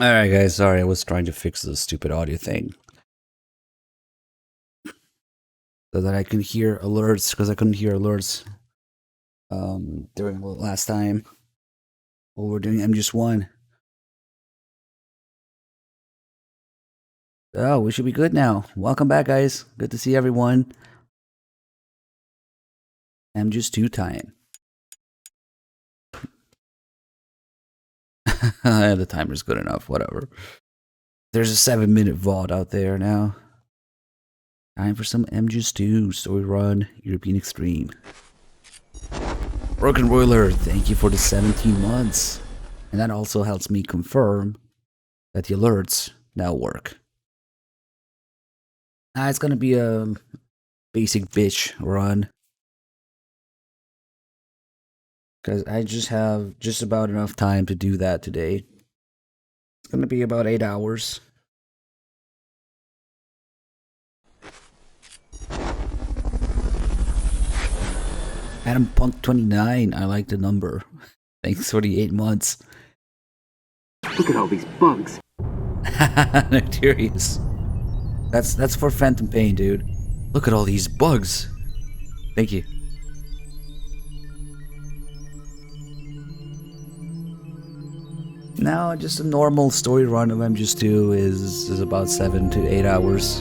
Alright guys, sorry, I was trying to fix the stupid audio thing. So that I can hear alerts, because I couldn't hear alerts during the last time. Well, we're doing MGS1. Oh, we should be good now. Welcome back, guys. Good to see everyone. MGS2 time. The timer's good enough, whatever. There's a 7-minute VOD out there now. Time for some MGS2 story run, European Extreme. Broken Roiler, thank you for the 17 months. And that also helps me confirm that the alerts now work. It's gonna be a basic bitch run. Because I just have just about enough time to do that today. It's gonna be about 8 hours. Adam Punk 29, I like the number. Thanks for the 8 months. Look at all these bugs. Curious. That's for Phantom Pain, dude. Look at all these bugs. Thank you. Now, just a normal story run of MGS2 is about 7 to 8 hours.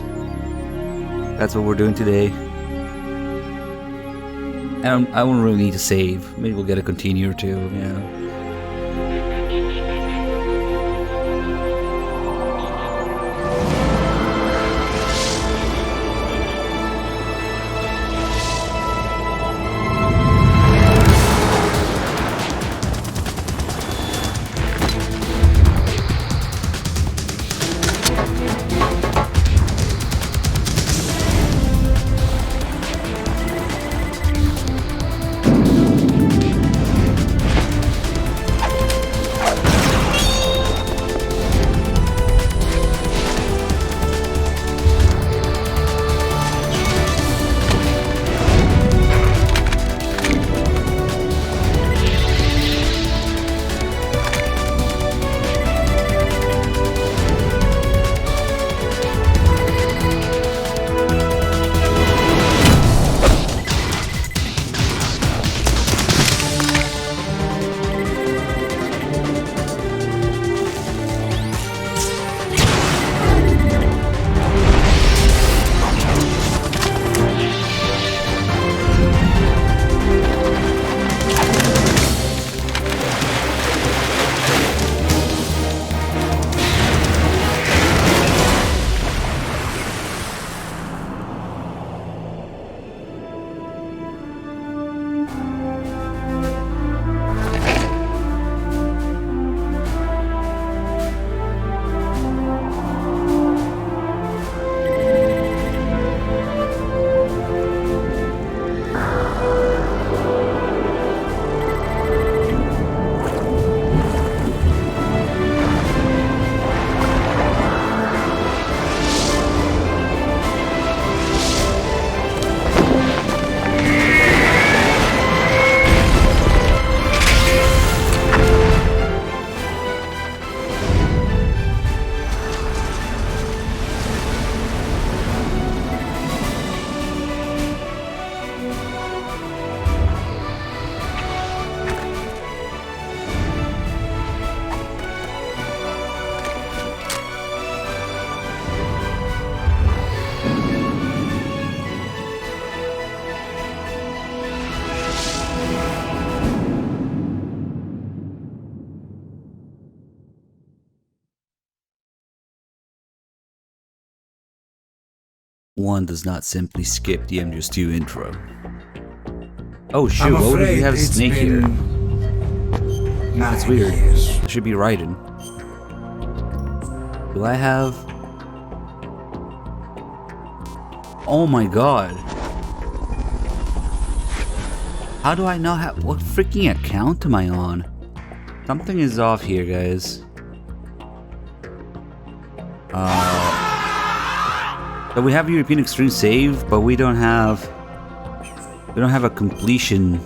That's what we're doing today. And I won't really need to save. Maybe we'll get a continue or two, yeah. One does not simply skip the MGS2 intro. Oh shoot, what would we have a snake here? That's weird. I should be riding. Do I have... Oh my god. How do I not have... What freaking account am I on? Something is off here, guys. So we have European Extreme save, but we don't have a completion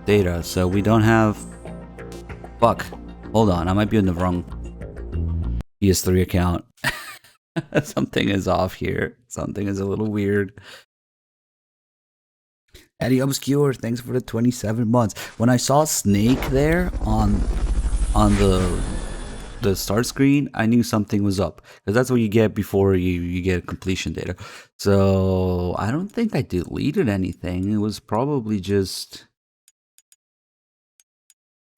data, so we don't have... Fuck. Hold on, I might be on the wrong... PS3 account. Something is off here. Something is a little weird. Eddie Obscure, thanks for the 27 months. When I saw Snake there on the start screen, I knew something was up, because that's what you get before you get completion data. So I don't think I deleted anything. It was probably just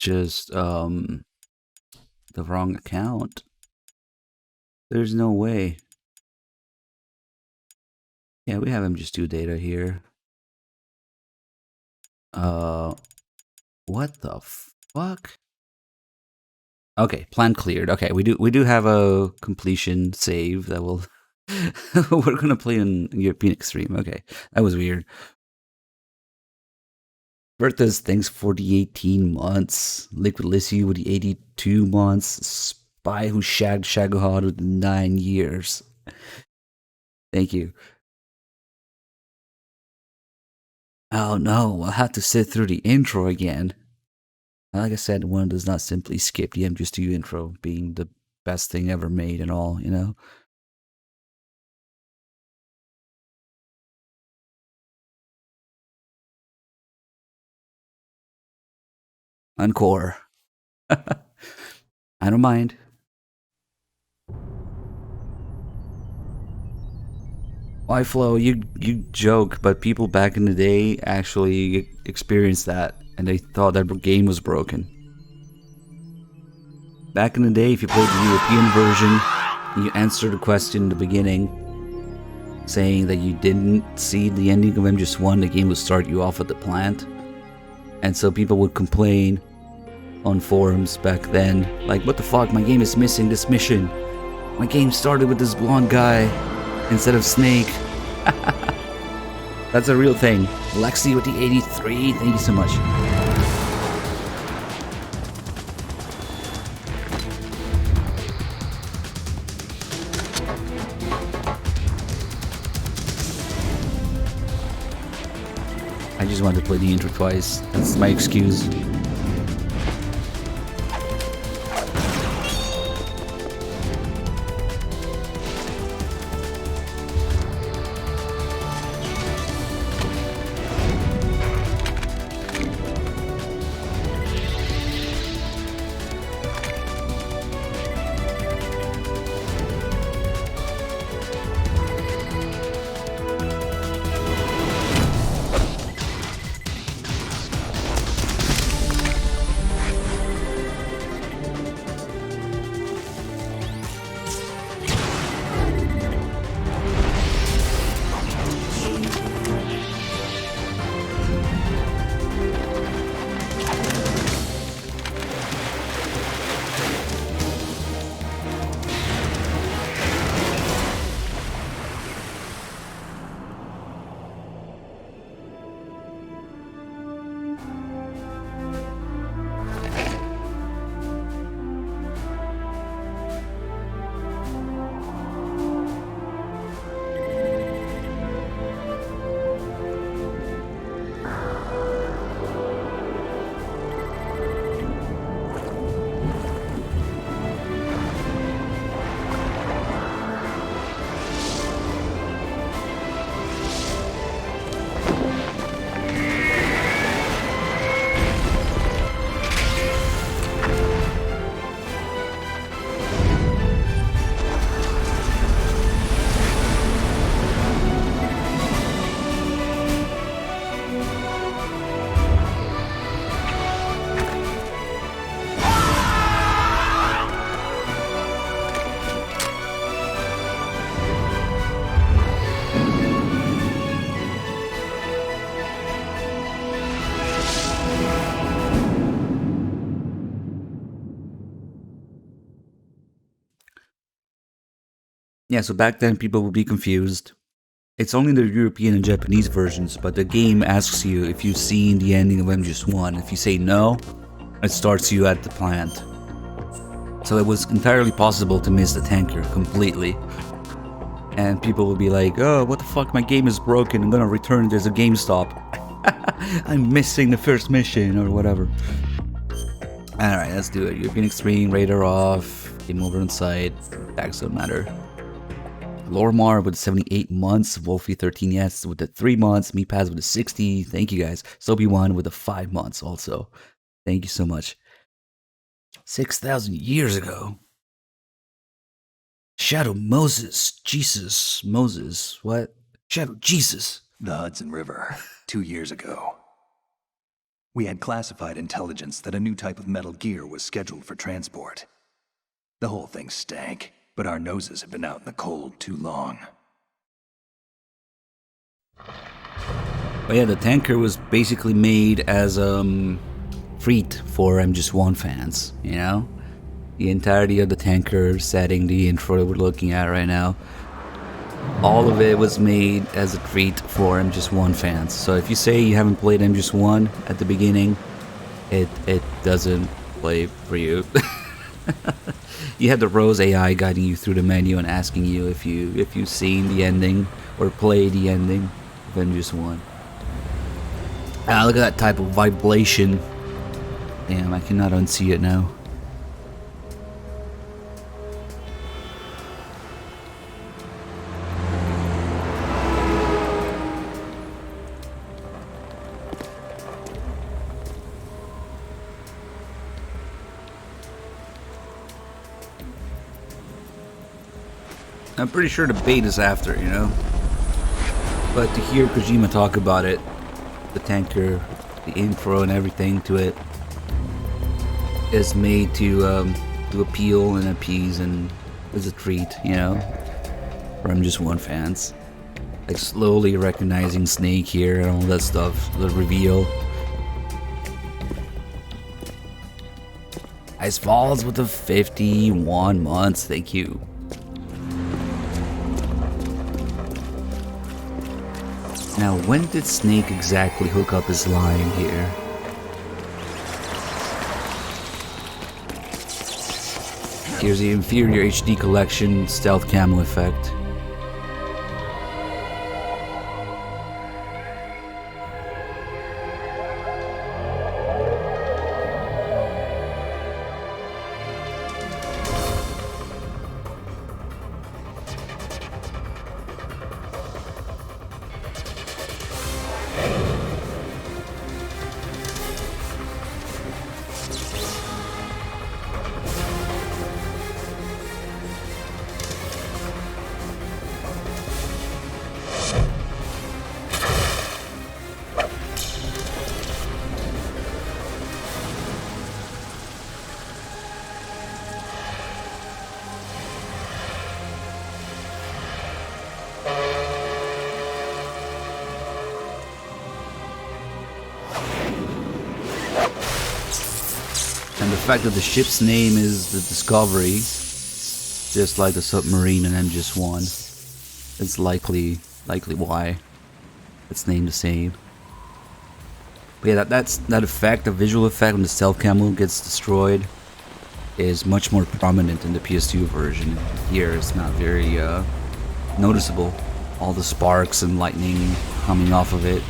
the wrong account. There's no way. Yeah, we have MGS2 data here. What the fuck? Okay, plan cleared. Okay, we do have a completion save that will we're gonna play in European Extreme. Okay, that was weird. Bertha's thanks for the 18 months. Liquid Lissy with the 82 months. Spy who shagged Shagahad with 9 years. Thank you. Oh no, I'll have to sit through the intro again. Like I said, one does not simply skip the MGS2 intro being the best thing ever made and all, you know? Encore. I don't mind. Why, Flo, you joke, but people back in the day actually experienced that, and they thought their game was broken. Back in the day, if you played the European version, you answered a question in the beginning saying that you didn't see the ending of MGS1, the game would start you off at the plant. And so people would complain on forums back then, like, what the fuck, my game is missing this mission. My game started with this blonde guy instead of Snake. That's a real thing. Lexi with the 83, thank you so much. I just wanted to play the intro twice. That's my excuse. Yeah, so back then people would be confused. It's only the European and Japanese versions, but the game asks you if you've seen the ending of MGS1. If you say no, it starts you at the plant. So it was entirely possible to miss the tanker completely. And people would be like, oh, what the fuck, my game is broken, I'm gonna return, there's a GameStop. I'm missing the first mission, or whatever. Alright, let's do it. European Extreme, radar off, game over on site, tags don't matter. Lormar with 78 months, Wolfie 13 yes with the 3 months, Meepaz with the 60, thank you guys. Sobi1 with the 5 months also. Thank you so much. 6,000 years ago. Shadow Moses, Jesus, Moses, what? Shadow Jesus. The Hudson River, 2 years ago. We had classified intelligence that a new type of metal gear was scheduled for transport. The whole thing stank, but our noses have been out in the cold too long. But yeah, the tanker was basically made as treat for MGS1 fans, you know? The entirety of the tanker setting, the intro that we're looking at right now, all of it was made as a treat for MGS1 fans. So if you say you haven't played MGS1 at the beginning, it doesn't play for you. You had the Rose AI guiding you through the menu and asking you if you've seen the ending or played the ending of MGS1. Ah, look at that type of vibration. Damn, I cannot unsee it now. I'm pretty sure the bait is after, you know? But to hear Kojima talk about it, the tanker, the intro and everything to it, is made to appeal and appease and as a treat, you know? For MGS1 fans. Like slowly recognizing Snake here and all that stuff, the reveal. Ice Falls with the 51 months, thank you. Now, when did Snake exactly hook up his line here? Here's the inferior HD collection stealth camo effect. And the fact that the ship's name is the Discovery, just like the submarine in MGS1, it's likely why it's named the same. But yeah, that effect, the visual effect when the stealth camo gets destroyed, is much more prominent in the PS2 version. Here, it's not very noticeable. All the sparks and lightning coming off of it.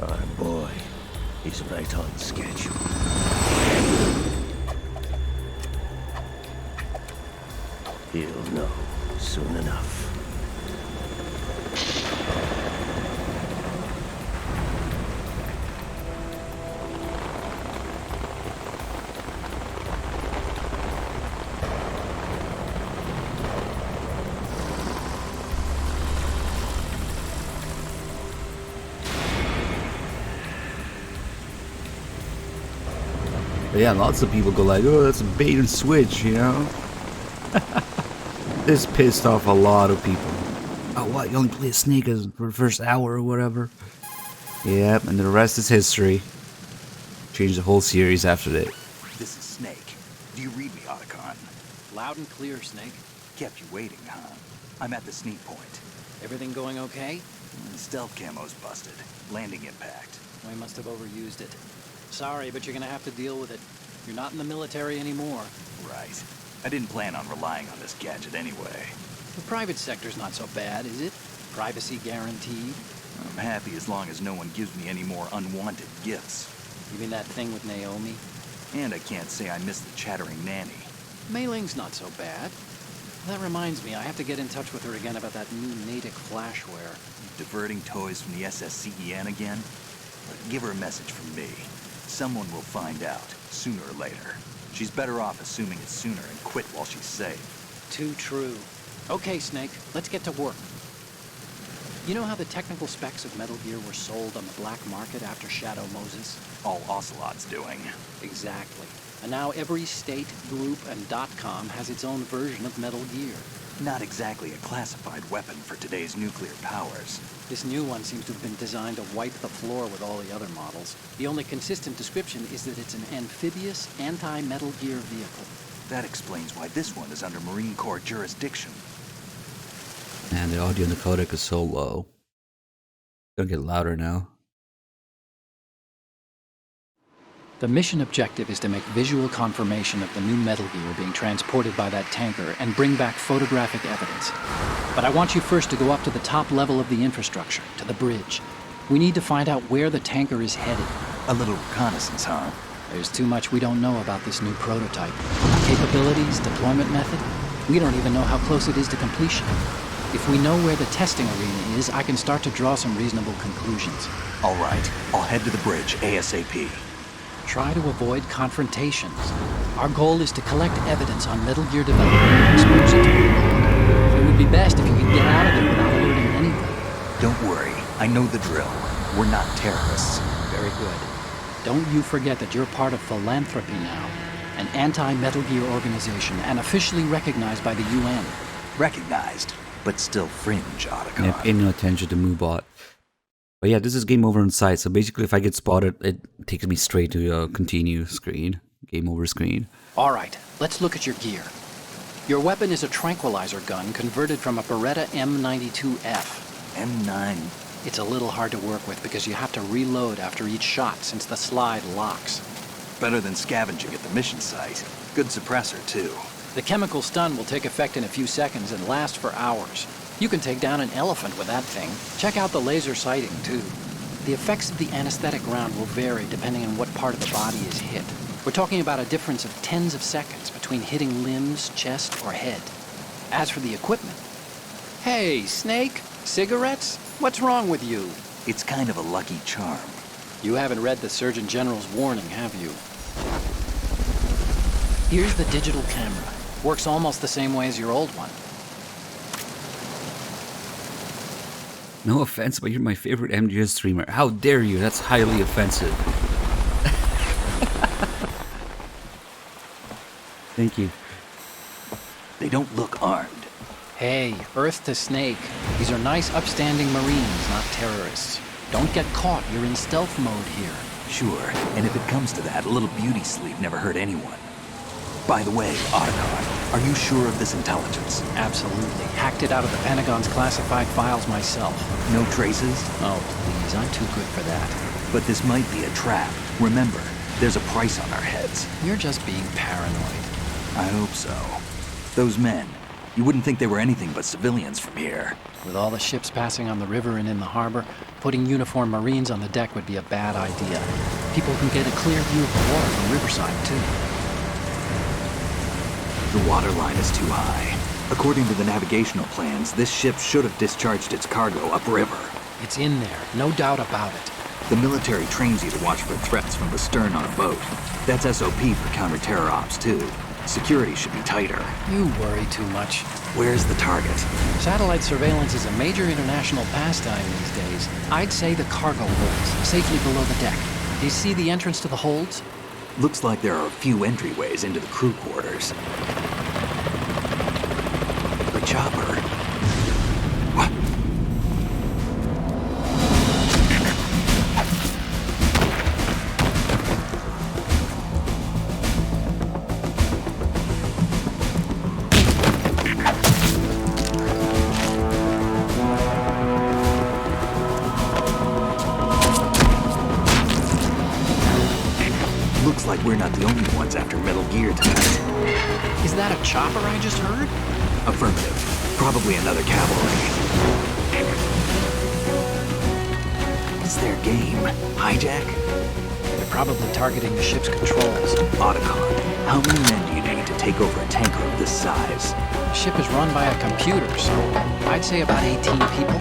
Our boy is right on schedule. He'll know soon enough. But yeah, lots of people go like, oh, that's a bait and switch, you know? This pissed off a lot of people. Oh, what? You only play a Snake for the first hour or whatever? Yep, and the rest is history. Changed the whole series after that. This is Snake. Do you read me, Otacon? Loud and clear, Snake. Kept you waiting, huh? I'm at the sneak point. Everything going okay? Stealth camo's busted. Landing impact. We must have overused it. Sorry, but you're gonna have to deal with it. You're not in the military anymore. Right. I didn't plan on relying on this gadget anyway. The private sector's not so bad, is it? Privacy guaranteed. I'm happy as long as no one gives me any more unwanted gifts. You mean that thing with Naomi? And I can't say I miss the chattering nanny. Mei Ling's not so bad. That reminds me, I have to get in touch with her again about that new Natick flashware. Diverting toys from the SSCEN again? Give her a message from me. Someone will find out, sooner or later. She's better off assuming it sooner and quit while she's safe. Too true. Okay, Snake, let's get to work. You know how the technical specs of Metal Gear were sold on the black market after Shadow Moses? All Ocelot's doing. Exactly. And now every state, group, and .com has its own version of Metal Gear. Not exactly a classified weapon for today's nuclear powers. This new one seems to have been designed to wipe the floor with all the other models. The only consistent description is that it's an amphibious, anti-Metal Gear vehicle. That explains why this one is under Marine Corps jurisdiction. And the audio in the codec is so low. It's gonna get louder now. The mission objective is to make visual confirmation of the new Metal Gear being transported by that tanker and bring back photographic evidence. But I want you first to go up to the top level of the infrastructure, to the bridge. We need to find out where the tanker is headed. A little reconnaissance, huh? There's too much we don't know about this new prototype. Capabilities, deployment method. We don't even know how close it is to completion. If we know where the testing arena is, I can start to draw some reasonable conclusions. All right, I'll head to the bridge ASAP. Try to avoid confrontations. Our goal is to collect evidence on Metal Gear development and expose it to the world. It would be best if you could get out of there without alerting anyone. Don't worry, I know the drill. We're not terrorists. Very good. Don't you forget that you're part of Philanthropy now, an anti-Metal Gear organization and officially recognized by the UN. Recognized, but still fringe, Otacon. Yeah, pay no attention to Moobot. But yeah, this is game over in sight. So basically, if I get spotted, it takes me straight to a continue screen, game over screen. All right, let's look at your gear. Your weapon is a tranquilizer gun converted from a Beretta M92F. M9. It's a little hard to work with because you have to reload after each shot since the slide locks. Better than scavenging at the mission site. Good suppressor, too. The chemical stun will take effect in a few seconds and last for hours. You can take down an elephant with that thing. Check out the laser sighting, too. The effects of the anesthetic round will vary depending on what part of the body is hit. We're talking about a difference of tens of seconds between hitting limbs, chest, or head. As for the equipment... Hey, Snake! Cigarettes? What's wrong with you? It's kind of a lucky charm. You haven't read the Surgeon General's warning, have you? Here's the digital camera. Works almost the same way as your old one. No offense, but you're my favorite MGS streamer. How dare you? That's highly offensive. Thank you. They don't look armed. Hey, Earth to Snake. These are nice, upstanding Marines, not terrorists. Don't get caught. You're in stealth mode here. Sure, and if it comes to that, a little beauty sleep never hurt anyone. By the way, Otacon, are you sure of this intelligence? Absolutely. Hacked it out of the Pentagon's classified files myself. No traces? Oh, please. I'm too good for that. But this might be a trap. Remember, there's a price on our heads. You're just being paranoid. I hope so. Those men, you wouldn't think they were anything but civilians from here. With all the ships passing on the river and in the harbor, putting uniformed Marines on the deck would be a bad idea. People can get a clear view of the water from Riverside, too. The water line is too high. According to the navigational plans, this ship should have discharged its cargo upriver. It's in there, no doubt about it. The military trains you to watch for threats from the stern on a boat. That's SOP for counter-terror ops, too. Security should be tighter. You worry too much. Where's the target? Satellite surveillance is a major international pastime these days. I'd say the cargo holds, safely below the deck. Do you see the entrance to the holds? Looks like there are a few entryways into the crew quarters. The chopper. What? Looks like we're not the only ones after Metal Gear tonight. Is that a chopper I just heard? Affirmative. Probably another cavalry. It's their game. Hijack? They're probably targeting the ship's controls. Otacon, how many men do you need to take over a tanker of this size? The ship is run by a computer, so I'd say about 18 people.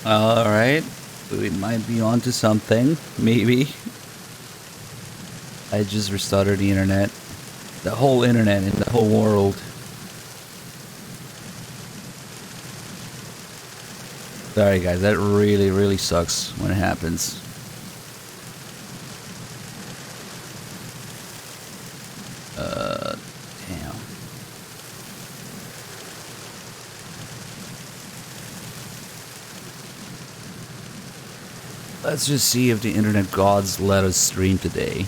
Alright, we might be onto something, maybe. I just restarted the internet. The whole internet in the whole world. Sorry guys, that really, really sucks when it happens. Damn. Let's just see if the internet gods let us stream today.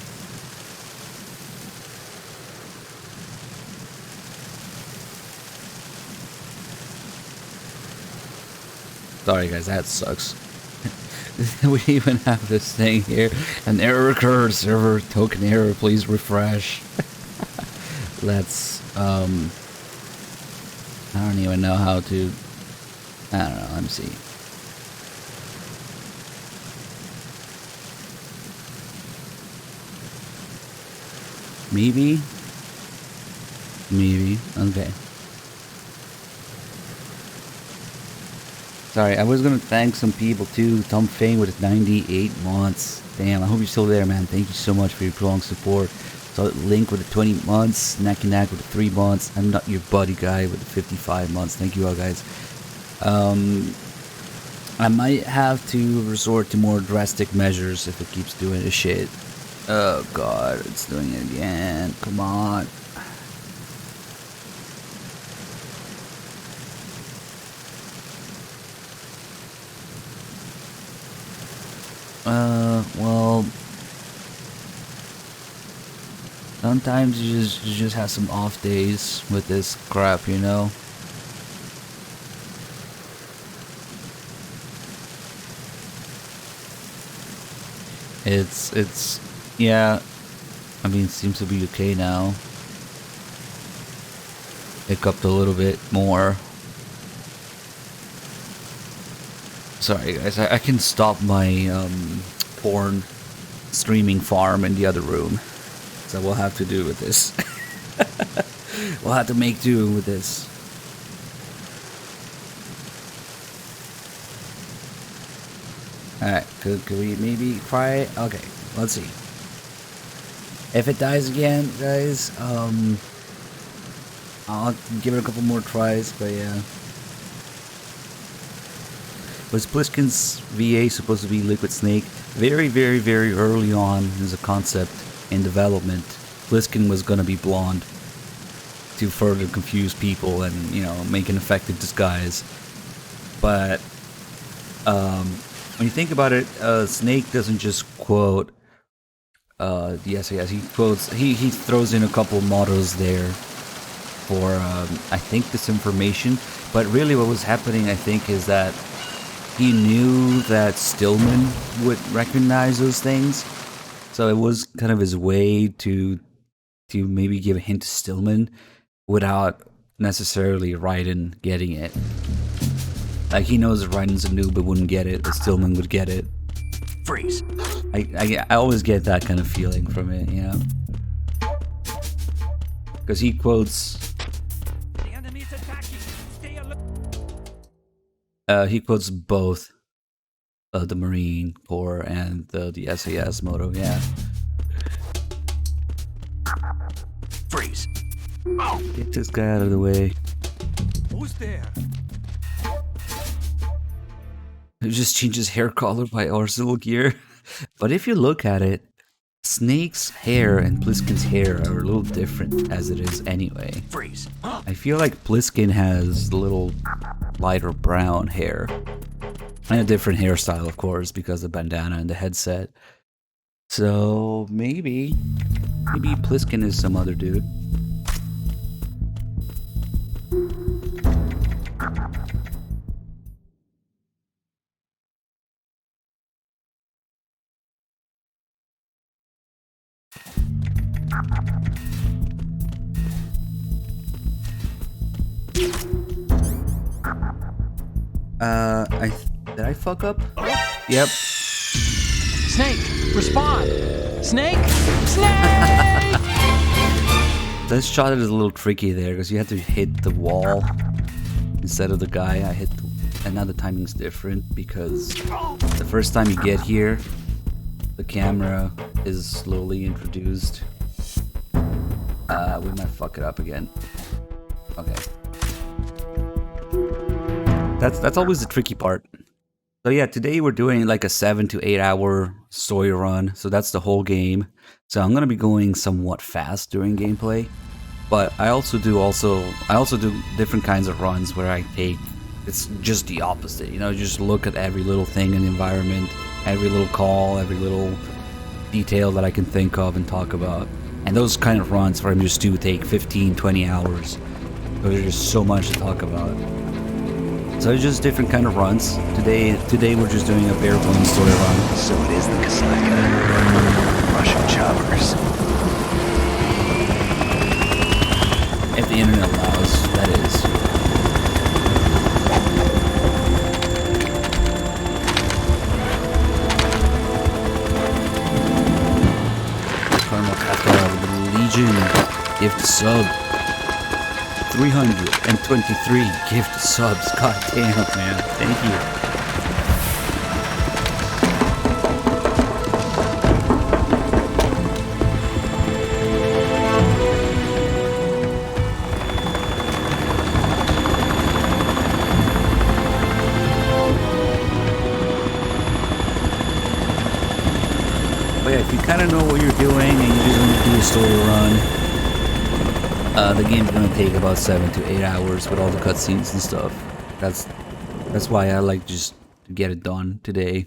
Sorry guys, that sucks. We even have this thing here. An error occurred, server token error, please refresh. Let's, I don't even know how to, I don't know, let me see. Maybe? Maybe, okay. Sorry, I was gonna thank some people too. Tom Fain with 98 months. Damn, I hope you're still there, man. Thank you so much for your prolonged support. So Link with the 20 months, Nacky Knack with the 3 months. I'm not your buddy guy with the 55 months. Thank you all, guys. I might have to resort to more drastic measures if it keeps doing this shit. Oh god, it's doing it again. Come on. Well, sometimes you just have some off days with this crap, you know? It's, yeah, I mean, it seems to be okay now. Hiccuped a little bit more. Sorry guys, I can stop my porn streaming farm in the other room. So we'll have to do with this. We'll have to make do with this. Alright, could we maybe try it? Okay, let's see. If it dies again, guys, I'll give it a couple more tries, but yeah. Was Pliskin's VA supposed to be Liquid Snake? Very, very, very early on as a concept in development, Pliskin was gonna be blonde to further confuse people and, you know, make an effective disguise. But When you think about it, Snake doesn't just quote the SAS. He throws in a couple mottos there for I think this information. But really, what was happening, I think, is that he knew that Stillman would recognize those things, so it was kind of his way to maybe give a hint to Stillman without necessarily Raiden getting it. Like, he knows that Raiden's a noob but wouldn't get it, but Stillman would get it. Freeze. I always get that kind of feeling from it, you know? Because he quotes... he quotes both the Marine Corps and the SAS motto, yeah. Freeze. Get this guy out of the way. Who's there? It just changes hair color by arsenal gear. But if you look at it, Snake's hair and Pliskin's hair are a little different as it is anyway. Freeze. I feel like Pliskin has a little lighter brown hair. And a different hairstyle, of course, because of the bandana and the headset. So maybe Pliskin is some other dude. Did I fuck up? Yep. Snake, respond! Snake! Snake! That shot is a little tricky there because you have to hit the wall instead of the guy. I hit and now the timing's different because the first time you get here, the camera is slowly introduced. We might fuck it up again. Okay. That's always the tricky part. So yeah, today we're doing like a 7 to 8 hour story run. So that's the whole game. So I'm gonna be going somewhat fast during gameplay. But I also do different kinds of runs where I take it's just the opposite. You know, just look at every little thing in the environment, every little call, every little detail that I can think of and talk about. And those kind of runs for MGS2 take 15, 20 hours. There's just so much to talk about. So it's just different kind of runs. Today we're just doing a bare bones story run. So it is the Kasaka. Russian choppers. If the internet allows, that is. Colonel Kaka with the Legion gift sub. 323 gift subs. God damn, man. Thank you. But yeah, if you kind of know what you're doing and you just want to do a story run, the game's gonna take about 7 to 8 hours with all the cutscenes and stuff. That's why I like just to get it done today.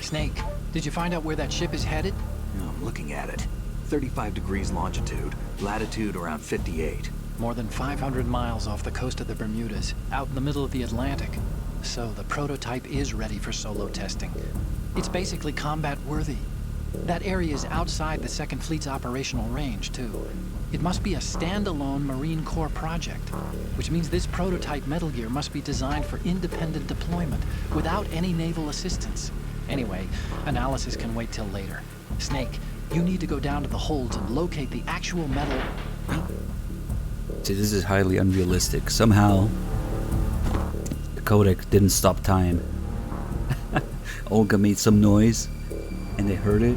Snake, did you find out where that ship is headed? I'm looking at it. 35 degrees longitude, latitude around 58. More than 500 miles off the coast of the Bermudas, out in the middle of the Atlantic. So the prototype is ready for solo testing. It's basically combat worthy. That area is outside the Second Fleet's operational range, too. It must be a standalone Marine Corps project, which means this prototype Metal Gear must be designed for independent deployment without any naval assistance. Anyway, analysis can wait till later. Snake, you need to go down to the holds and locate the actual metal... See, this is highly unrealistic. Somehow, the codec didn't stop time. Olga made some noise, and they heard it.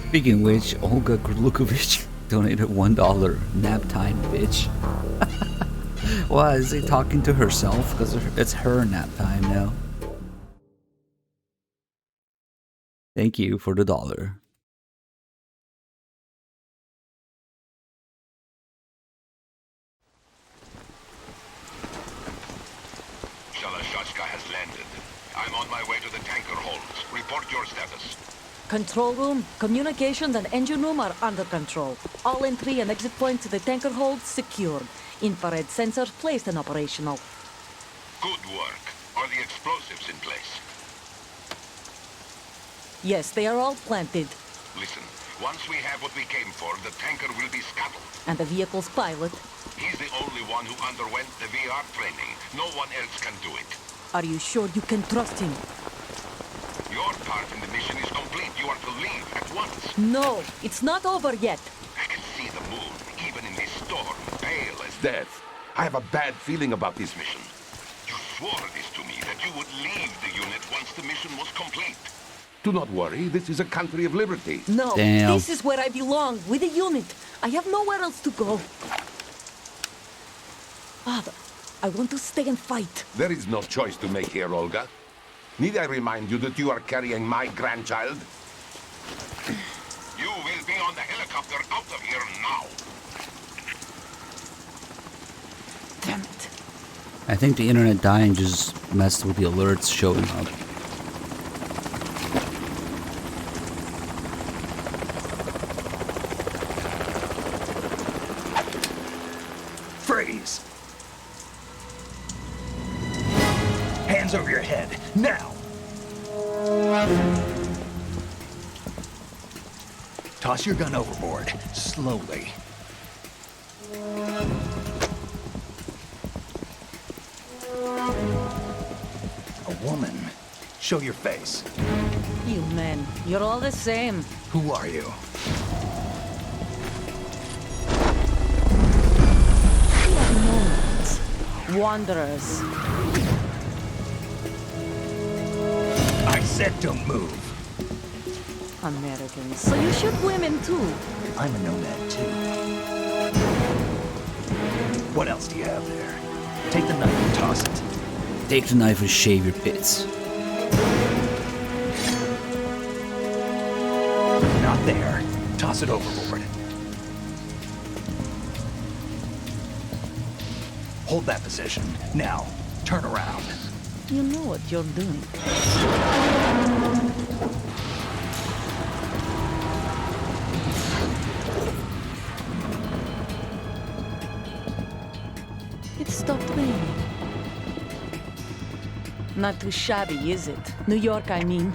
Speaking of which, Olga Grlukovic donated $1. Nap time, bitch. Why is he talking to herself? Because it's her nap time now. Thank you for the $1. Shalashashka has landed. I'm on my way to the tanker holds. Report your status. Control room, communications and engine room are under control. All entry and exit points to the tanker hold secured. Infrared sensors placed and operational. Good work. Are the explosives in place? Yes, they are all planted. Listen, once we have what we came for, the tanker will be scuttled. And the vehicle's pilot. He's the only one who underwent the VR training. No one else can do it. Are you sure you can trust him? Your part in the mission is complete. You are to leave at once. No, it's not over yet. I can see the moon, even in this storm, pale as death. I have a bad feeling about this mission. You swore this to me, that you would leave the unit once the mission was complete. Do not worry, this is a country of liberty. No, Damn. this is where I belong, with the unit. I have nowhere else to go. Father, I want to stay and fight. There is no choice to make here, Olga. Need I remind you that you are carrying my grandchild? You will be on the helicopter out of here now. Damn it. I think the internet dying just messed with the alerts showing up. Freeze! Hands over your head, now! Toss your gun overboard, slowly. A woman. Show your face. You men, you're all the same. Who are you? We are nomads. Wanderers. I said don't move. Americans. So you shoot women too. I'm a nomad too. What else do you have there? Take the knife and toss it. Take the knife and shave your pits. Not there. Toss it overboard. Hold that position. Now, turn around. You know what you're doing. It stopped raining. Not too shabby, is it? New York, I mean.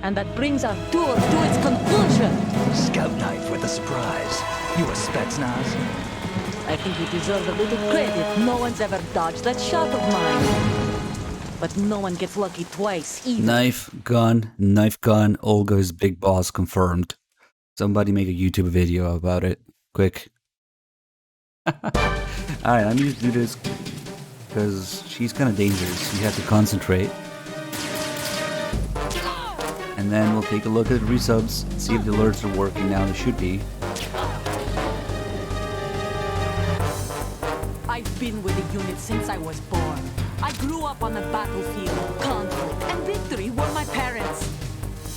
And that brings our tour to its conclusion. Scout knife with a surprise. You a Spetsnaz? I think you deserve a little credit. No one's ever dodged that shot of mine. But no one gets lucky twice, either. Knife gun, Olga's big boss confirmed. Somebody make a YouTube video about it. Quick. Alright, I'm gonna do this because she's kind of dangerous. You have to concentrate. And then we'll take a look at the resubs, see if the alerts are working now. They should be. I've been with the unit since I was born. I grew up on the battlefield. Conflict and victory were my parents.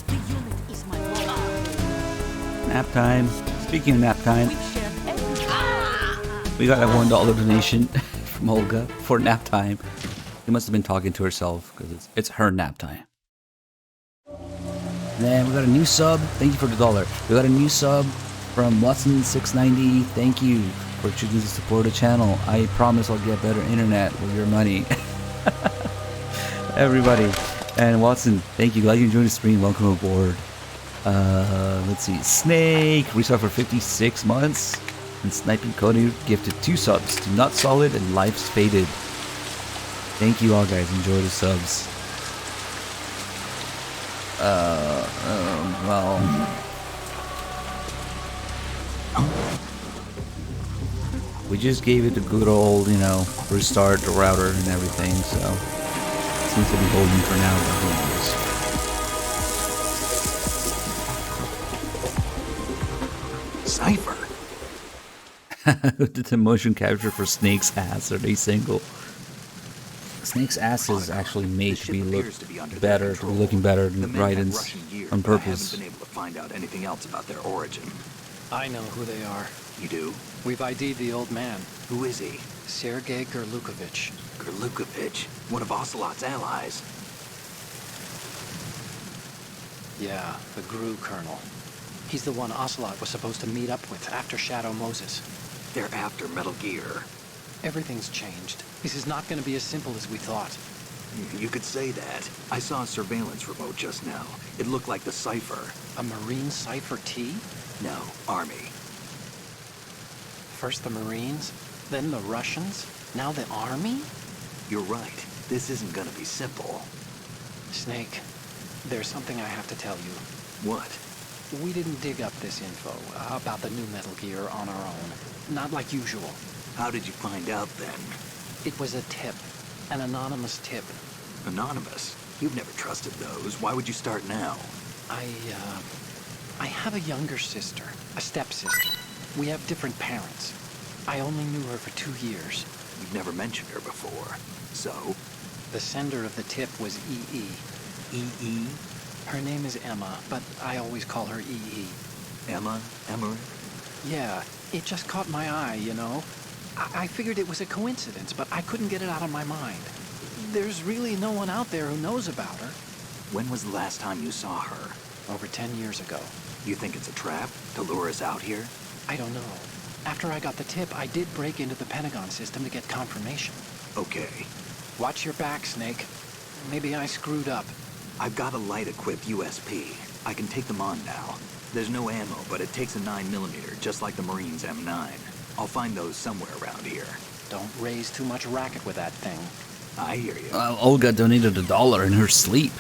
The unit is my life. Nap time. Speaking of nap time, We've shared everything. we got a $1 donation from Olga for nap time. She must have been talking to herself because it's her nap time. Then we got a new sub. Thank you for the $1. We got a new sub from Watson690. Thank you for choosing to support the channel. I promise I'll get better internet with your money. Everybody. And Watson, thank you. Glad you enjoyed the stream. Welcome aboard. Let's see. Snake, restart for 56 months. And Sniping Cody gifted 2 subs to Not Solid and Life's Faded. Thank you all, guys. Enjoy the subs. Well. We just gave it a good old, you know, restart the router and everything, so it seems to be holding for now, but who knows. Cypher. The motion capture for Snake's ass, are they single? Snake's ass is actually made to be better, to be looking better than Raiden's on purpose. I haven't been able to find out anything else about their origin. I know who they are. You do? We've ID'd the old man, Who is he? Sergei Gerlukovich. Gerlukovich, one of Ocelot's allies. Yeah, the GRU colonel. He's the one Ocelot was supposed to meet up with after Shadow Moses. They're after Metal Gear. Everything's changed. This is not going to be as simple as we thought. You could say that. I saw a surveillance remote just now. It looked like the Cypher. A Marine Cypher T? No, Army. First the Marines, then the Russians, now the Army? You're right. This isn't gonna be simple. Snake, there's something I have to tell you. What? We didn't dig up this info about the new Metal Gear on our own. Not like usual. How did you find out then? It was a tip. An anonymous tip. Anonymous? You've never trusted those. Why would you start now? I have a younger sister, a stepsister. We have different parents. I only knew her for 2 years. You've never mentioned her before. So? The sender of the tip was EE. EE? Her name is Emma, but I always call her EE. Emma? Emmerich? Yeah, it just caught my eye, you know? I figured it was a coincidence, but I couldn't get it out of my mind. There's really no one out there who knows about her. When was the last time you saw her? Over 10 years ago. You think it's a trap to lure us out here? I don't know. After I got the tip, I did break into the Pentagon system to get confirmation. Okay. Watch your back, Snake. Maybe I screwed up. I've got a light-equipped USP. I can take them on now. There's no ammo, but it takes a 9mm, just like the Marines' M9. I'll find those somewhere around here. Don't raise too much racket with that thing. I hear you. Olga donated $1 in her sleep.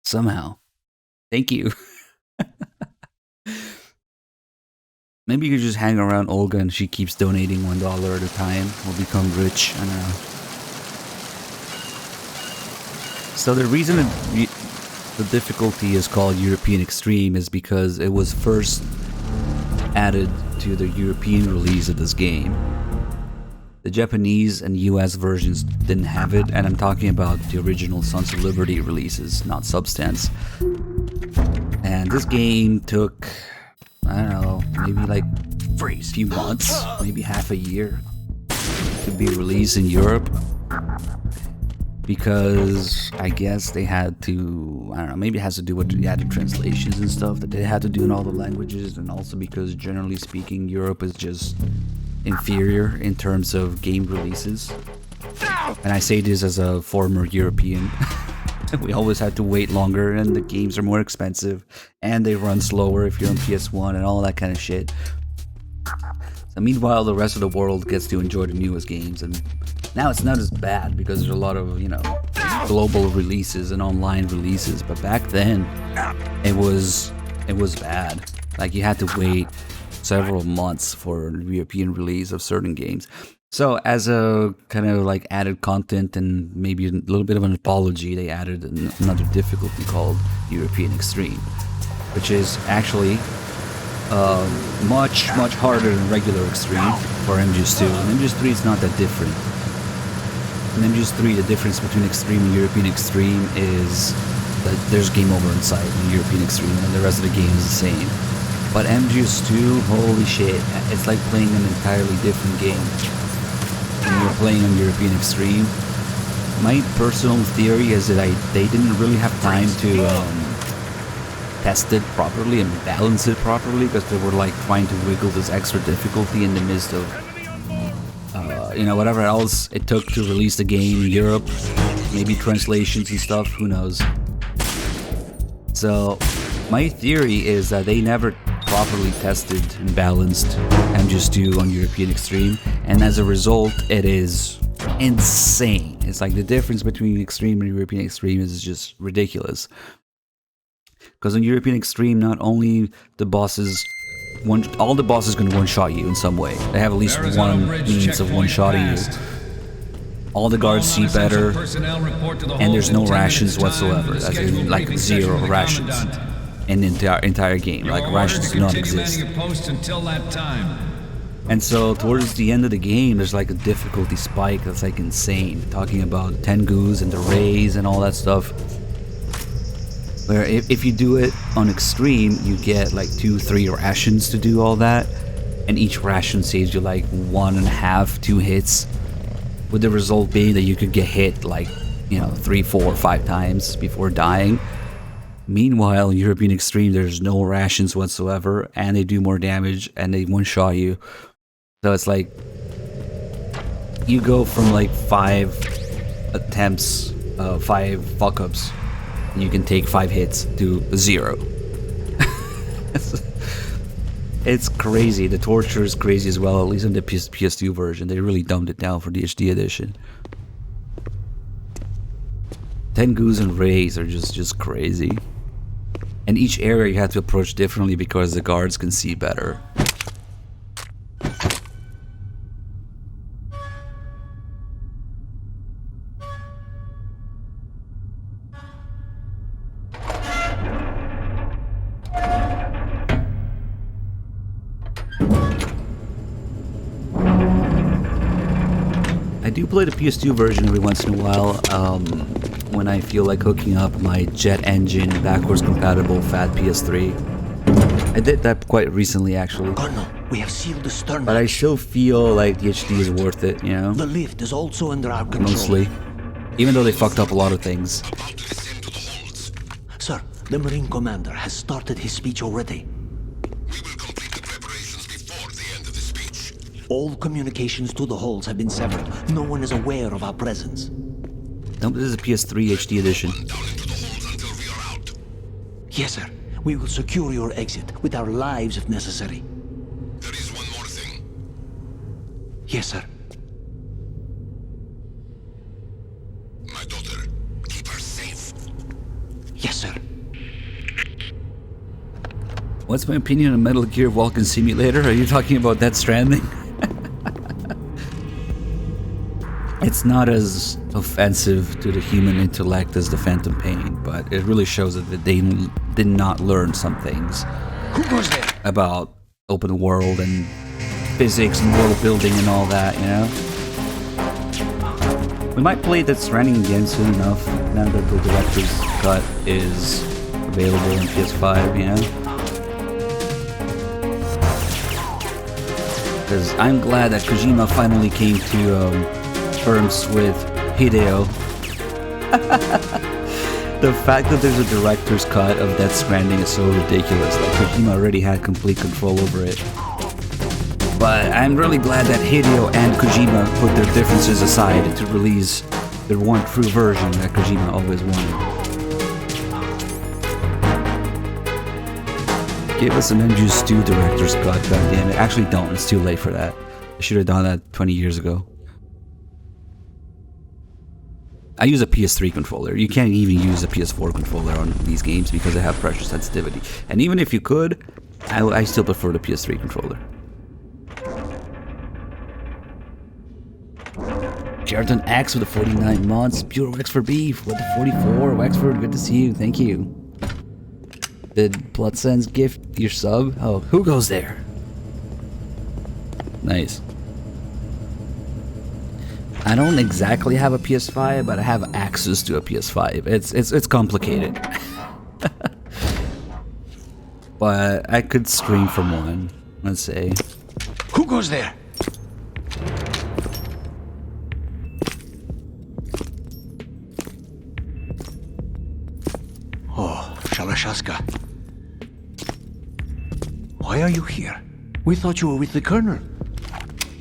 Somehow. Thank you. Maybe you could just hang around Olga and she keeps donating $1 at a time. We'll become rich. I don't know. So the reason the difficulty is called European Extreme is because it was first added to the European release of this game. The Japanese and US versions didn't have it, and I'm talking about the original Sons of Liberty releases, not Substance. And this game took, I don't know, maybe like a few months, maybe half a year to be released in Europe. Because I guess they had to, I don't know, maybe it has to do with the added translations and stuff that they had to do in all the languages, and also because generally speaking, Europe is just inferior in terms of game releases. And I say this as a former European. We always had to wait longer, and the games are more expensive, and they run slower if you're on PS1 and all that kind of shit. So meanwhile, the rest of the world gets to enjoy the newest games, and now it's not as bad because there's a lot of, you know, global releases and online releases. But back then, it was bad. Like, you had to wait several months for the European release of certain games. So as a kind of like added content and maybe a little bit of an apology, they added another difficulty called European Extreme, which is actually much harder than regular Extreme for MGS2. And MGS3 is not that different. In MGS3, the difference between Extreme and European Extreme is that there's game over in sight in European Extreme, and the rest of the game is the same. But MGS2, holy shit, it's like playing an entirely different game when you're playing on European Extreme. My personal theory is that they didn't really have time to test it properly and balance it properly, because they were like trying to wiggle this extra difficulty in the midst of you know, whatever else it took to release the game in Europe, maybe translations and stuff, who knows. So my theory is that they never properly tested and balanced MGS2 on European Extreme, and as a result it is insane. It's like the difference between Extreme and European Extreme is just ridiculous. Because on European Extreme, not only the bosses all the bosses gonna one-shot you in some way. They have at least one means of one-shotting you. All the guards see better, and there's no rations whatsoever. That's like 0 rations in the entire game. Like rations do not exist. And so towards the end of the game, there's like a difficulty spike that's like insane. Talking about Tengus and the Rays and all that stuff. Where if you do it on extreme, you get like 2-3 rations to do all that, and each ration saves you like 1.5, 2 hits, with the result being that you could get hit like, you know, 3, 4, 5 times before dying. Meanwhile, in European Extreme, there's no rations whatsoever, and they do more damage, and they one-shot you. So it's like you go from like 5 attempts, 5 fuck-ups. You can take 5 hits to 0. It's crazy. The torture is crazy as well, at least in the PS2 version. They really dumbed it down for the HD edition. Tengus and Rays are just crazy. And each area you have to approach differently because the guards can see better. I do play the PS2 version every once in a while, when I feel like hooking up my jet engine backwards compatible fat PS3. I did that quite recently, actually. Colonel, we have sealed the stern. But I still feel like the HD is worth it, you know? The lift is also under our control. Mostly. Even though they fucked up a lot of things. Sir, the Marine Commander has started his speech already. We will complete the preparations before the end of the speech. All communications to the halls have been severed. No one is aware of our presence. No, this is a PS3 HD edition. Down into the halls until we are out. Yes, sir. We will secure your exit with our lives if necessary. There is one more thing. Yes, sir. My daughter, keep her safe. Yes, sir. What's my opinion on Metal Gear Walking Simulator? Are you talking about Death Stranding? It's not as offensive to the human intellect as the Phantom Pain, but it really shows that they did not learn some things Who goes there? about open world and physics and world building and all that, you know? We might play Death Stranding again soon enough, now that the director's cut is available on PS5, you know? Because I'm glad that Kojima finally came to terms with Hideo. The fact that there's a director's cut of Death Stranding is so ridiculous. Like, Kojima already had complete control over it. But I'm really glad that Hideo and Kojima put their differences aside to release their one true version that Kojima always wanted. Give us an MGS2 director's cut, goddammit. Actually, don't. It's too late for that. I should have done that 20 years ago. I use a PS3 controller. You can't even use a PS4 controller on these games because they have pressure sensitivity. And even if you could, I still prefer the PS3 controller. Sheraton X with the 49 months. Pure Wexford Beef with the 44. Wexford, good to see you. Thank you. Did Bloodsense gift your sub? Oh, who goes there? Nice. I don't exactly have a PS5, but I have access to a PS5. It's complicated. But I could stream from one. Let's see. Who goes there? Oh, Shalashaska. Why are you here? We thought you were with the Colonel.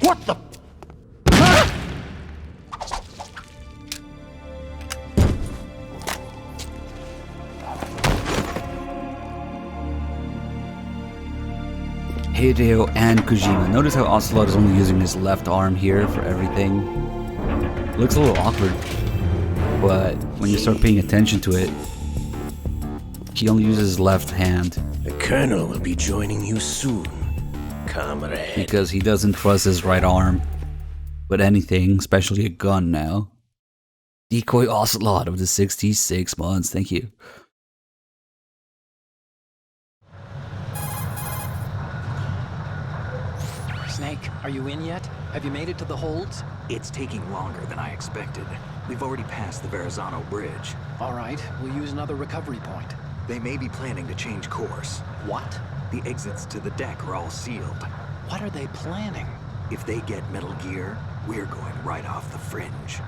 What the? Hideo and Kojima. Notice how Ocelot is only using his left arm here for everything. It looks a little awkward, but when you start paying attention to it, he only uses his left hand. The Colonel will be joining you soon. comrade. because he doesn't trust his right arm with anything, especially a gun now. Decoy Ocelot of the 66 months, thank you. Snake, are you in yet? Have you made it to the holds? It's taking longer than I expected. We've already passed the Verrazano Bridge. All right, we'll use another recovery point. They may be planning to change course. What? The exits to the deck are all sealed. What are they planning? If they get Metal Gear, we're going right off the fringe.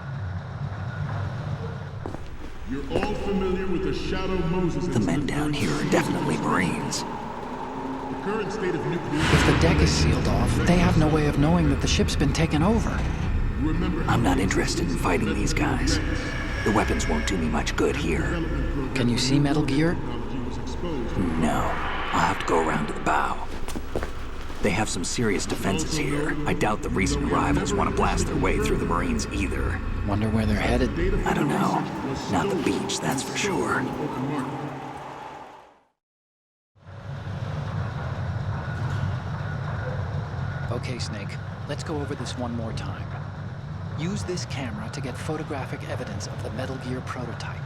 You're all familiar with the Shadow Moses The men down here are definitely Marines. The current state of nuclear... If the deck is sealed off, they have no way of knowing that the ship's been taken over. Remember, I'm not interested in fighting these guys. The weapons won't do me much good here. Can you see Metal Gear? No, I'll have to go around to the bow. They have some serious defenses here. I doubt the recent arrivals want to blast their way through the Marines either. Wonder where they're headed. I don't know. Not the beach, that's for sure. Okay, Snake, let's go over this one more time. Use this camera to get photographic evidence of the Metal Gear prototype.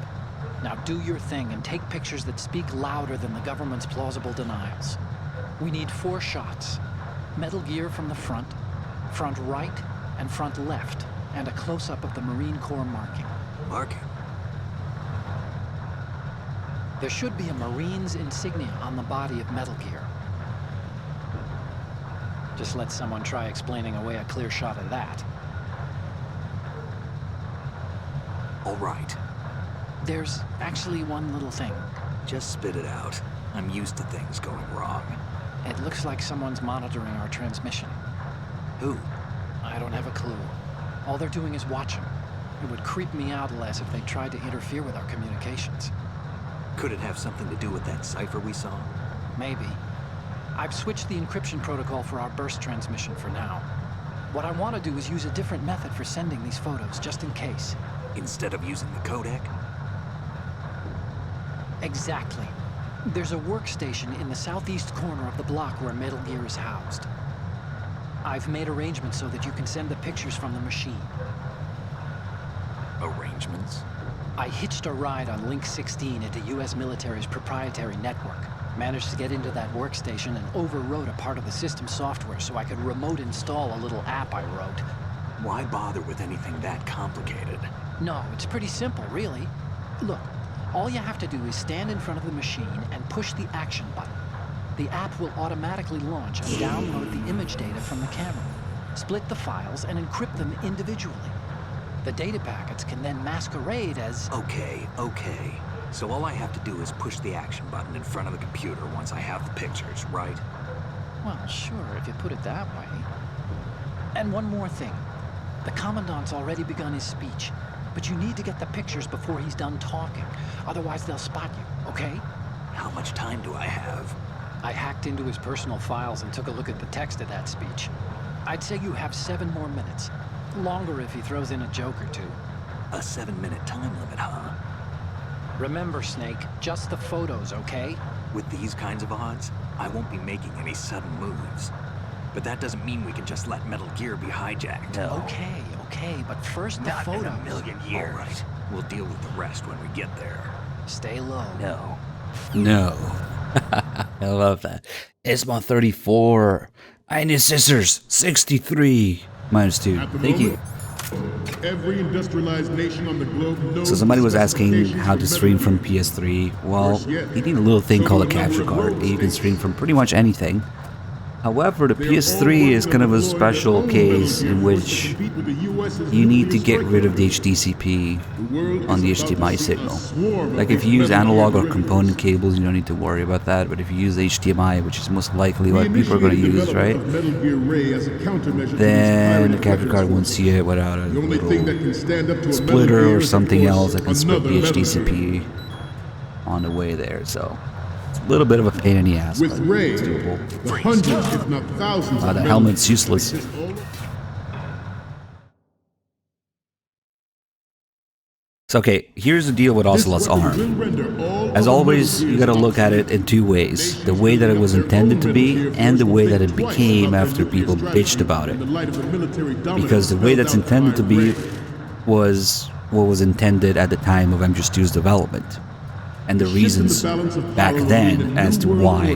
Now do your thing and take pictures that speak louder than the government's plausible denials. We need 4 shots. Metal Gear from the front right, and front left, and a close-up of the Marine Corps marking. Marking? There should be a Marine's insignia on the body of Metal Gear. Just let someone try explaining away a clear shot of that. All right. There's actually one little thing. Just spit it out. I'm used to things going wrong. It looks like someone's monitoring our transmission. Who? I don't have a clue. All they're doing is watching. It would creep me out less if they tried to interfere with our communications. Could it have something to do with that cipher we saw? Maybe. I've switched the encryption protocol for our burst transmission for now. What I want to do is use a different method for sending these photos, just in case. Instead of using the codec? Exactly. There's a workstation in the southeast corner of the block where Metal Gear is housed. I've made arrangements so that you can send the pictures from the machine. Arrangements? I hitched a ride on Link 16 into U.S. military's proprietary network. Managed to get into that workstation and overwrote a part of the system software so I could remote install a little app I wrote. Why bother with anything that complicated? No, it's pretty simple, really. Look, all you have to do is stand in front of the machine and push the action button. The app will automatically launch and download the image data from the camera, split the files, and encrypt them individually. The data packets can then masquerade as... Okay. So all I have to do is push the action button in front of the computer once I have the pictures, right? Well, sure, if you put it that way. And one more thing. The Commandant's already begun his speech, but you need to get the pictures before he's done talking. Otherwise, they'll spot you, okay? How much time do I have? I hacked into his personal files and took a look at the text of that speech. I'd say you have 7 more minutes. Longer if he throws in a joke or two. A 7-minute time limit, huh? Remember, Snake, just the photos, okay? With these kinds of odds, I won't be making any sudden moves. But that doesn't mean we can just let Metal Gear be hijacked. No. Okay, but first the Not photos. in a million years. All right, we'll deal with the rest when we get there. Stay low. No. I love that. Isma 34. I need scissors. 63. -2. At the Thank you. moment, every industrialized nation on the globe knows So somebody the was asking specifications how to for stream Metal from Gear. PS3. Well, Worse yet, you need a little thing some called a of the number capture of card. rogue You can stream stations. from pretty much anything. However, the They are PS3 all is kind of a working on special deploying their own case Metal in Gear which to compete with the US's you need to nuclear get rid of the strike HDCP The world on the is about to HDMI see a signal. swarm Like of if you use Metal Gear analog or derivatives. component cables, you don't need to worry about that. But if you use HDMI, which is most likely We what people are going to initiated use, right? development of Metal Gear Ray as a countermeasure to Then the these capture card pirated won't see it without a The only thing that little can stand up to a Metal splitter Gear or is, of something course, else that can split the another Metal Gear. HDCP on the way there. So it's a little bit of a pain in the ass, With but Ray, it's doable. the hundreds, if not thousands, The of Metal helmet's Gear useless. exist all- So okay, here's the deal with Ocelot's arm. As always, you gotta look at it in two ways. The way that it was intended to be, and the way that it became after people bitched about it. Because the way that's intended to be was what was intended at the time of MGS2's development. And the reasons back then as to why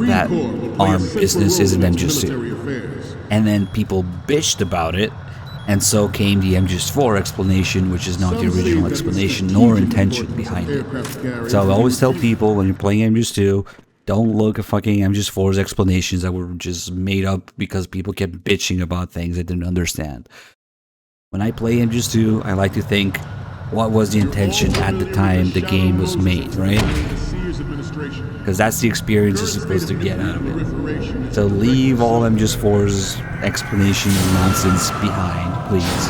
that arm business isn't MGS2. And then people bitched about it, and so came the MGS4 explanation, which is not the original explanation nor intention behind it. So I always tell people when you're playing MGS2, don't look at fucking MGS4's explanations that were just made up because people kept bitching about things they didn't understand. When I play MGS2, I like to think, what was the intention at the time the game was made, right? Because that's the experience you're supposed to get out of it. So leave all MGS4's explanation and nonsense behind, please.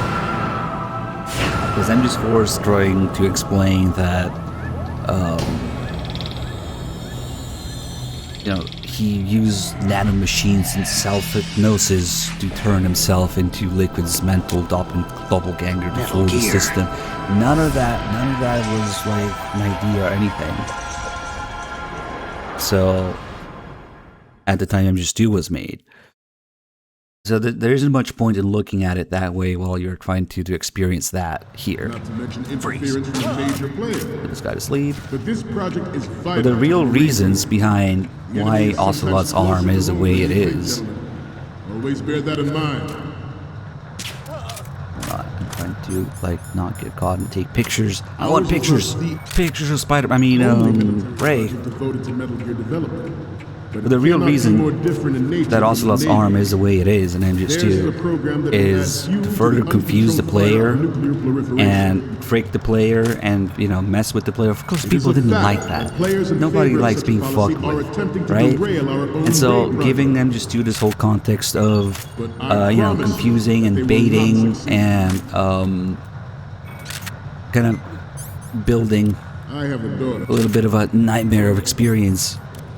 Because MGS4 is trying to explain that, you know, he used nanomachines and self-hypnosis to turn himself into Liquid's mental doppelganger to fool the system. None of that was like an idea or anything. So, at the time MGS2 was made. So there isn't much point in looking at it that way while you're trying to experience that here. Not to mention interference from a major player. Put this guy to sleep. But this project is vital. But the real reasons behind why Ocelot's arm is the way it is. Always bear that in mind. I'm trying to like not get caught and take pictures. I want pictures. Pictures of Spider. I mean, Ray. Devoted to Metal Gear development. But the real reason that Ocelot's arm is the way it is in MGS2 is to further confuse the player and freak the player and, you know, mess with the player. Of course, people didn't like that. Nobody likes being fucked with, right? And so giving MGS2 this whole context of, you know, confusing and baiting and kind of building a little bit of a nightmare of experience.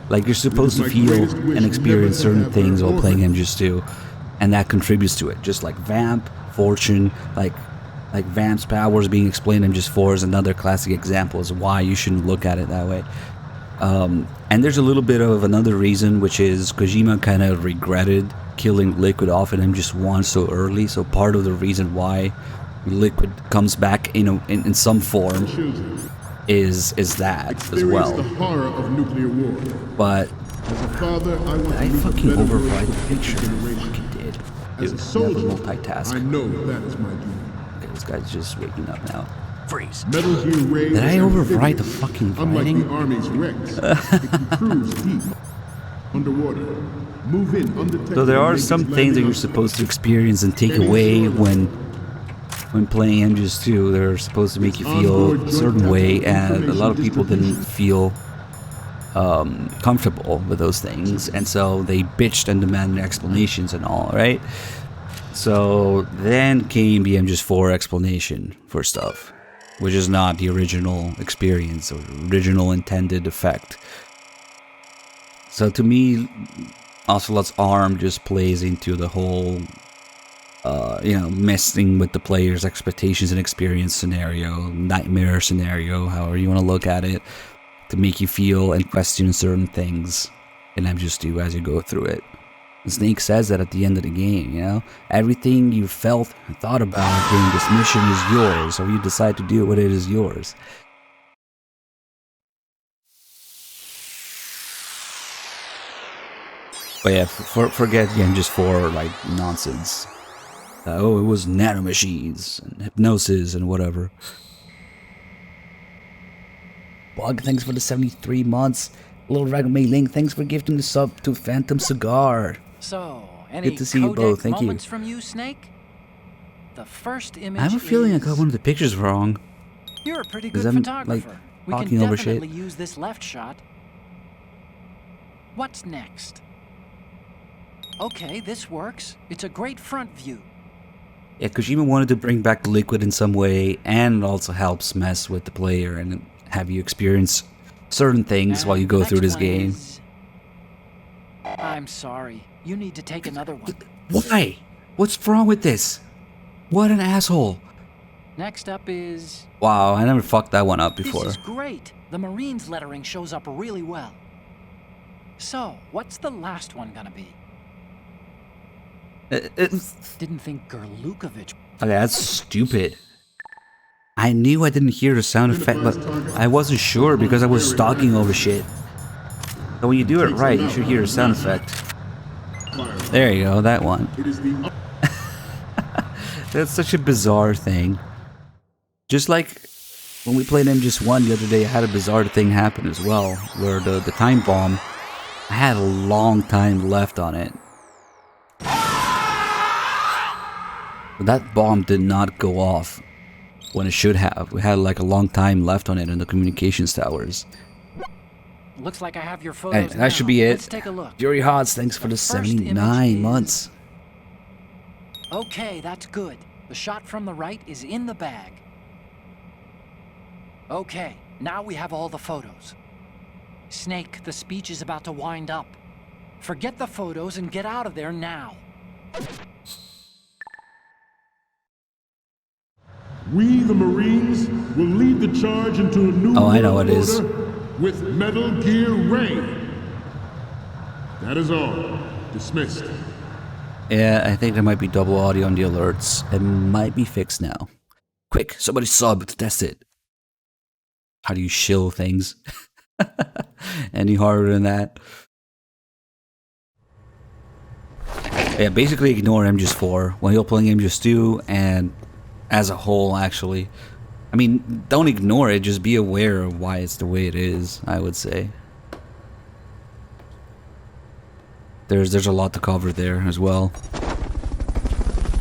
Like, you're supposed to feel and experience certain things while playing MGS2, and that contributes to it. Just like Vamp, Fortune, like Vamp's powers being explained in MGS4 is another classic example as why you shouldn't look at it that way. And there's a little bit of another reason, which is Kojima kind of regretted killing Liquid off in MGS1 so early, so part of the reason why Liquid comes back, you know, in some form is that as well. The horror of nuclear war. But as a father, I fucking override the picture. I fucking did. As a soldier, multitask. I know that is my duty. Okay, this guy's just waking up now. Freeze. Metal Gear Ray. Did I override the fucking writing? Unlike the Army's Rex, it can cruise deep underwater. Move in undetected. So there are some things that you're supposed to experience and take away when playing MGS2. They're supposed to make you feel a certain way, and a lot of people didn't feel comfortable with those things, and so they bitched and demanded explanations and all, right? So then came the MGS4 explanation for stuff, which is not the original experience or original intended effect. So to me, Ocelot's arm just plays into the whole you know, messing with the player's expectations and experience scenario, nightmare scenario, however you want to look at it, to make you feel and question certain things in MGS2 as you go through it. And Snake says that at the end of the game, you know, everything you felt and thought about during this mission is yours, or you decide to do what it is yours. But yeah, forget the MGS4 like nonsense. Oh, it was nanomachines and hypnosis and whatever. Bug, thanks for the 73 months. Little Ragame Link, thanks for gifting the sub to Phantom Cigar. So, any good to see you both. Thank you. From you, Snake? The first image I have a feeling I got one of the pictures wrong. You're a pretty good I'm, photographer. like, We can talking over definitely shit. use this left shot. What's next? Okay, this works. It's a great front view. Yeah, Kojima wanted to bring back the Liquid in some way, and it also helps mess with the player and have you experience certain things while you go through this game. I'm sorry. You need to take another one. Why? What's wrong with this? What an asshole. Next up is... Wow, I never fucked that one up before. This is great. The Marines lettering shows up really well. So, what's the last one gonna be? Didn't think Gerlukovich... Okay, that's stupid. I knew I didn't hear the sound effect, but I wasn't sure because I was talking over shit. So when you do it right, you should hear a sound effect. There you go, that one. That's such a bizarre thing. Just like when we played MGS1 the other day, I had a bizarre thing happen as well, where the time bomb, I had a long time left on it. But that bomb did not go off when it should have. We had like a long time left on it in the communications towers. Looks like I have your photos. Hey, that should be it. Let's take a look. Fury Hots, thanks for the 79 months. Okay, that's good. The shot from the right is in the bag. Okay, now we have all the photos. Snake, the speech is about to wind up. Forget the photos and get out of there now. We, the Marines, will lead the charge into a new I know world it is. order with Metal Gear Ray. That is all. Dismissed. Yeah, I think there might be double audio on the alerts. It might be fixed now. Quick, somebody sub to test it. How do you shill things? Any harder than that? Yeah, basically ignore MGS4 when you're playing MGS2 and as a whole, actually. I mean, don't ignore it, just be aware of why it's the way it is, I would say. There's a lot to cover there as well.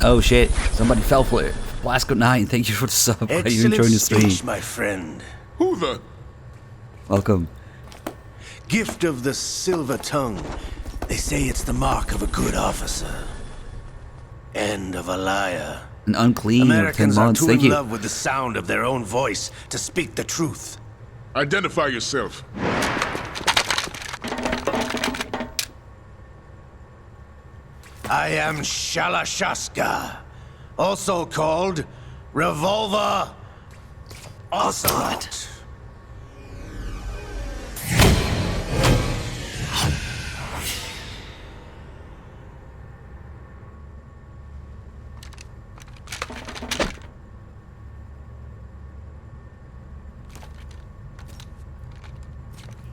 Oh shit, somebody fell for it. Blasco9, thank you for the sub. Are you enjoying the stream? Speech, my friend. Who the? Welcome. Gift of the silver tongue. They say it's the mark of a good officer. End of a liar. An unclean Americans or 10 are months, too thank in you. love with the sound of their own voice to speak the truth. Identify yourself. I am Shalashaska, also called Revolver Ocelot.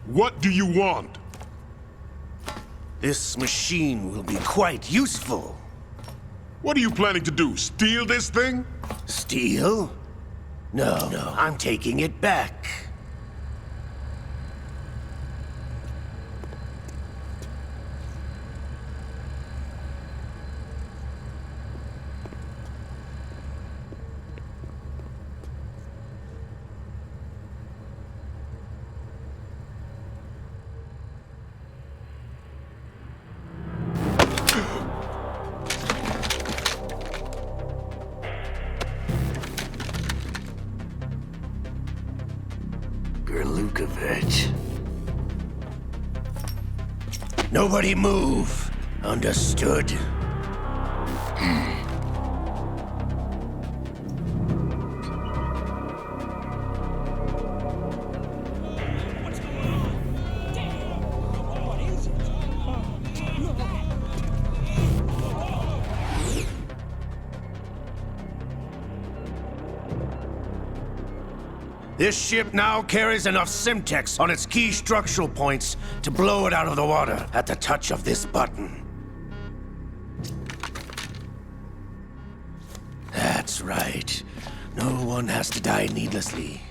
What do you want? This machine will be quite useful. What are you planning to do? Steal this thing? Steal? No, I'm taking it back. Gerlukovich. Nobody move. Understood? This ship now carries enough Simtex on its key structural points to blow it out of the water at the touch of this button. That's right. No one has to die needlessly.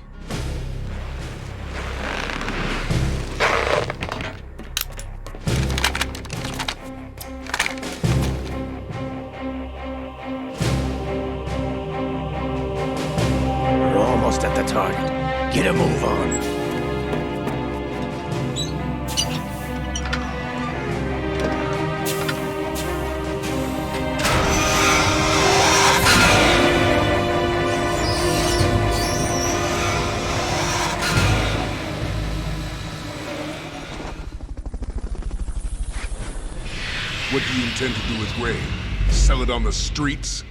We're almost at the target. Get a move on. What do you intend to do with Ray? Sell it on the streets?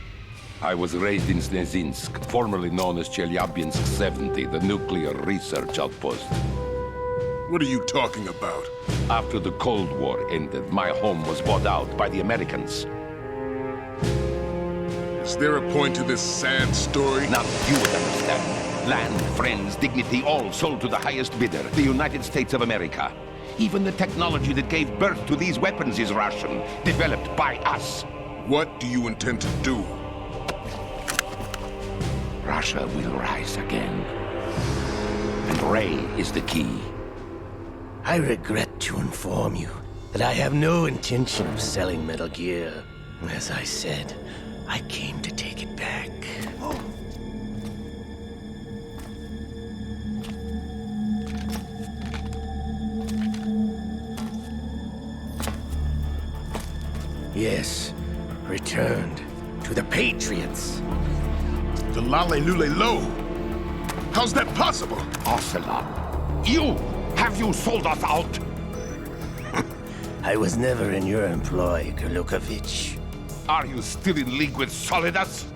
I was raised in Snezinsk, formerly known as Chelyabinsk 70, the nuclear research outpost. What are you talking about? After the Cold War ended, my home was bought out by the Americans. Is there a point to this sad story? Now you would understand. Land, friends, dignity, all sold to the highest bidder, the United States of America. Even the technology that gave birth to these weapons is Russian, developed by us. What do you intend to do? Russia will rise again. And Ray is the key. I regret to inform you that I have no intention of selling Metal Gear. As I said, I came to take it back. Yes, returned to the Patriots. The Lale Lule Lo? How's that possible? Ocelot, have you sold us out? I was never in your employ, Gurlukovich. Are you still in league with Solidas?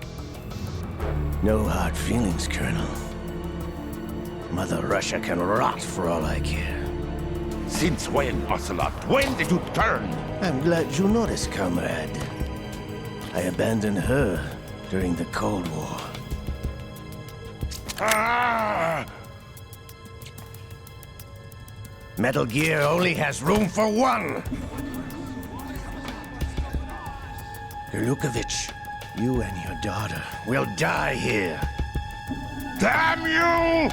No hard feelings, Colonel. Mother Russia can rot for all I care. Since when, Ocelot? When did you turn? I'm glad you noticed, comrade. I abandoned her during the Cold War. Ah! Metal Gear only has room for one! Gurlukovich, you and your daughter will die here. Damn you!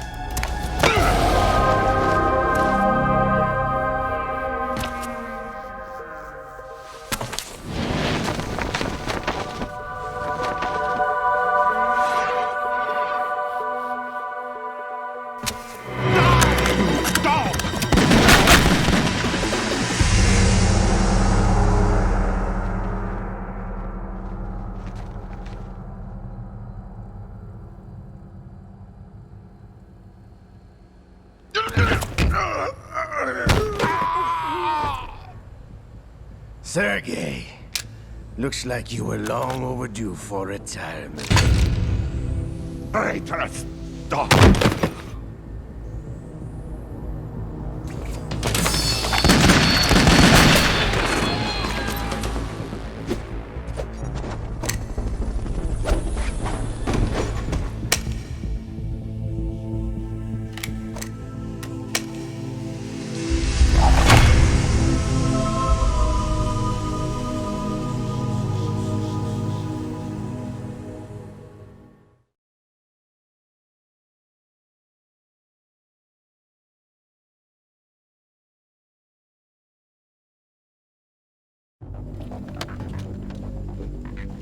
Sergei, looks like you were long overdue for retirement. Traitorous dog!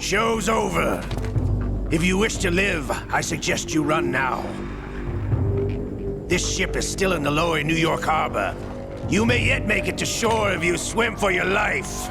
Show's over. If you wish to live, I suggest you run now. This ship is still in the lower New York harbor. You may yet make it to shore if you swim for your life.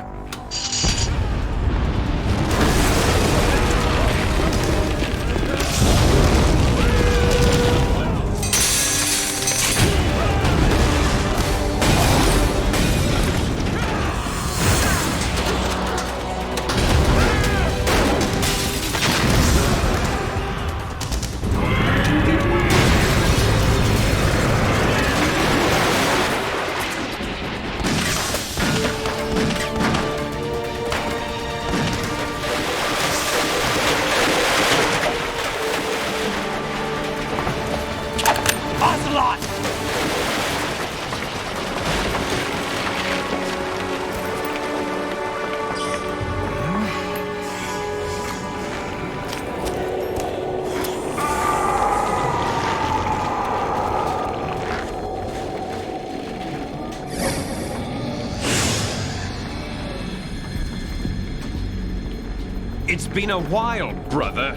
It's been a while, brother.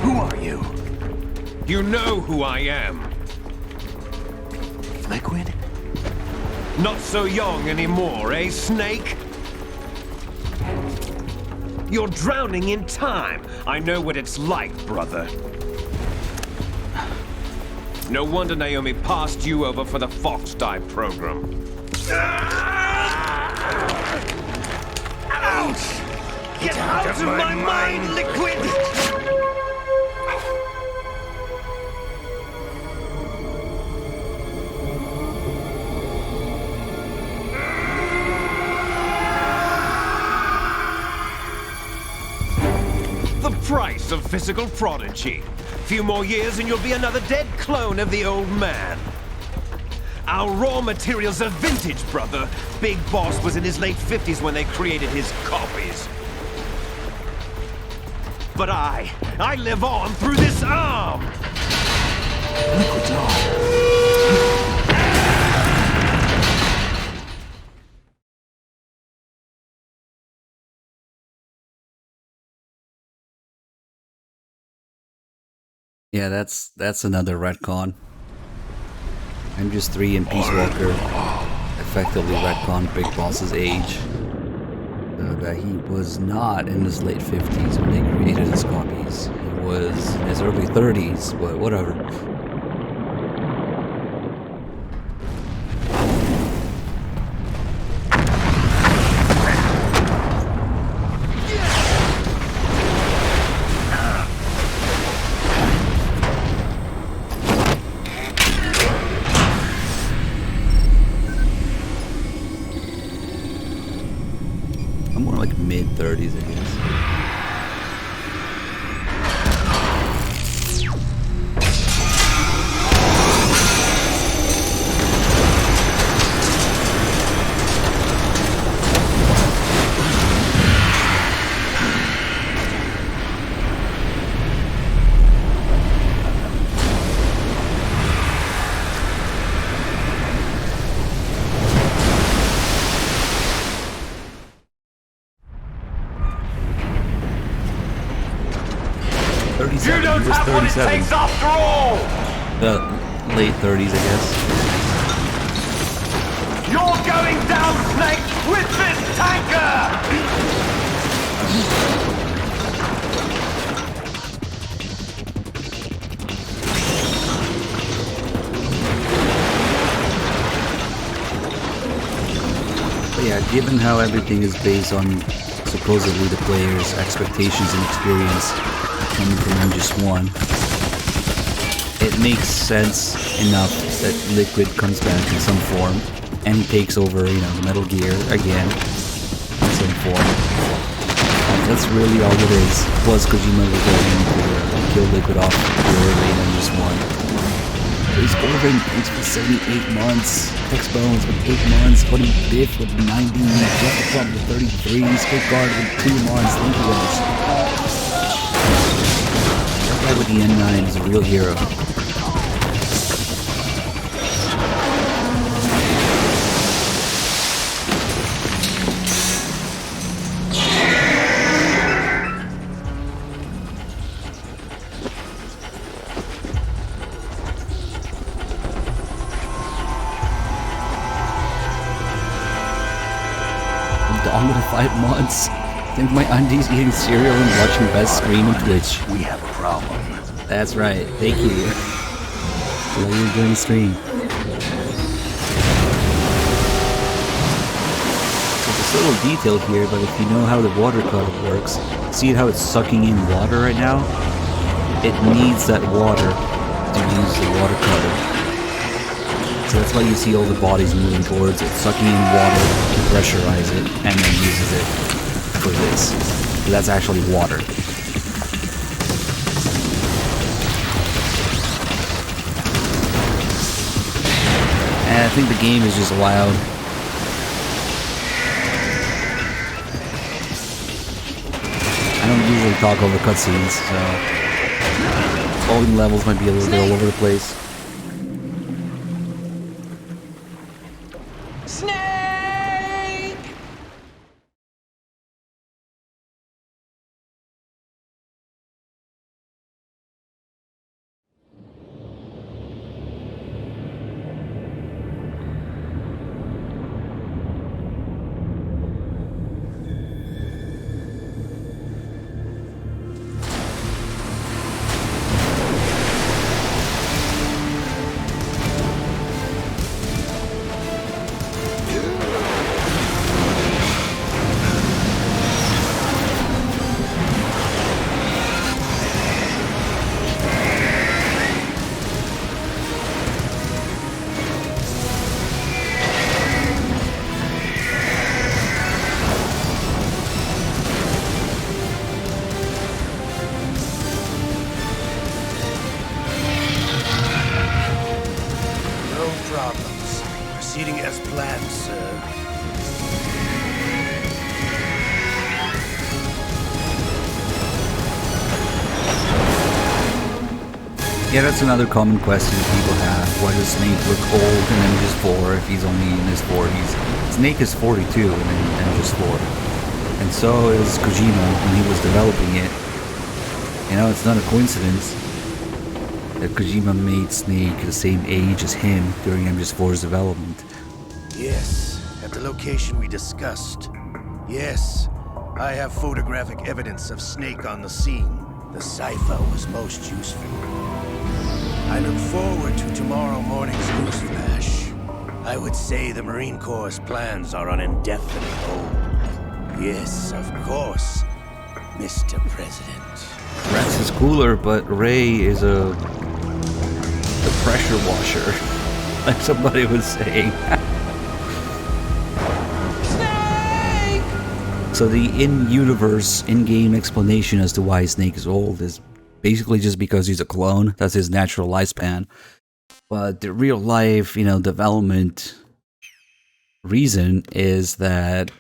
Who are you? You know who I am. Liquid? Not so young anymore, eh, Snake? You're drowning in time. I know what it's like, brother. No wonder Naomi passed you over for the Fox Die program. Ouch! Get out of my mind, Liquid! The price of physical prodigy. Few more years and you'll be another dead clone of the old man. Our raw materials are vintage, brother. Big Boss was in his late 50s when they created his copies. But I live on through this arm! Liquid's arm. Yeah, that's another retcon. MGS3 and Peace Walker effectively retcon Big Boss's age. That he was not in his late 50s when they created his copies. He was in his early 30s, but whatever. I'm more like mid-30s, I guess. You don't have what it takes after all! Late 30s, I guess. You're going down, Snake, with this tanker! But yeah, given how everything is based on supposedly the player's expectations and experience coming from MGS1, it makes sense enough that Liquid comes back in some form and he takes over, you know, the Metal Gear again in some form. That's really all it is. Plus Kojima was going to kill Liquid off early in MGS1. But he's over in 78 months. X-Bones with 8 months. Buddy Biff with 90. Jeff the Plum with 33. Skipguard with 2 months. Thank you guys. That guy with the N9 is a real hero. Done with 5 months. I think my auntie's eating cereal and watching Best scream on Twitch. We have a problem. That's right. Thank you. Love you during the stream. There's a subtle detail here, but if you know how the water cutter works, see how it's sucking in water right now? It needs that water to use the water cutter. So that's why you see all the bodies moving towards it, sucking in water to pressurize it, and then uses it for this. So that's actually water. And I think the game is just wild. I don't usually talk over cutscenes, so volume levels might be a little bit all over the place. problems. Proceeding as planned, sir. Yeah, that's another common question people have. Why does Snake look old in MGS4 if he's only in his 40s? Snake is 42 in MGS4. And so is Kojima when he was developing it. You know, it's not a coincidence that Kojima made Snake the same age as him during MGS4's development. Yes, at the location we discussed. Yes, I have photographic evidence of Snake on the scene. The cipher was most useful. I look forward to tomorrow morning's newsflash. I would say the Marine Corps' plans are on indefinite hold. Yes, of course, Mr. President. Rex is cooler, but Ray is the pressure washer, like somebody was saying. Snake! So the in-universe, in-game explanation as to why Snake is old is basically just because he's a clone. That's his natural lifespan. But the real life, development reason is that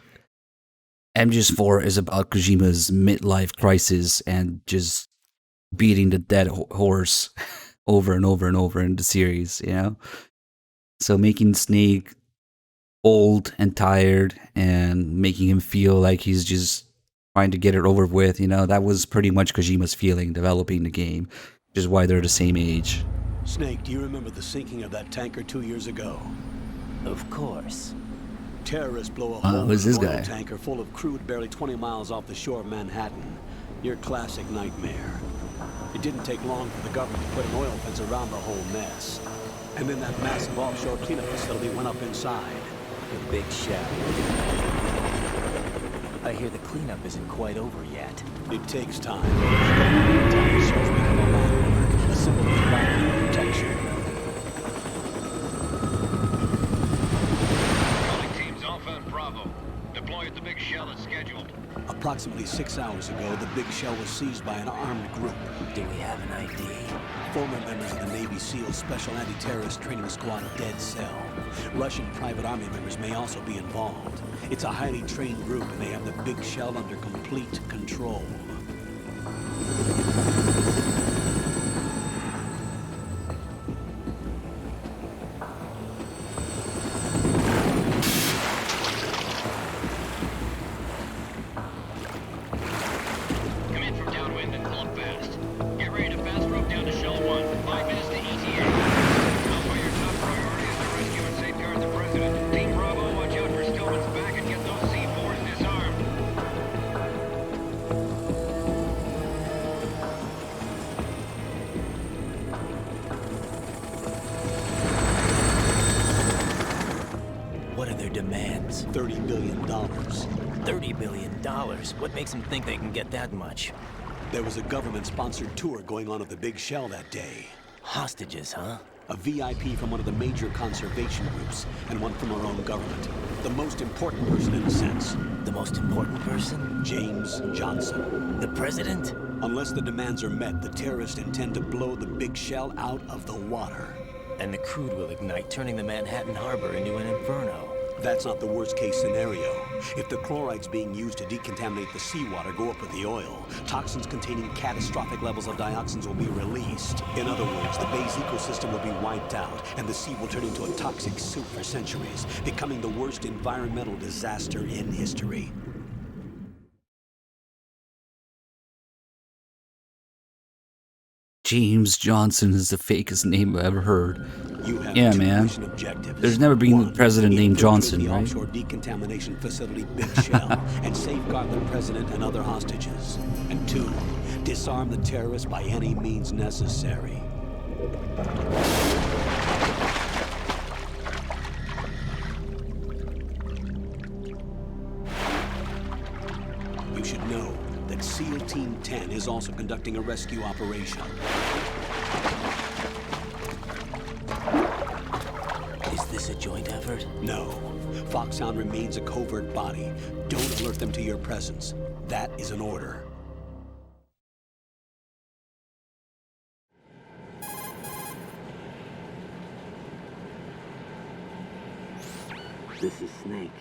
MGS4 is about Kojima's midlife crisis and just beating the dead horse over and over and over in the series, So making Snake old and tired and making him feel like he's just trying to get it over with, that was pretty much Kojima's feeling developing the game, which is why they're the same age. Snake, do you remember the sinking of that tanker 2 years ago? Of course. Terrorists blow a hole who's in this an oil guy? tanker full of crude barely 20 miles off the shore of Manhattan. Your classic nightmare. It didn't take long for the government to put an oil fence around the whole mess. And then that massive offshore cleanup facility went up inside. The big shell. I hear the cleanup isn't quite over yet. It takes time. Tiny shells become a landmark, a symbol of environmental protection. Teams Alpha and Bravo. Deploy at the big shell as scheduled. Approximately 6 hours ago, the big shell was seized by an armed group. Do we have an ID? Former members of the Navy SEAL Special Anti-Terrorist Training Squad Dead Cell. Russian private army members may also be involved. It's a highly trained group, and they have the big shell under complete control. Come in from downwind and pull up fast. Get ready to fast rope down to Shell 1. 5 minutes to ETA. Alpha, your top priority is to rescue and safeguard the President. Team Bravo, watch out for Stillman's back and get those C4s disarmed. What are their demands? $30 billion. $30 billion? What makes them think they can get that much? There was a government-sponsored tour going on at the big shell that day. Hostages, huh? A VIP from one of the major conservation groups, and one from our own government. The most important person in a sense. The most important person? James Johnson. The president? Unless the demands are met, the terrorists intend to blow the big shell out of the water. And the crude will ignite, turning the Manhattan Harbor into an inferno. That's not the worst-case scenario. If the chlorides being used to decontaminate the seawater go up with the oil, toxins containing catastrophic levels of dioxins will be released. In other words, the bay's ecosystem will be wiped out, and the sea will turn into a toxic soup for centuries, becoming the worst environmental disaster in history. James Johnson is the fakest name I've ever heard. You have Yeah, two man. mission objectives. There's never been a One, president named infiltrate Johnson, the right? offshore decontamination facility Big Shell and safeguard the president and other hostages. And 2, disarm the terrorists by any means necessary. You should know that SEAL Team 10 is also conducting a rescue operation. Is this a joint effort? No. Foxhound remains a covert body. Don't alert them to your presence. That is an order. This is Snake.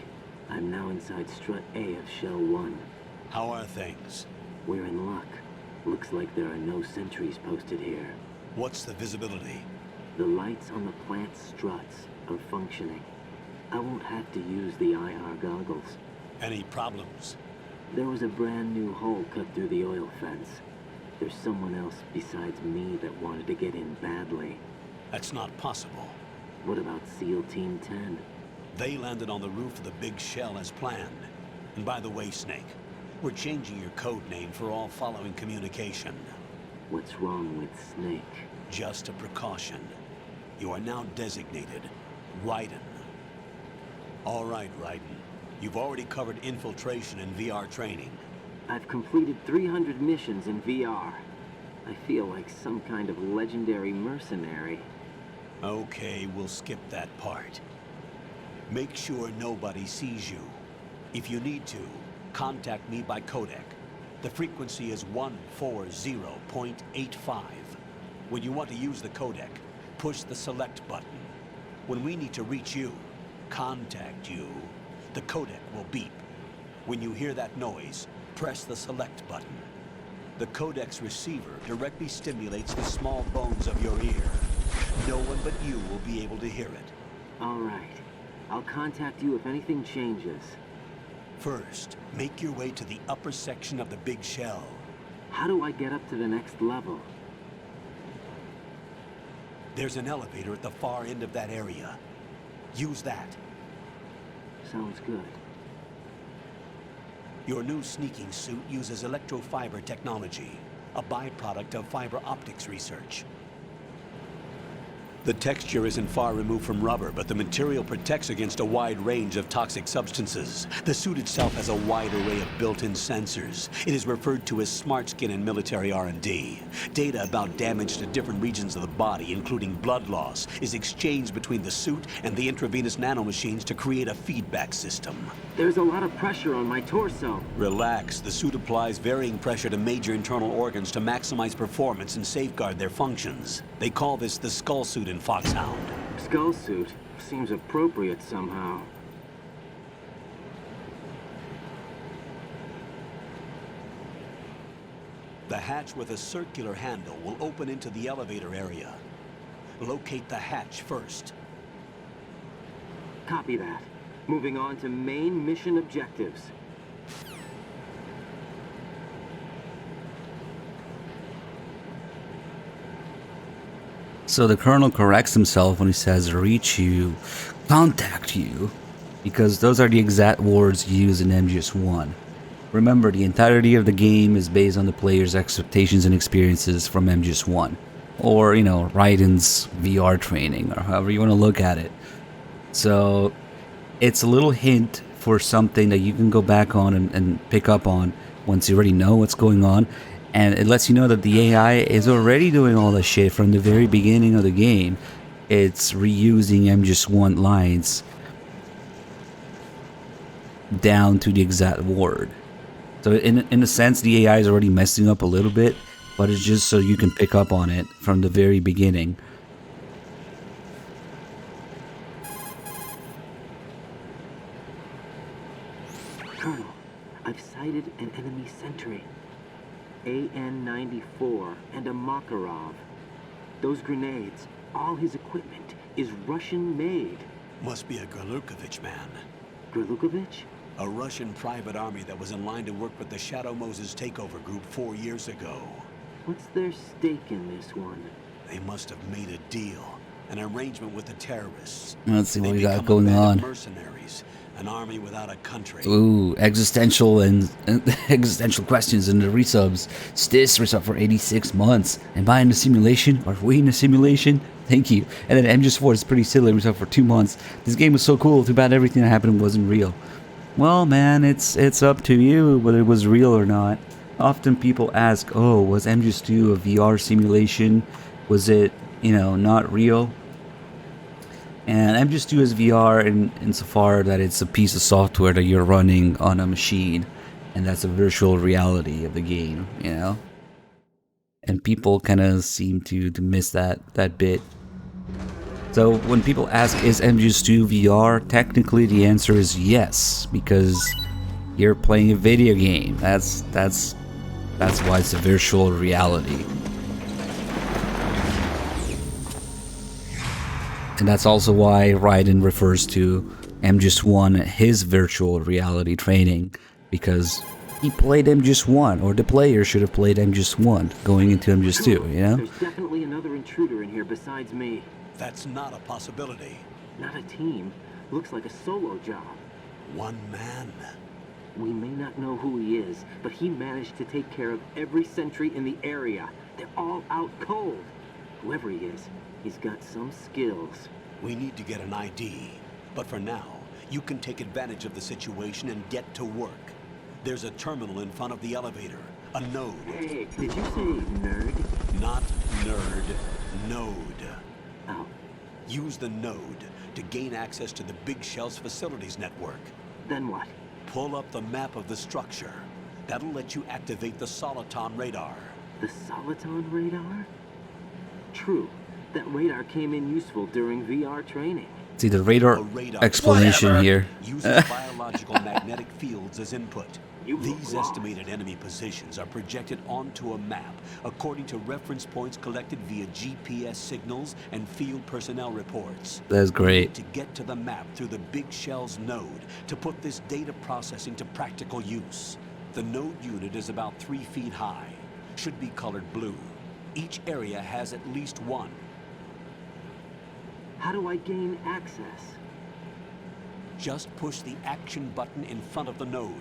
I'm now inside Strut A of Shell 1. How are things? We're in luck. Looks like there are no sentries posted here. What's the visibility? The lights on the plant struts are functioning. I won't have to use the IR goggles. Any problems? There was a brand new hole cut through the oil fence. There's someone else besides me that wanted to get in badly. That's not possible. What about SEAL Team 10? They landed on the roof of the big shell as planned. And by the way, Snake, we're changing your code name for all following communication. What's wrong with Snake? Just a precaution. You are now designated Raiden. All right, Raiden. You've already covered infiltration and VR training. I've completed 300 missions in VR. I feel like some kind of legendary mercenary. Okay, we'll skip that part. Make sure nobody sees you. If you need to, contact me by codec. The frequency is 140.85. When you want to use the codec, push the select button. When we need to reach you, contact you, the codec will beep. When you hear that noise, press the select button. The codec's receiver directly stimulates the small bones of your ear. No one but you will be able to hear it. All right. I'll contact you if anything changes. First, make your way to the upper section of the big shell. How do I get up to the next level? There's an elevator at the far end of that area. Use that. Sounds good. Your new sneaking suit uses electrofiber technology, a byproduct of fiber optics research. The texture isn't far removed from rubber, but the material protects against a wide range of toxic substances. The suit itself has a wide array of built-in sensors. It is referred to as smart skin in military R&D. Data about damage to different regions of the body, including blood loss, is exchanged between the suit and the intravenous nanomachines to create a feedback system. There's a lot of pressure on my torso. Relax. The suit applies varying pressure to major internal organs to maximize performance and safeguard their functions. They call this the skull suit in Foxhound. Skull suit seems appropriate somehow. The hatch with a circular handle will open into the elevator area. Locate the hatch first. Copy that. Moving on to main mission objectives. So the Colonel corrects himself when he says reach you, contact you, because those are the exact words used in MGS1. Remember, the entirety of the game is based on the player's expectations and experiences from MGS1. Or, you know, Raiden's VR training, or however you want to look at it. So, it's a little hint for something that you can go back on and pick up on once you already know what's going on. And it lets you know that the AI is already doing all this shit from the very beginning of the game. It's reusing MGS1 lines down to the exact word. So in a sense, the AI is already messing up a little bit, but it's just so you can pick up on it from the very beginning. Colonel, I've sighted an enemy sentry. AN-94 and a Makarov. Those grenades, all his equipment, is Russian-made. Must be a Gorlukovich man. Gorlukovich? A Russian private army that was in line to work with the Shadow Moses takeover group 4 years ago. What's their stake in this one? They must have made a deal, an arrangement with the terrorists. Let's see what we got going on. Mercenaries, an army without a country. Ooh, existential and existential questions in the resubs. Stis resub for 86 months. Am I in a simulation? Are we in a simulation? Thank you. And then MGS4 is pretty silly resub for 2 months. This game was so cool. Too bad everything that happened wasn't real. Well, man, it's up to you whether it was real or not. Often people ask, oh, was MGS2 a VR simulation? Was it, you know, not real? And MGS2 is VR insofar that it's a piece of software that you're running on a machine. And that's a virtual reality of the game, you know? And people kind of seem to miss that bit. So So when people ask, is MGS2 VR? Technically the answer is yes, because you're playing a video game. That's why it's a virtual reality. And that's also why Raiden refers to MGS1 his virtual reality training, because he played MGS1, or the player should have played MGS1 going into MGS2, you know? There's definitely another intruder in here besides me. That's not a possibility. Not a team. Looks like a solo job. One man. We may not know who he is, but he managed to take care of every sentry in the area. They're all out cold. Whoever he is, he's got some skills. We need to get an ID. But for now, you can take advantage of the situation and get to work. There's a terminal in front of the elevator. A node. Hey, did you say nerd? Not nerd. Node. Oh. Use the node to gain access to the Big Shell's facilities network. Then what? Pull up the map of the structure. That'll let you activate the Soliton radar. The Soliton radar? True. That radar came in useful during VR training. See the radar explanation here. Using biological magnetic fields as input. These estimated enemy positions are projected onto a map according to reference points collected via GPS signals and field personnel reports. That's great. To get to the map through the Big Shell's node to put this data processing to practical use. The node unit is about 3 feet high. Should be colored blue. Each area has at least one. How do I gain access? Just push the action button in front of the node.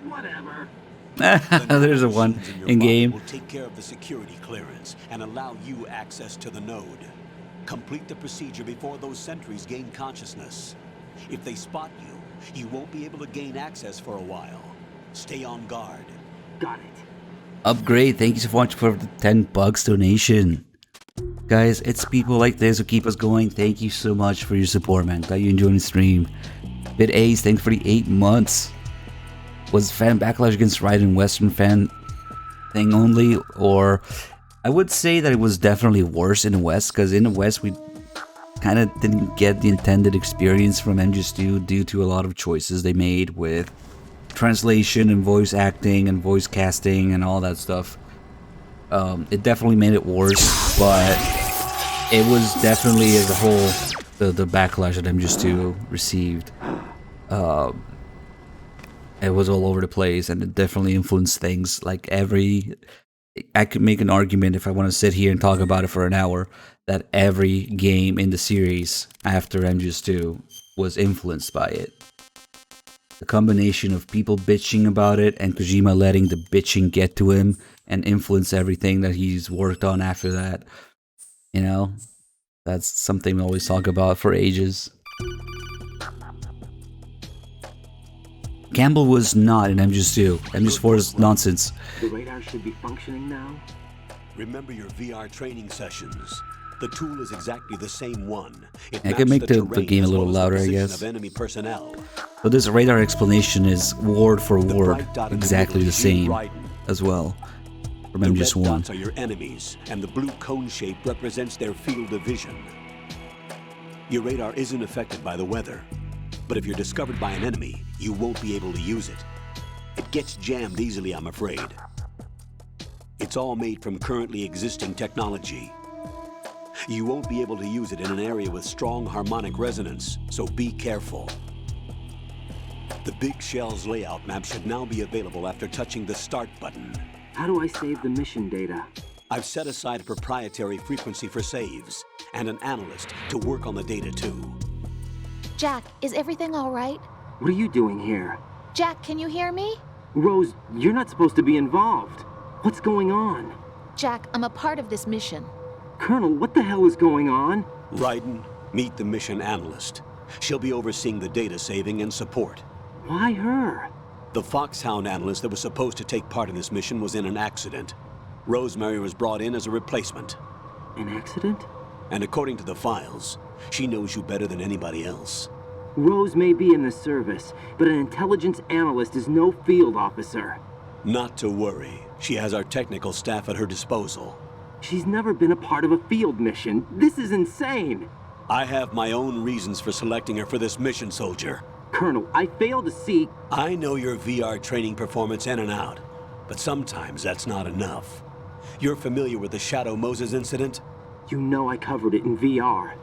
Whatever. There's a one in game. Will take care of the security clearance and allow you access to the node. Complete the procedure before those sentries gain consciousness. If they spot you, you won't be able to gain access for a while. Stay on guard. Got it. Upgrade. Thank you so much for the $10 donation. Guys, it's people like this who keep us going. Thank you so much for your support, man. Glad you enjoyed the stream. Bit Ace, thanks for the 8 months. Was fan backlash against Raiden Western fan thing only? Or I would say that it was definitely worse in the West, because in the West we kind of didn't get the intended experience from MGS2 due to a lot of choices they made with translation and voice acting and voice casting and all that stuff. It definitely made it worse, but it was definitely as a whole the backlash that MGS2 received. It was all over the place, and it definitely influenced things. Like I could make an argument if I want to sit here and talk about it for an hour that every game in the series after MGS2 was influenced by it. The combination of people bitching about it and Kojima letting the bitching get to him and influence everything that he's worked on after that. You know, that's something we always talk about for ages. Campbell was not in MGS2. MGS4 is nonsense. The radar should be functioning now. Remember your VR training sessions. The tool is exactly the same one. I can make the game a little louder, I guess. Of enemy personnel. So this radar explanation is word for word exactly the same as well from MGS1. The red dots are your enemies, and the blue cone shape represents their field of vision. Your radar isn't affected by the weather, but if you're discovered by an enemy, you won't be able to use it. It gets jammed easily, I'm afraid. It's all made from currently existing technology. You won't be able to use it in an area with strong harmonic resonance, so be careful. The Big Shell's layout map should now be available after touching the Start button. How do I save the mission data? I've set aside a proprietary frequency for saves, and an analyst to work on the data too. Jack, is everything all right? What are you doing here? Jack, can you hear me? Rose, you're not supposed to be involved. What's going on? Jack, I'm a part of this mission. Colonel, what the hell is going on? Raiden, meet the mission analyst. She'll be overseeing the data saving and support. Why her? The Foxhound analyst that was supposed to take part in this mission was in an accident. Rosemary was brought in as a replacement. An accident? And according to the files, she knows you better than anybody else. Rose may be in the service, but an intelligence analyst is no field officer. Not to worry. She has our technical staff at her disposal. She's never been a part of a field mission. This is insane. I have my own reasons for selecting her for this mission, soldier. Colonel, I failed to see... I know your VR training performance in and out, but sometimes that's not enough. You're familiar with the Shadow Moses incident? You know I covered it in VR.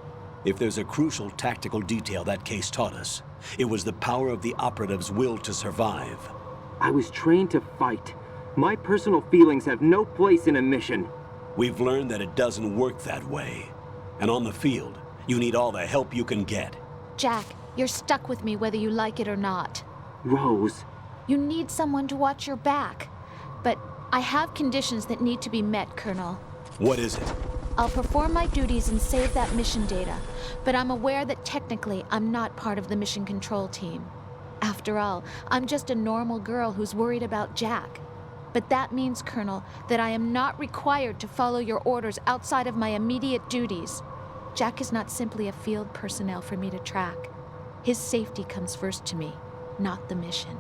If there's a crucial tactical detail that case taught us, it was the power of the operative's will to survive. I was trained to fight. My personal feelings have no place in a mission. We've learned that it doesn't work that way. And on the field, you need all the help you can get. Jack, you're stuck with me whether you like it or not. Rose. You need someone to watch your back. But I have conditions that need to be met, Colonel. What is it? I'll perform my duties and save that mission data, but I'm aware that technically I'm not part of the mission control team. After all, I'm just a normal girl who's worried about Jack. But that means, Colonel, that I am not required to follow your orders outside of my immediate duties. Jack is not simply a field personnel for me to track. His safety comes first to me, not the mission.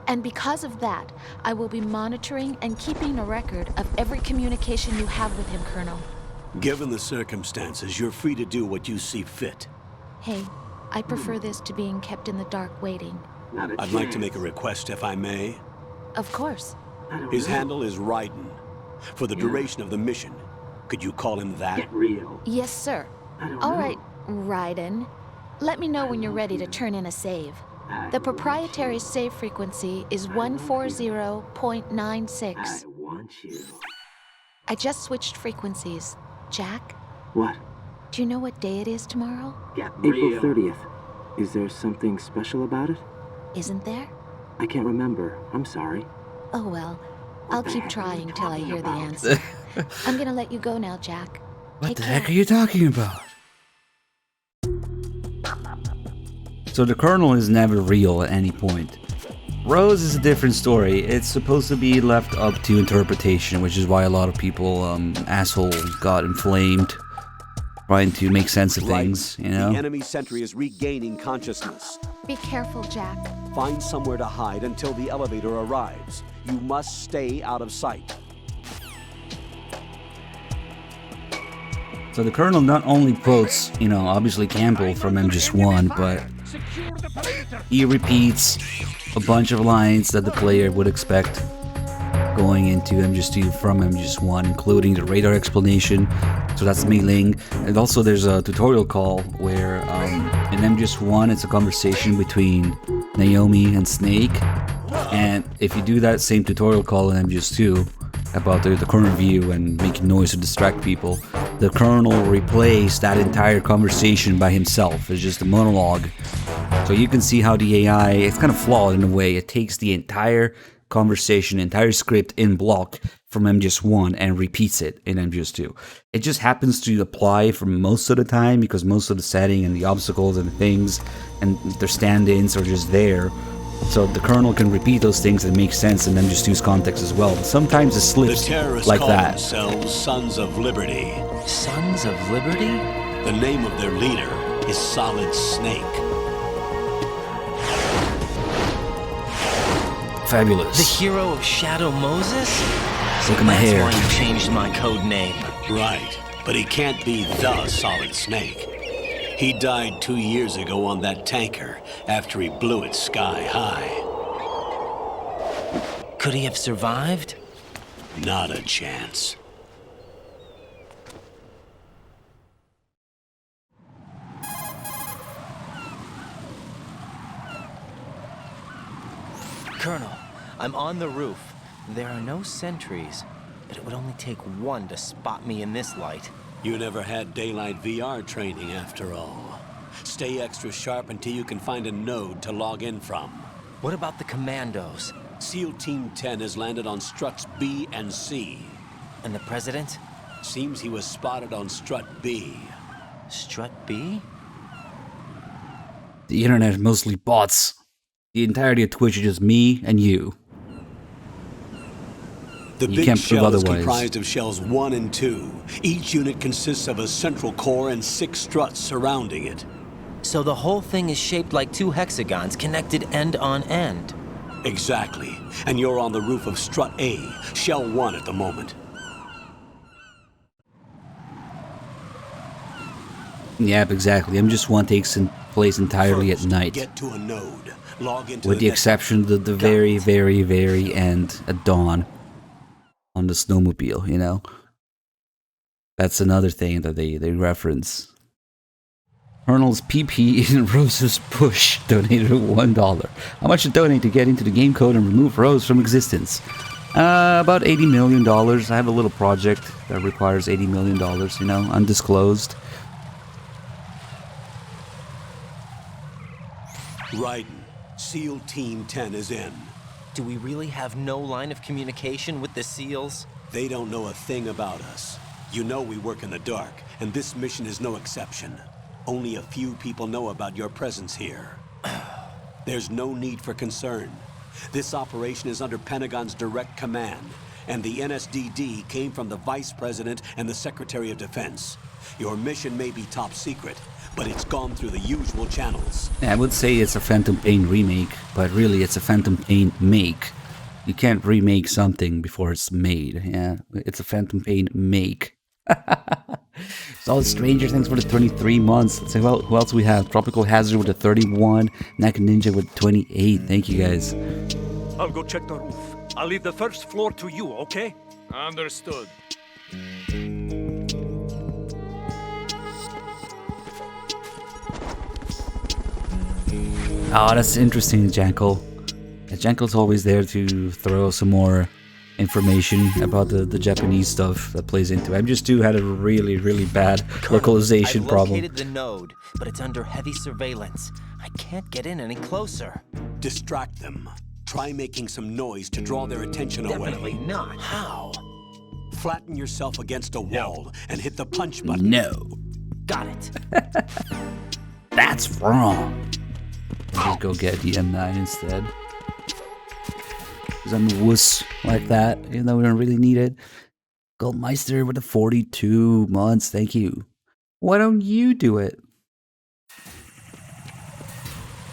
And because of that, I will be monitoring and keeping a record of every communication you have with him, Colonel. Given the circumstances, you're free to do what you see fit. Hey, I prefer this to being kept in the dark waiting. I'd like to make a request, if I may. Of course. His handle is Raiden. For the duration of the mission, could you call him that? Get real. Yes, sir. All right, Raiden. Let me know when you're ready to turn in a save. The proprietary save frequency is 140.96. I want you. I just switched frequencies. Jack? What? Do you know what day it is tomorrow? April 30th. Is there something special about it? Isn't there? I can't remember. I'm sorry. Oh well. I'll keep trying till I hear the answer. I'm gonna let you go now, Jack. What the heck are you talking about? So the Colonel is never real at any point. Rose is a different story. It's supposed to be left up to interpretation, which is why a lot of people, assholes, got inflamed trying to make sense of things, you know? The enemy sentry is regaining consciousness. Be careful, Jack. Find somewhere to hide until the elevator arrives. You must stay out of sight. So the Colonel not only quotes, you know, obviously Campbell from MGS1, but he repeats a bunch of lines that the player would expect going into MGS2 from MGS1, including the radar explanation. So that's Mei Ling. And also there's a tutorial call where in MGS1 it's a conversation between Naomi and Snake. And if you do that same tutorial call in MGS2 about the current view and making noise to distract people, the Colonel replays that entire conversation by himself. It's just a monologue. So you can see how the AI, it's kind of flawed in a way. It takes the entire conversation, entire script in block from MGS1 and repeats it in MGS2. It just happens to apply for most of the time because most of the setting and the obstacles and the things and their stand-ins are just there. So the Colonel can repeat those things and make sense in MGS2's context as well. But sometimes it slips The terrorists like call that. themselves Sons of Liberty. Sons of Liberty? The name of their leader is Solid Snake. Fabulous. The hero of Shadow Moses? Look at my hair. That's why you changed my code name. Right, but he can't be the Solid Snake. He died 2 years ago on that tanker after he blew it sky high. Could he have survived? Not a chance. Colonel, I'm on the roof. There are no sentries, but it would only take one to spot me in this light. You never had daylight VR training after all. Stay extra sharp until you can find a node to log in from. What about the commandos? SEAL Team 10 has landed on struts B and C. And the president? Seems he was spotted on strut B. Strut B? The internet is mostly bots. The entirety of Twitch is just me and you. The You big can't prove shell is otherwise. comprised of shells 1 and 2. Each unit consists of a central core and 6 struts surrounding it. So the whole thing is shaped like 2 hexagons connected end on end. Exactly. And you're on the roof of strut A, shell 1 at the moment. Yep, exactly. MGS1 takes place entirely at night. Get to a node. Log into With the exception of the very, very, very end at dawn on the snowmobile, you know? That's another thing that they reference. Colonel's PP in Rose's Bush donated $1. How much to donate to get into the game code and remove Rose from existence? About $80 million. I have a little project that requires $80 million, you know, undisclosed. Raiden, SEAL Team 10 is in. Do we really have no line of communication with the SEALs? They don't know a thing about us. You know we work in the dark, and this mission is no exception. Only a few people know about your presence here. There's no need for concern. This operation is under Pentagon's direct command, and the NSDD came from the Vice President and the Secretary of Defense. Your mission may be top secret, but it's gone through the usual channels. Yeah, I would say it's a Phantom Pain remake, but really it's a Phantom Pain make. You can't remake something before it's made. Yeah, it's a Phantom Pain make. Solid Stranger, thanks for the 23 months. Let's see who else we have. Tropical Hazard with the 31. Naka Ninja with 28. Thank you guys. I'll go check the roof. I'll leave the first floor to you, okay? Understood. Oh, that's interesting, Jankel. Jankel's always there to throw some more information about the Japanese stuff that plays into it. MGS2 had a really, really bad localization problem. I've located the node, but it's under heavy surveillance. I can't get in any closer. Distract them. Try making some noise to draw their attention away. Definitely not. How? Flatten yourself against a wall and hit the punch button. No. Got it. That's wrong. I'll just go get the M9 instead. Because I'm a wuss like that, even though we don't really need it. Goldmeister with the 42 months, thank you. Why don't you do it?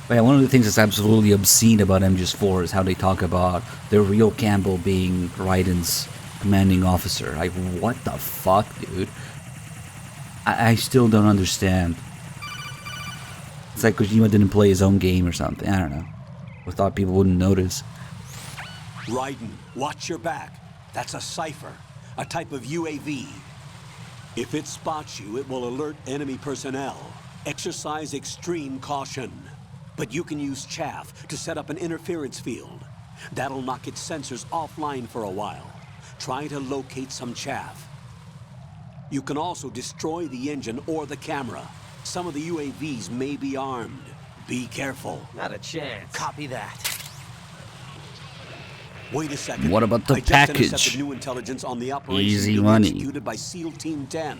But yeah, one of the things that's absolutely obscene about MGS4 is how they talk about the real Campbell being Raiden's commanding officer. Like, what the fuck, dude? I still don't understand. It's like Kojima didn't play his own game or something. I don't know. I thought people wouldn't notice. Raiden, watch your back. That's a cipher, a type of UAV. If it spots you, it will alert enemy personnel. Exercise extreme caution. But you can use chaff to set up an interference field. That'll knock its sensors offline for a while. Try to locate some chaff. You can also destroy the engine or the camera. Some of the UAVs may be armed. Be careful. Not a chance. Copy that. Wait a second. What about the I just package? intercepted new intelligence on the operation Easy being money. executed by SEAL Team 10.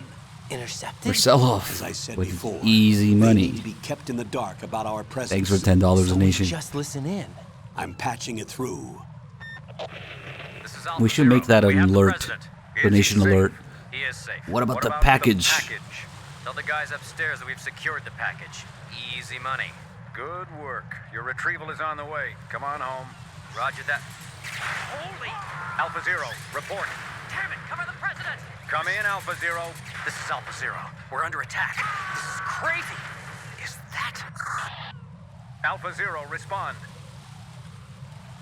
Intercepted? Or sell off As I said with before, easy they money. need to be kept in the dark about our presence. Thanks for $10 a nation. Just listen in. I'm patching it through. We should make that an alert. Donation alert. He is safe. What about the package? Tell the guys upstairs that we've secured the package. Easy money. Good work. Your retrieval is on the way. Come on home. Roger that. Holy! Alpha Zero, report. Damn it, cover the president! Come in, Alpha Zero. This is Alpha Zero. We're under attack. This is crazy. Is that... Alpha Zero, respond.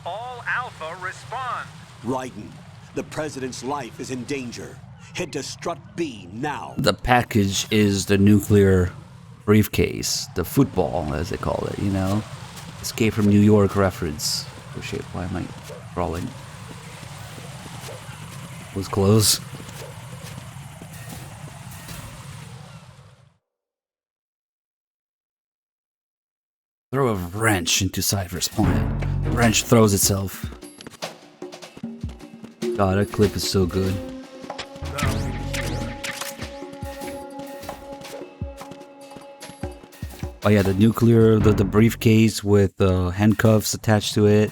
All Alpha, respond. Raiden, the president's life is in danger. Head to Strut B now. The package is the nuclear briefcase, the football, as they call it, you know? Escape from New York reference. Oh shit, why am I crawling? Was close. Throw a wrench into Cypher's plan. The wrench throws itself. God, that clip is so good. Oh yeah, the nuclear, the briefcase with handcuffs attached to it,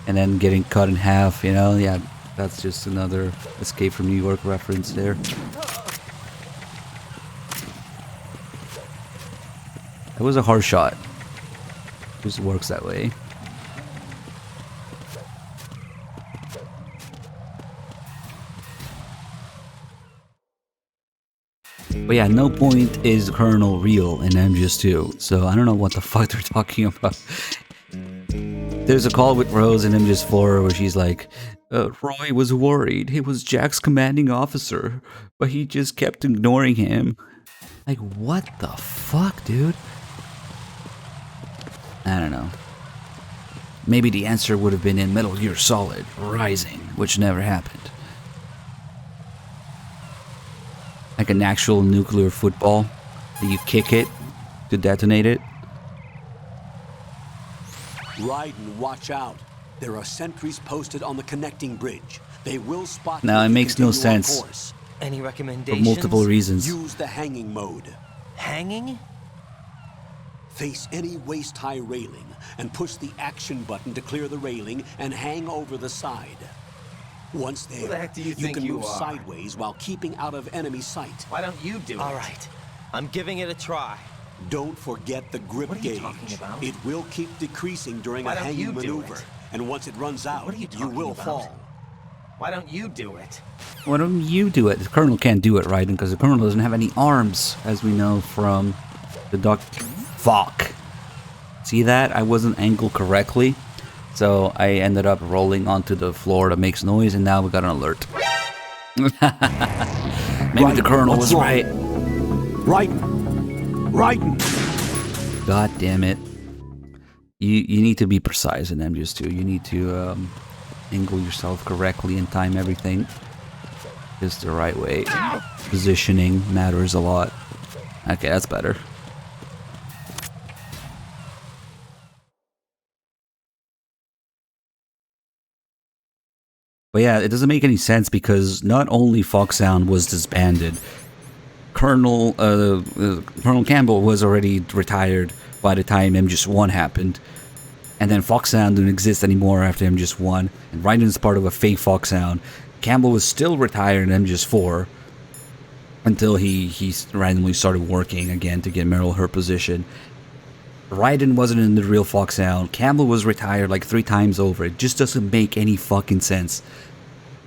and then getting cut in half, you know? Yeah, that's just another Escape from New York reference there. It was a hard shot. It just works that way. But yeah, no point is Colonel real in MGS2, so I don't know what the fuck they're talking about. There's a call with Rose in MGS4 where she's like, Roy was worried. He was Jack's commanding officer, but he just kept ignoring him. Like, what the fuck, dude? I don't know. Maybe the answer would have been in Metal Gear Solid Rising, which never happened. Like an actual nuclear football that you kick it to detonate it. Raiden, watch out. There are sentries posted on the connecting bridge. They will spot. Now it makes no sense. Any For recommendations? multiple reasons. Use the hanging mode. Hanging? Face any waist-high railing and push the action button to clear the railing and hang over the side. Once there, Who the heck do you think can you move are? sideways while keeping out of enemy sight. Why don't you do it? All right. I'm giving it a try. Don't forget the grip What are you gauge. talking about? It will keep decreasing during Why a don't hanging you do maneuver. it? And once it runs out, What are you you talking will about? fall. Why don't you do it? Why don't you do it? The Colonel can't do it, right? Because the Colonel doesn't have any arms, as we know from the doc. Fuck. See that? I wasn't angled correctly. So I ended up rolling onto the floor that makes noise, and now we got an alert. Maybe the Colonel was right. Raiden! God damn it. You need to be precise in MGS2. You need to angle yourself correctly and time everything just the right way. Positioning matters a lot. Okay, that's better. But yeah, it doesn't make any sense because not only Foxhound was disbanded, Colonel Campbell was already retired by the time MGS1 happened. And then Foxhound didn't exist anymore after MGS1. And Raiden's part of a fake Foxhound. Campbell was still retired in MGS4 until he randomly started working again to get Meryl her position. Raiden wasn't in the real Foxhound. Campbell was retired like 3 times over. It just doesn't make any fucking sense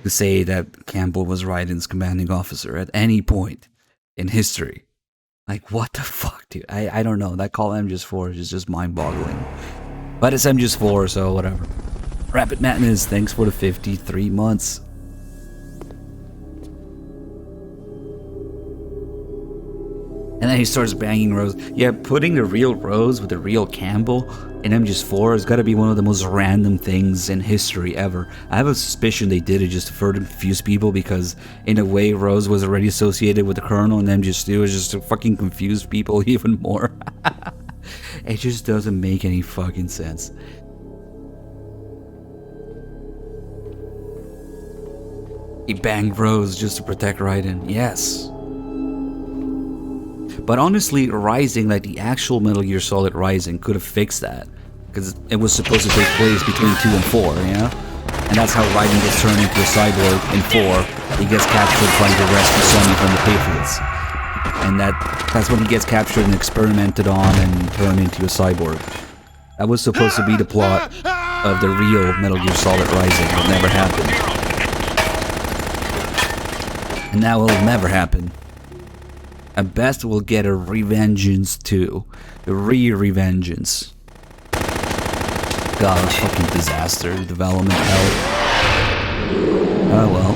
to say that Campbell was Raiden's commanding officer at any point in history. Like, what the fuck, dude? I don't know. That call MGS4 is just mind-boggling. But it's MGS4, so whatever. Rapid Madness, thanks for the 53 months. And then he starts banging Rose. Yeah, putting the real Rose with the real Campbell in MGS4 has got to be one of the most random things in history ever. I have a suspicion they did it just to further confuse people because, in a way, Rose was already associated with the Colonel, and MGS2 was just to fucking confuse people even more. It just doesn't make any fucking sense. He banged Rose just to protect Raiden. Yes. But honestly, Rising, like the actual Metal Gear Solid Rising, could have fixed that. Because it was supposed to take place between 2 and 4, yeah? And that's how Raiden gets turned into a cyborg in 4. He gets captured trying to rescue Sonny from the Patriots. And that's when he gets captured and experimented on and turned into a cyborg. That was supposed to be the plot of the real Metal Gear Solid Rising, but never happened. And now it'll never happen. At best, we'll get a Revengeance 2. A Revengeance. God, fucking disaster. Development hell. Oh well.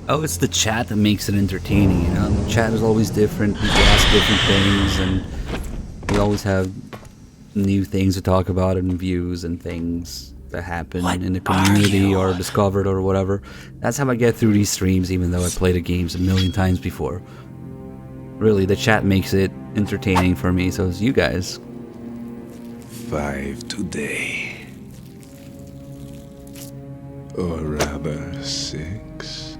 Oh, it's the chat that makes it entertaining, you know? The chat is always different, people ask different things, and we always have new things to talk about and views and things that happen in the community or discovered or whatever. That's how I get through these streams, even though I played the games a million times before. Really, the chat makes it entertaining for me, so it's you guys. 5 today. Or rather, 6.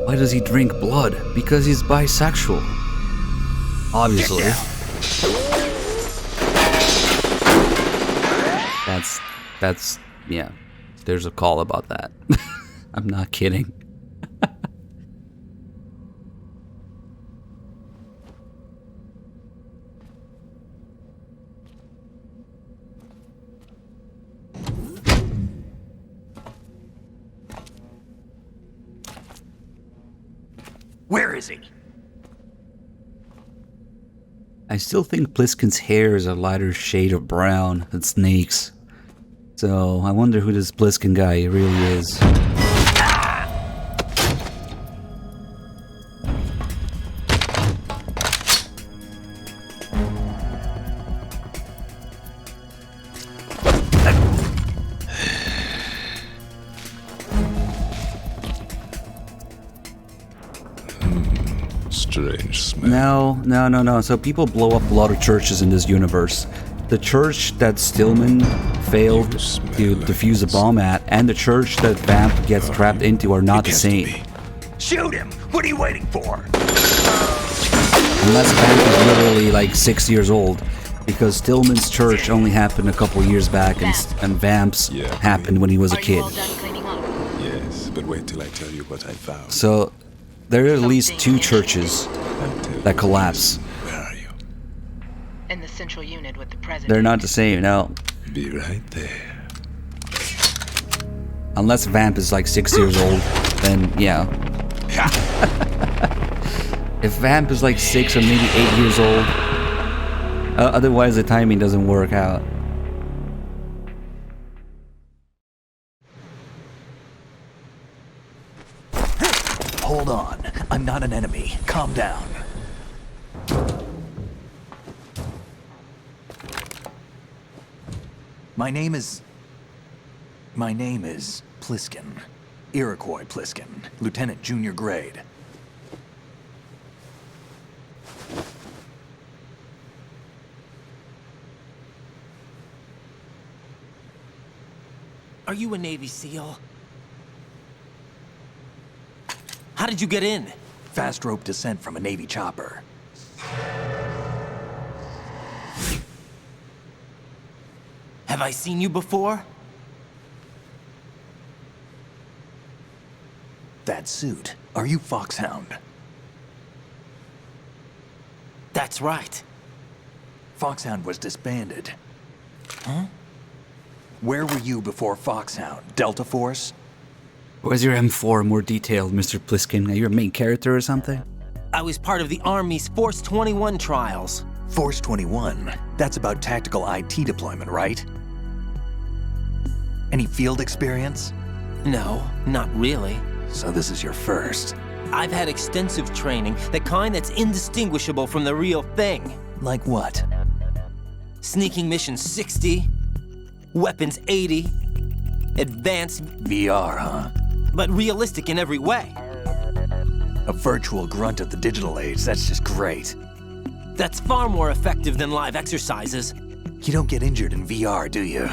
Why does he drink blood? Because he's bisexual. Obviously. That's, yeah. There's a call about that. I'm not kidding. Where is he? I still think Pliskin's hair is a lighter shade of brown than Snake's. So I wonder who this Pliskin guy really is. Strange smell. No. So people blow up a lot of churches in this universe. The church that Stillman failed to defuse a bomb at, and the church that Vamp gets trapped into are not the same. Shoot him! What are you waiting for? Unless Vamp is literally like 6 years old, because Stillman's church only happened a couple years back, and Vamp's happened when he was a kid. Yes, but wait till I tell you what I found. So there are at least 2 churches that collapse. In the central unit with the president. They're not the same, no. Be right there. Unless Vamp is like 6 years old, then yeah. If Vamp is like 6 or maybe 8 years old, otherwise the timing doesn't work out. Hold on. I'm not an enemy. Calm down. My name is Pliskin. Iroquois Pliskin. Lieutenant Junior Grade. Are you a Navy SEAL? How did you get in? Fast rope descent from a Navy chopper. Have I seen you before? That suit. Are you Foxhound? That's right. Foxhound was disbanded. Huh? Where were you before Foxhound? Delta Force? Where's your M4 more detailed, Mr. Pliskin? Are you a main character or something? I was part of the Army's Force 21 trials. Force 21? That's about tactical IT deployment, right? Any field experience? No, not really. So this is your first? I've had extensive training, the kind that's indistinguishable from the real thing. Like what? Sneaking mission 60, weapons 80, advanced... VR, huh? But realistic in every way. A virtual grunt of the digital age, that's just great. That's far more effective than live exercises. You don't get injured in VR, do you?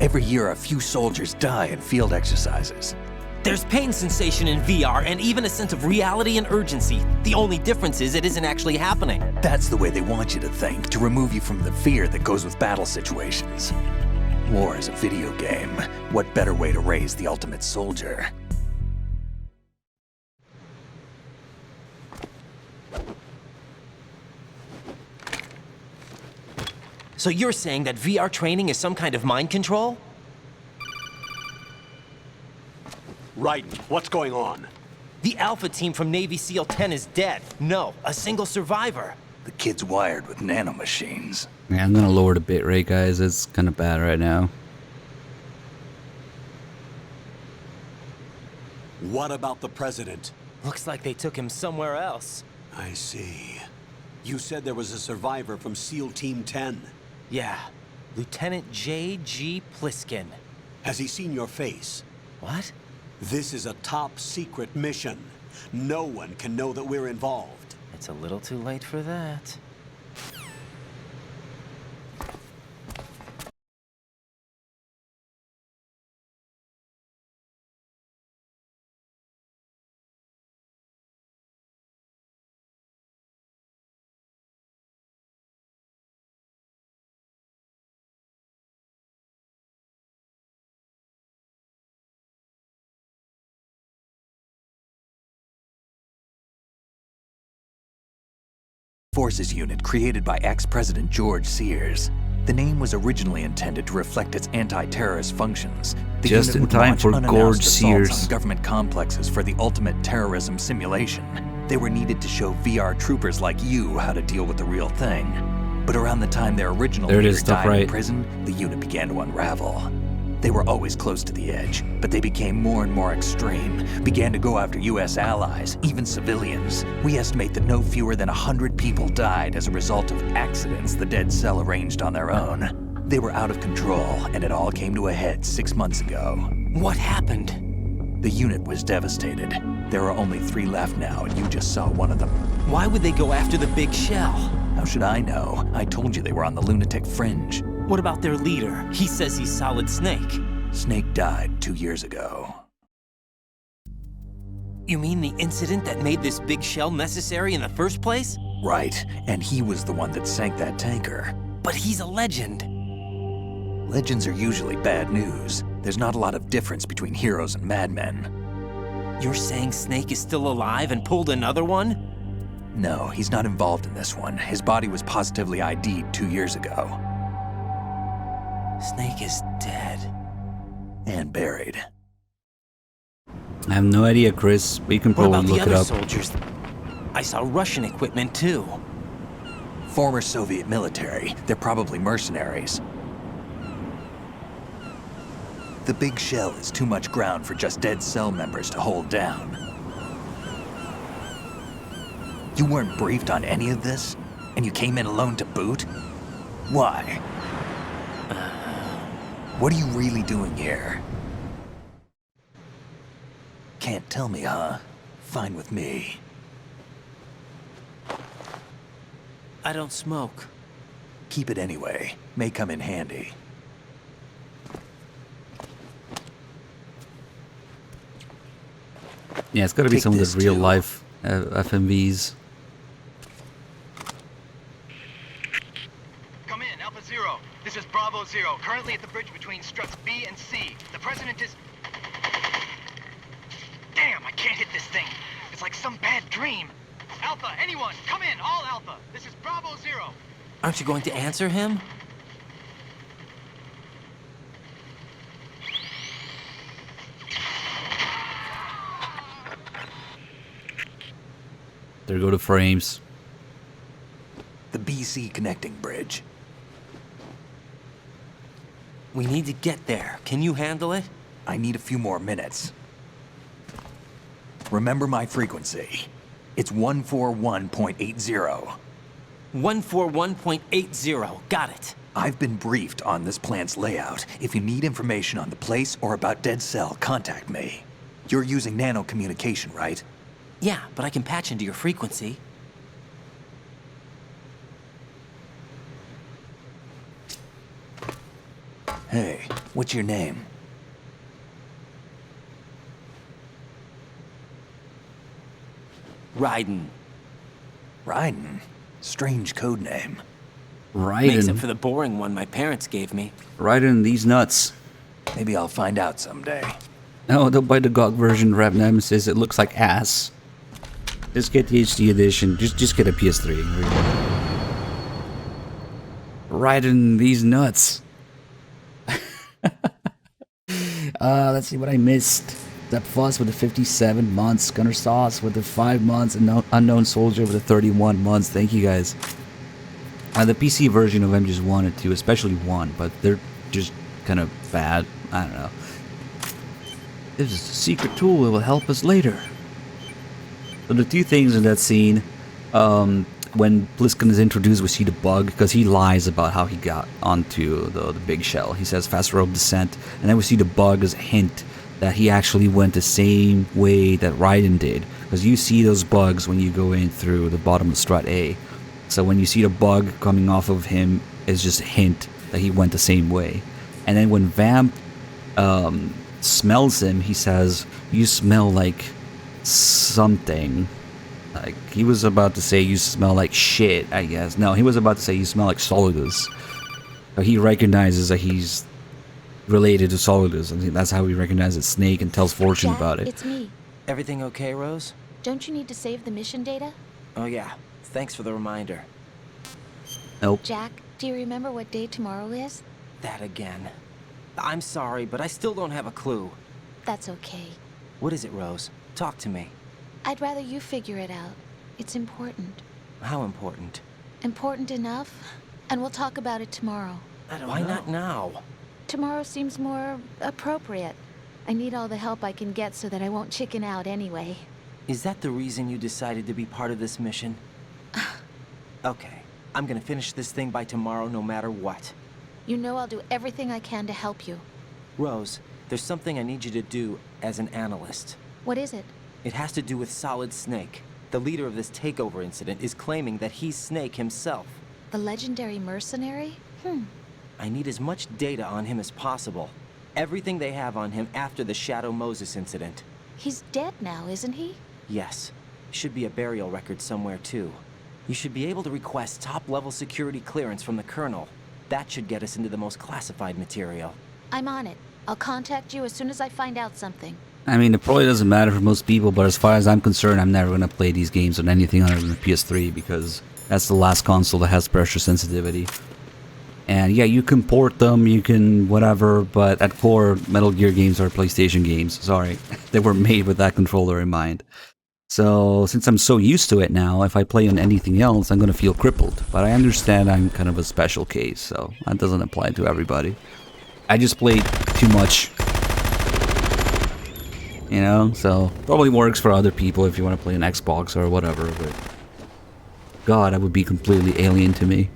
Every year, a few soldiers die in field exercises. There's pain sensation in VR and even a sense of reality and urgency. The only difference is it isn't actually happening. That's the way they want you to think, to remove you from the fear that goes with battle situations. War is a video game. What better way to raise the ultimate soldier? So you're saying that VR training is some kind of mind control? Raiden, what's going on? The Alpha team from Navy SEAL 10 is dead. No, a single survivor. The kid's wired with nanomachines. Yeah, I'm gonna lower the bitrate, guys. It's kind of bad right now. What about the president? Looks like they took him somewhere else. I see. You said there was a survivor from SEAL Team 10. Yeah, Lieutenant J.G. Pliskin. Has he seen your face? What? This is a top secret mission. No one can know that we're involved. It's a little too late for that. Forces unit created by ex-President George Sears. The name was originally intended to reflect its anti-terrorist functions. The Just unit in would time launch for unannounced George assaults Sears. on government complexes for the ultimate terrorism simulation. They were needed to show VR troopers like you how to deal with the real thing. But around the time their original There it leader is, top died in right. prison, the unit began to unravel. They were always close to the edge, but they became more and more extreme, began to go after US allies, even civilians. We estimate that no fewer than 100 people died as a result of accidents the Dead Cell arranged on their own. They were out of control, and it all came to a head 6 months ago. What happened? The unit was devastated. There are only 3 left now, and you just saw one of them. Why would they go after the big shell? How should I know? I told you they were on the lunatic fringe. What about their leader? He says he's Solid Snake. Snake died 2 years ago. You mean the incident that made this big shell necessary in the first place? Right, and he was the one that sank that tanker. But he's a legend. Legends are usually bad news. There's not a lot of difference between heroes and madmen. You're saying Snake is still alive and pulled another one? No, he's not involved in this one. His body was positively ID'd 2 years ago. Snake is dead. And buried. I have no idea, Chris. We can What probably about the look it other up. soldiers? I saw Russian equipment too. Former Soviet military. They're probably mercenaries. The big shell is too much ground for just Dead Cell members to hold down. You weren't briefed on any of this? And you came in alone to boot? Why? What are you really doing here? Can't tell me, huh? Fine with me. I don't smoke. Keep it anyway. May come in handy. Yeah, it's gotta be Take some of this the real too. life FMVs. Come in, Alpha Zero. This is Bravo Zero, currently at the bridge between struts B and C. The President is... Damn, I can't hit this thing. It's like some bad dream. Alpha, anyone, come in, all Alpha. This is Bravo Zero. Aren't you going to answer him? There go the frames. The BC connecting bridge. We need to get there. Can you handle it? I need a few more minutes. Remember my frequency. It's 141.80. 141.80. Got it. I've been briefed on this plant's layout. If you need information on the place or about Dead Cell, contact me. You're using nano communication, right? Yeah, but I can patch into your frequency. Hey, what's your name? Raiden. Raiden? Strange code name. Makes up Raiden. for the boring one my parents gave me. Raiden, these nuts. Maybe I'll find out someday. No, don't buy the GOG version, Rap Nemesis. It looks like ass. Just get the HD edition. Just get a PS3. Raiden, these nuts. Let's see what I missed. Step Fuss with the 57 months. Gunner Sauce with the 5 months. And Unknown Soldier with the 31 months. Thank you guys. The PC version of MGS1 and 2, especially 1, but they're just kind of bad. I don't know. This is a secret tool that will help us later. So the two things in that scene, when Pliskin is introduced, we see the bug, because he lies about how he got onto the big shell. He says fast rope descent, and then we see the bug as a hint that he actually went the same way that Raiden did, because you see those bugs when you go in through the bottom of Strat A. So when you see the bug coming off of him, it's just a hint that he went the same way. And then when Vamp smells him, he says, "You smell like something." Like, he was about to say, "You smell like shit," I guess. No, he was about to say, "You smell like Solidus." So he recognizes that he's related to Solidus. I think that's how he recognizes Snake and tells Fortune Jack, about it. It's me. Everything okay, Rose? Don't you need to save the mission data? Oh yeah, thanks for the reminder. Nope. Jack, do you remember what day tomorrow is? That again. I'm sorry, but I still don't have a clue. That's okay. What is it, Rose? Talk to me. I'd rather you figure it out. It's important. How important? Important enough? And we'll talk about it tomorrow. Why not now? Tomorrow seems more appropriate. I need all the help I can get so that I won't chicken out anyway. Is that the reason you decided to be part of this mission? Okay, I'm gonna finish this thing by tomorrow no matter what. You know I'll do everything I can to help you. Rose, there's something I need you to do as an analyst. What is it? It has to do with Solid Snake. The leader of this takeover incident is claiming that he's Snake himself. The legendary mercenary? I need as much data on him as possible. Everything they have on him after the Shadow Moses incident. He's dead now, isn't he? Yes. Should be a burial record somewhere too. You should be able to request top-level security clearance from the Colonel. That should get us into the most classified material. I'm on it. I'll contact you as soon as I find out something. I mean, it probably doesn't matter for most people, but as far as I'm concerned, I'm never going to play these games on anything other than the PS3, because that's the last console that has pressure sensitivity. And yeah, you can port them, you can whatever, but at core, Metal Gear games are PlayStation games. Sorry. They were made with that controller in mind. So, since I'm so used to it now, if I play on anything else, I'm going to feel crippled. But I understand I'm kind of a special case, so that doesn't apply to everybody. I just played too much. You know, so probably works for other people if you want to play an Xbox or whatever, but God, that would be completely alien to me.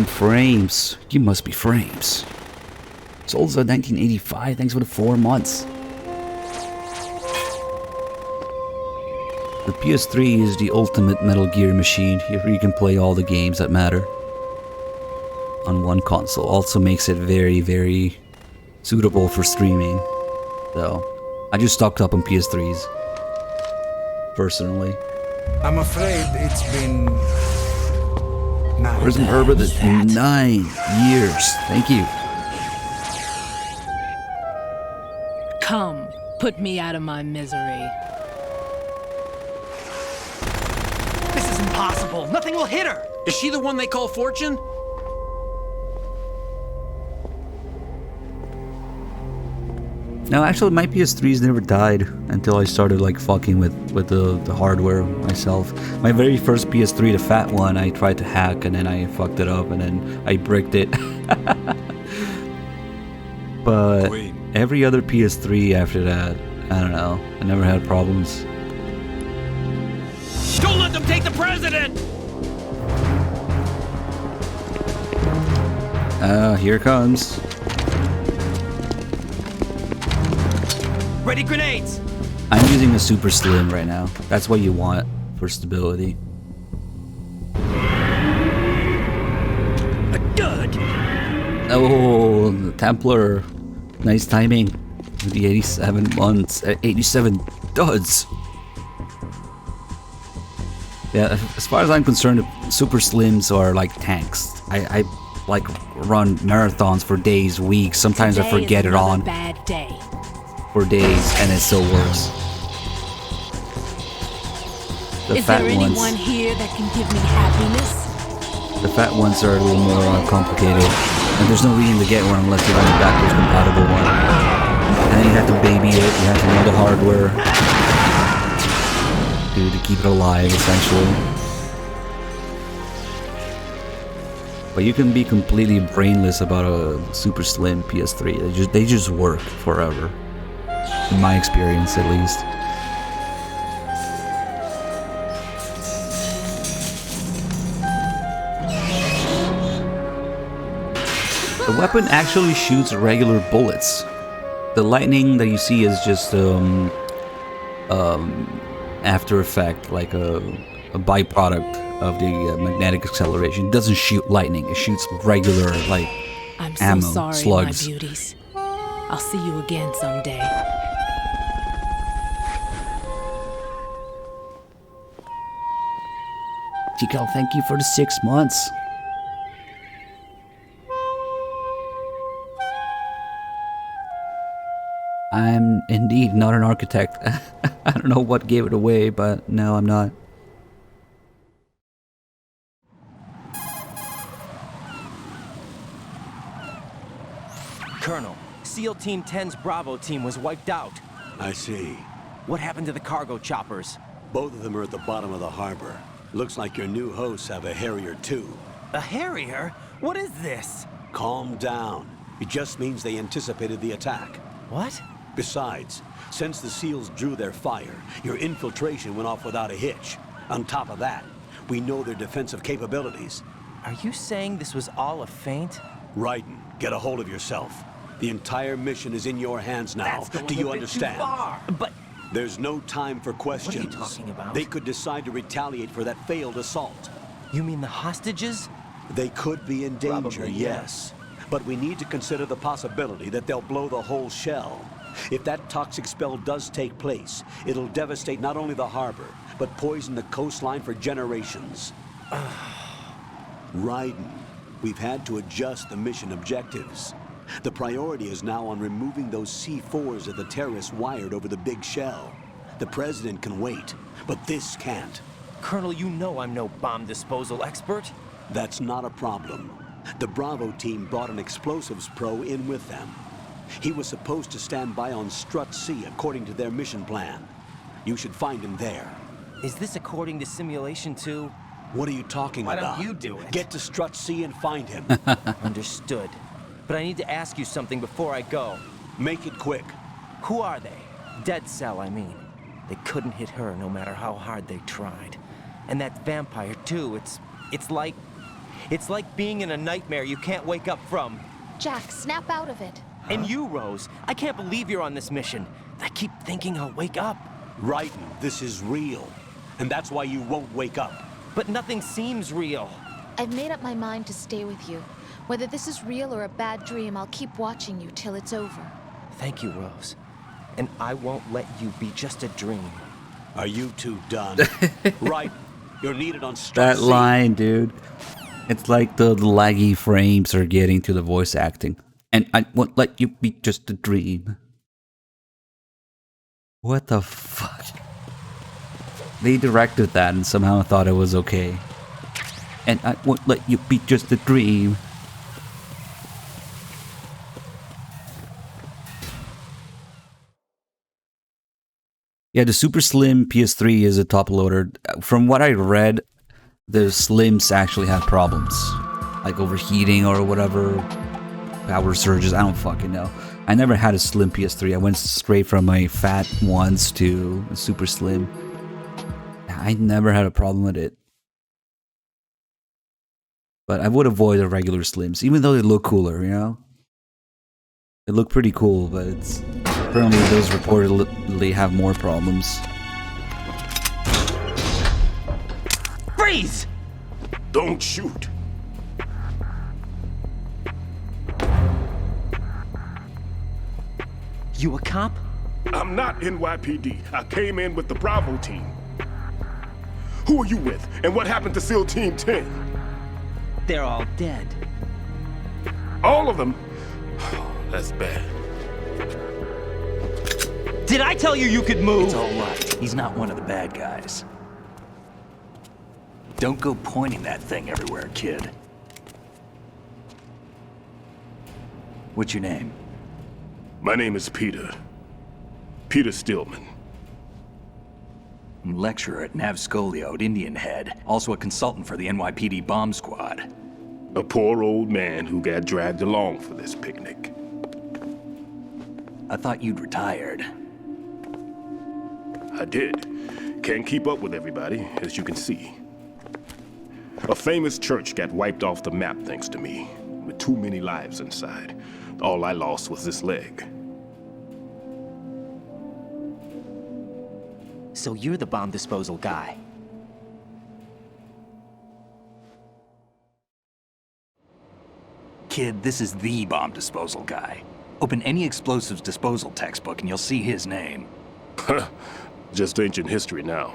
Frames. You must be Frames. Solza 1985, thanks for the 4 months. The PS3 is the ultimate Metal Gear machine. Here you can play all the games that matter on one console. Also makes it very, very suitable for streaming. So, I just stocked up on PS3s. Personally. I'm afraid it's been... Prison Herbert is 9 years. Thank you. Come, put me out of my misery. This is impossible. Nothing will hit her. Is she the one they call Fortune? No, actually, my PS3s never died until I started like fucking with the hardware myself. My very first PS3, the fat one, I tried to hack and then I fucked it up and then I bricked it. But every other PS3 after that, I don't know, I never had problems. Don't let them take the president! Here it comes. Ready grenades! I'm using a super slim right now. That's what you want for stability. Good. Oh, the Templar. Nice timing. The 87 months. 87 duds. Yeah, as far as I'm concerned, super slims are like tanks. I like run marathons for days, weeks. Sometimes I forget it on. Bad day. For days, and it still works. The Is fat there ones, anyone here that can give me happiness? the fat ones are a little more complicated, and there's no reason to get one unless you run a backwards compatible one. And then you have to baby it, you have to know the hardware. To keep it alive, essentially. But you can be completely brainless about a super slim PS3. They just work forever. In my experience, at least. The weapon actually shoots regular bullets. The lightning that you see is just after effect, like a byproduct of the magnetic acceleration. It doesn't shoot lightning, it shoots regular, like, I'm ammo, so sorry, slugs. my beauties. I'll see you again someday. Chico, thank you for the 6 months. I'm indeed not an architect. I don't know what gave it away, but no, I'm not. Colonel, SEAL Team 10's Bravo team was wiped out. I see. What happened to the cargo choppers? Both of them are at the bottom of the harbor. Looks like your new hosts have a Harrier too. A Harrier? What is this? Calm down. It just means they anticipated the attack. What? Besides, since the SEALs drew their fire, your infiltration went off without a hitch. On top of that, we know their defensive capabilities. Are you saying this was all a feint? Raiden, get a hold of yourself. The entire mission is in your hands now. Do you understand? Too far. But there's no time for questions. What are you talking about? They could decide to retaliate for that failed assault. You mean the hostages? They could be in danger, Probably, yes. But we need to consider the possibility that they'll blow the whole shell. If that toxic spell does take place, it'll devastate not only the harbor, but poison the coastline for generations. Raiden, we've had to adjust the mission objectives. The priority is now on removing those C4s that the terrorists wired over the big shell. The president can wait, but this can't. Colonel, you know I'm no bomb disposal expert. That's not a problem. The Bravo team brought an explosives pro in with them. He was supposed to stand by on Strut C according to their mission plan. You should find him there. Is this according to Simulation 2? What are you talking about? Why don't you do it? Get to Strut C and find him. Understood. But I need to ask you something before I go. Make it quick. Who are they? Dead Cell, I mean. They couldn't hit her no matter how hard they tried. And that vampire, too, it's like being in a nightmare you can't wake up from. Jack, snap out of it. And you, Rose, I can't believe you're on this mission. I keep thinking I'll wake up. Raiden, this is real. And that's why you won't wake up. But nothing seems real. I've made up my mind to stay with you. Whether this is real or a bad dream, I'll keep watching you till it's over. Thank you, Rose. And I won't let you be just a dream. Are you two done? Right. You're needed on Strut That C. line, dude. It's like the laggy frames are getting to the voice acting. And I won't let you be just a dream. What the fuck? They directed that and somehow thought it was okay. And I won't let you be just a dream. Yeah, the super slim PS3 is a top loader. From what I read, the slims actually have problems. Like overheating or whatever. Power surges, I don't fucking know. I never had a slim PS3. I went straight from my fat ones to a super slim. I never had a problem with it. But I would avoid the regular slims, even though they look cooler, you know? They look pretty cool, but it's... Apparently those reportedly have more problems. Freeze! Don't shoot. You a cop? I'm not NYPD. I came in with the Bravo team. Who are you with? And what happened to SEAL Team 10? They're all dead. All of them? That's bad. Did I tell you you could move? It's all right. He's not one of the bad guys. Don't go pointing that thing everywhere, kid. What's your name? My name is Peter. Peter Stillman. Lecturer at Navscolio at Indian Head, also a consultant for the NYPD bomb squad. A poor old man who got dragged along for this picnic. I thought you'd retired. I did. Can't keep up with everybody, as you can see. A famous church got wiped off the map thanks to me, with too many lives inside. All I lost was this leg. So you're the bomb disposal guy. Kid, this is the bomb disposal guy. Open any explosives disposal textbook and you'll see his name. Just ancient history now.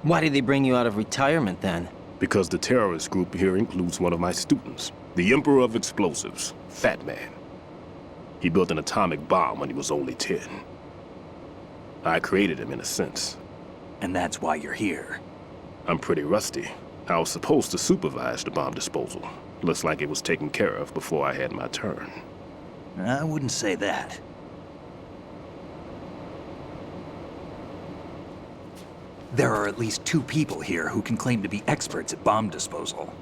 Why did they bring you out of retirement then? Because the terrorist group here includes one of my students, the Emperor of Explosives, Fat Man. He built an atomic bomb when he was only 10. I created him in a sense. And that's why you're here. I'm pretty rusty. I was supposed to supervise the bomb disposal. Looks like it was taken care of before I had my turn. I wouldn't say that. There are at least 2 people here who can claim to be experts at bomb disposal.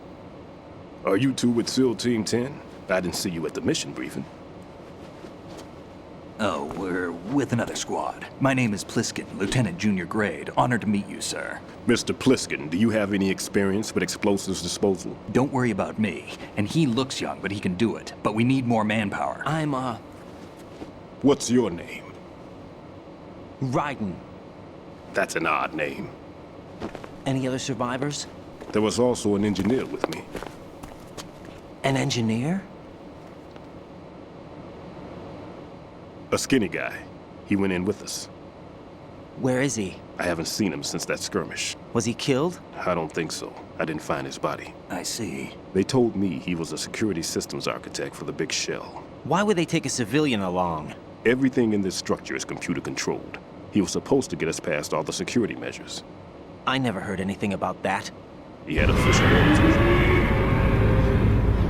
Are you two with SEAL Team 10? I didn't see you at the mission briefing. Oh, we're with another squad. My name is Pliskin, Lieutenant Junior Grade. Honored to meet you, sir. Mr. Pliskin, do you have any experience with explosives disposal? Don't worry about me. And he looks young, but he can do it. But we need more manpower. I'm, What's your name? Raiden. That's an odd name. Any other survivors? There was also an engineer with me. An engineer? A skinny guy. He went in with us. Where is he? I haven't seen him since that skirmish. Was he killed? I don't think so. I didn't find his body. I see. They told me he was a security systems architect for the big shell. Why would they take a civilian along? Everything in this structure is computer controlled. He was supposed to get us past all the security measures. I never heard anything about that. He had official orders with him.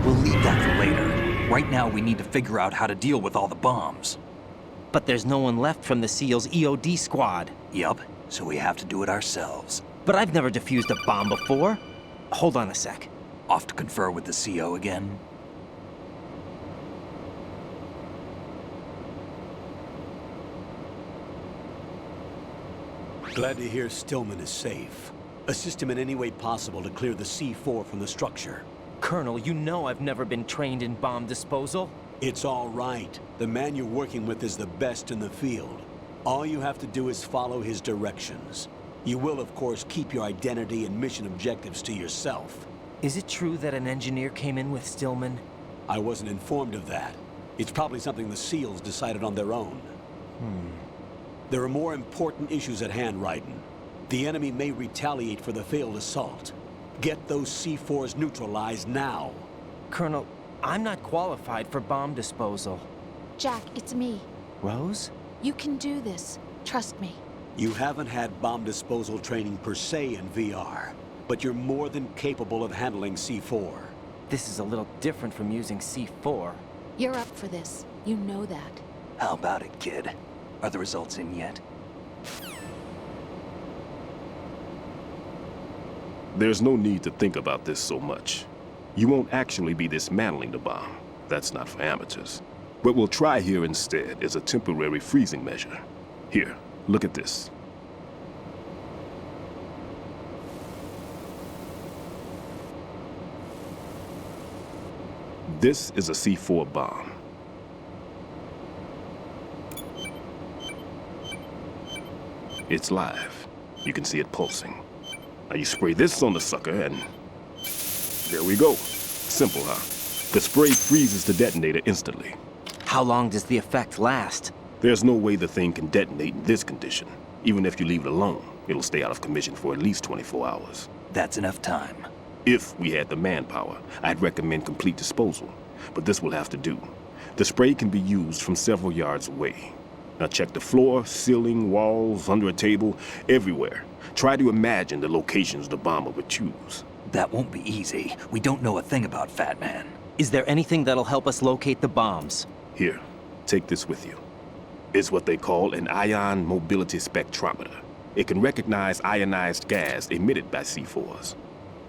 We'll leave that for later. Right now, we need to figure out how to deal with all the bombs. But there's no one left from the SEAL's EOD squad. Yup, so we have to do it ourselves. But I've never defused a bomb before. Hold on a sec. Off to confer with the CO again? Glad to hear Stillman is safe. Assist him in any way possible to clear the C4 from the structure. Colonel, you know I've never been trained in bomb disposal. It's all right. The man you're working with is the best in the field. All you have to do is follow his directions. You will, of course, keep your identity and mission objectives to yourself. Is it true that an engineer came in with Stillman? I wasn't informed of that. It's probably something the SEALs decided on their own. There are more important issues at hand, Raiden. The enemy may retaliate for the failed assault. Get those C4s neutralized now. Colonel, I'm not qualified for bomb disposal. Jack, it's me. Rose? You can do this. Trust me. You haven't had bomb disposal training per se in VR, but you're more than capable of handling C4. This is a little different from using C4. You're up for this. You know that. How about it, kid? Are the results in yet? There's no need to think about this so much. You won't actually be dismantling the bomb. That's not for amateurs. What we'll try here instead is a temporary freezing measure. Here, look at this. This is a C4 bomb. It's live. You can see it pulsing. Now you spray this on the sucker and... there we go. Simple, huh? The spray freezes the detonator instantly. How long does the effect last? There's no way the thing can detonate in this condition. Even if you leave it alone, it'll stay out of commission for at least 24 hours. That's enough time. If we had the manpower, I'd recommend complete disposal. But this will have to do. The spray can be used from several yards away. Now check the floor, ceiling, walls, under a table, everywhere. Try to imagine the locations the bomber would choose. That won't be easy. We don't know a thing about Fat Man. Is there anything that'll help us locate the bombs? Here, take this with you. It's what they call an ion mobility spectrometer. It can recognize ionized gas emitted by C4s.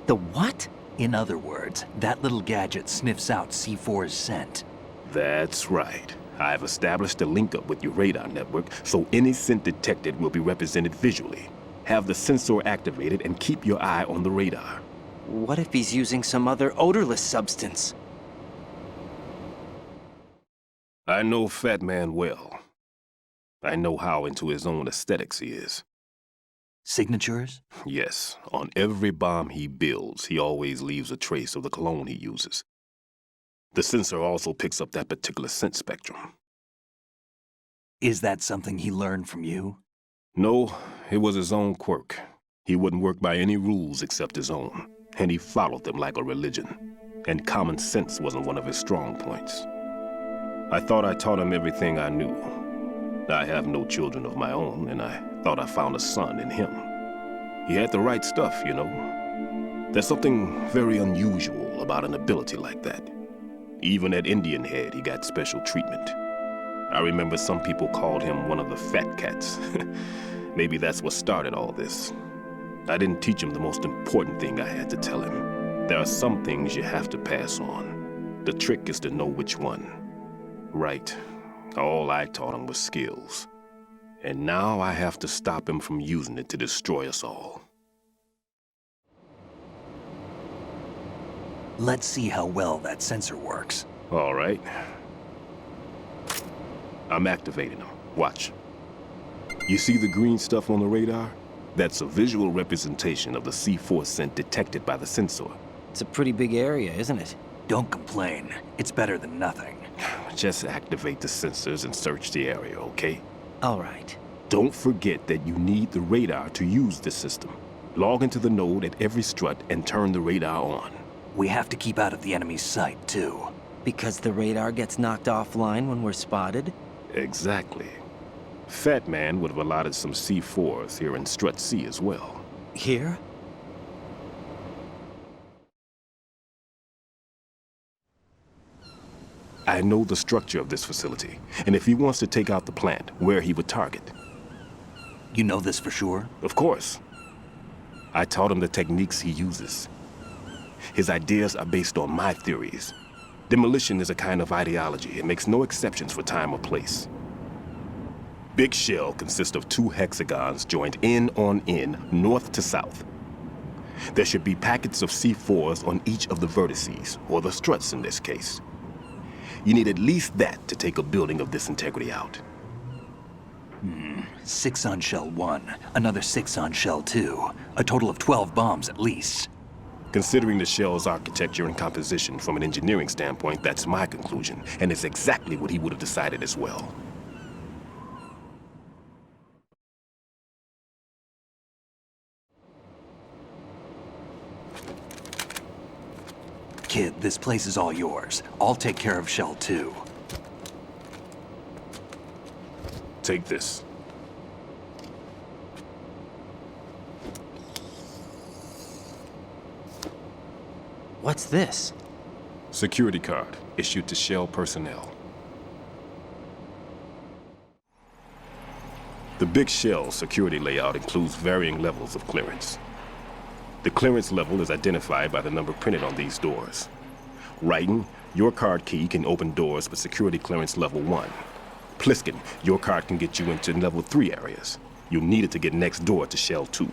The what? In other words, that little gadget sniffs out C4's scent. That's right. I've established a link-up with your radar network, so any scent detected will be represented visually. Have the sensor activated and keep your eye on the radar. What if he's using some other odorless substance? I know Fat Man well. I know how into his own aesthetics he is. Signatures? Yes. On every bomb he builds, he always leaves a trace of the cologne he uses. The sensor also picks up that particular scent spectrum. Is that something he learned from you? No, it was his own quirk. He wouldn't work by any rules except his own, and he followed them like a religion. And common sense wasn't one of his strong points. I thought I taught him everything I knew. I have no children of my own, and I thought I found a son in him. He had the right stuff, you know. There's something very unusual about an ability like that. Even at Indian Head, he got special treatment. I remember some people called him one of the fat cats. Maybe that's what started all this. I didn't teach him the most important thing I had to tell him. There are some things you have to pass on. The trick is to know which one. Right. All I taught him was skills. And now I have to stop him from using it to destroy us all. Let's see how well that sensor works. All right. I'm activating them. Watch. You see the green stuff on the radar? That's a visual representation of the C4 scent detected by the sensor. It's a pretty big area, isn't it? Don't complain. It's better than nothing. Just activate the sensors and search the area, okay? All right. Don't forget that you need the radar to use this system. Log into the node at every strut and turn the radar on. We have to keep out of the enemy's sight, too. Because the radar gets knocked offline when we're spotted? Exactly. Fat Man would have allotted some C4s here in Strut C as well. Here? I know the structure of this facility, and if he wants to take out the plant, where he would target. You know this for sure? Of course. I taught him the techniques he uses. His ideas are based on my theories. Demolition is a kind of ideology. It makes no exceptions for time or place. Big shell consists of 2 hexagons joined end on end, north to south. There should be packets of C4s on each of the vertices, or the struts in this case. You need at least that to take a building of this integrity out. 6 on shell 1, another 6 on shell 2. A total of 12 bombs at least. Considering the shell's architecture and composition from an engineering standpoint, that's my conclusion, and it's exactly what he would have decided as well. Kid, this place is all yours. I'll take care of shell 2. Take this. What's this? Security card, issued to Shell personnel. The Big Shell security layout includes varying levels of clearance. The clearance level is identified by the number printed on these doors. Raiden, your card key can open doors with security clearance level 1. Pliskin, your card can get you into level 3 areas. You'll need it to get next door to Shell 2.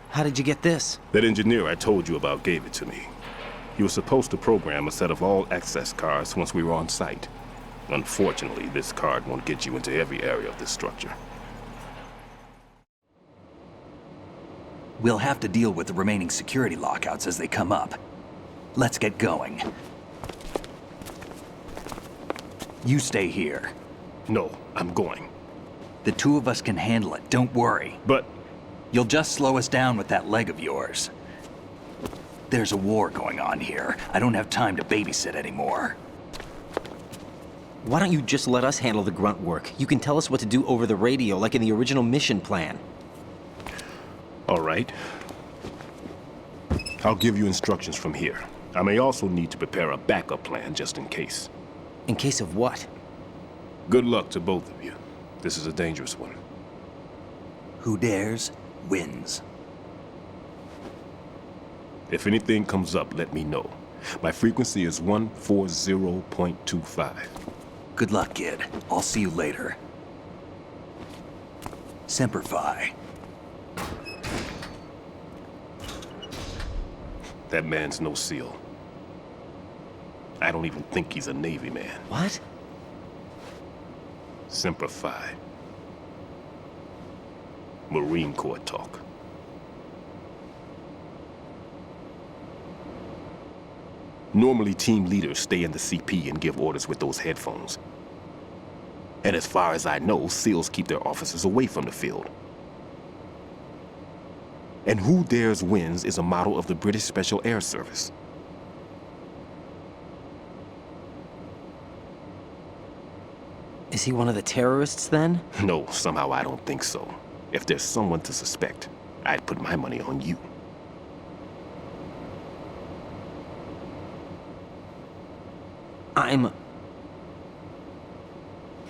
How did you get this? That engineer I told you about gave it to me. He was supposed to program a set of all access cards once we were on site. Unfortunately, this card won't get you into every area of this structure. We'll have to deal with the remaining security lockouts as they come up. Let's get going. You stay here. No, I'm going. The 2 of us can handle it, don't worry. But... You'll just slow us down with that leg of yours. There's a war going on here. I don't have time to babysit anymore. Why don't you just let us handle the grunt work? You can tell us what to do over the radio, like in the original mission plan. All right. I'll give you instructions from here. I may also need to prepare a backup plan just in case. In case of what? Good luck to both of you. This is a dangerous one. Who dares, wins. If anything comes up, let me know. My frequency is 140.25. Good luck, kid. I'll see you later. Semper Fi. That man's no SEAL. I don't even think he's a Navy man. What? Semper Fi. Marine Corps talk. Normally, team leaders stay in the CP and give orders with those headphones. And as far as I know, SEALs keep their officers away from the field. And Who Dares Wins is a model of the British Special Air Service. Is he one of the terrorists then? No, somehow I don't think so. If there's someone to suspect, I'd put my money on you.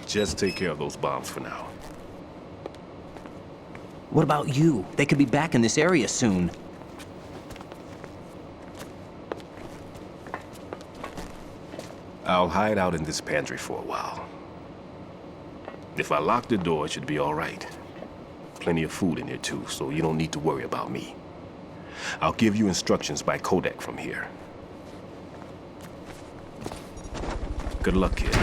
Just take care of those bombs for now. What about you? They could be back in this area soon. I'll hide out in this pantry for a while. If I lock the door, it should be all right. Plenty of food in here too, so you don't need to worry about me. I'll give you instructions by codec from here. Good luck, kid.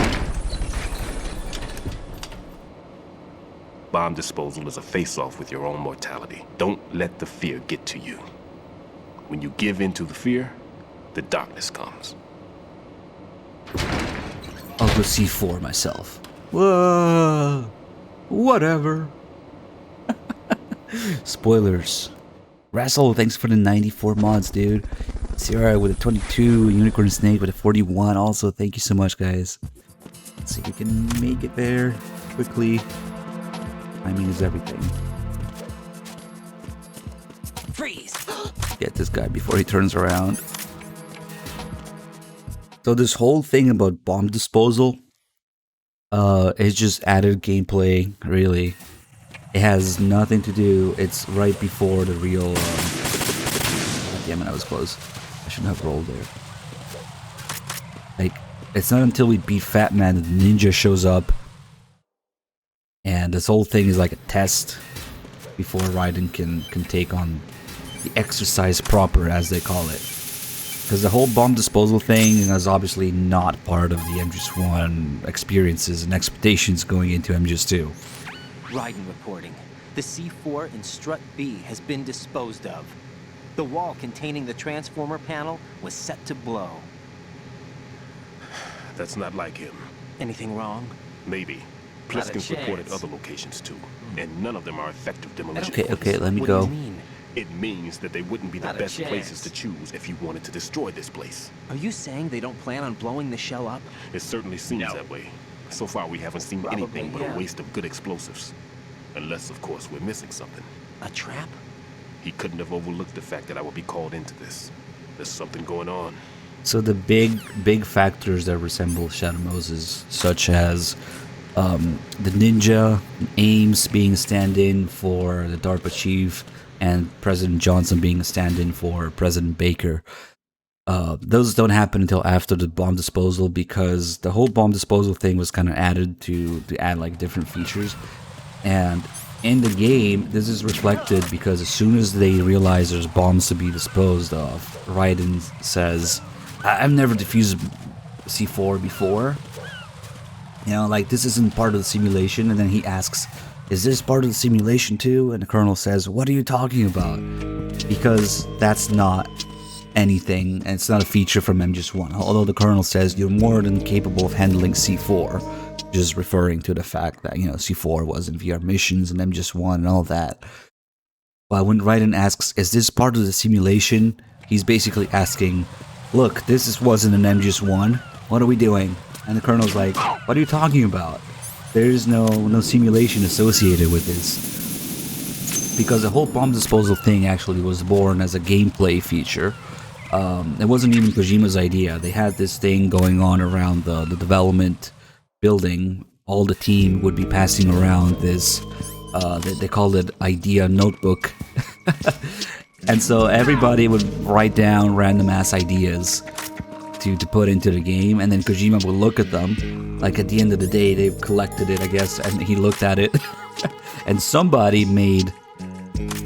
Bomb disposal is a face-off with your own mortality. Don't let the fear get to you. When you give in to the fear, the darkness comes. I'll go C4 myself. Whoa! Whatever. Spoilers. Rassel, thanks for the 94 mods, dude. Sierra with a 22, Unicorn Snake with a 41. Also, thank you so much, guys. Let's see if we can make it there quickly. Timing is everything. Freeze! Get this guy before he turns around. So this whole thing about bomb disposal, it's just added gameplay, really. It has nothing to do. It's right before the real. Damn it, I was close. I shouldn't have rolled there. Like, it's not until we beat Fat Man that the ninja shows up. And this whole thing is like a test before Raiden can take on the exercise proper, as they call it. Because the whole bomb disposal thing is obviously not part of the MGS1 experiences and expectations going into MGS2. Raiden reporting. The C4 in Strut B has been disposed of. The wall containing the transformer panel was set to blow. That's not like him. Anything wrong? Maybe. Pliskin's reported other locations too, and none of them are effective demolition. Okay, let me go. It means that they wouldn't be the best places to choose if you wanted to destroy this place. Are you saying they don't plan on blowing the shell up? It certainly seems that way. So far, we haven't seen anything but a waste of good explosives. Unless, of course, we're missing something. A trap? He couldn't have overlooked the fact that I would be called into this. There's something going on. So the big factors that resemble Shadow Moses, such as the ninja, Ames being a stand-in for the DARPA chief, and President Johnson being a stand-in for President Baker. Those don't happen until after the bomb disposal, because the whole bomb disposal thing was kind of added to add like different features. And in the game, this is reflected because as soon as they realize there's bombs to be disposed of, Raiden says, I've never defused C4 before. You know, like, this isn't part of the simulation. And then he asks, is this part of the simulation too? And the Colonel says, what are you talking about? Because that's not anything, and it's not a feature from MGS1. Although the Colonel says you're more than capable of handling C4, just referring to the fact that, you know, C4 was in VR missions and MGS1 and all that. But when Raiden asks, is this part of the simulation? He's basically asking, look, this wasn't an MGS1. What are we doing? And the Colonel's like, what are you talking about? There's no simulation associated with this. Because the whole bomb disposal thing actually was born as a gameplay feature. It wasn't even Kojima's idea. They had this thing going on around the development building. All the team would be passing around this, they called it idea notebook. And so everybody would write down random ass ideas to put into the game, and then Kojima would look at them. Like at the end of the day, they collected it, I guess, and he looked at it. And somebody made,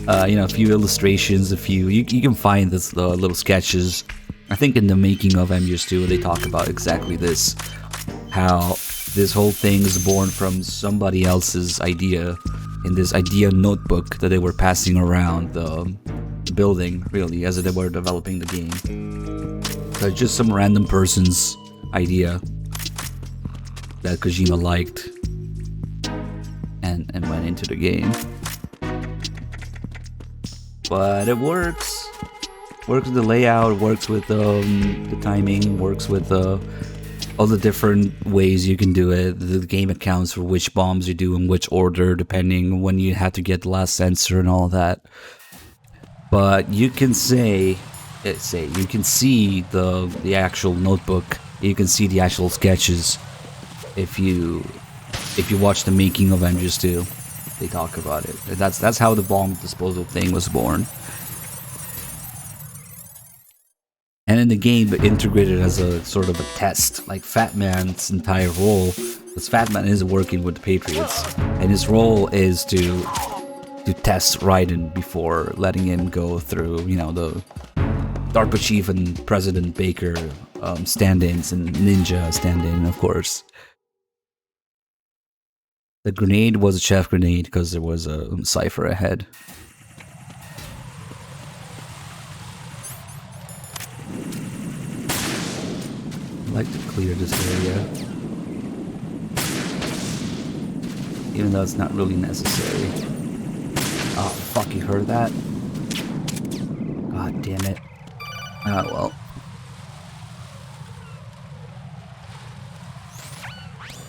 a few illustrations, you can find this little sketches. I think in the making of MGS2, they talk about exactly this, how this whole thing is born from somebody else's idea in this idea notebook that they were passing around the building, really, as they were developing the game. So it's just some random person's idea that Kojima liked and went into the game. But it works. Works with the layout, works with the timing, works with all the different ways you can do it. The game accounts for which bombs you do in which order, depending when you have to get the last sensor and all that. But you can you can see the actual notebook. You can see the actual sketches if you watch the making of MGS2. They talk about it. That's how the bomb disposal thing was born. And in the game, integrated as a sort of a test, like Fat Man's entire role, because Fat Man is working with the Patriots, and his role is to test Raiden before letting him go through, the DARPA Chief and President Baker stand-ins and Ninja stand-in, of course. The grenade was a chef grenade because there was a cipher ahead. I'd like to clear this area, even though it's not really necessary. Oh fuck, you heard that? God damn it. Oh well.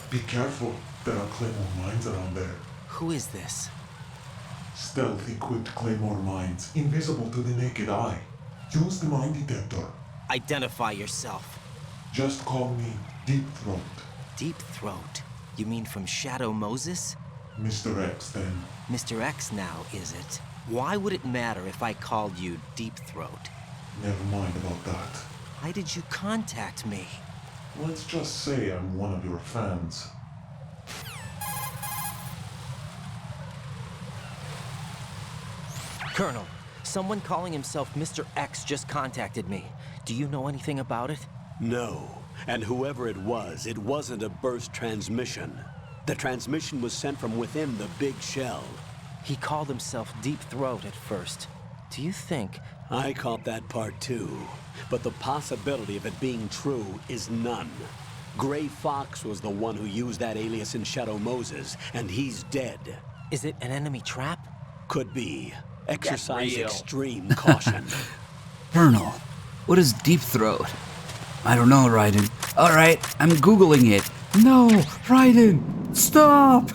Be careful, there are claymore mines around there. Who is this? Stealth equipped claymore mines, invisible to the naked eye. Use the mine detector. Identify yourself. Just call me Deep Throat. Deep Throat? You mean from Shadow Moses? Mr. X, then. Mr. X now, is it? Why would it matter if I called you Deep Throat? Never mind about that. Why did you contact me? Let's just say I'm one of your fans. Colonel, someone calling himself Mr. X just contacted me. Do you know anything about it? No. And whoever it wasn't a burst transmission. The transmission was sent from within the big shell. He called himself Deep Throat at first. Do you think... I caught that part too. But the possibility of it being true is none. Gray Fox was the one who used that alias in Shadow Moses, and he's dead. Is it an enemy trap? Could be. Exercise extreme caution. Colonel, what is Deep Throat? I don't know, Raiden. Alright, I'm Googling it. No, Raiden, stop!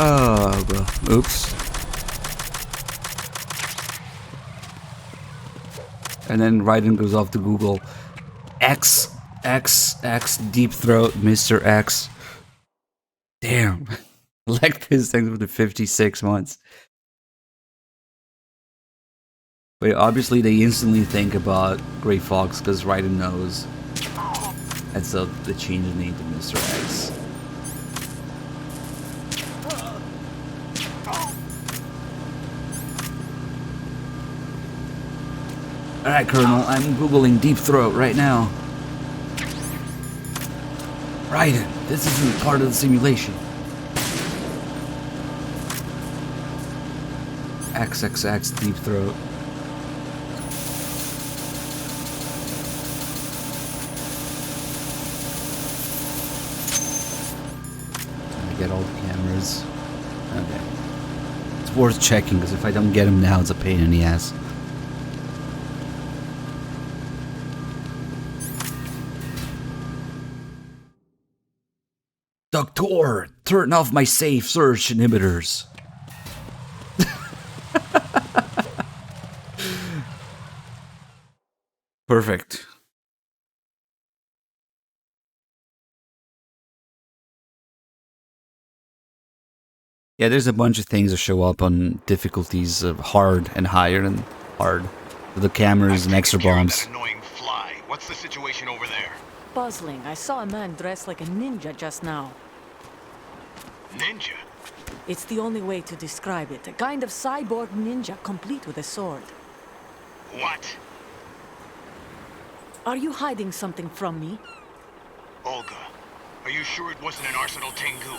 Oh, bro. Oops. And then Raiden goes off to Google X Deep Throat Mr. X. Damn. Like this thing for the 56 months. But obviously they instantly think about Gray Fox because Raiden knows. And so they change the name to Mr. X. Alright, Colonel, I'm Googling Deep Throat right now. Raiden, this isn't part of the simulation. XXX Deep Throat. Get all the cameras. Okay. It's worth checking because if I don't get them now, it's a pain in the ass. Doctor, turn off my safe search inhibitors. Perfect. Yeah, there's a bunch of things that show up on difficulties of hard and higher and hard. The cameras and extra bombs. Annoying fly. What's the situation over there? Puzzling. I saw a man dressed like a ninja just now. Ninja? It's the only way to describe it. A kind of cyborg ninja complete with a sword. What? Are you hiding something from me? Olga, are you sure it wasn't an Arsenal Tengu?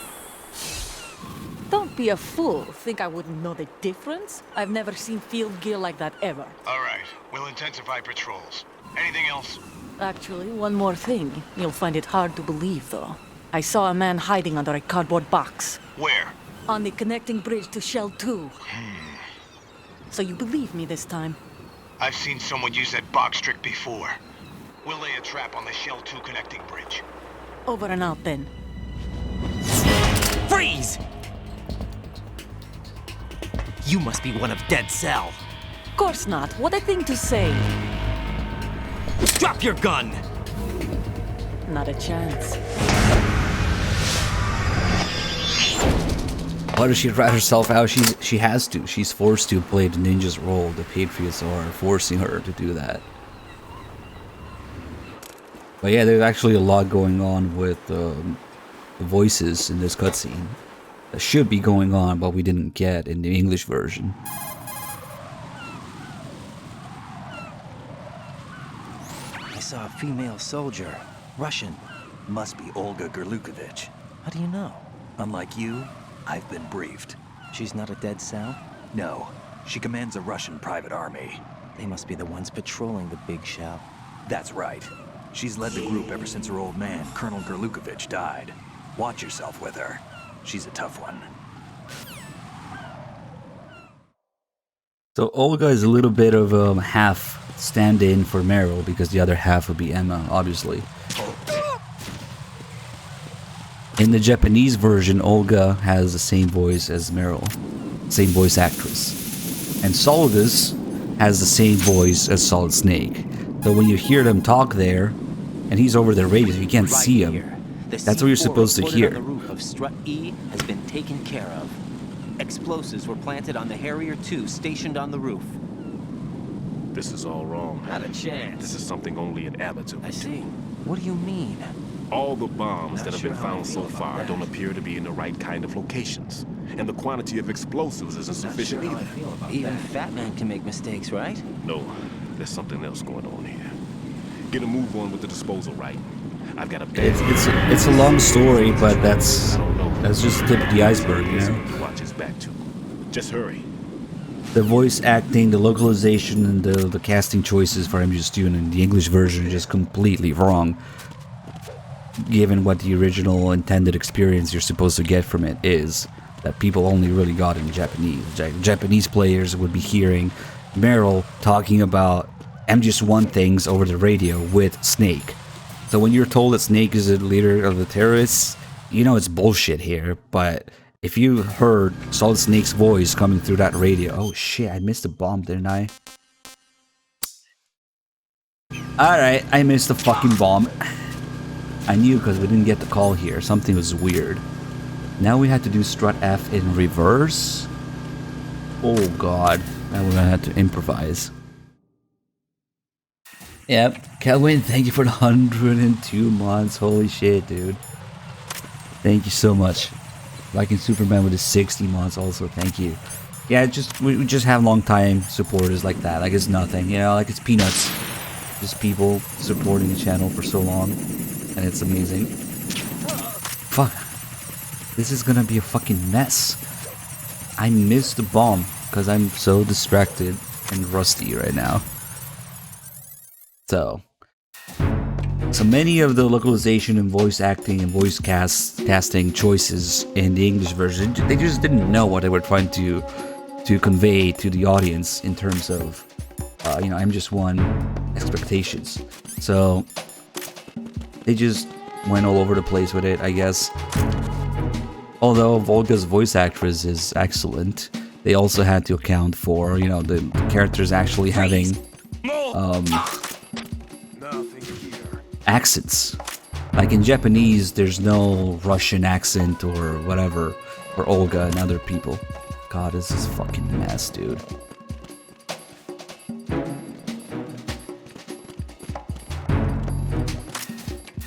Don't be a fool. Think I wouldn't know the difference? I've never seen field gear like that ever. All right, we'll intensify patrols. Anything else? Actually, one more thing. You'll find it hard to believe, though. I saw a man hiding under a cardboard box. Where? On the connecting bridge to Shell 2. So you believe me this time? I've seen someone use that box trick before. We'll lay a trap on the Shell 2 connecting bridge. Over and out, then. Freeze! You must be one of Dead Cell. Of course not. What a thing to say. Drop your gun! Not a chance. Why does she rat herself out? She has to. She's forced to play the ninja's role. The Patriots are forcing her to do that. But yeah, there's actually a lot going on with the voices in this cutscene. That should be going on, but we didn't get in the English version. I saw a female soldier. Russian. Must be Olga Gerlukovich. How do you know? Unlike you, I've been briefed. She's not a Dead Cell? No. She commands a Russian private army. They must be the ones patrolling the big shell. That's right. She's led the group ever since her old man, Colonel Gerlukovich, died. Watch yourself with her. She's a tough one. So Olga is a little bit of a half stand-in for Meryl, because the other half would be Emma, obviously. In the Japanese version, Olga has the same voice as Meryl, same voice actress. And Solidus has the same voice as Solid Snake. So when you hear them talk there, and he's over the radio, you can't see him. That's what you're supposed to hear. The roof of Strut E has been taken care of. Explosives were planted on the Harrier 2 stationed on the roof. This is all wrong. Not a chance. This is something only an amateur would do. What do you mean? All the bombs that have been found so far don't appear to be in the right kind of locations. And the quantity of explosives isn't sufficient either. Even Fat Man can make mistakes, right? No, there's something else going on here. Get a move on with the disposal, right? I've got a bad... It's a long story, but that's just the tip of the iceberg, you know? Watch his back too. Just hurry. The voice acting, the localization, and the casting choices for MGS2 and the English version are just completely wrong, given what the original intended experience you're supposed to get from it is, that people only really got in Japanese. Japanese players would be hearing Meryl talking about MGS1 things over the radio with Snake. So when you're told that Snake is the leader of the terrorists, you know it's bullshit here, but if you heard Solid Snake's voice coming through that radio... Oh shit, I missed a bomb, didn't I? Alright, I missed the fucking bomb. I knew because we didn't get the call here. Something was weird. Now we had to do strut F in reverse? Oh god. Now we're gonna have to improvise. Yep, Kelvin, thank you for the 102 months. Holy shit, dude. Thank you so much. Viking Superman with his 60 months also, thank you. Yeah, we just have long time supporters like that. Like it's nothing, you know, like it's peanuts. Just people supporting the channel for so long. And it's amazing. Fuck. This is gonna be a fucking mess. I missed the bomb because I'm so distracted and rusty right now. So many of the localization and voice acting and voice casting choices in the English version, they just didn't know what they were trying to convey to the audience in terms of, you know, MGS1 expectations. So they just went all over the place with it, I guess. Although Volga's voice actress is excellent, they also had to account for, you know, the characters actually having accents. Like in Japanese, there's no Russian accent or whatever for Olga and other people. God, this is fucking mess, dude.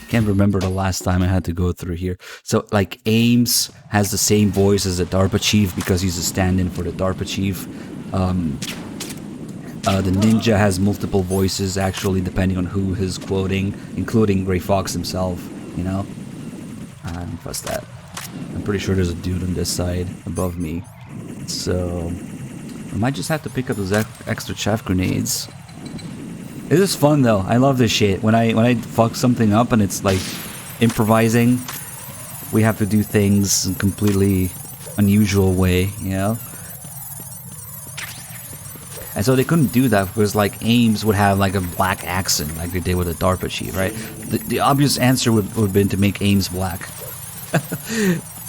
Can't remember the last time I had to go through here. So, like, Ames has the same voice as the DARPA chief because he's a stand-in for the DARPA chief. The ninja has multiple voices, actually, depending on who is quoting, including Gray Fox himself, you know? I don't trust that. I'm pretty sure there's a dude on this side above me. So, I might just have to pick up those extra chaff grenades. This is fun though. I love this shit. When I fuck something up and it's like improvising, we have to do things in a completely unusual way, you know? And so they couldn't do that because like Ames would have like a black accent like they did with the DARPA chief, right? The obvious answer would have been to make Ames black.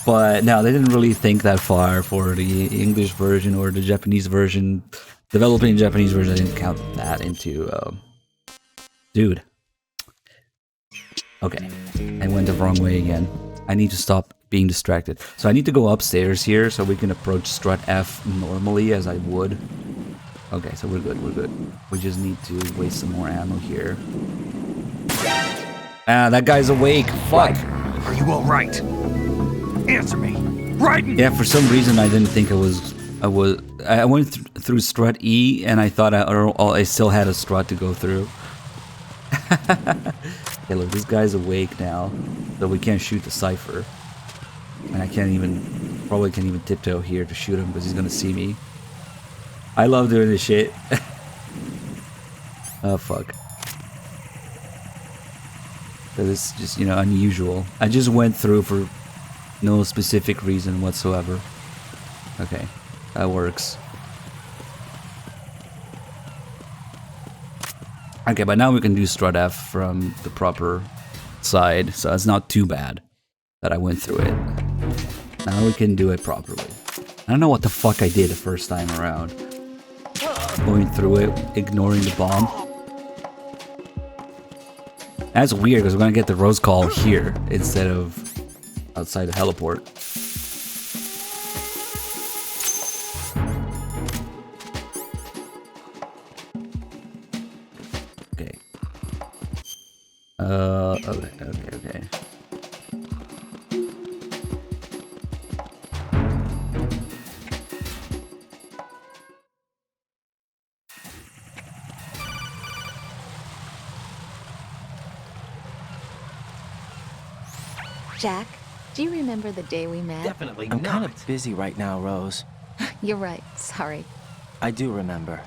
But no, they didn't really think that far for the English version or the Japanese version. Developing the Japanese version, I didn't count that into... Dude. Okay. I went the wrong way again. I need to stop being distracted. So I need to go upstairs here so we can approach strut F normally as I would. Okay, so we're good, we're good. We just need to waste some more ammo here. Ah, that guy's awake. Fuck. Are you all right? Answer me. Right. Yeah, for some reason I didn't think I went through strut E and I thought I still had a strut to go through. Okay, look, this guy's awake now, so we can't shoot the Cypher. And I probably can't even tiptoe here to shoot him because he's gonna see me. I love doing this shit. Oh, fuck. But it's just, you know, unusual. I just went through for no specific reason whatsoever. Okay, that works. Okay, but now we can do strut F from the proper side, so it's not too bad that I went through it. Now we can do it properly. I don't know what the fuck I did the first time around. Going through it, ignoring the bomb. That's weird because we're gonna get the Rose Call here instead of outside the heliport. Okay. Okay. Jack, do you remember the day we met? Definitely I'm kind of busy right now, Rose. You're right, sorry. I do remember.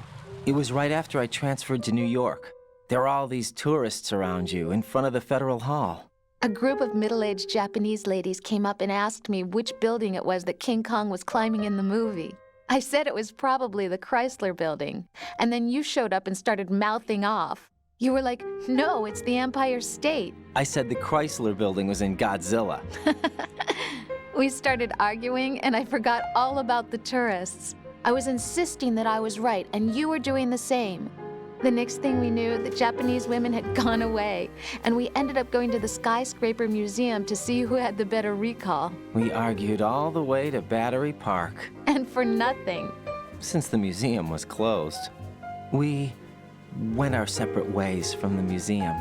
It was right after I transferred to New York. There were all these tourists around you in front of the Federal Hall. A group of middle-aged Japanese ladies came up and asked me which building it was that King Kong was climbing in the movie. I said it was probably the Chrysler Building, and then you showed up and started mouthing off. You were like, no, it's the Empire State. I said the Chrysler Building was in Godzilla. We started arguing, and I forgot all about the tourists. I was insisting that I was right, and you were doing the same. The next thing we knew, the Japanese women had gone away, and we ended up going to the Skyscraper Museum to see who had the better recall. We argued all the way to Battery Park. And for nothing. Since the museum was closed, we went our separate ways from the museum.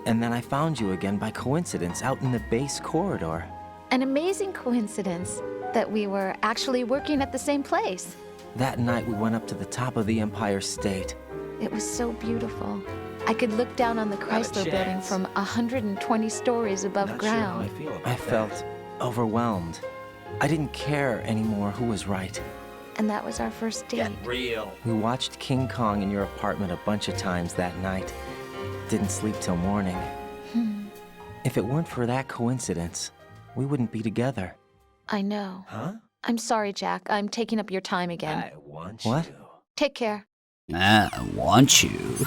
And then I found you again by coincidence out in the base corridor. An amazing coincidence that we were actually working at the same place. That night we went up to the top of the Empire State. It was so beautiful. I could look down on the Chrysler Building from 120 stories above ground. I felt overwhelmed. I didn't care anymore who was right. And that was our first date. Get real. We watched King Kong in your apartment a bunch of times that night. Didn't sleep till morning. If it weren't for that coincidence, we wouldn't be together. I know. Huh? I'm sorry, Jack. I'm taking up your time again. I want what? Take care. I want you.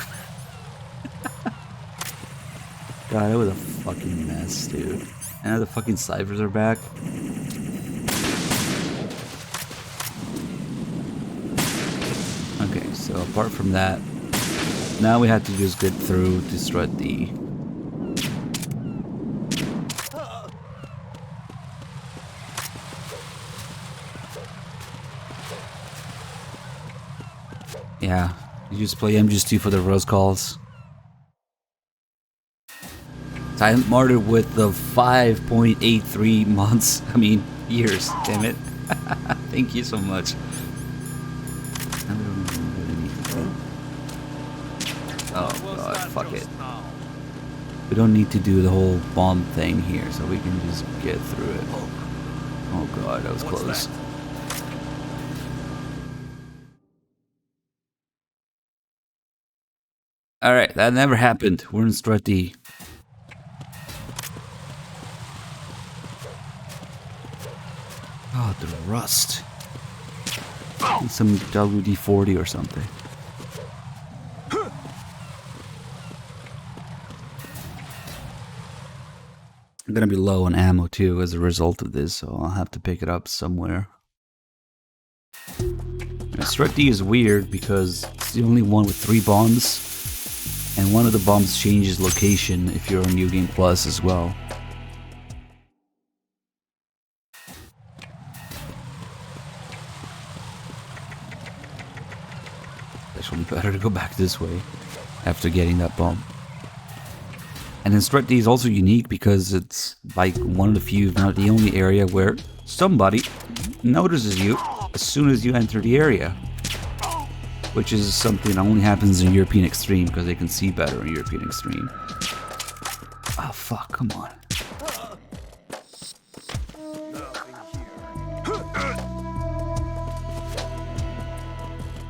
God, it was a fucking mess, dude. And now the fucking ciphers are back. Okay, so apart from that, now we have to just get through to strut D. Yeah, you just play MGS2 for the rose calls. Silent Martyr with the 5.83 months, years, damn it. Thank you so much. Oh god, fuck it. We don't need to do the whole bomb thing here, so we can just get through it. Oh god, that was close. Alright, that never happened. We're in Strut D. Oh, the rust. Some WD-40 or something. I'm gonna be low on ammo too as a result of this, so I'll have to pick it up somewhere. Strut D is weird because it's the only one with 3 bombs, and one of the bombs changes location if you're on New Game Plus as well. Actually better to go back this way after getting that bomb. And then Strut D is also unique because it's like one of the few, if not the only area where somebody notices you as soon as you enter the area. Which is something that only happens in European Extreme because they can see better in European Extreme. Oh fuck, come on.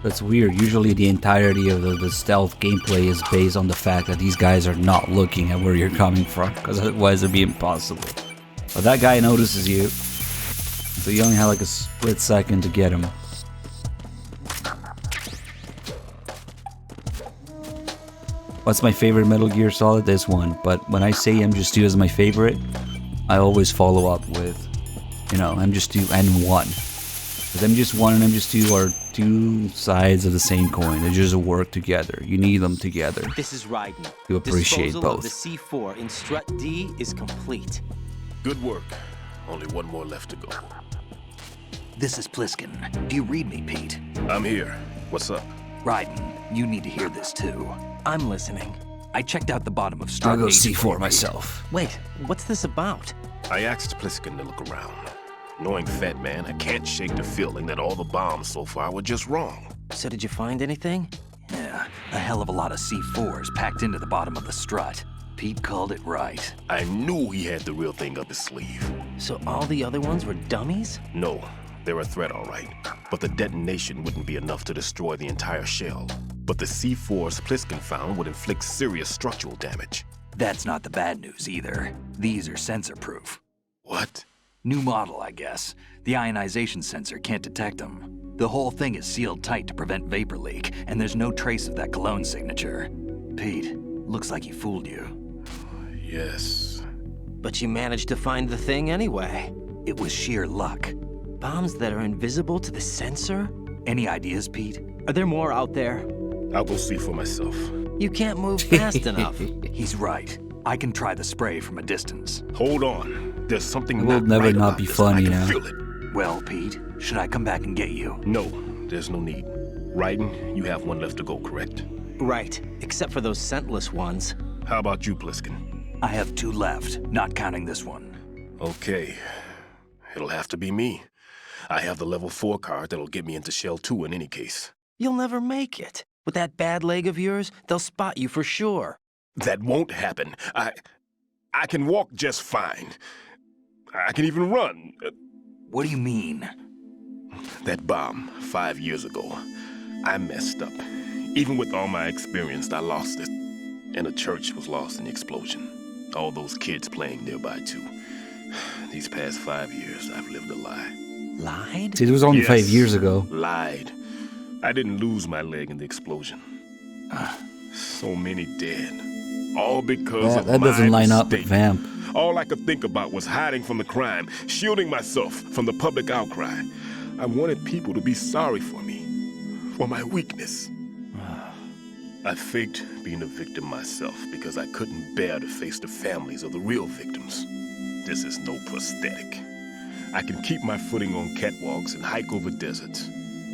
That's weird. Usually the entirety of the stealth gameplay is based on the fact that these guys are not looking at where you're coming from, because otherwise it'd be impossible. But that guy notices you, so you only have like a split second to get him. What's my favorite Metal Gear Solid? This one. But when I say MGS2 is my favorite, I always follow up with, MGS2 and 1. Because MGS1 and MGS2 are two sides of the same coin. They just work together. You need them together. This is Raiden. To appreciate Disposal both. Of the C4 in Strut D is complete. Good work. Only one more left to go. This is Pliskin. Do you read me, Pete? I'm here. What's up? Raiden, you need to hear this too. I'm listening. I checked out the bottom of Strut I'll go D C4 myself. Wait, what's this about? I asked Pliskin to look around. Knowing Fat Man, I can't shake the feeling that all the bombs so far were just wrong. So did you find anything? Yeah, a hell of a lot of C4s packed into the bottom of the strut. Pete called it right. I knew he had the real thing up his sleeve. So all the other ones were dummies? No, they're a threat, all right. But the detonation wouldn't be enough to destroy the entire shell. But the C4s Pliskin found would inflict serious structural damage. That's not the bad news either. These are sensor-proof. What? New model, I guess. The ionization sensor can't detect them. The whole thing is sealed tight to prevent vapor leak, and there's no trace of that cologne signature. Pete, looks like he fooled you. Yes. But you managed to find the thing anyway. It was sheer luck. Bombs that are invisible to the sensor? Any ideas, Pete? Are there more out there? I'll go see for myself. You can't move fast enough. He's right. I can try the spray from a distance. Hold on. There's something It will never right not about be this, funny and I now. can feel it. Well, Pete, should I come back and get you? No, there's no need. Raiden, you have one left to go, correct? Right, except for those scentless ones. How about you, Pliskin? I have 2 left, not counting this one. Okay. It'll have to be me. I have the level 4 card that'll get me into Shell 2 in any case. You'll never make it. With that bad leg of yours, they'll spot you for sure. That won't happen. I can walk just fine. I can even run. What do you mean? That bomb, 5 years ago. I messed up. Even with all my experience, I lost it. And the church was lost in the explosion. All those kids playing nearby, too. These past 5 years, I've lived a lie. Lied? See, it was only Yes, 5 years ago. Lied. I didn't lose my leg in the explosion. So many dead. All because of that my doesn't line up mistake. with Vamp. All I could think about was hiding from the crime, shielding myself from the public outcry. I wanted people to be sorry for me, for my weakness. I faked being a victim myself because I couldn't bear to face the families of the real victims. This is no prosthetic. I can keep my footing on catwalks and hike over deserts.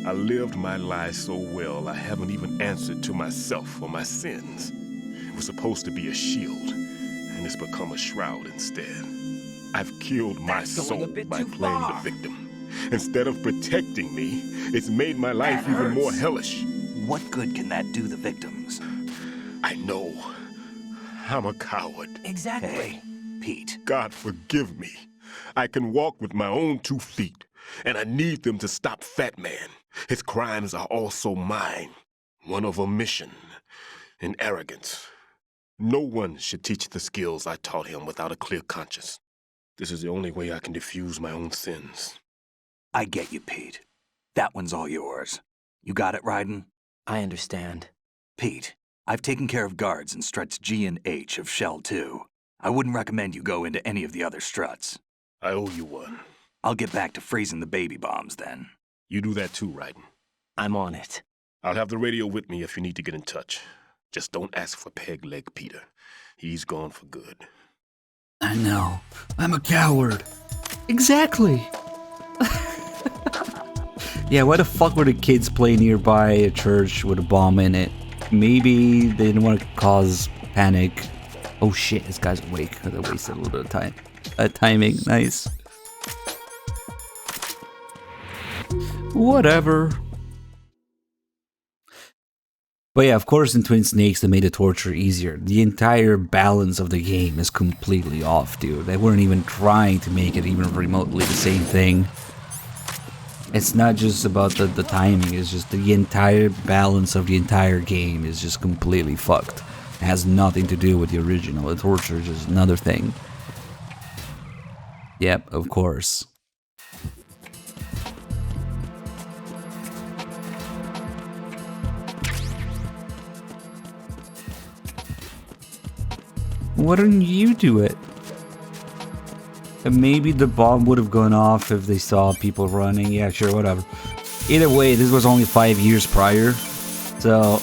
I lived my life so well, I haven't even answered to myself for my sins. It was supposed to be a shield, and it's become a shroud instead. I've killed my soul by playing the victim. Instead of protecting me, it's made my life even more hellish. What good can that do the victims? I know. I'm a coward. Exactly. Hey, Pete. God forgive me. I can walk with my own 2 feet, and I need them to stop Fat Man. His crimes are also mine. One of omission and arrogance. No one should teach the skills I taught him without a clear conscience. This is the only way I can diffuse my own sins. I get you, Pete. That one's all yours. You got it, Raiden? I understand. Pete, I've taken care of guards in struts G and H of Shell 2. I wouldn't recommend you go into any of the other struts. I owe you one. I'll get back to freezing the baby bombs then. You do that too, Raiden. I'm on it. I'll have the radio with me if you need to get in touch. Just don't ask for Peg Leg Peter. He's gone for good. I know. I'm a coward. Exactly. Yeah, why the fuck were the kids playing nearby a church with a bomb in it? Maybe they didn't want to cause panic. Oh shit, this guy's awake. I wasted a little bit of time. Timing, nice. Whatever. But yeah, of course in Twin Snakes they made the torture easier. The entire balance of the game is completely off, dude. They weren't even trying to make it even remotely the same thing. It's not just about the timing, it's just the entire balance of the entire game is just completely fucked. It has nothing to do with the original. The torture is just another thing. Yep, of course. Why don't you do it? And maybe the bomb would have gone off if they saw people running. Yeah, sure, whatever. Either way, this was only 5 years prior. So,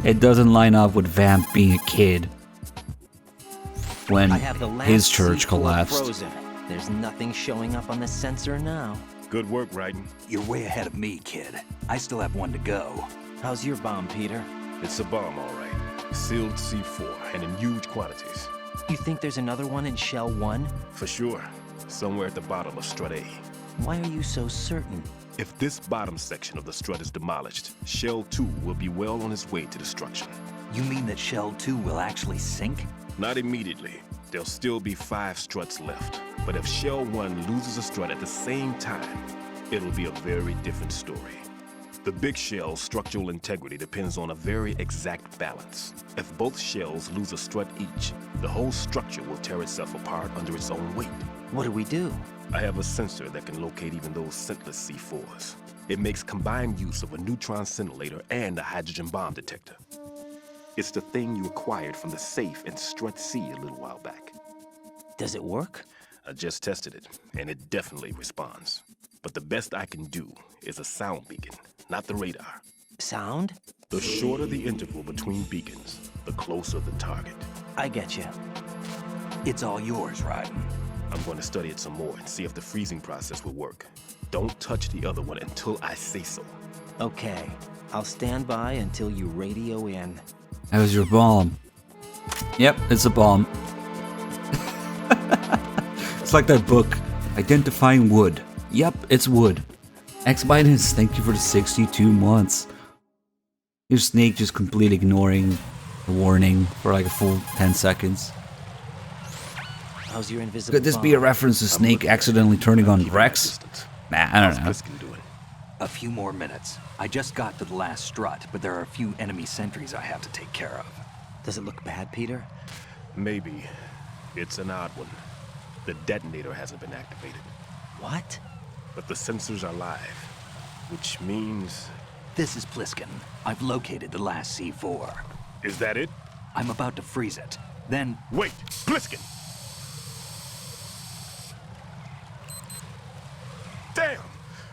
it doesn't line up with Vamp being a kid. When his church collapsed. Frozen. There's nothing showing up on the sensor now. Good work, Raiden. You're way ahead of me, kid. I still have one to go. How's your bomb, Peter? It's a bomb, all right. Sealed C4, and in huge quantities. You think there's another one in Shell 1? For sure. Somewhere at the bottom of Strut A. Why are you so certain? If this bottom section of the strut is demolished, Shell 2 will be well on its way to destruction. You mean that Shell 2 will actually sink? Not immediately. There'll still be 5 struts left. But if Shell 1 loses a strut at the same time, it'll be a very different story. The big shell's structural integrity depends on a very exact balance. If both shells lose a strut each, the whole structure will tear itself apart under its own weight. What do we do? I have a sensor that can locate even those scentless C4s. It makes combined use of a neutron scintillator and a hydrogen bomb detector. It's the thing you acquired from the safe in Strut C a little while back. Does it work? I just tested it, and it definitely responds. But the best I can do is a sound beacon, not the radar. Sound? The shorter the interval between beacons, the closer the target. I get you. It's all yours, Raiden. I'm going to study it some more and see if the freezing process will work. Don't touch the other one until I say so. Okay. I'll stand by until you radio in. That was your bomb. Yep, it's a bomb. It's like that book, Identifying Wood. Yep, it's wood. X-Binance, thank you for the 62 months. Your Snake just completely ignoring the warning for like a full 10 seconds. How's your invisible Could this be a reference to Snake accidentally turning on Rex? Nah, I don't know. A few more minutes. I just got to the last strut, but there are a few enemy sentries I have to take care of. Does it look bad, Peter? Maybe. It's an odd one. The detonator hasn't been activated. What? But the sensors are live, which means... This is Pliskin. I've located the last C4. Is that it? I'm about to freeze it. Then... Wait! Pliskin! Damn!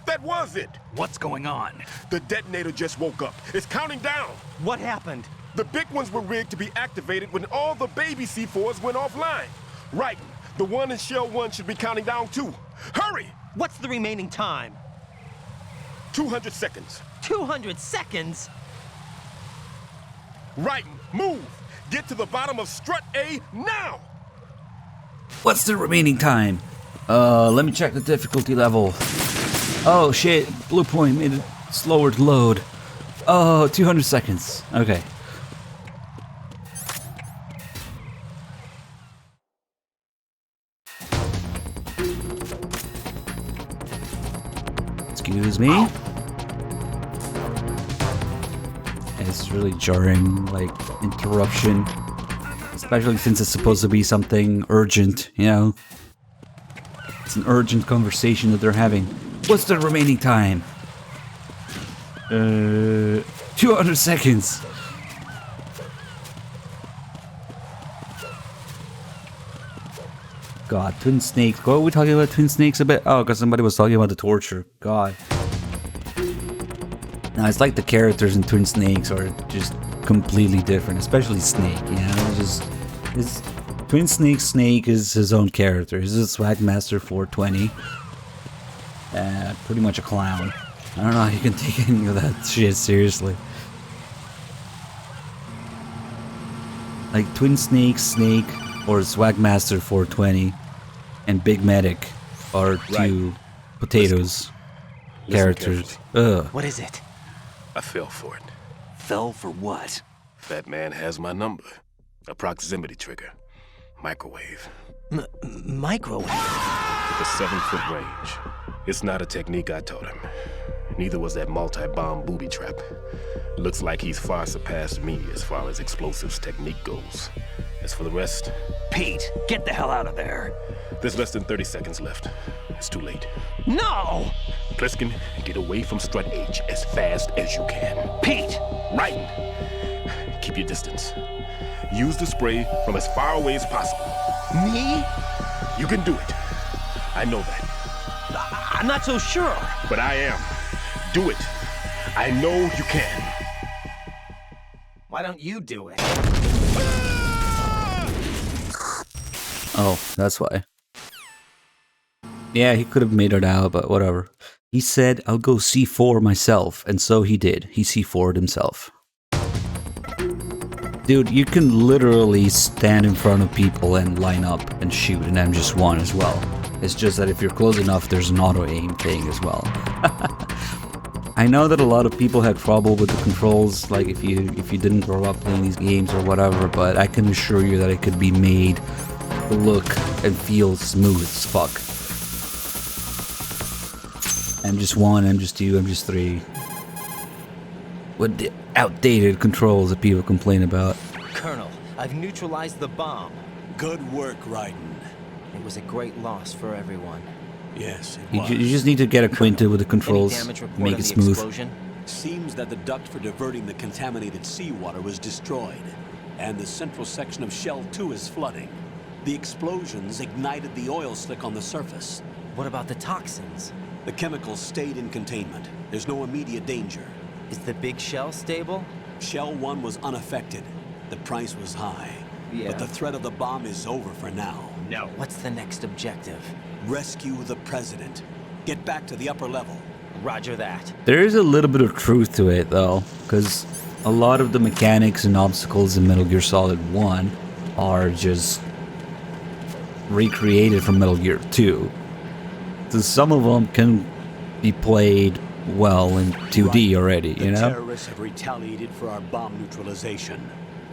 That was it! What's going on? The detonator just woke up. It's counting down! What happened? The big ones were rigged to be activated when all the baby C4s went offline. Right. The one in Shell 1 should be counting down too. Hurry! What's the remaining time? 200 seconds. 200 seconds? Right. Move! Get to the bottom of strut A now! What's the remaining time? Let me check the difficulty level. Oh shit, Blue Point made it slower to load. Oh, 200 seconds. Okay. Excuse me? It's really jarring, like, interruption. Especially since it's supposed to be something urgent, you know? It's an urgent conversation that they're having. What's the remaining time? 200 seconds. God, Twin Snakes. What are we talking about Twin Snakes a bit? Oh, because somebody was talking about the torture. God. Now, it's like the characters in Twin Snakes are just completely different, especially Snake, you know? Twin Snake is his own character. He's a Swagmaster 420. Pretty much a clown. I don't know how you can take any of that shit seriously. Like Twin Snake, or Swagmaster 420, and Big Medic are two potatoes characters. Ugh. What is it? I fell for it. Fell for what? That man has my number. A proximity trigger. Microwave. Microwave? With a 7-foot range. It's not a technique I taught him. Neither was that multi-bomb booby trap. Looks like he's far surpassed me as far as explosives technique goes. As for the rest... Pete, get the hell out of there. There's less than 30 seconds left. It's too late. No! Pliskin, get away from Strut H as fast as you can. Pete! Right! Keep your distance. Use the spray from as far away as possible. Me? You can do it. I know that. I'm not so sure. But I am. Do it. I know you can. Why don't you do it? Oh, that's why. Yeah, he could have made it out, but whatever. He said, I'll go C4 myself, and so he did. He C4'd himself. Dude, you can literally stand in front of people and line up and shoot an MGS1 as well. It's just that if you're close enough, there's an auto-aim thing as well. I know that a lot of people had trouble with the controls, like if you didn't grow up playing these games or whatever, but I can assure you that it could be made to look and feel smooth as fuck. MGS1, MGS2, MGS3. With the outdated controls that people complain about. Colonel, I've neutralized the bomb. Good work, Raiden. It was a great loss for everyone. Yes, it You was. you just need to get acquainted with the controls, make it smooth. Explosion? Seems that the duct for diverting the contaminated seawater was destroyed, and the central section of Shell 2 is flooding. The explosions ignited the oil slick on the surface. What about the toxins? The chemicals stayed in containment. There's no immediate danger. Is the big shell stable? Shell 1 was unaffected. The price was high. Yeah. But the threat of the bomb is over for now. No. What's the next objective? Rescue the president. Get back to the upper level. Roger that. There is a little bit of truth to it, though, because a lot of the mechanics and obstacles in Metal Gear Solid 1 are just recreated from Metal Gear 2. So some of them can be played well in 2D already, you know? The terrorists have retaliated for our bomb neutralization.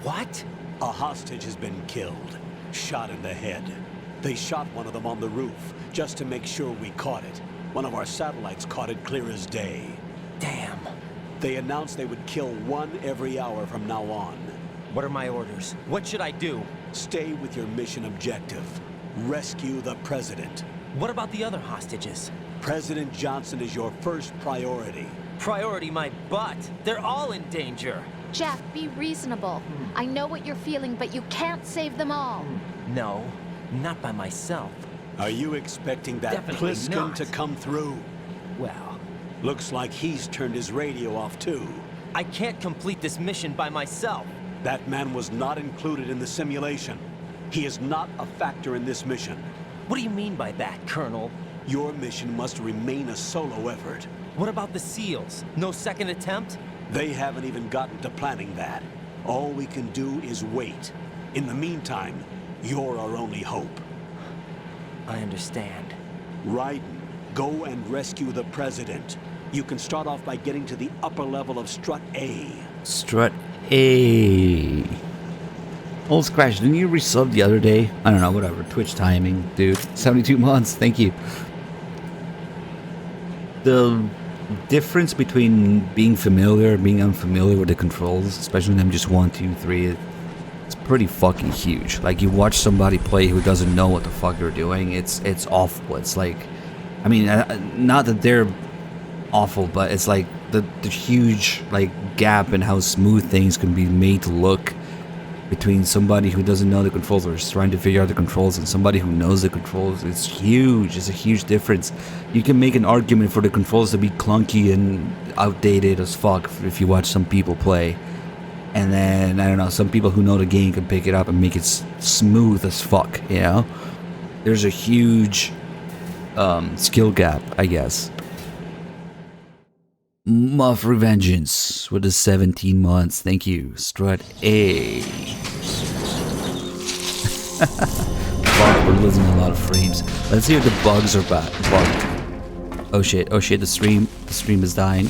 What? A hostage has been killed, shot in the head. They shot one of them on the roof, just to make sure we caught it. One of our satellites caught it clear as day. Damn. They announced they would kill one every hour from now on. What are my orders? What should I do? Stay with your mission objective. Rescue the president. What about the other hostages? President Johnson is your first priority. Priority my butt. They're all in danger. Jack, be reasonable. I know what you're feeling, but you can't save them all. No, not by myself. Are you expecting that Definitely Pliskin not. to come through? Well, looks like he's turned his radio off too. I can't complete this mission by myself. That man was not included in the simulation. He is not a factor in this mission. What do you mean by that, Colonel? Your mission must remain a solo effort. What about the SEALs? No second attempt? They haven't even gotten to planning that. All we can do is wait. In the meantime, you're our only hope. I understand. Raiden, go and rescue the President. You can start off by getting to the upper level of Strut A. Strut A. Old Scratch, didn't you resub the other day? I don't know, whatever. Twitch timing, dude. 72 months, thank you. The difference between being familiar and being unfamiliar with the controls, especially in MGS1, 2, 3, it's pretty fucking huge. Like, you watch somebody play who doesn't know what the fuck they're doing, it's awful. It's like, I mean, not that they're awful, but it's like the huge, like, gap in how smooth things can be made to look between somebody who doesn't know the controls or is trying to figure out the controls and somebody who knows the controls. It's huge. It's a huge difference. You can make an argument for the controls to be clunky and outdated as fuck if you watch some people play. And then, I don't know, some people who know the game can pick it up and make it smooth as fuck, you know? There's a huge skill gap, I guess. Muff Revengeance with the 17 months. Thank you. Strut A. Fuck, we're losing a lot of frames. Let's see if the bugs are bugged. Oh shit, the stream is dying.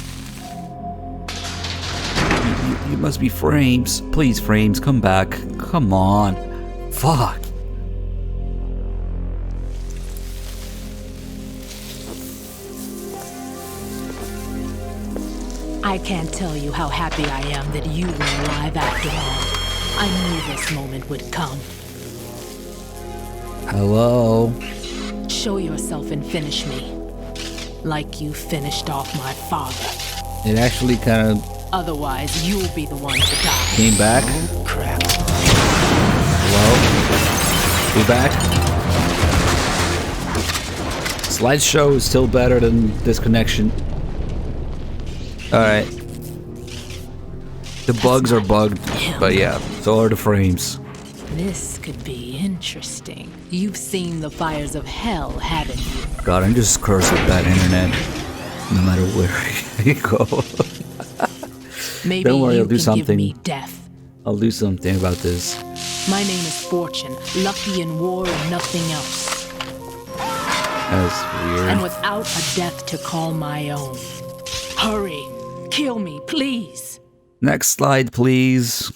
You must be frames. Please, frames, come back. Come on. Fuck. I can't tell you how happy I am that you were alive after all. I knew this moment would come. Hello? Show yourself and finish me. Like you finished off my father. It actually kind of... Otherwise, you'll be the one to die. Came back. Oh, crap. Hello? We back? Slideshow is still better than this connection. Alright. The bugs are bugged, but yeah, so are the frames. This could be interesting. You've seen the fires of hell, haven't you? God, I'm just cursed with that internet. No matter where you go. Maybe Don't worry, you I'll do can something. give me death. I'll do something about this. My name is Fortune, lucky in war and nothing else. That's weird. And without a death to call my own. Hurry, kill me, please. Next slide, please.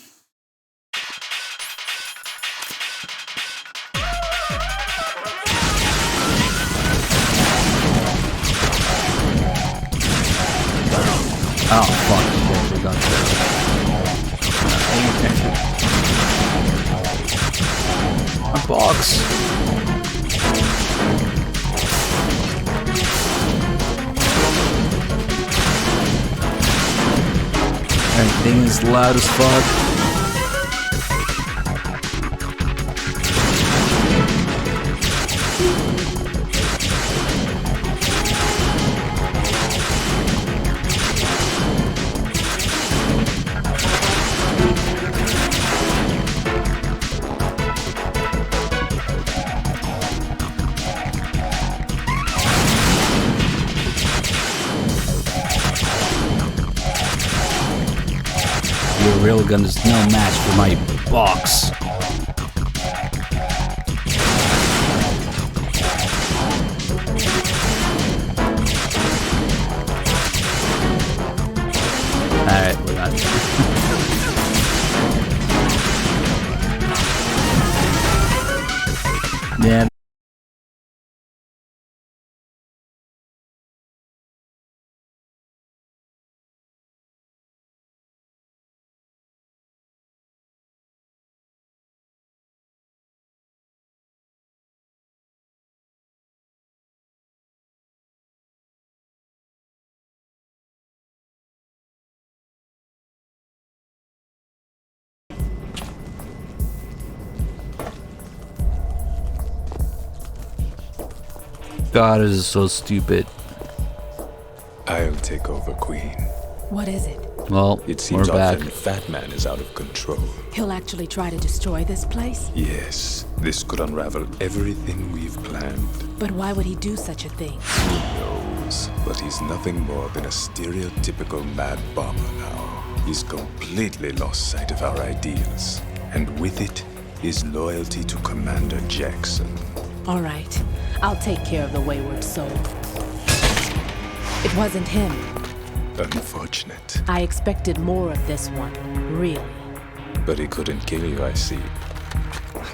Oh, fuck. We got a box. Everything is loud as fuck. Your railgun is no match for my box. Alright, we're not. Yeah. God, this is so stupid. I'll take over, Queen. What is it? Well, It seems we're our back. friend Fat Man is out of control. He'll actually try to destroy this place? Yes, this could unravel everything we've planned. But why would he do such a thing? Who knows? But he's nothing more than a stereotypical mad bomber now. He's completely lost sight of our ideals. And with it, his loyalty to Commander Jackson. All right, I'll take care of the wayward soul. It wasn't him. Unfortunate. I expected more of this one, really. But he couldn't kill you, I see.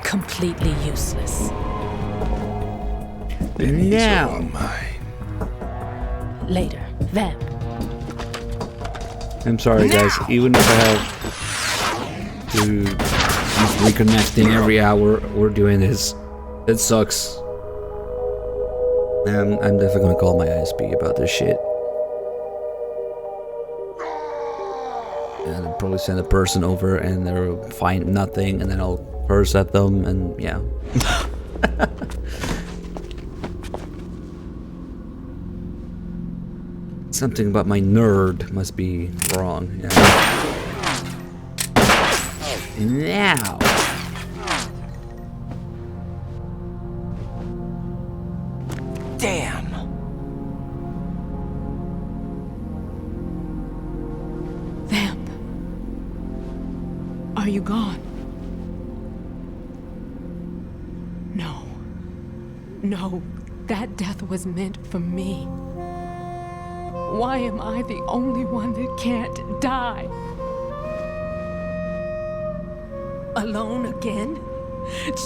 Completely useless. Then he's Now. all mine. Later, then. I'm sorry, guys. Even if I have to keep reconnecting every hour we're doing this, it sucks. I'm definitely gonna call my ISP about this shit. And I'll probably send a person over and they'll find nothing, and then I'll curse at them, and yeah. Something about my nerd must be wrong. Yeah. Now. Damn! Vamp. Are you gone? No. No, that death was meant for me. Why am I the only one that can't die? Alone again?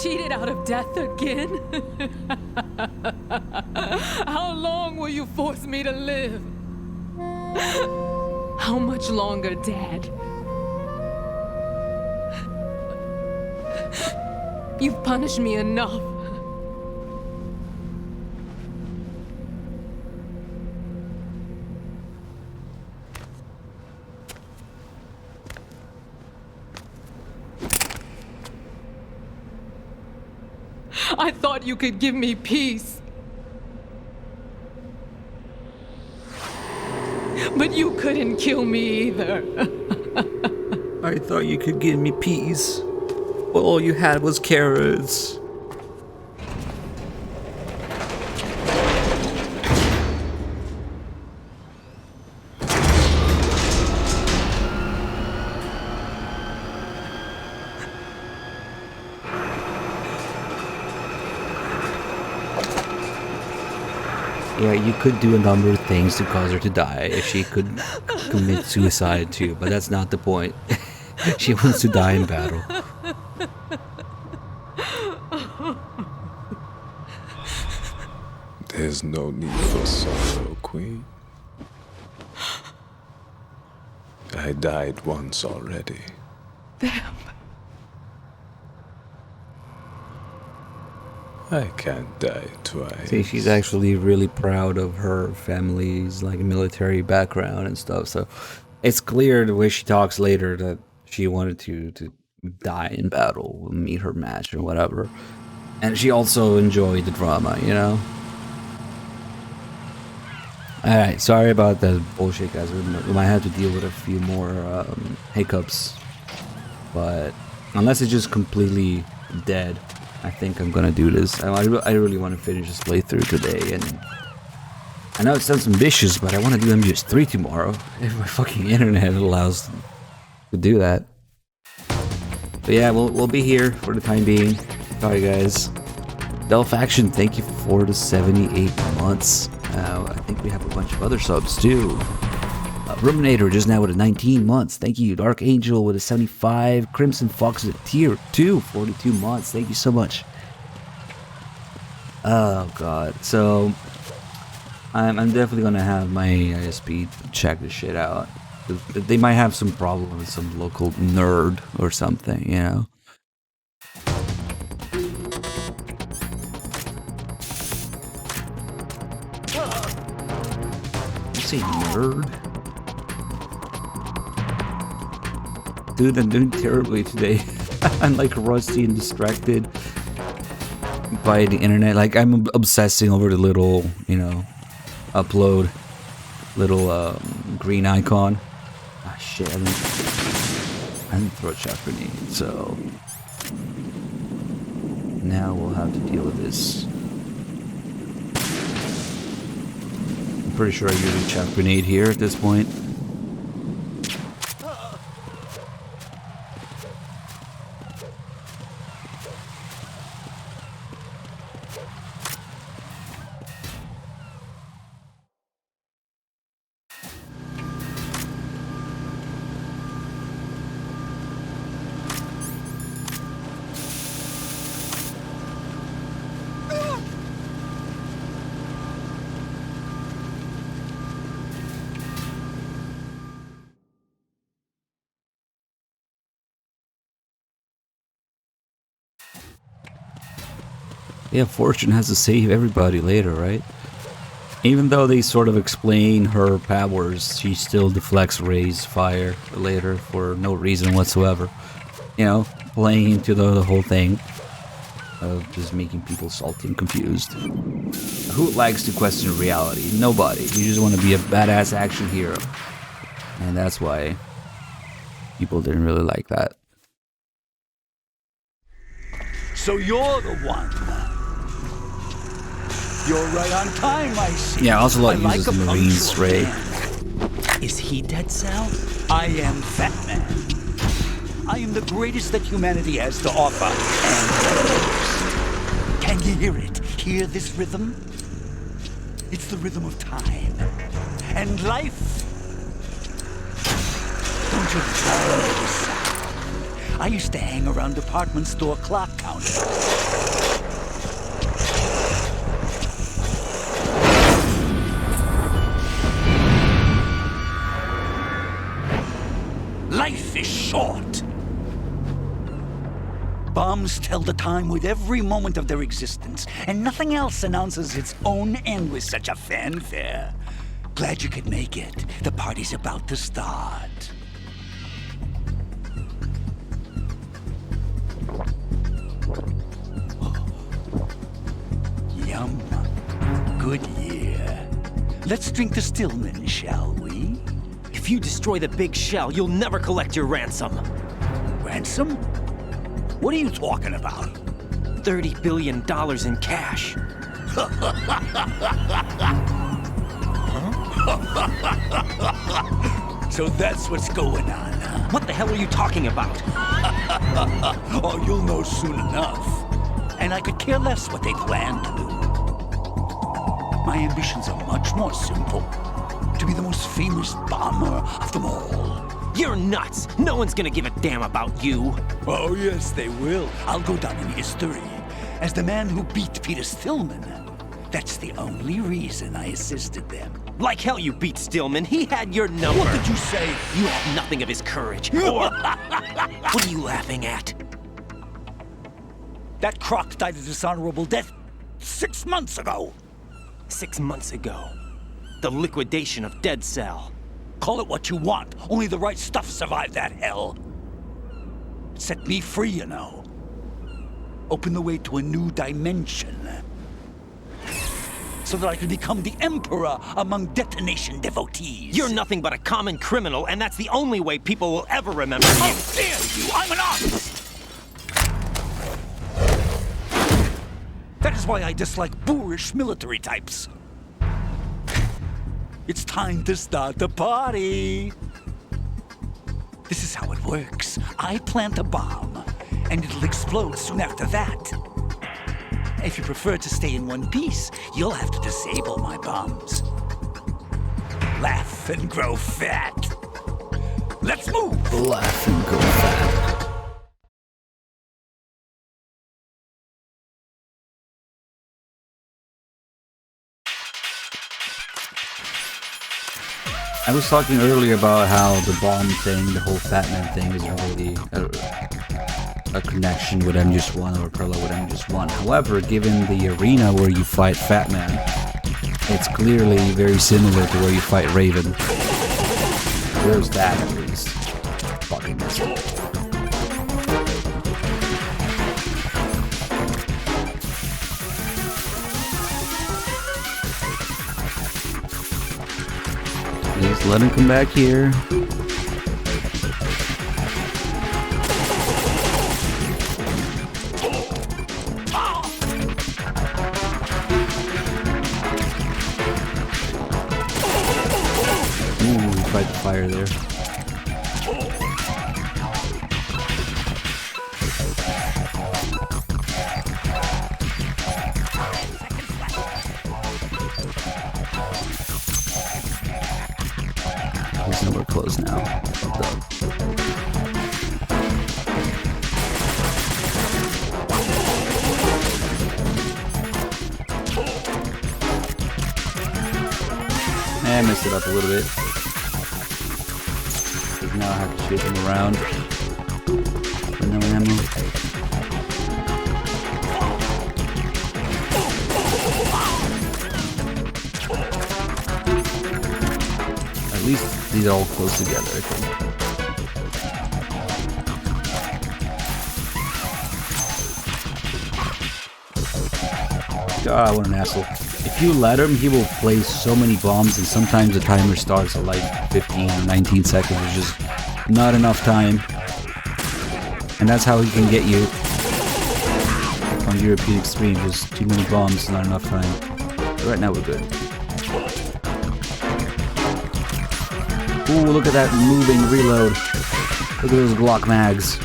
Cheated out of death again? How long will you force me to live? How much longer, Dad? You've punished me enough. I thought you could give me peace. But you couldn't kill me either. I thought you could give me peace. But all you had was carrots. Yeah, you could do a number of things to cause her to die if she could commit suicide too, but that's not the point. She wants to die in battle. There's no need for sorrow, Queen. I died once already. Vamp. I can't die twice. See, she's actually really proud of her family's like military background and stuff. So it's clear the way she talks later that she wanted to die in battle, meet her match or whatever. And she also enjoyed the drama, you know. All right, sorry about that bullshit, guys. We might have to deal with a few more hiccups, but unless it's just completely dead, I think I'm gonna do this. I really want to finish this playthrough today, and I know it sounds ambitious, but I want to do MGS3 tomorrow if my fucking internet allows to do that. But yeah, we'll be here for the time being. Sorry, guys. Delph Action, thank you for the 78 months. I think we have a bunch of other subs too. Ruminator just now with a 19 months. Thank you. Dark Angel with a 75. Crimson Fox at tier 2, 42 months. Thank you so much. Oh god. So I'm definitely gonna have my ISP check this shit out. They might have some problem with some local nerd or something, you know. You say nerd? Dude, I'm doing terribly today. I'm like rusty and distracted by the internet. Like I'm obsessing over the little, you know, upload little green icon. Ah, shit, I didn't throw a shock grenade, so... Now we'll have to deal with this. I'm pretty sure I used a shock grenade here at this point. Yeah, Fortune has to save everybody later, right? Even though they sort of explain her powers, she still deflects Ray's fire later for no reason whatsoever. You know, playing into the whole thing of just making people salty and confused. Who likes to question reality? Nobody. You just want to be a badass action hero. And that's why people didn't really like that. So you're the one. You're right on time, I see. Yeah, Ocelot uses the Marines, Ray. Is he Dead Cell? I am Fat Man. I am the greatest that humanity has to offer, and can you hear it? Hear this rhythm? It's the rhythm of time and life. Don't you follow this sound? I used to hang around department store clock counters. Life is short. Bombs tell the time with every moment of their existence, and nothing else announces its own end with such a fanfare. Glad you could make it. The party's about to start. Yum. Good year. Let's drink to Stillman, shall we? If you destroy the big shell, you'll never collect your ransom. Ransom? What are you talking about? $30 billion in cash. So that's what's going on, huh? What the hell are you talking about? Oh, you'll know soon enough. And I could care less what they plan to do. My ambitions are much more simple. To be the most famous bomber of them all. You're nuts! No one's gonna give a damn about you! Oh, yes, they will. I'll go down in history as the man who beat Peter Stillman. That's the only reason I assisted them. Like hell you beat Stillman. He had your number. What did you say? You have nothing of his courage. Or... What are you laughing at? That croc died a dishonorable death 6 months ago. 6 months ago. The liquidation of Dead Cell. Call it what you want. Only the right stuff survived that hell. It set me free, you know. Opened the way to a new dimension. So that I could become the emperor among detonation devotees. You're nothing but a common criminal, and that's the only way people will ever remember you. How dare you! I'm an artist! That is why I dislike boorish military types. It's time to start the party. This is how it works. I plant a bomb, and it'll explode soon after that. If you prefer to stay in one piece, you'll have to disable my bombs. Laugh and grow fat. Let's move! Laugh and grow fat. I was talking earlier about how the bomb thing, the whole Fat Man thing, is really a connection with MGS1 or parallel with MGS1. However, given the arena where you fight Fat Man, it's clearly very similar to where you fight Raven. There's that at least. Fucking missile. Just let him come back here. fire there. He's nowhere close now. I messed it up a little bit. Because now I have to shoot him around. With no ammo. At least these are all close together, I think. God, what an asshole. If you let him, he will place so many bombs, and sometimes the timer starts at like 15 or 19 seconds. It's just not enough time. And that's how he can get you on European Extreme. Just too many bombs, not enough time. But right now we're good. Ooh, look at that moving reload. Look at those Glock mags.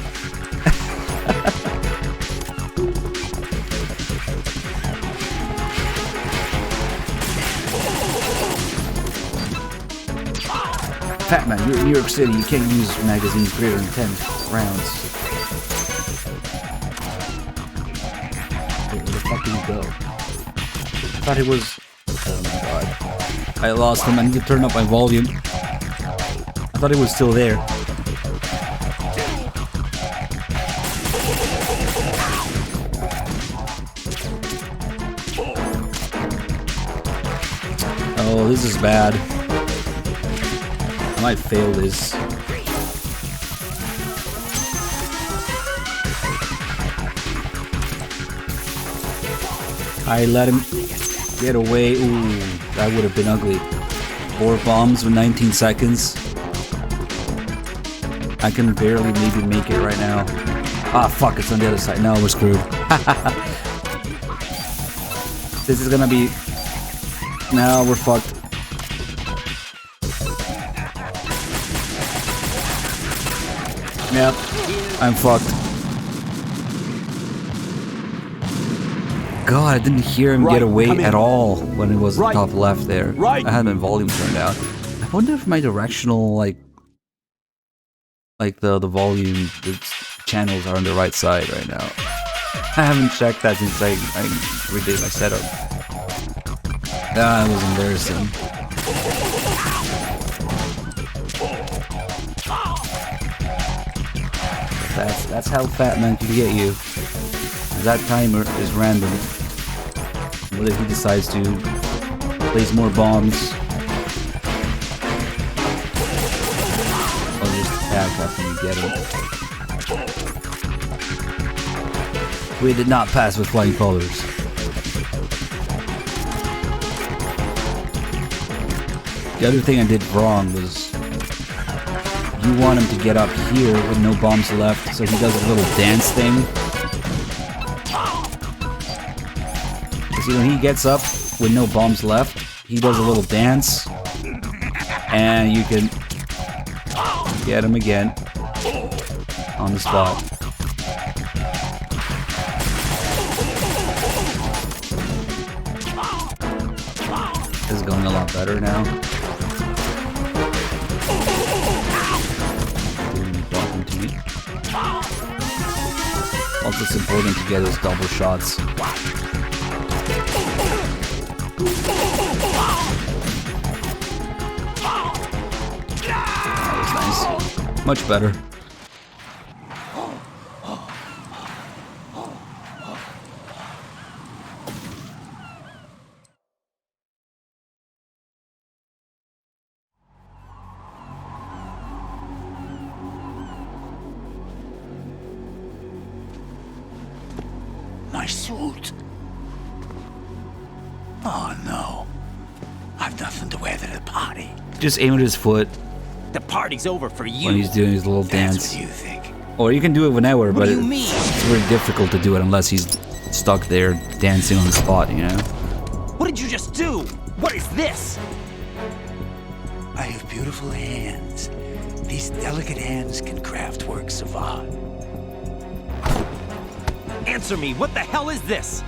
Fat man, you're in New York City, you can't use magazines greater than 10 rounds. Where the fuck did he go? I thought it was... Oh my god. I lost him, I need to turn up my volume. I thought it was still there. Oh, this is bad. I might fail this. I let him get away. Ooh, that would have been ugly. 4 bombs with 19 seconds. I can barely maybe make it right now. Ah, fuck, it's on the other side. No, we're screwed. This is gonna be... No, we're fucked. Yep, I'm fucked. God, I didn't hear him get away at all when it was the top left there. I had my volume turned down. I wonder if my directional, like the volume, the channels are on the right side right now. I haven't checked that since I redid my setup. That was embarrassing. That's how Fat Man can get you. That timer is random. What if he decides to place more bombs? Or just attack after you get him. We did not pass with flying colors. The other thing I did wrong was you want him to get up here with no bombs left, so he does a little dance thing. See, when he gets up with no bombs left, he does a little dance, and you can get him again on the spot. This is going a lot better now. Also, it's important to get those double shots. That was nice. Much better. My suit. Oh no. I've nothing to wear to the party. Just aim at his foot. The party's over for you. When he's doing his little dance. That's what you think. Or you can do it whenever, What but do you mean? it's very difficult to do it unless he's stuck there dancing on the spot, you know? What did you just do? What is this? I have beautiful hands. These delicate hands can craft works of art. Answer me, what the hell is this?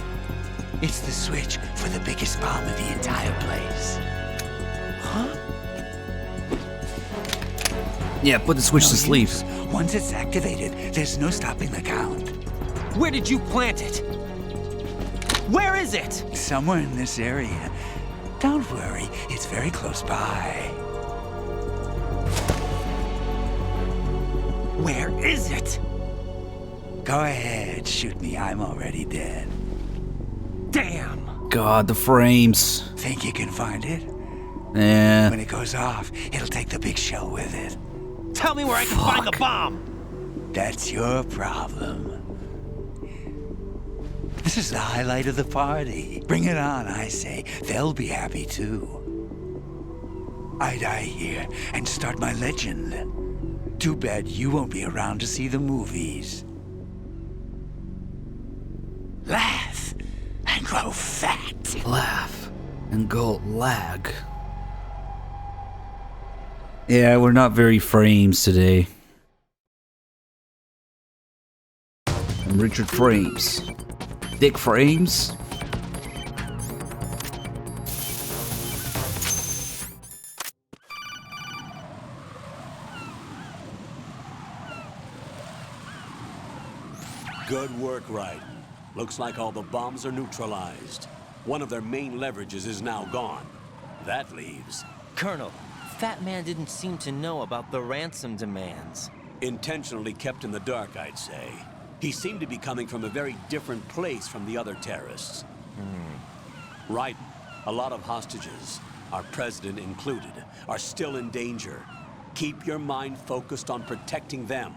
It's the switch for the biggest bomb in the entire place. Huh? Yeah, put the switch to sleep. Once it's activated, there's no stopping the count. Where did you plant it? Where is it? Somewhere in this area. Don't worry, it's very close by. Where is it? Go ahead, shoot me, I'm already dead. Damn! God, the frames. Think you can find it? Yeah. When it goes off, it'll take the big shell with it. Tell me where I can find the bomb! That's your problem. This is the highlight of the party. Bring it on, I say. They'll be happy too. I die here and start my legend. Too bad you won't be around to see the movies. Laugh and grow fat. Laugh and go lag. Yeah, we're not very frames today. I'm Richard Frames. Dick Frames? Good work, Wright. Looks like all the bombs are neutralized. One of their main leverages is now gone. That leaves... Colonel, Fat Man didn't seem to know about the ransom demands. Intentionally kept in the dark, I'd say. He seemed to be coming from a very different place from the other terrorists. Right. A lot of hostages, our president included, are still in danger. Keep your mind focused on protecting them.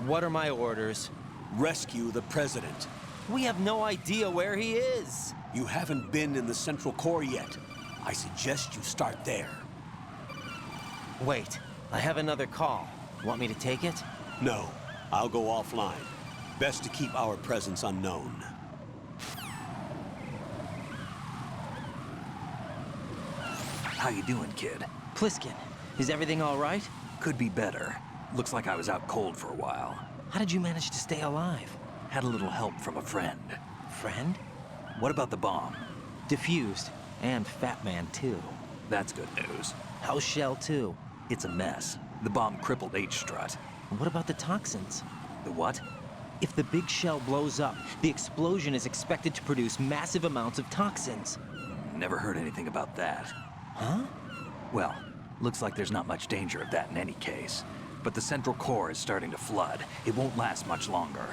What are my orders? Rescue the president. We have no idea where he is. You haven't been in the Central Core yet. I suggest you start there. Wait, I have another call. Want me to take it? No, I'll go offline. Best to keep our presence unknown. How you doing, kid? Pliskin, is everything all right? Could be better. Looks like I was out cold for a while. How did you manage to stay alive? Had a little help from a friend. Friend? What about the bomb? Diffused. And Fat Man, too. That's good news. How's Shell 2? It's a mess. The bomb crippled H-Strut. What about the toxins? The what? If the big shell blows up, the explosion is expected to produce massive amounts of toxins. Never heard anything about that. Huh? Well, looks like there's not much danger of that in any case. But the Central Core is starting to flood. It won't last much longer.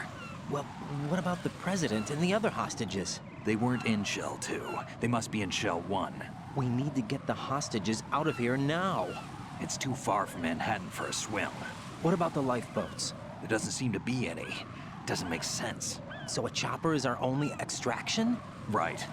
Well, what about the president and the other hostages? They weren't in Shell 2. They must be in Shell 1. We need to get the hostages out of here now. It's too far from Manhattan for a swim. What about the lifeboats? There doesn't seem to be any. Doesn't make sense. So a chopper is our only extraction? Right.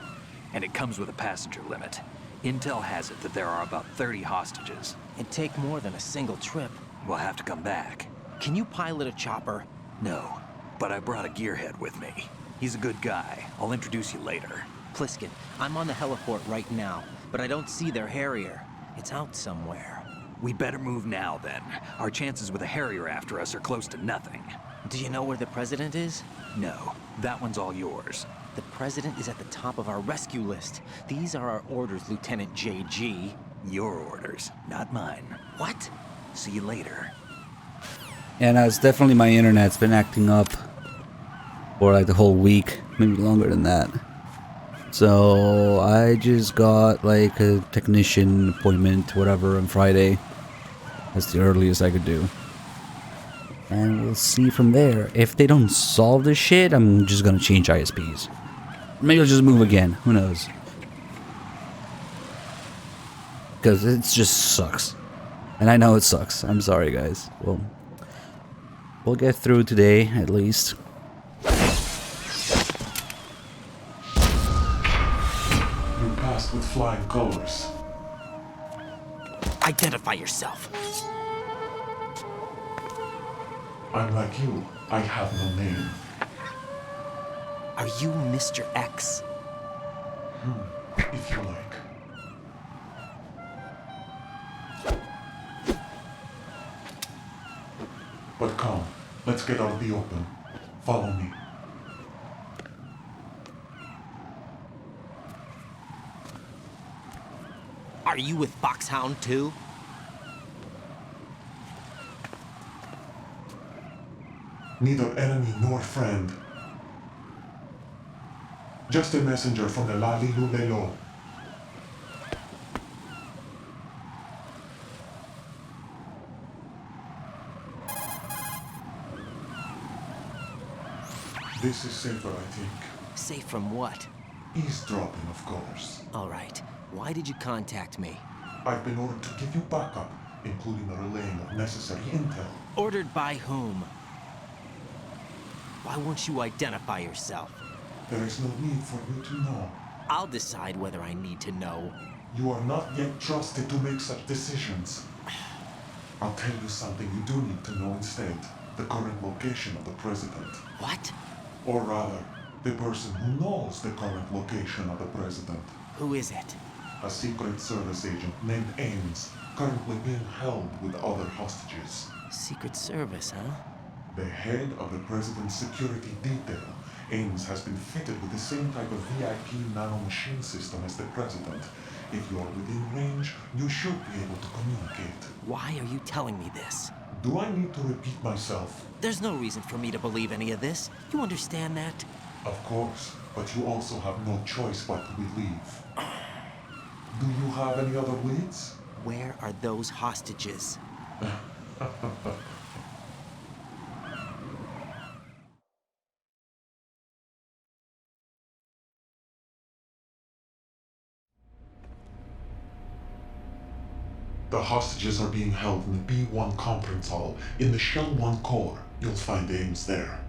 And it comes with a passenger limit. Intel has it that there are about 30 hostages. It'd take more than a single trip. We'll have to come back. Can you pilot a chopper? No, but I brought a gearhead with me. He's a good guy. I'll introduce you later. Pliskin, I'm on the heliport right now, but I don't see their Harrier. It's out somewhere. We better move now, then. Our chances with a Harrier after us are close to nothing. Do you know where the president is? No, that one's all yours. The president is at the top of our rescue list. These are our orders, Lieutenant JG. Your orders, not mine. What? See you later. And it's definitely my internet's been acting up for like the whole week, maybe longer than that. So I just got like a technician appointment, whatever, on Friday. That's the earliest I could do. And we'll see from there. If they don't solve this shit, I'm just gonna change ISPs. Maybe I'll just move again. Who knows? Because it just sucks. And I know it sucks. I'm sorry, guys. Well, we'll get through today, at least. You passed with flying colors. Identify yourself. I'm like you. I have no name. Are you Mr. X? If you like. But come, let's get out of the open. Follow me. Are you with Foxhound too? Neither enemy nor friend. Just a messenger from the Lali Lulelo. This is safer, I think. Safe from what? Eavesdropping, of course. All right. Why did you contact me? I've been ordered to give you backup, including the relaying of necessary intel. Ordered by whom? Why won't you identify yourself? There is no need for you to know. I'll decide whether I need to know. You are not yet trusted to make such decisions. I'll tell you something you do need to know instead. The current location of the president. What? Or rather, the person who knows the current location of the president. Who is it? A Secret Service agent named Ames, currently being held with other hostages. Secret Service, huh? The head of the president's security detail, Ames, has been fitted with the same type of VIP nanomachine system as the president. If you're within range, you should be able to communicate. Why are you telling me this? Do I need to repeat myself? There's no reason for me to believe any of this. You understand that? Of course, but you also have no choice but to believe. Do you have any other leads? Where are those hostages? The hostages are being held in the B1 conference hall in the Shell 1 core. You'll find Ames there.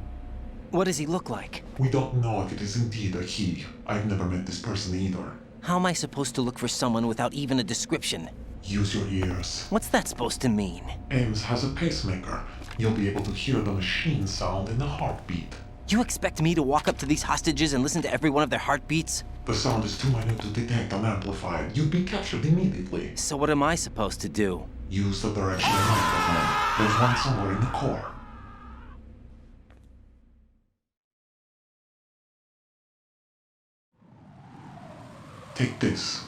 What does he look like? We don't know if it is indeed a he. I've never met this person either. How am I supposed to look for someone without even a description? Use your ears. What's that supposed to mean? Ames has a pacemaker. You'll be able to hear the machine sound in the heartbeat. You expect me to walk up to these hostages and listen to every one of their heartbeats? The sound is too minute to detect and amplify it. You'd be captured immediately. So what am I supposed to do? Use the directional microphone. There's one somewhere in the core. Take this.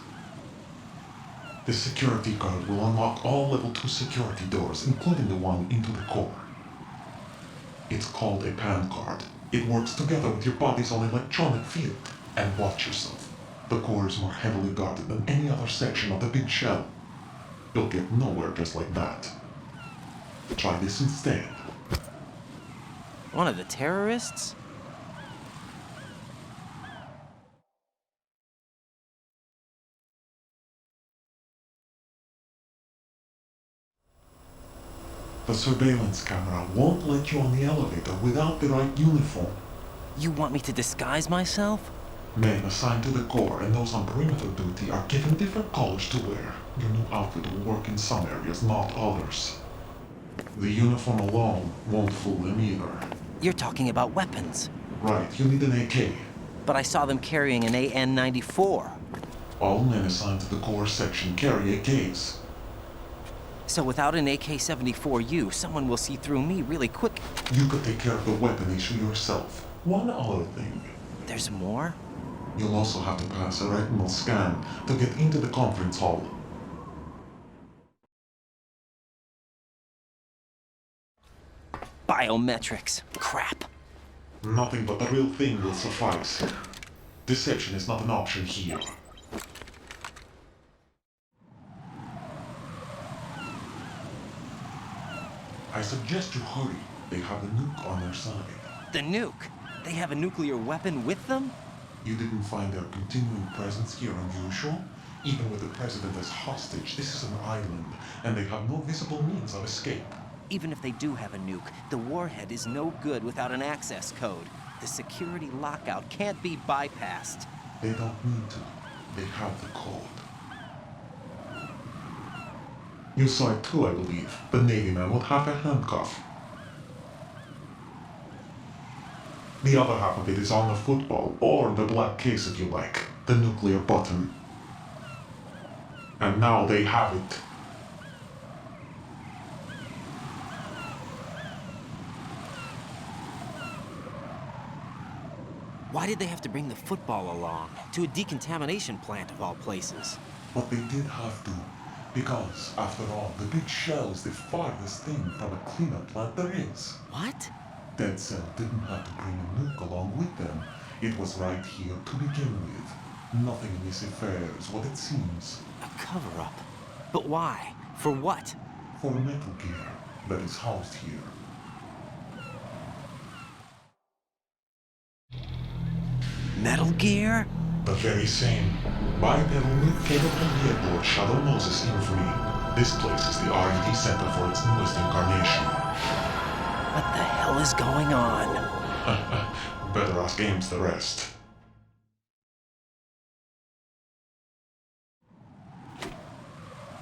This security card will unlock all level 2 security doors, including the one into the core. It's called a PAN card. It works together with your body's own electronic field. And watch yourself. The core is more heavily guarded than any other section of the big shell. You'll get nowhere just like that. Try this instead. One of the terrorists? The surveillance camera won't let you on the elevator without the right uniform. You want me to disguise myself? Men assigned to the core and those on perimeter duty are given different colors to wear. Your new outfit will work in some areas, not others. The uniform alone won't fool them either. You're talking about weapons. Right, you need an AK. But I saw them carrying an AN-94. All men assigned to the core section carry AKs. So without an AK-74U, someone will see through me really quick. You could take care of the weapon issue yourself. One other thing. There's more? You'll also have to pass a retinal scan to get into the conference hall. Biometrics. Crap. Nothing but the real thing will suffice. Deception is not an option here. I suggest you hurry. They have a nuke on their side. The nuke? They have a nuclear weapon with them? You didn't find their continuing presence here unusual? Even with the president as hostage, this is an island, and they have no visible means of escape. Even if they do have a nuke, the warhead is no good without an access code. The security lockout can't be bypassed. They don't need to. They have the code. You saw it too, I believe. The Navy man with half a handcuff. The other half of it is on the football, or the black case if you like. The nuclear button. And now they have it. Why did they have to bring the football along? To a decontamination plant of all places. But they did have to. Because, after all, the big shell is the farthest thing from a cleanup plant there is. What? Dead Cell didn't have to bring a nuke along with them. It was right here to begin with. Nothing in this affair is what it seems. A cover-up? But why? For what? For Metal Gear that is housed here. Metal Gear? The very same. Bipedal nuke cable from the airport Shadow Moses infamy. This place is the R&D center for its newest incarnation. What the hell is going on? Better ask Ames the rest.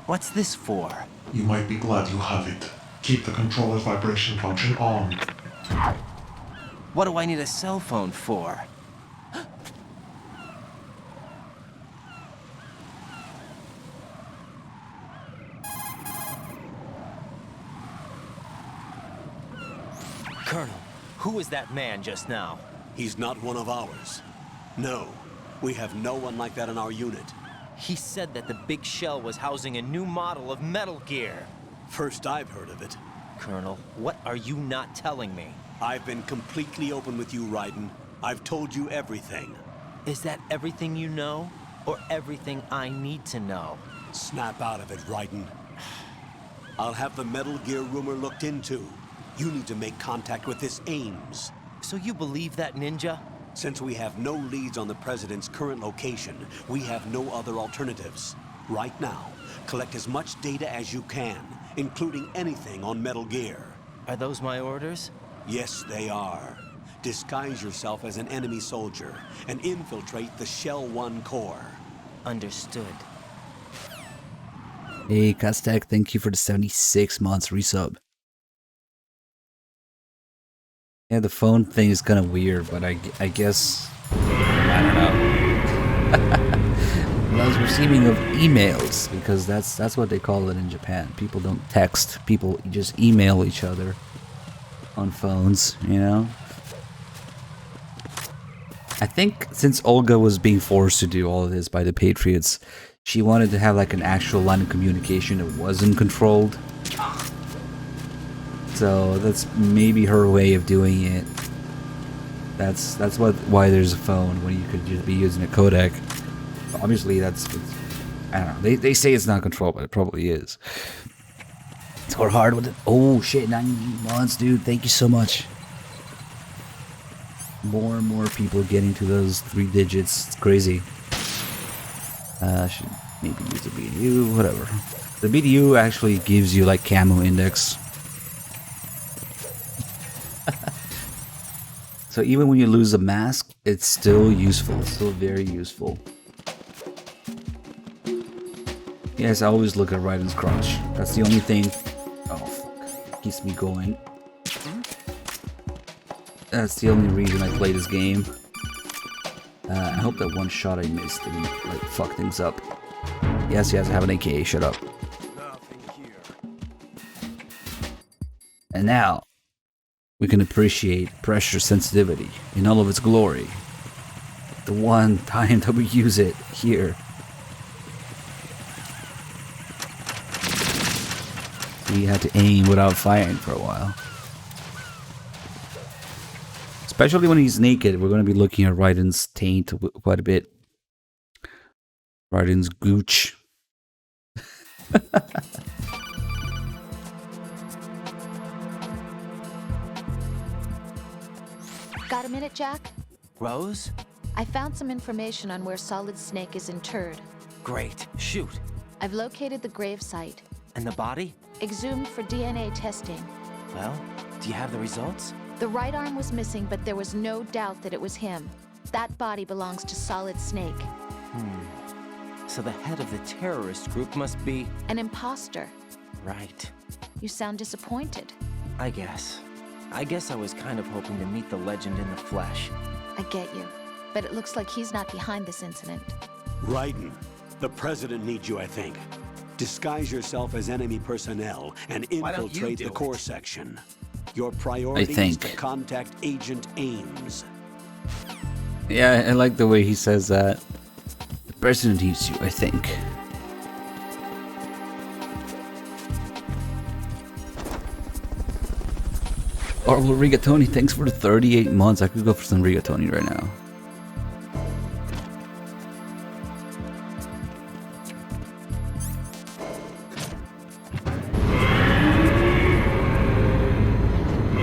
What's this for? You might be glad you have it. Keep the controller's vibration function on. What do I need a cell phone for? Colonel, who was that man just now? He's not one of ours. No, we have no one like that in our unit. He said that the big shell was housing a new model of Metal Gear. First I've heard of it. Colonel, what are you not telling me? I've been completely open with you, Raiden. I've told you everything. Is that everything you know? Or everything I need to know? Snap out of it, Raiden. I'll have the Metal Gear rumor looked into. You need to make contact with this Ames. So you believe that, Ninja? Since we have no leads on the President's current location, we have no other alternatives. Right now, collect as much data as you can, including anything on Metal Gear. Are those my orders? Yes, they are. Disguise yourself as an enemy soldier and infiltrate the Shell 1 core. Understood. Hey, Kastek, thank you for the 76 months resub. Yeah, the phone thing is kind of weird, but I guess, I don't know. I was receiving of emails, because that's what they call it in Japan. People don't text, people just email each other on phones, you know? I think since Olga was being forced to do all of this by the Patriots, she wanted to have like an actual line of communication that wasn't controlled. So that's maybe her way of doing it. That's why there's a phone when you could just be using a codec. Obviously, I don't know. They say it's not controlled, but it probably is. It's hard with it. Oh shit, 90 months, dude. Thank you so much. More and more people getting to those 3 digits. It's crazy. Should maybe use a BDU, whatever. The BDU actually gives you like camo index. So even when you lose a mask, it's still useful. It's still very useful. Yes, I always look at Raiden's crotch. That's the only thing. Oh fuck! It keeps me going. That's the only reason I play this game. I hope that one shot I missed didn't like fuck things up. Yes, I have an AK. Shut up. And now we can appreciate pressure sensitivity in all of its glory. The one time that we use it here. We had to aim without firing for a while. Especially when he's naked, we're going to be looking at Raiden's taint quite a bit. Raiden's gooch. Got a minute, Jack? Rose? I found some information on where Solid Snake is interred. Great. Shoot. I've located the grave site. And the body? Exhumed for DNA testing. Well, do you have the results? The right arm was missing, but there was no doubt that it was him. That body belongs to Solid Snake. So the head of the terrorist group must be... An imposter. Right. You sound disappointed. I guess I was kind of hoping to meet the legend in the flesh. I get you. But it looks like he's not behind this incident. Raiden, the President needs you, I think. Disguise yourself as enemy personnel and infiltrate the core section. Your priority is to contact Agent Ames. Yeah, I like the way he says that. The president needs you, I think. Orville Rigatoni, thanks for the 38 months. I could go for some rigatoni right now.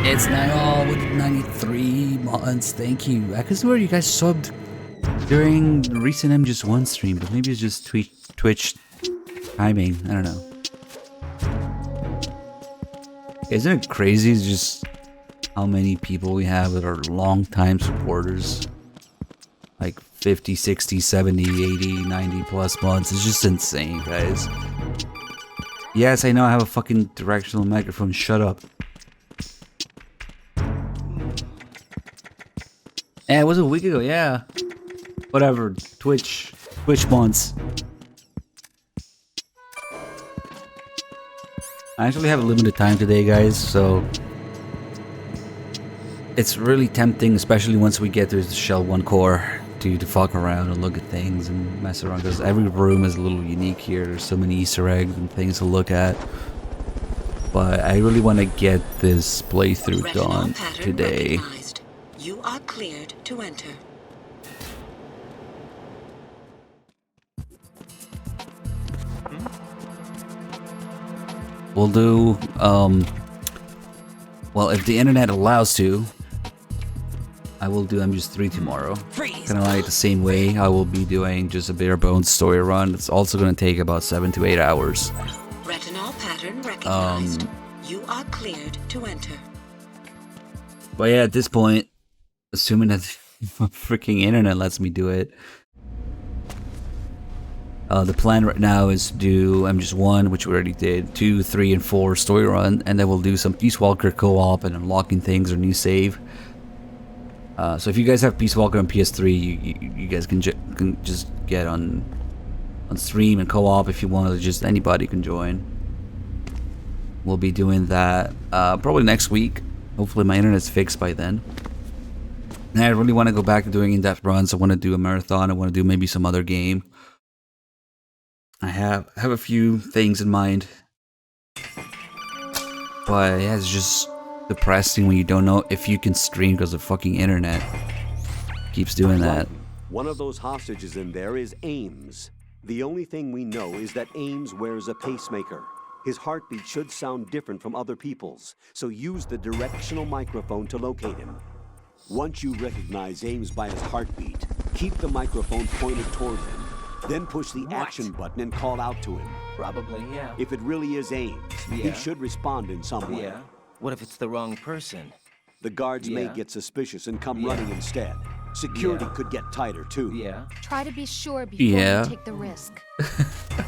It's Niall with 93 months. Thank you. I could swear you guys subbed during the recent MGS1 stream, but maybe it's just Twitch timing. I don't know. Isn't it crazy just how many people we have that are long-time supporters? Like 50, 60, 70, 80, 90 plus months. It's just insane, guys. Yes, I know I have a fucking directional microphone. Shut up. Yeah, it was a week ago, yeah. Whatever. Twitch months. I actually have a limited time today, guys, so it's really tempting, especially once we get to the Shell 1 core, to fuck around and look at things and mess around, because every room is a little unique here. There's so many Easter eggs and things to look at. But I really want to get this playthrough done today. You are cleared to enter. We'll do, well, if the internet allows to, I will do MGS3 tomorrow. Kind of like the same way I will be doing just a bare bones story run. It's also going to take about 7 to 8 hours. Retinol pattern recognized. You are cleared to enter. But yeah, at this point, assuming that the freaking internet lets me do it, the plan right now is to do MGS1, which we already did, 2, 3, and 4 story run, and then we'll do some Peace Walker co-op and unlocking things or new save. So if you guys have Peace Walker on PS3, you guys can just get on stream and co-op if you want to. Just anybody can join. We'll be doing that probably next week. Hopefully my internet's fixed by then. And I really want to go back to doing in-depth runs. I want to do a marathon. I want to do maybe some other game. I have a few things in mind. But yeah, it's just depressing when you don't know if you can stream because the fucking internet keeps doing that. One of those hostages in there is Ames. The only thing we know is that Ames wears a pacemaker. His heartbeat should sound different from other people's, so use the directional microphone to locate him. Once you recognize Ames by his heartbeat, keep the microphone pointed toward him. Then push the action button and call out to him. Probably, yeah. If it really is Ames, he Yeah. should respond in some way. Yeah. What if it's the wrong person? The guards may Yeah. get suspicious and come Yeah. running instead. Security Yeah. could get tighter, too. Yeah. Try to be sure before Yeah. you take the risk.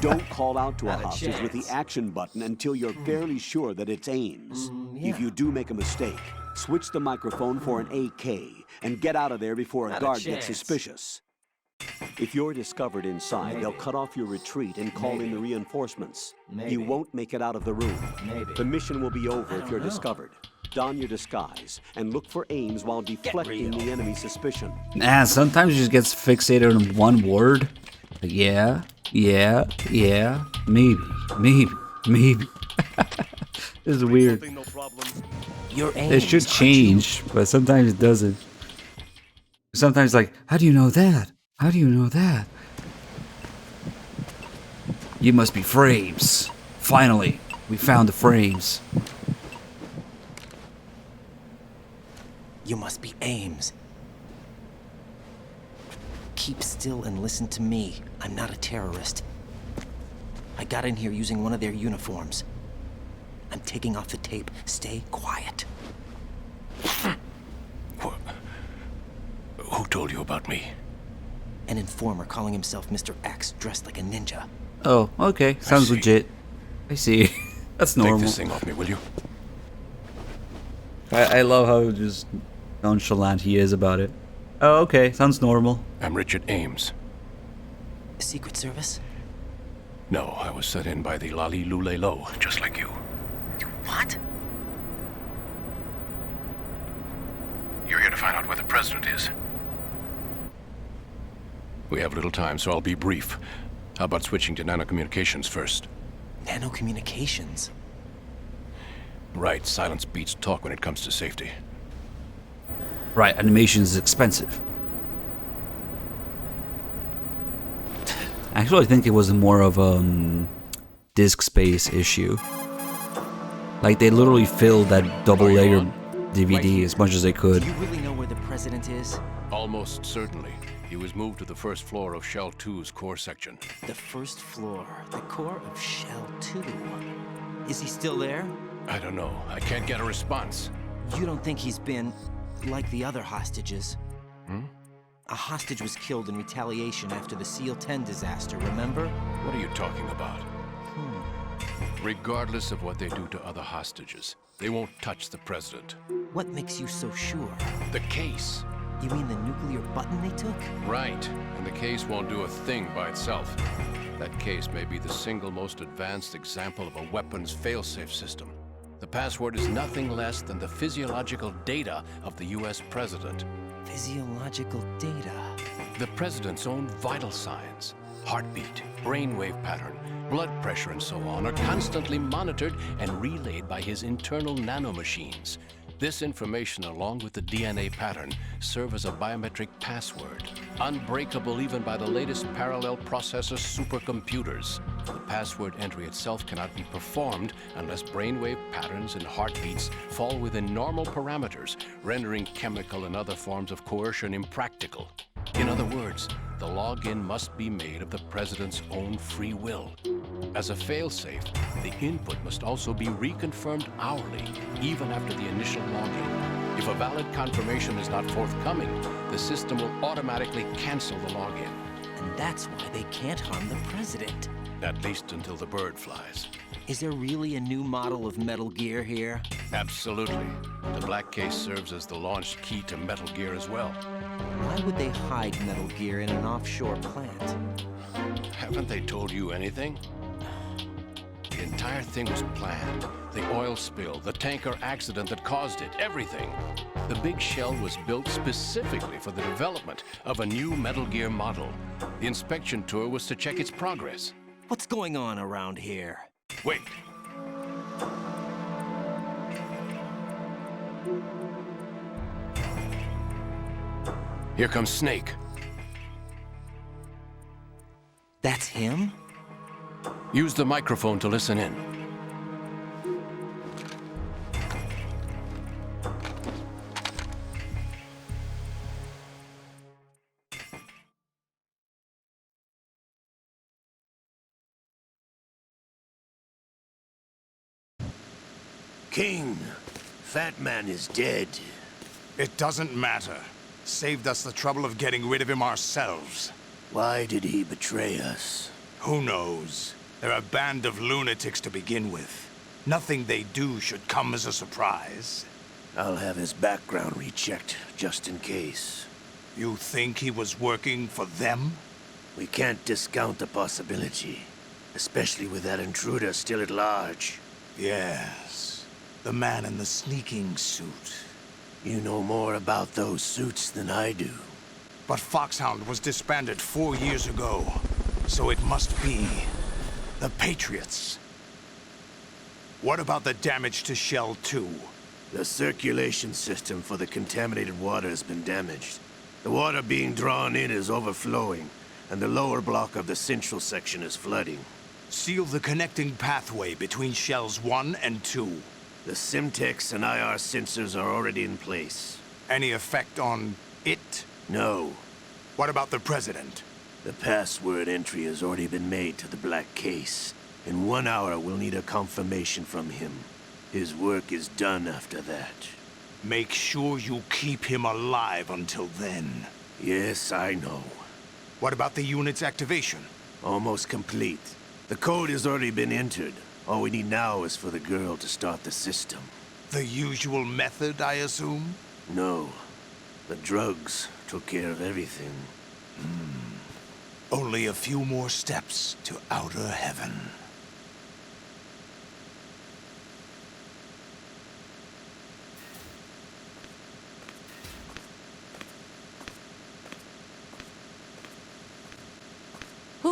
Don't call out to a Not a hostage with the chance. action button until you're fairly sure that it's Ames. If you do make a mistake, switch the microphone for an AK and get out of there before a Not a guard gets chance. suspicious. If you're discovered inside, they'll cut off your retreat and call in the reinforcements. Maybe. You won't make it out of the room. Maybe. The mission will be over if don't you're know. discovered. Don your disguise and look for Ames while deflecting the enemy's suspicion. Nah, sometimes you just get fixated on one word. Like, yeah, maybe. This is weird. Your Ames. It should change, but sometimes it doesn't. Sometimes like, how do you know that? How do you know that? You must be frames. Finally, we found the frames. You must be Ames. Keep still and listen to me. I'm not a terrorist. I got in here using one of their uniforms. I'm taking off the tape. Stay quiet. Who told you about me? An informer calling himself Mr. X, dressed like a ninja. Oh, okay. Sounds legit. I see. That's normal. Take this thing off me, will you? I love how just nonchalant he is about it. Oh, okay. Sounds normal. I'm Richard Ames. Secret Service? No, I was sent in by the Lali Lule Lo, just like you. What? You're here to find out where the president is. We have little time, so I'll be brief. How about switching to nanocommunications first? Nanocommunications? Right, silence beats talk when it comes to safety. Right, animation is expensive. Actually, I think it was more of a disk space issue. Like, they literally filled that double-layer DVD as much as they could. Do you really know where the president is? Almost certainly. He was moved to the first floor of Shell 2's core section. The first floor, the core of Shell 2. Is he still there? I don't know. I can't get a response. You don't think he's been like the other hostages? Hmm? A hostage was killed in retaliation after the SEAL 10 disaster, remember? What are you talking about? Regardless of what they do to other hostages, they won't touch the president. What makes you so sure? The case. You mean the nuclear button they took? Right, and the case won't do a thing by itself. That case may be the single most advanced example of a weapons failsafe system. The password is nothing less than the physiological data of the US president. Physiological data? The president's own vital signs, heartbeat, brainwave pattern, blood pressure and so on are constantly monitored and relayed by his internal nanomachines. This information, along with the DNA pattern, serve as a biometric password, unbreakable even by the latest parallel processor supercomputers. The password entry itself cannot be performed unless brainwave patterns and heartbeats fall within normal parameters, rendering chemical and other forms of coercion impractical. In other words, the login must be made of the president's own free will. As a failsafe, the input must also be reconfirmed hourly, even after the initial login. If a valid confirmation is not forthcoming, the system will automatically cancel the login. And that's why they can't harm the president. At least until the bird flies. Is there really a new model of Metal Gear here? Absolutely. The black case serves as the launch key to Metal Gear as well. Why would they hide Metal Gear in an offshore plant? Haven't they told you anything? The entire thing was planned. The oil spill, the tanker accident that caused it, everything. The big shell was built specifically for the development of a new Metal Gear model. The inspection tour was to check its progress. What's going on around here? Wait. Here comes Snake. That's him? Use the microphone to listen in. King, Fat Man is dead. It doesn't matter. Saved us the trouble of getting rid of him ourselves. Why did he betray us? Who knows? They're a band of lunatics to begin with. Nothing they do should come as a surprise. I'll have his background rechecked, just in case. You think he was working for them? We can't discount the possibility, especially with that intruder still at large. Yes, the man in the sneaking suit. You know more about those suits than I do. But Foxhound was disbanded 4 years ago, so it must be the Patriots. What about the damage to Shell 2? The circulation system for the contaminated water has been damaged. The water being drawn in is overflowing, and the lower block of the central section is flooding. Seal the connecting pathway between Shells 1 and 2. The Simtex and IR sensors are already in place. Any effect on it? No. What about the President? The password entry has already been made to the black case. In 1 hour, we'll need a confirmation from him. His work is done after that. Make sure you keep him alive until then. Yes, I know. What about the unit's activation? Almost complete. The code has already been entered. All we need now is for the girl to start the system. The usual method, I assume? No. The drugs took care of everything. Only a few more steps to outer heaven.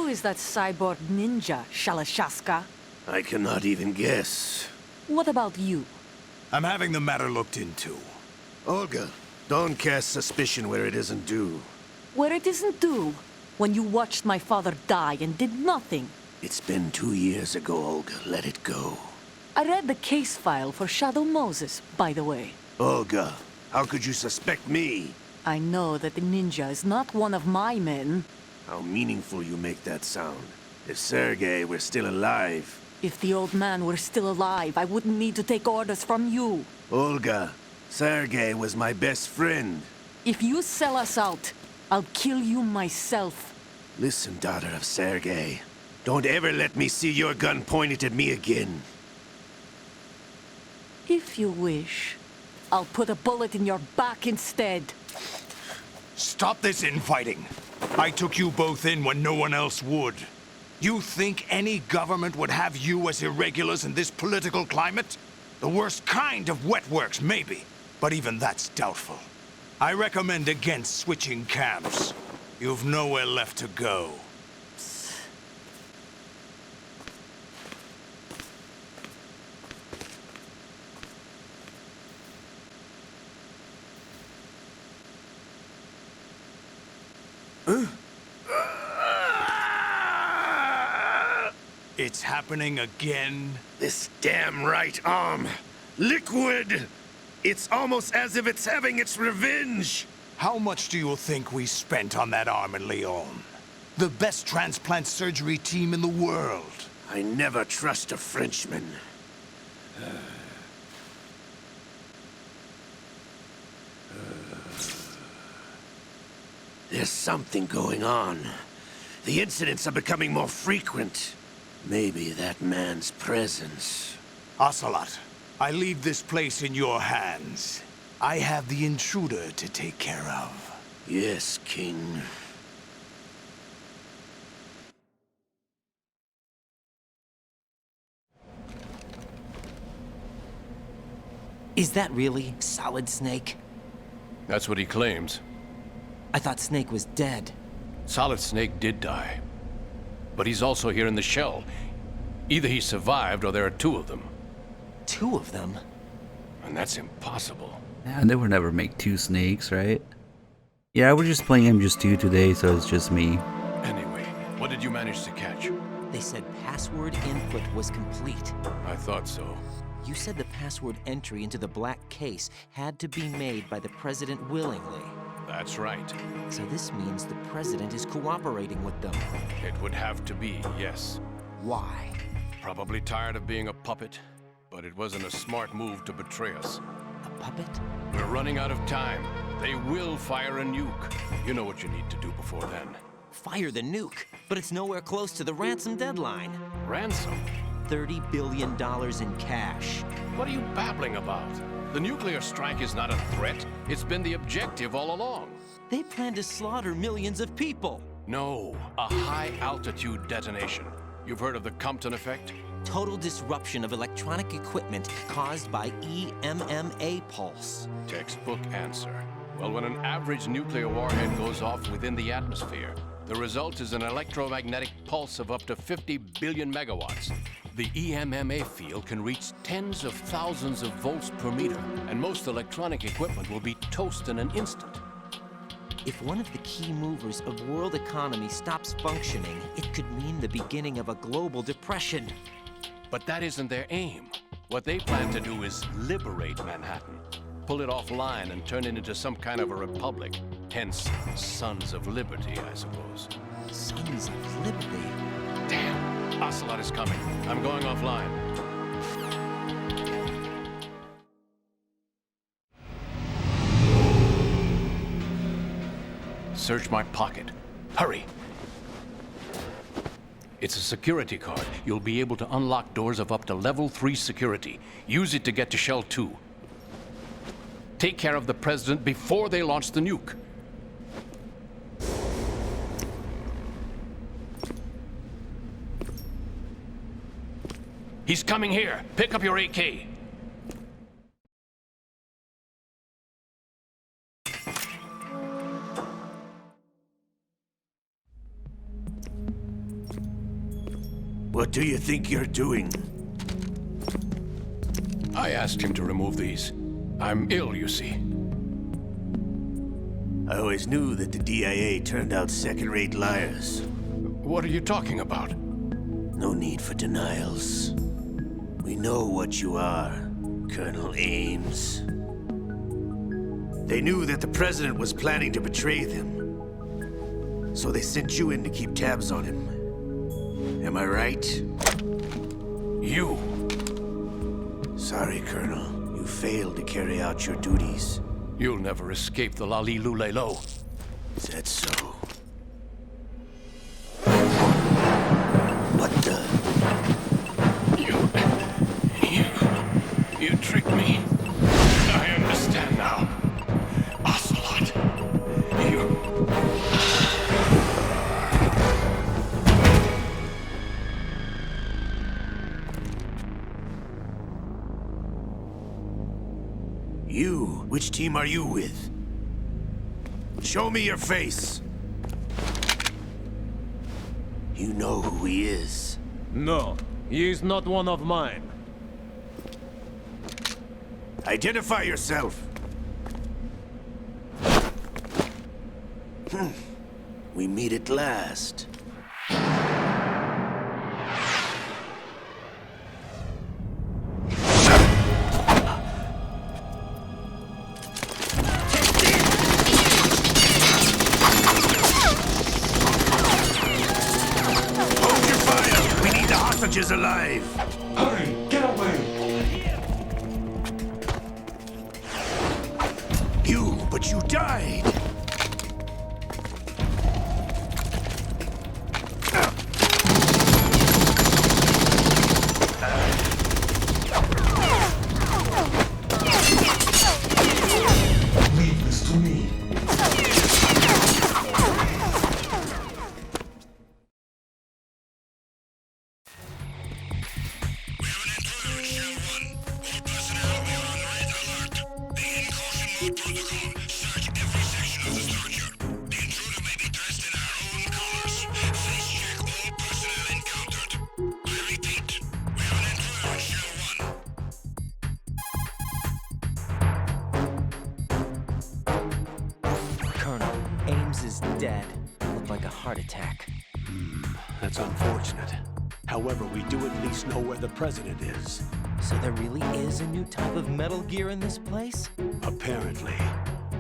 Who is that cyborg ninja, Shalashaska? I cannot even guess. What about you? I'm having the matter looked into. Olga, don't cast suspicion where it isn't due. Where it isn't due? When you watched my father die and did nothing. It's been 2 years ago, Olga. Let it go. I read the case file for Shadow Moses, by the way. Olga, how could you suspect me? I know that the ninja is not one of my men. How meaningful you make that sound. If Sergei were still alive... If the old man were still alive, I wouldn't need to take orders from you. Olga, Sergei was my best friend. If you sell us out, I'll kill you myself. Listen, daughter of Sergei. Don't ever let me see your gun pointed at me again. If you wish, I'll put a bullet in your back instead. Stop this infighting. I took you both in when no one else would. You think any government would have you as irregulars in this political climate? The worst kind of wet works, maybe. But even that's doubtful. I recommend against switching camps. You've nowhere left to go. It's happening again? This damn right arm. Liquid! It's almost as if it's having its revenge! How much do you think we spent on that arm in Lyon? The best transplant surgery team in the world. I never trust a Frenchman. There's something going on. The incidents are becoming more frequent. Maybe that man's presence. Ocelot, I leave this place in your hands. I have the intruder to take care of. Yes, King. Is that really Solid Snake? That's what he claims. I thought Snake was dead. Solid Snake did die. But he's also here in the shell. Either he survived or there are two of them. Two of them? And that's impossible. Yeah, and they would never make two snakes, right? Yeah, we're just playing MGS2 today, so it's just me. Anyway, what did you manage to catch? They said password input was complete. I thought so. You said the password entry into the black case had to be made by the president willingly. That's right. So this means the president is cooperating with them. It would have to be, yes. Why? Probably tired of being a puppet, but it wasn't a smart move to betray us. A puppet? We're running out of time. They will fire a nuke. You know what you need to do before then. Fire the nuke, but it's nowhere close to the ransom deadline. Ransom? $30 billion in cash. What are you babbling about? The nuclear strike is not a threat. It's been the objective all along. They plan to slaughter millions of people. No, a high-altitude detonation. You've heard of the Compton effect? Total disruption of electronic equipment caused by EMMA pulse. Textbook answer. Well, when an average nuclear warhead goes off within the atmosphere, the result is an electromagnetic pulse of up to 50 billion megawatts. The EMMA field can reach tens of thousands of volts per meter, and most electronic equipment will be toast in an instant. If one of the key movers of world economy stops functioning, it could mean the beginning of a global depression. But that isn't their aim. What they plan to do is liberate Manhattan, pull it offline and turn it into some kind of a republic. Hence, Sons of Liberty, I suppose. Sons of Liberty? Damn! Ocelot is coming. I'm going offline. Search my pocket. Hurry! It's a security card. You'll be able to unlock doors of up to level 3 security. Use it to get to Shell 2. Take care of the president before they launch the nuke. He's coming here. Pick up your AK. What do you think you're doing? I asked him to remove these. I'm ill, you see. I always knew that the DIA turned out second-rate liars. What are you talking about? No need for denials. We know what you are, Colonel Ames. They knew that the President was planning to betray them. So they sent you in to keep tabs on him. Am I right? You! Sorry, Colonel. You failed to carry out your duties. You'll never escape the Lali Lulelo. Is that so? What the? You tricked me. I understand now. Ocelot. You? Which team are you with? Show me your face. You know who he is. No, he is not one of mine. Identify yourself. We meet at last. Hold your fire! We need the hostages alive! Hurry, get away! But you died! Leave this to me. Colonel, Ames is dead. Looked like a heart attack. That's unfortunate. However, we do at least know where the President is. So there really is a new type of Metal Gear in this place? Apparently.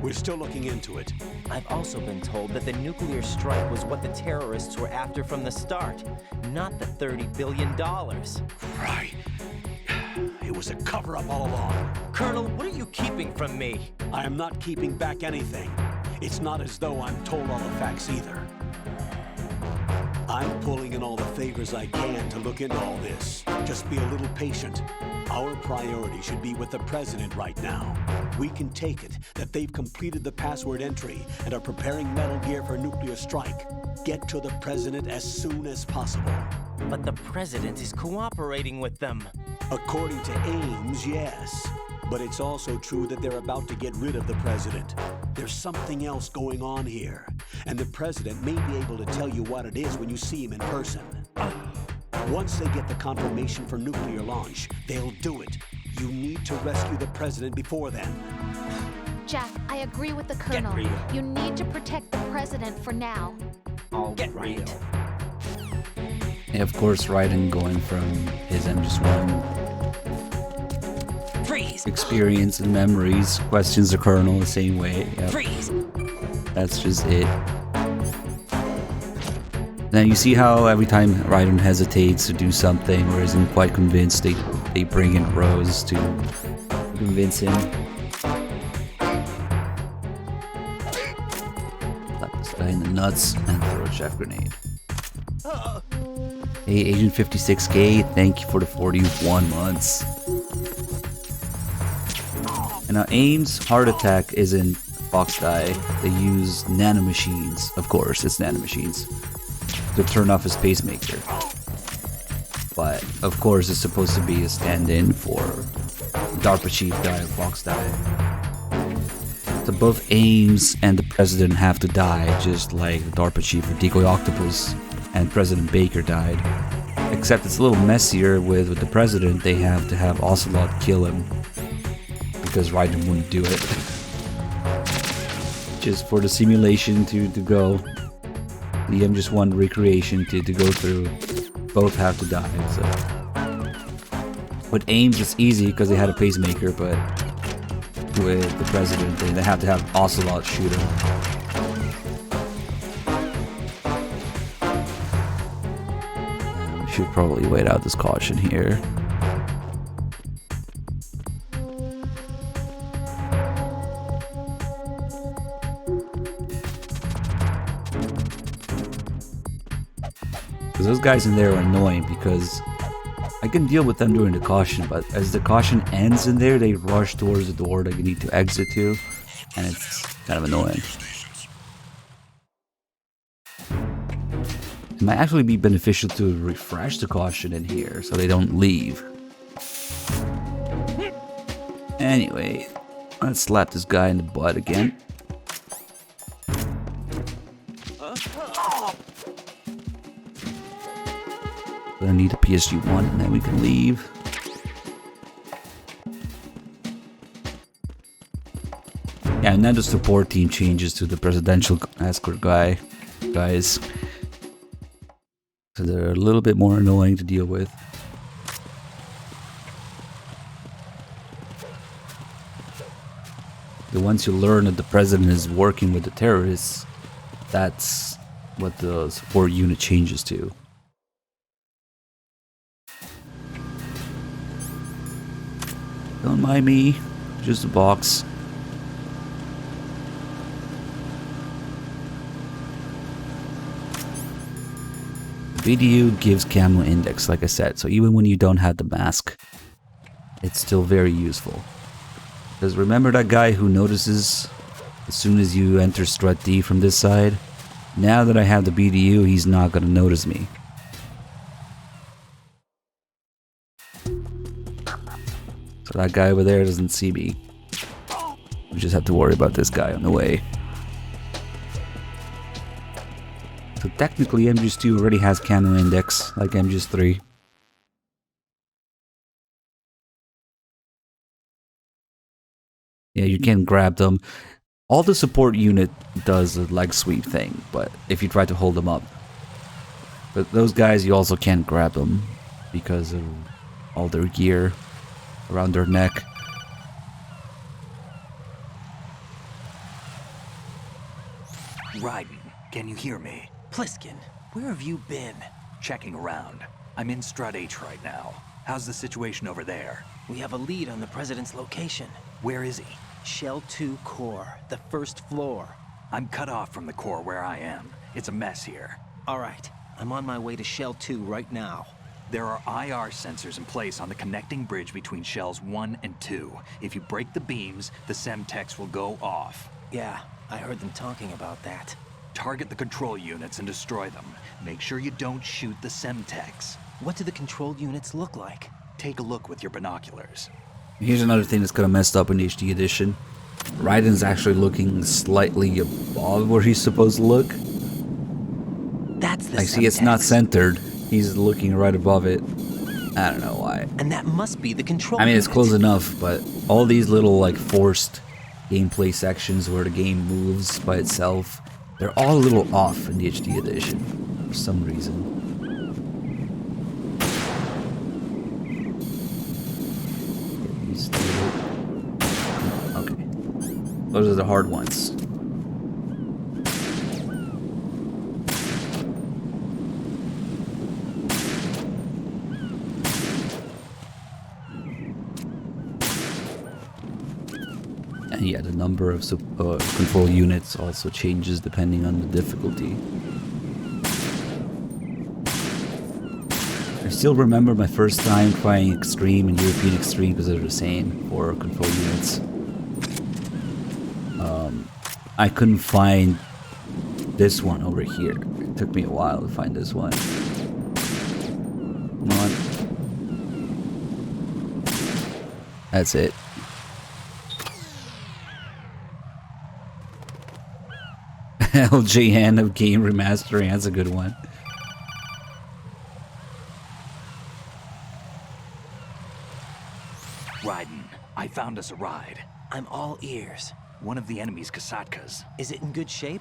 We're still looking into it. I've also been told that the nuclear strike was what the terrorists were after from the start, not the $30 billion. Right. It was a cover-up all along. Colonel, what are you keeping from me? I am not keeping back anything. It's not as though I'm told all the facts either. I'm pulling in all the favors I can to look into all this. Just be a little patient. Our priority should be with the President right now. We can take it that they've completed the password entry and are preparing Metal Gear for nuclear strike. Get to the President as soon as possible. But the President is cooperating with them. According to Ames, yes. But it's also true that they're about to get rid of the President. There's something else going on here. And the President may be able to tell you what it is when you see him in person. Once they get the confirmation for nuclear launch, they'll do it. You need to rescue the President before then. Jack, I agree with the Colonel. You need to protect the President for now. I'll get right. And of course, Raiden going from his MGS1 experience and memories questions the Colonel the same way. Yep. That's just it. Now you see how every time Raiden hesitates to do something or isn't quite convinced, they bring in Rose to convince him. Slap this guy in the nuts and throw a chef grenade. Hey, Agent 56K, thank you for the 41 months. And now Ames' heart attack isn't Fox die. They use nanomachines, of course, it's nanomachines, to turn off his pacemaker. But, of course, it's supposed to be a stand-in for DARPA chief guy of Fox die. So both Ames and the President have to die, just like the DARPA chief for Decoy Octopus and President Baker died. Except it's a little messier with the president. They have to have Ocelot kill him because Raiden wouldn't do it. Just for the simulation to go, the MGS1 recreation to go through, both have to die. So with Ames it's easy because they had a pacemaker, but with the president they have to have Ocelot shoot him. Should probably wait out this caution here. Because those guys in there are annoying because I can deal with them during the caution, but as the caution ends in there, they rush towards the door that you need to exit to, and it's kind of annoying. It might actually be beneficial to refresh the caution in here so they don't leave. Anyway, let's slap this guy in the butt again. Gonna need a PSG1 and then we can leave. Yeah, and then the support team changes to the presidential escort guys. So they're a little bit more annoying to deal with. The once you learn that the president is working with the terrorists, that's what the support unit changes to. Don't mind me, just a box. BDU gives camo index, like I said, so even when you don't have the mask, it's still very useful. Because remember that guy who notices as soon as you enter Strat D from this side? Now that I have the BDU, he's not gonna notice me. So that guy over there doesn't see me. We just have to worry about this guy on the way. So technically MGS2 already has camo index, like MGS3. Yeah, you can grab them. All the support unit does a leg sweep thing, but if you try to hold them up. But those guys, you also can't grab them because of all their gear around their neck. Raiden, can you hear me? Pliskin, where have you been? Checking around. I'm in Strat H right now. How's the situation over there? We have a lead on the president's location. Where is he? Shell 2 core, the first floor. I'm cut off from the core where I am. It's a mess here. All right, I'm on my way to Shell 2 right now. There are IR sensors in place on the connecting bridge between Shells 1 and 2. If you break the beams, the Semtex will go off. Yeah, I heard them talking about that. Target the control units and destroy them. Make sure you don't shoot the Semtex. What do the control units look like? Take a look with your binoculars. Here's another thing that's kind of messed up in the HD edition. Raiden's actually looking slightly above where he's supposed to look. That's the I see it's not centered. He's looking right above it. I don't know why. And that must be the control I mean, it's unit. close enough, but all these little like forced gameplay sections where the game moves by itself, they're all a little off in the HD edition for some reason. Okay. Those are the hard ones. And yeah, the number of control units also changes depending on the difficulty. I still remember my first time trying Extreme and European Extreme because they're the same for control units. I couldn't find this one over here. It took me a while to find this one. Come on. That's it. LJN of game remastering, that's a good one. I found us a ride. I'm all ears. One of the enemy's Kasatkas. Is it in good shape?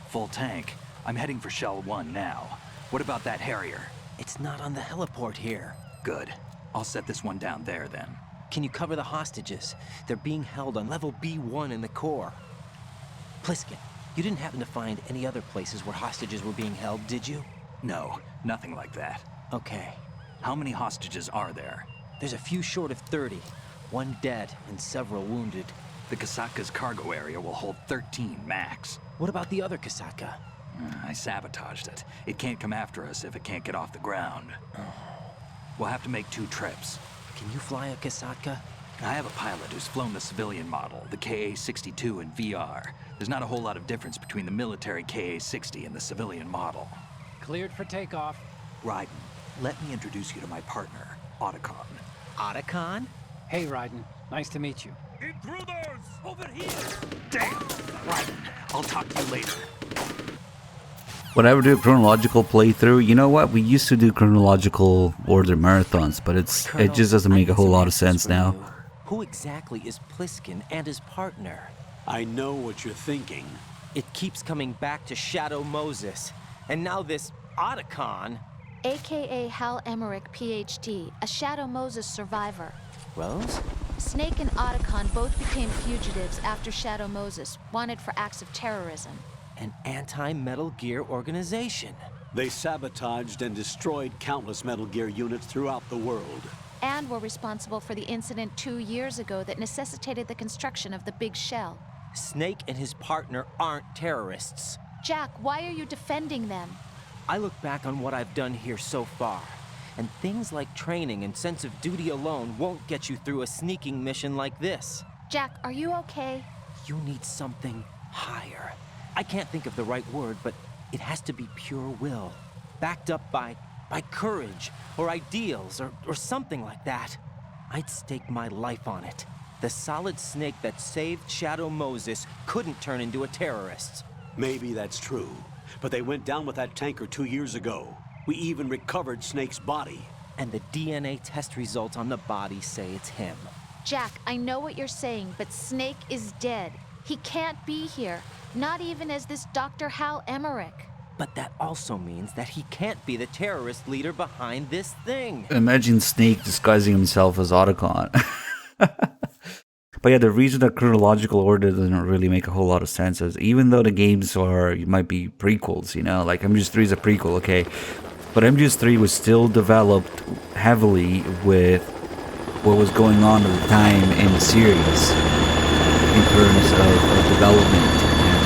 Full tank. I'm heading for Shell 1 now. What about that Harrier? It's not on the heliport here. Good. I'll set this one down there then. Can you cover the hostages? They're being held on level B1 in the core. Pliskin, you didn't happen to find any other places where hostages were being held, did you? No, nothing like that. Okay. How many hostages are there? There's a few short of 30. 1 dead and several wounded. The Kasatka's cargo area will hold 13 max. What about the other Kasatka? I sabotaged it. It can't come after us if it can't get off the ground. We'll have to make 2 trips. Can you fly a Kasatka? I have a pilot who's flown the civilian model, the KA-62 in VR. There's not a whole lot of difference between the military KA-60 and the civilian model. Cleared for takeoff. Raiden, let me introduce you to my partner, Otacon. Otacon? Hey, Raiden. Nice to meet you. Intruders! Over here! Damn! Raiden, I'll talk to you later. Would I ever do a chronological playthrough? You know what? We used to do chronological order marathons, but it just doesn't make a whole lot of sense now. Who exactly is Pliskin and his partner? I know what you're thinking. It keeps coming back to Shadow Moses. And now this Otacon. AKA Hal Emmerich, PhD, a Shadow Moses survivor. Rose? Snake and Otacon both became fugitives after Shadow Moses, wanted for acts of terrorism. An anti-Metal Gear organization. They sabotaged and destroyed countless Metal Gear units throughout the world. And were responsible for the incident 2 years ago that necessitated the construction of the Big Shell. Snake and his partner aren't terrorists. Jack, why are you defending them? I look back on what I've done here so far, and things like training and sense of duty alone won't get you through a sneaking mission like this. Jack, are you okay? You need something higher. I can't think of the right word, but it has to be pure will, backed up by courage, or ideals, or something like that. I'd stake my life on it. The solid Snake that saved Shadow Moses couldn't turn into a terrorist. Maybe that's true, but they went down with that tanker 2 years ago. We even recovered Snake's body. And the DNA test results on the body say it's him. Jack, I know what you're saying, but Snake is dead. He can't be here, not even as this Dr. Hal Emmerich. But that also means that he can't be the terrorist leader behind this thing. Imagine Snake disguising himself as Otacon. But yeah, the reason that chronological order doesn't really make a whole lot of sense is even though the games might be prequels, you know, like MGS3 is a prequel, okay, but MGS3 was still developed heavily with what was going on at the time in the series in terms of development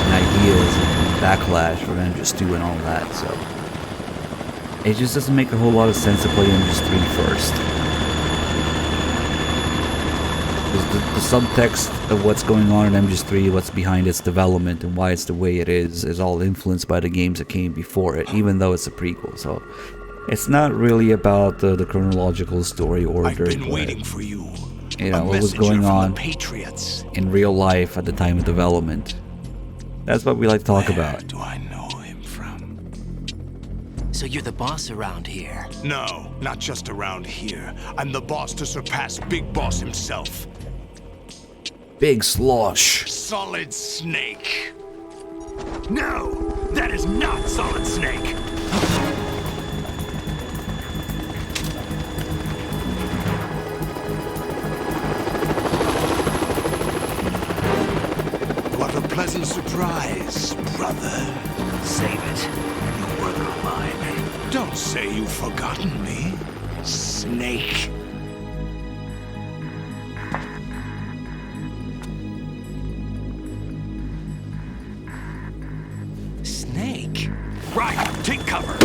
and ideas and backlash for MGS2 and all that, so it just doesn't make a whole lot of sense to play MGS3 first. The subtext of what's going on in MGS3, what's behind its development, and why it's the way it is all influenced by the games that came before it, even though it's a prequel. So it's not really about the chronological story order. I've been waiting for you. You know, what was going on in real life at the time of development. That's what we like to talk about. Do I know him from? So you're the boss around here? No, not just around here. I'm the boss to surpass Big Boss himself. Big Slosh. Solid Snake. No, that is not Solid Snake. What a pleasant surprise, brother. Save it. You work of mine. Don't say you've forgotten me, Snake. Snake? Right, take cover.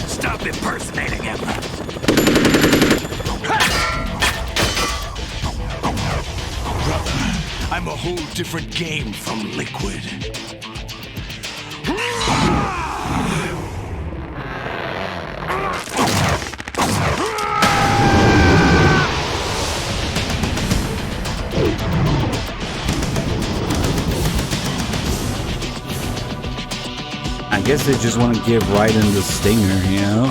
Stop impersonating him. Brother, I'm a whole different game from Liquid. guess they just want to give Raiden the stinger, you know?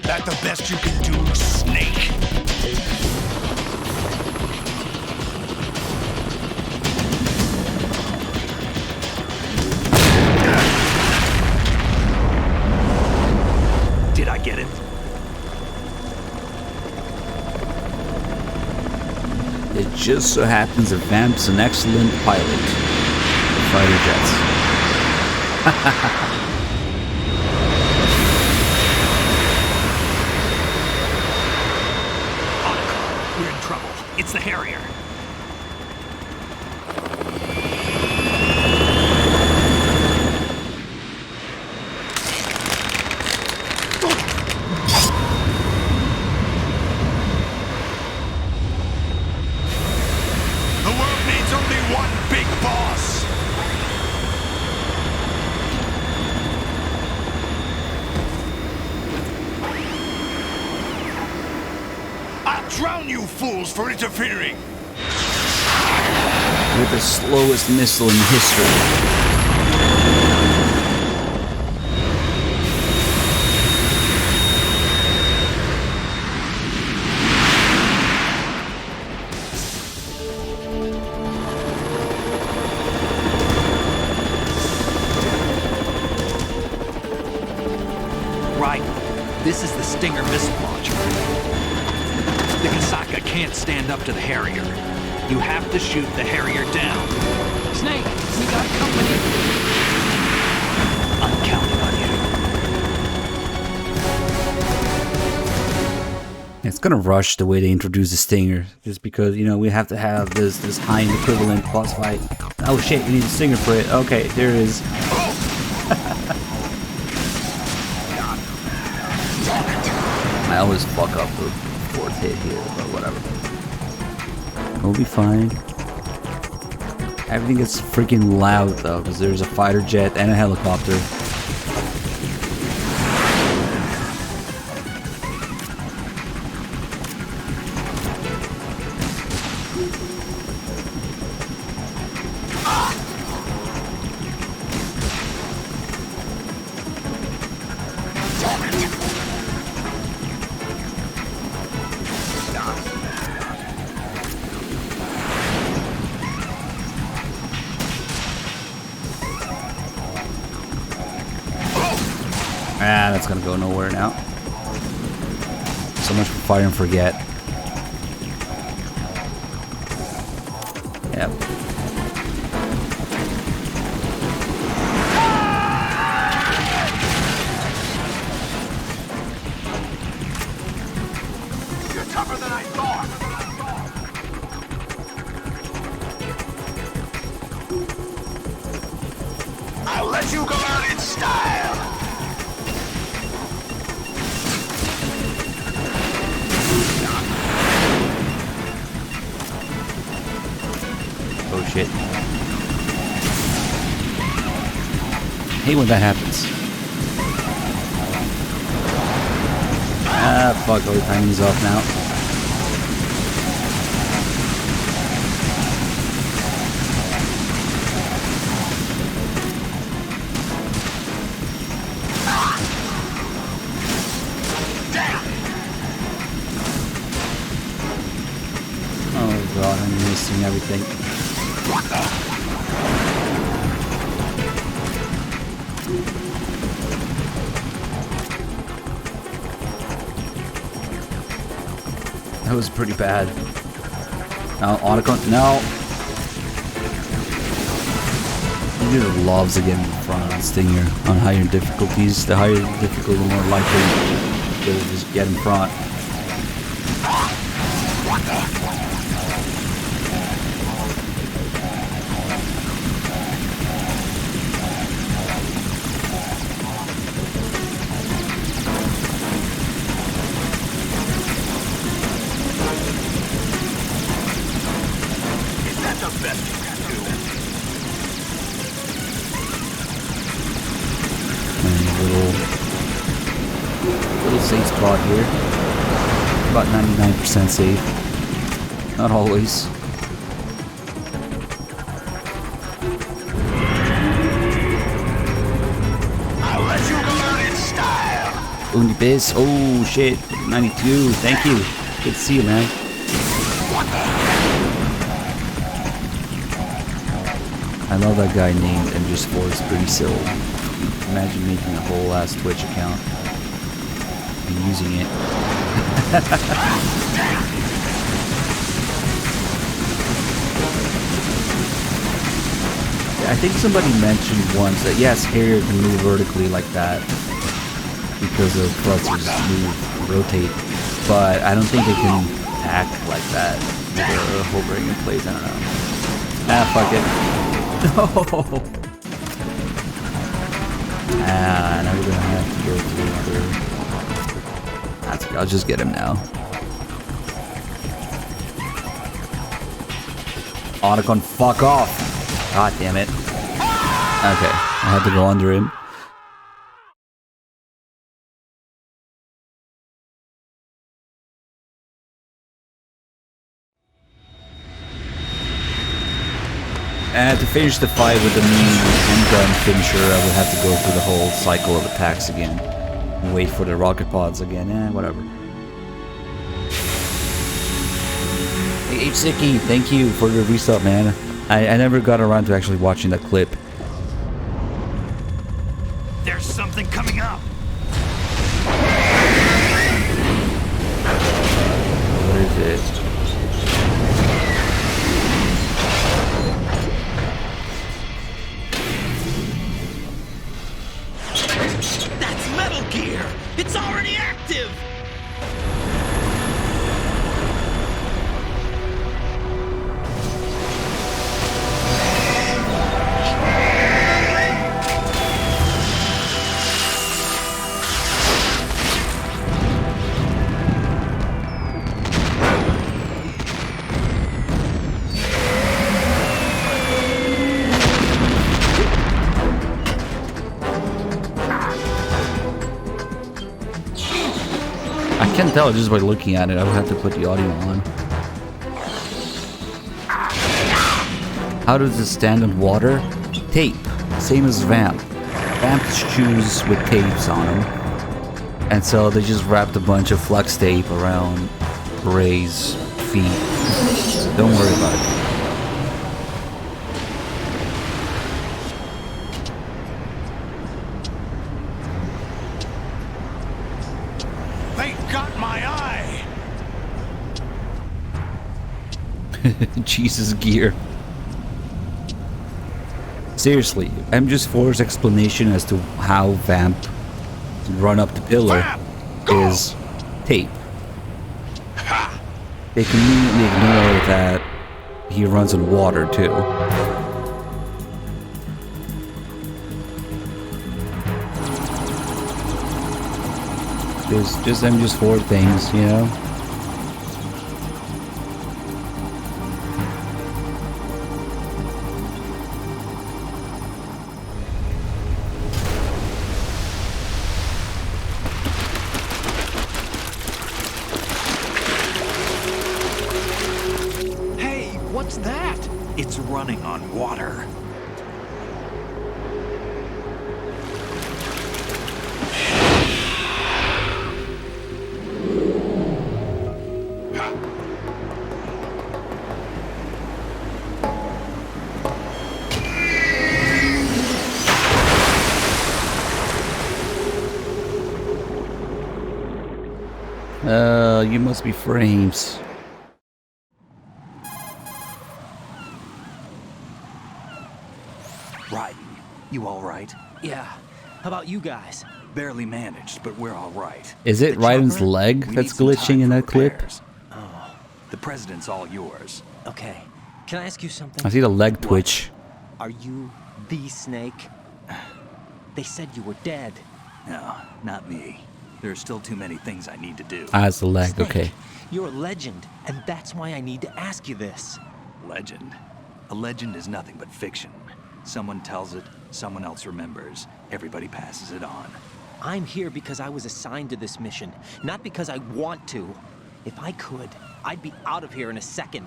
That the best you can do, Snake? Did I get it? It just so happens that Vamp's an excellent pilot of fighter jets. We're in trouble. It's the Harrier. The world needs only one big boss! I'll drown you fools for interfering! With the slowest missile in history. Right. This is the Stinger missile launcher. The Kasaka can't stand up to the Harrier. You have to shoot the Harrier down. Snake, we got company. I'm counting on you. It's gonna rush the way they introduce the Stinger, just because, you know, we have to have this high-end equivalent boss fight. Oh shit, we need a Stinger for it. Okay, there it is. I always fuck up the fourth hit here, but whatever. We'll be fine. Everything gets freaking loud though, because there's a fighter jet and a helicopter. Ah, that's gonna go nowhere now. So much for fire and forget. Yep. You're tougher than I thought! I'll let you go out in style! Oh shit. Hate when that happens. Ah, fuck, all the timing's off now. Oh god, I'm missing everything. That was pretty bad. Now, no. You need the loves again in front of the Stinger on higher difficulties. The higher the difficulty, the more likely they'll just get in front. safe spot here. About 99% safe. Not always. I'll let you learn in style. Unibiz. Oh shit. 92. Thank you. Good to see you, man. I love that guy named MGS2 is pretty silly. Imagine making a whole ass Twitch account and using it. I think somebody mentioned once that yes, Harrier can move vertically like that because the thrusters move, rotate, but I don't think they can attack like that with a hovering in place. I don't know. Ah, fuck it. No. Ah, now we're gonna have to go through. That's okay. I'll just get him now. Otacon, fuck off! God damn it. Okay, I had to go under him. And to finish the fight with the mean gun finisher, I would have to go through the whole cycle of attacks again. And wait for the rocket pods again. Whatever. Hey, H-Sicky, thank you for the resub, man. I never got around to actually watching that clip. There's something coming up. What is it? That's Metal Gear! It's already active! I can't tell just by looking at it. I would have to put the audio on. How does it stand on water? Tape. Same as Vamp. Vamp's shoes with tapes on them. And so they just wrapped a bunch of flex tape around Ray's feet. Don't worry about it. They got my eye. Jesus, Gear. Seriously, MGS4's explanation as to how Vamp run up the pillar is tape. They conveniently ignore that he runs on water too. There's just MGS4 things, you know? Hey, what's that? It's running on water. You must be Frames. Right. You all right? Yeah. How about you guys? Barely managed, but we're all right. Is it Raiden's leg We that's need some glitching time in for that clip? repairs. The president's all yours. Okay. Can I ask you something? I see the leg twitch. Are you the Snake? They said you were dead. No, not me. There are still too many things I need to do. Ah, it's the leg, Snake, okay. You're a legend, and that's why I need to ask you this. Legend. A legend is nothing but fiction. Someone tells it, someone else remembers, everybody passes it on. I'm here because I was assigned to this mission, not because I want to. If I could, I'd be out of here in a second.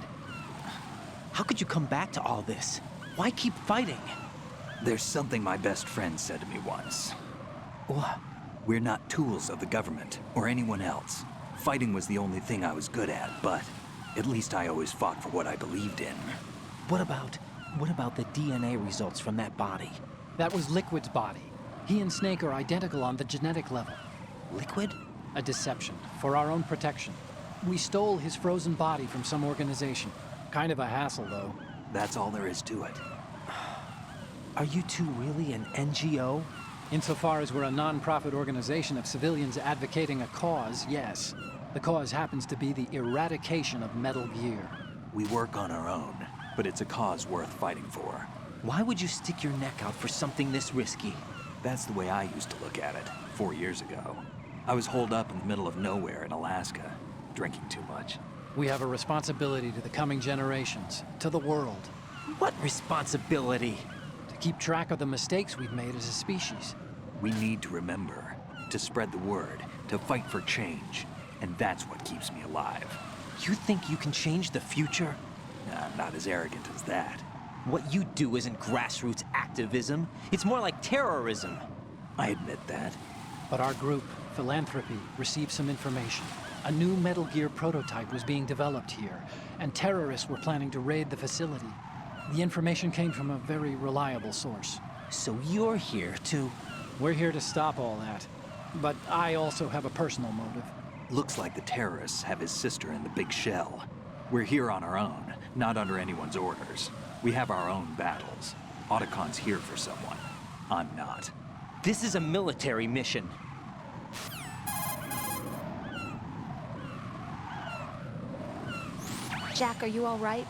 How could you come back to all this? Why keep fighting? There's something my best friend said to me once. What? We're not tools of the government or anyone else. Fighting was the only thing I was good at, but at least I always fought for what I believed in. What about the DNA results from that body? That was Liquid's body. He and Snake are identical on the genetic level. Liquid? A deception, for our own protection. We stole his frozen body from some organization. Kind of a hassle, though. That's all there is to it. Are you two really an NGO? Insofar as we're a non-profit organization of civilians advocating a cause, yes. The cause happens to be the eradication of Metal Gear. We work on our own, but it's a cause worth fighting for. Why would you stick your neck out for something this risky? That's the way I used to look at it 4 years ago. I was holed up in the middle of nowhere in Alaska, drinking too much. We have a responsibility to the coming generations, to the world. What responsibility? To keep track of the mistakes we've made as a species. We need to remember, to spread the word, to fight for change. And that's what keeps me alive. You think you can change the future? Nah, I'm not as arrogant as that. What you do isn't grassroots activism. It's more like terrorism. I admit that. But our group, Philanthropy, received some information. A new Metal Gear prototype was being developed here, and terrorists were planning to raid the facility. The information came from a very reliable source. So you're here to... We're here to stop all that. But I also have a personal motive. Looks like the terrorists have his sister in the big shell. We're here on our own, not under anyone's orders. We have our own battles. Otacon's here for someone. I'm not. This is a military mission. Jack, are you all right?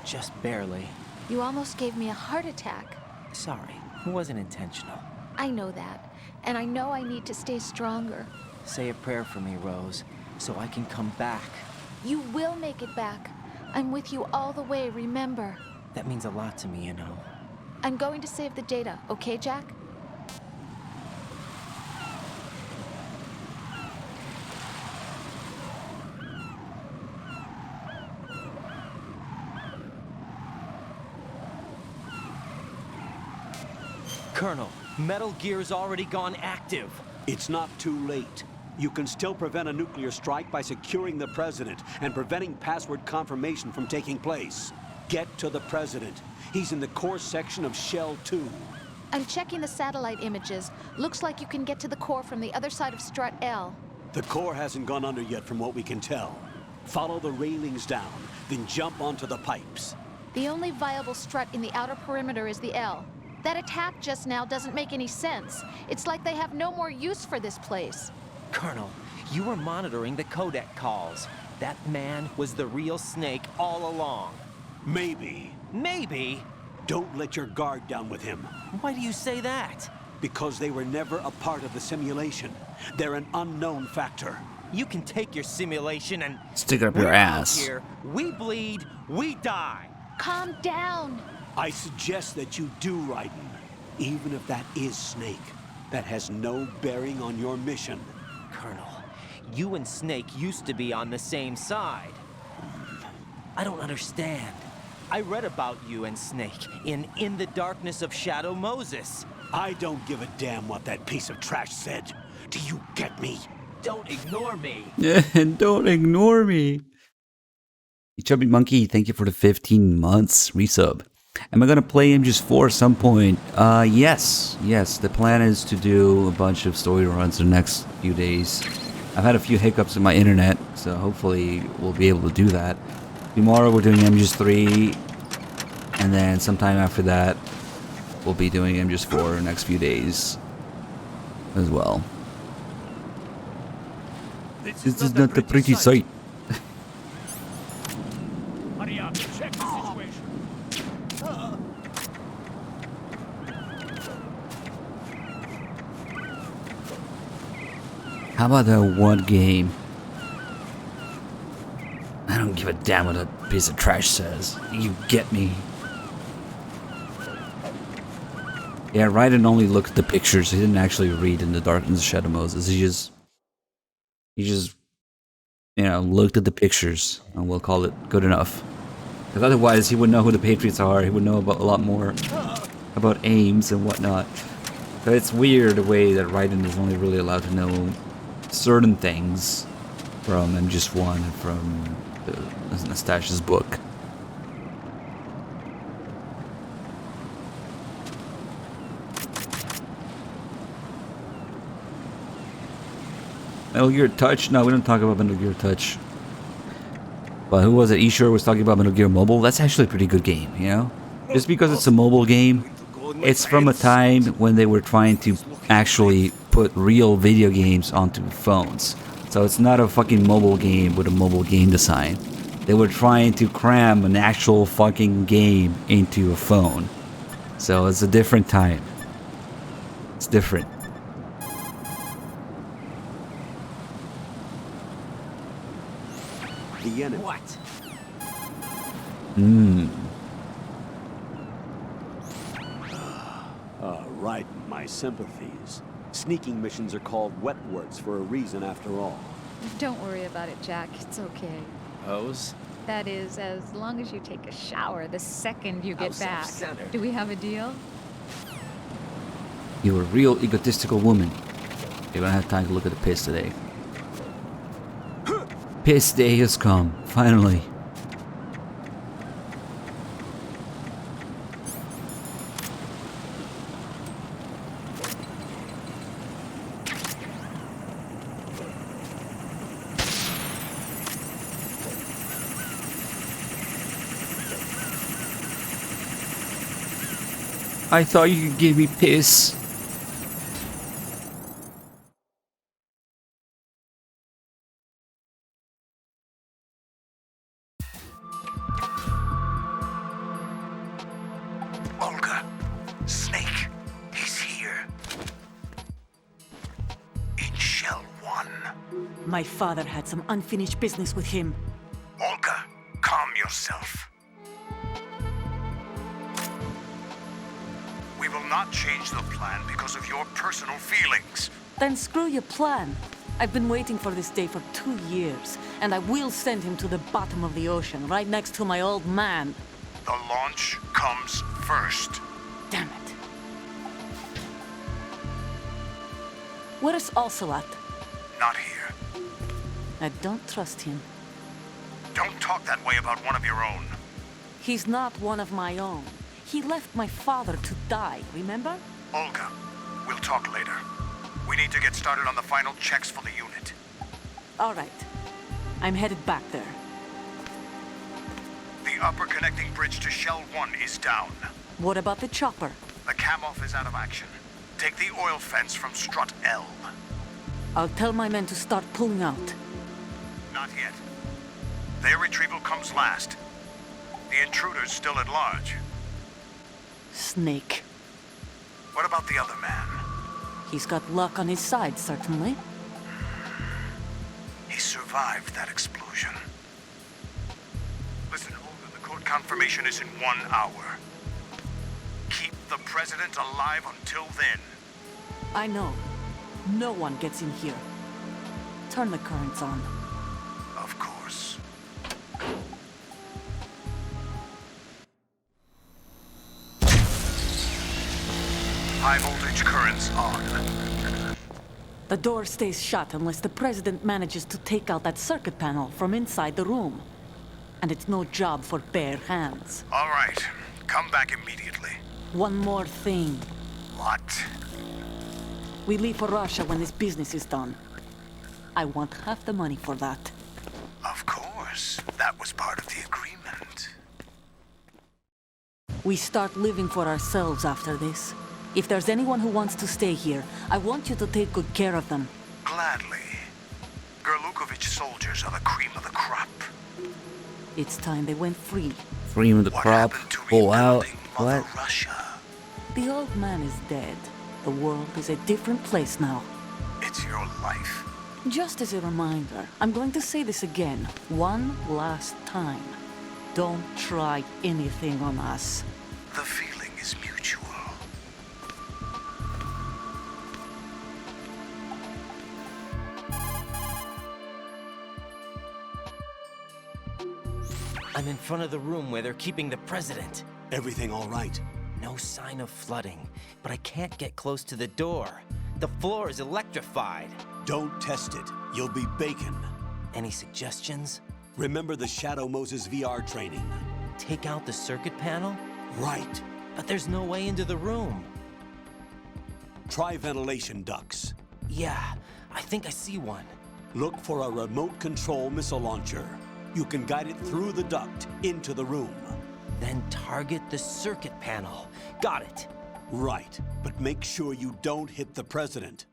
Just barely. You almost gave me a heart attack. Sorry, it wasn't intentional. I know that, and I know I need to stay stronger. Say a prayer for me, Rose, so I can come back. You will make it back. I'm with you all the way, remember? That means a lot to me, you know. I'm going to save the data, okay, Jack? Colonel, Metal Gear's already gone active. It's not too late. You can still prevent a nuclear strike by securing the President and preventing password confirmation from taking place. Get to the President. He's in the core section of Shell 2. I'm checking the satellite images. Looks like you can get to the core from the other side of Strut L. The core hasn't gone under yet from what we can tell. Follow the railings down, then jump onto the pipes. The only viable strut in the outer perimeter is the L. That attack just now doesn't make any sense. It's like they have no more use for this place. Colonel, you were monitoring the codec calls. That man was the real Snake all along. Maybe. Maybe? Don't let your guard down with him. Why do you say that? Because they were never a part of the simulation. They're an unknown factor. You can take your simulation and... Stick it up your ass. Here. We bleed, we die. Calm down. I suggest that you do, Raiden. Even if that is Snake, that has no bearing on your mission. Colonel, you and Snake used to be on the same side. I don't understand. I read about you and Snake in the Darkness of Shadow Moses. I don't give a damn what that piece of trash said. Do you get me? Don't ignore me. Don't ignore me. Chubby Monkey, thank you for the 15 months resub. Am I going to play MGS4 at some point? Yes. The plan is to do a bunch of story runs the next few days. I've had a few hiccups in my internet, so hopefully we'll be able to do that. Tomorrow we're doing MGS3, and then sometime after that we'll be doing MGS4 the next few days as well. This is not a pretty sight. Hurry up, check the situation. How about that one game? I don't give a damn what a piece of trash says. You get me. Yeah, Raiden only looked at the pictures. He didn't actually read in the Darkness of Shadow Moses. He just, you know, looked at the pictures, and we'll call it good enough. Because otherwise, he would know who the Patriots are. He would know about a lot more about aims and whatnot. But it's weird the way that Raiden is only really allowed to know certain things from MGS1 and from Nastasia's book. Metal Gear Touch? No, we don't talk about Metal Gear Touch. But who was it? Ishur was talking about Metal Gear Mobile. That's actually a pretty good game, you know? Just because it's a mobile game, it's from a time when they were trying to actually put real video games onto phones. So it's not a fucking mobile game with a mobile game design. They were trying to cram an actual fucking game into a phone. So it's a different time. It's different. The enemy. What? Right, my sympathies. Sneaking missions are called wet works for a reason after all. Don't worry about it, Jack. It's okay. Hose? That is, as long as you take a shower the second you get How back. self-centered. Do we have a deal? You're a real egotistical woman. You're gonna have time to look at the piss today. Piss day has come, finally. I thought you could give me piss. Olga, Snake, he's here. In Shell 1. My father had some unfinished business with him. Olga, calm yourself. We will not change the plan because of your personal feelings. Then screw your plan. I've been waiting for this day for 2 years, and I will send him to the bottom of the ocean, right next to my old man. The launch comes first. Damn it. Where is Ocelot? Not here. I don't trust him. Don't talk that way about one of your own. He's not one of my own. He left my father to die, remember? Olga, we'll talk later. We need to get started on the final checks for the unit. All right. I'm headed back there. The upper connecting bridge to Shell 1 is down. What about the chopper? The cam-off is out of action. Take the oil fence from strut L. I'll tell my men to start pulling out. Not yet. Their retrieval comes last. The intruder's still at large. Snake. What about the other man? He's got luck on his side, certainly. He survived that explosion. Listen, Olga, the code confirmation is in 1 hour. Keep the president alive until then. I know. No one gets in here. Turn the currents on. Of course. High voltage currents on. The door stays shut unless the president manages to take out that circuit panel from inside the room. And it's no job for bare hands. All right. Come back immediately. One more thing. What? We leave for Russia when this business is done. I want half the money for that. Of course. That was part of the agreement. We start living for ourselves after this. If there's anyone who wants to stay here, I want you to take good care of them. Gladly. Gerlukovich soldiers are the cream of the crop. It's time they went free. Cream of the crop. Pull out. What? Russia. The old man is dead. The world is a different place now. It's your life. Just as a reminder, I'm going to say this again, one last time. Don't try anything on us. The feeling is mutual. I'm in front of the room where they're keeping the president. Everything all right? No sign of flooding, but I can't get close to the door. The floor is electrified. Don't test it. You'll be bacon. Any suggestions? Remember the Shadow Moses VR training. Take out the circuit panel? Right. But there's no way into the room. Try ventilation ducts. Yeah, I think I see one. Look for a remote control missile launcher. You can guide it through the duct into the room. Then target the circuit panel. Got it. Right, but make sure you don't hit the president.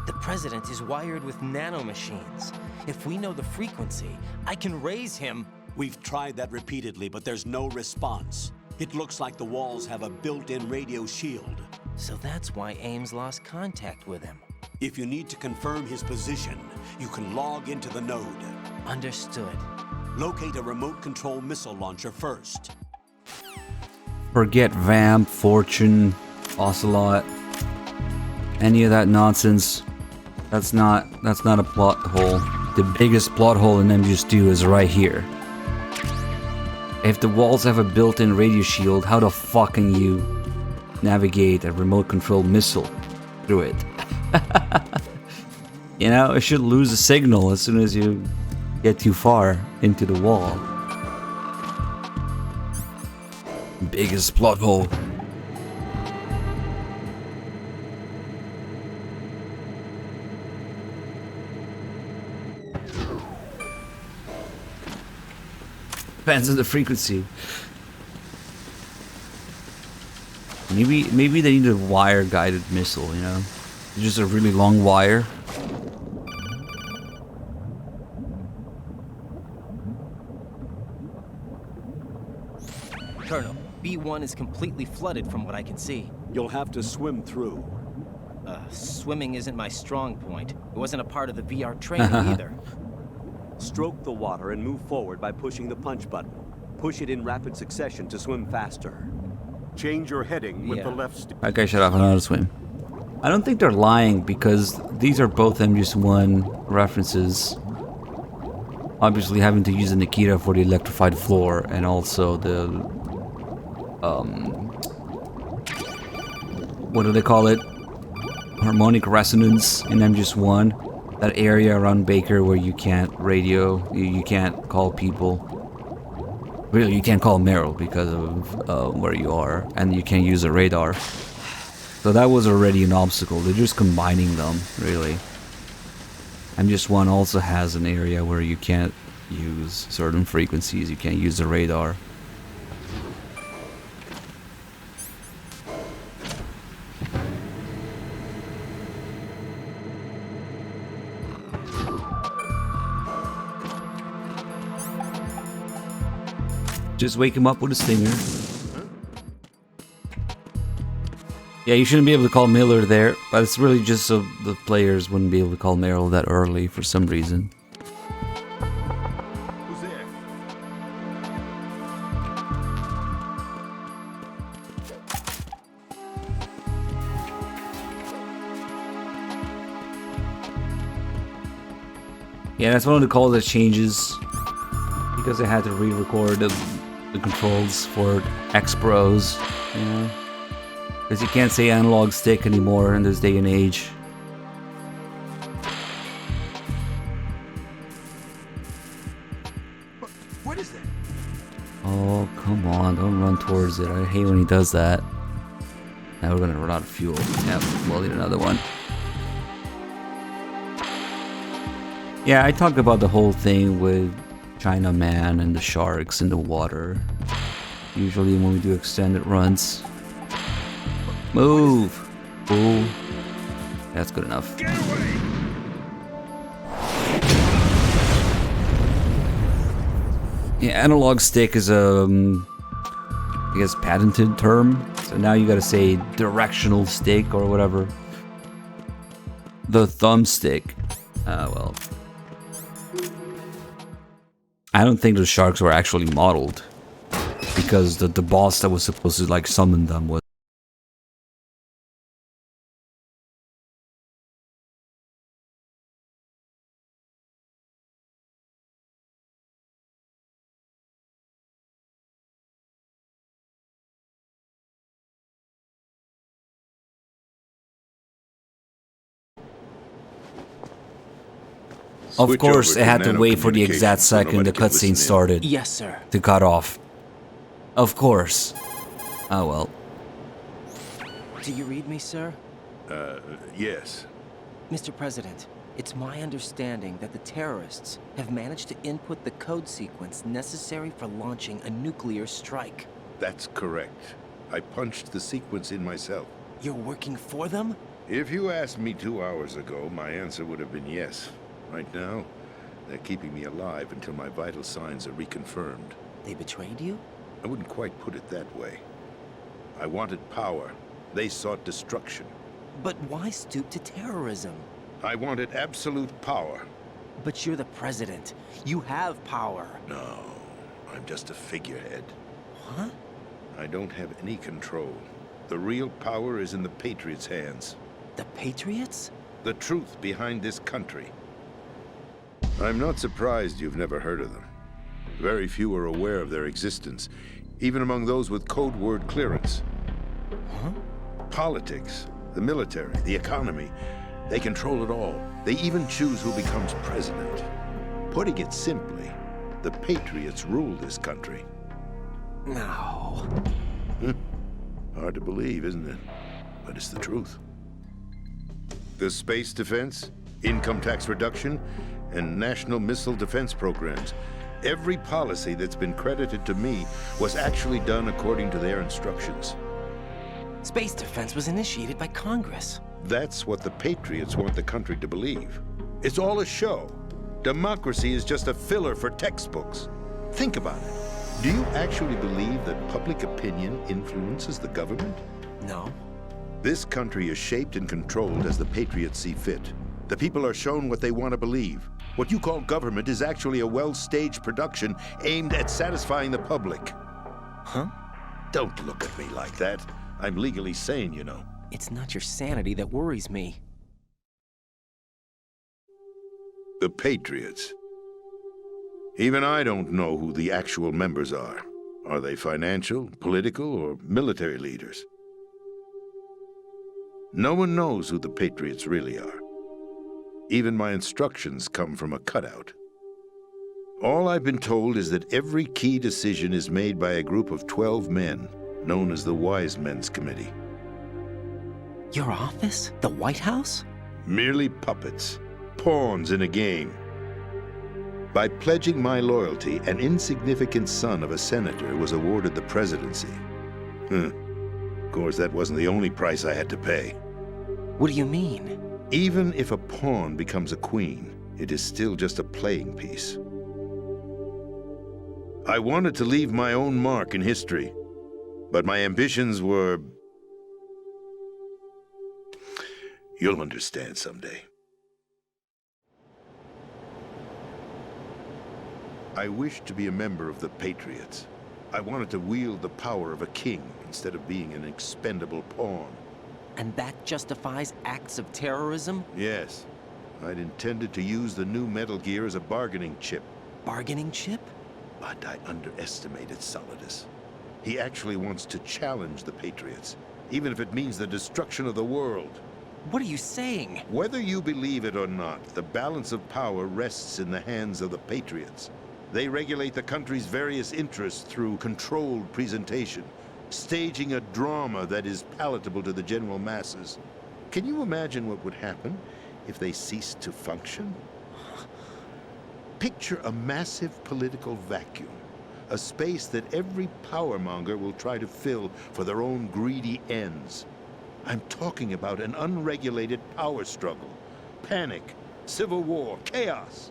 The president is wired with nanomachines. If we know the frequency, I can raise him. We've tried that repeatedly, but there's no response. It looks like the walls have a built-in radio shield. So that's why Ames lost contact with him. If you need to confirm his position, you can log into the node. Understood. Locate a remote control missile launcher first. Forget Vamp, Fortune, Ocelot, any of that nonsense. That's not a plot hole. The biggest plot hole in MGS2 is right here. If the walls have a built-in radio shield, how the fuck can you navigate a remote control missile through it? You know, it should lose a signal as soon as you get too far into the wall. Biggest plot hole. Depends on the frequency. Maybe they need a wire guided missile, you know? Just a really long wire. Colonel, B1 is completely flooded from what I can see. You'll have to swim through. Swimming isn't my strong point. It wasn't a part of the VR training either. Stroke the water and move forward by pushing the punch button. Push it in rapid succession to swim faster. Change your heading with the left stick. Okay, shut up. I know how to swim. I don't think they're lying because these are both MGS1 references. Obviously having to use the Nikita for the electrified floor and also the what do they call it? Harmonic resonance in MGS1. That area around Baker where you can't radio, you can't call people. Really, you can't call Merrill because of where you are, and you can't use a radar. So that was already an obstacle. They're just combining them, really. MGS1 also has an area where you can't use certain frequencies, you can't use the radar. Just wake him up with a stinger. Yeah, you shouldn't be able to call Miller there, but it's really just so the players wouldn't be able to call Merrill that early for some reason. Who's there? Yeah, that's one of the calls that changes because they had to re-record the controls for X-Pros, you know? Because you can't say analog stick anymore in this day and age. What is that? Oh, come on, don't run towards it. I hate when he does that. Now we're gonna run out of fuel. Yep, we'll need another one. Yeah, I talked about the whole thing with Chinaman and the sharks in the water. Usually when we do extended runs. Move! Ooh. That's good enough. Get away! Yeah, analog stick is a, I guess, patented term. So now you gotta say directional stick or whatever. The thumbstick. Well. I don't think the sharks were actually modeled. Because the boss that was supposed to like summon them was Of Switch course, over it had to wait for the nanocommunications exact so second the nobody can cutscene listen in. started. Yes, sir. To cut off. Of course. Oh well. Do you read me, sir? Yes. Mr. President, it's my understanding that the terrorists have managed to input the code sequence necessary for launching a nuclear strike. That's correct. I punched the sequence in myself. You're working for them? If you asked me 2 hours ago, my answer would have been yes. Right now, they're keeping me alive until my vital signs are reconfirmed. They betrayed you? I wouldn't quite put it that way. I wanted power. They sought destruction. But why stoop to terrorism? I wanted absolute power. But you're the president. You have power. No, I'm just a figurehead. Huh? I don't have any control. The real power is in the Patriots' hands. The Patriots? The truth behind this country. I'm not surprised you've never heard of them. Very few are aware of their existence, even among those with code word clearance. Huh? Politics, the military, the economy, they control it all. They even choose who becomes president. Putting it simply, the Patriots rule this country. No. Hard to believe, isn't it? But it's the truth. The space defense, income tax reduction, and national missile defense programs. Every policy that's been credited to me was actually done according to their instructions. Space defense was initiated by Congress. That's what the Patriots want the country to believe. It's all a show. Democracy is just a filler for textbooks. Think about it. Do you actually believe that public opinion influences the government? No. This country is shaped and controlled as the Patriots see fit. The people are shown what they want to believe. What you call government is actually a well-staged production aimed at satisfying the public. Huh? Don't look at me like that. I'm legally sane, you know. It's not your sanity that worries me. The Patriots. Even I don't know who the actual members are. Are they financial, political, or military leaders? No one knows who the Patriots really are. Even my instructions come from a cutout. All I've been told is that every key decision is made by a group of 12 men, known as the Wise Men's Committee. Your office? The White House? Merely puppets, pawns in a game. By pledging my loyalty, an insignificant son of a senator was awarded the presidency. Of course, that wasn't the only price I had to pay. What do you mean? Even if a pawn becomes a queen, it is still just a playing piece. I wanted to leave my own mark in history, but my ambitions were... You'll understand someday. I wished to be a member of the Patriots. I wanted to wield the power of a king instead of being an expendable pawn. And that justifies acts of terrorism? Yes. I'd intended to use the new Metal Gear as a bargaining chip. Bargaining chip? But I underestimated Solidus. He actually wants to challenge the Patriots, even if it means the destruction of the world. What are you saying? Whether you believe it or not, the balance of power rests in the hands of the Patriots. They regulate the country's various interests through controlled presentation, staging a drama that is palatable to the general masses. Can you imagine what would happen if they ceased to function? Picture a massive political vacuum, a space that every powermonger will try to fill for their own greedy ends. I'm talking about an unregulated power struggle, panic, civil war, chaos.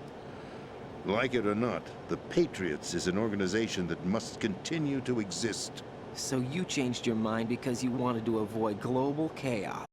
Like it or not, the Patriots is an organization that must continue to exist. So you changed your mind because you wanted to avoid global chaos.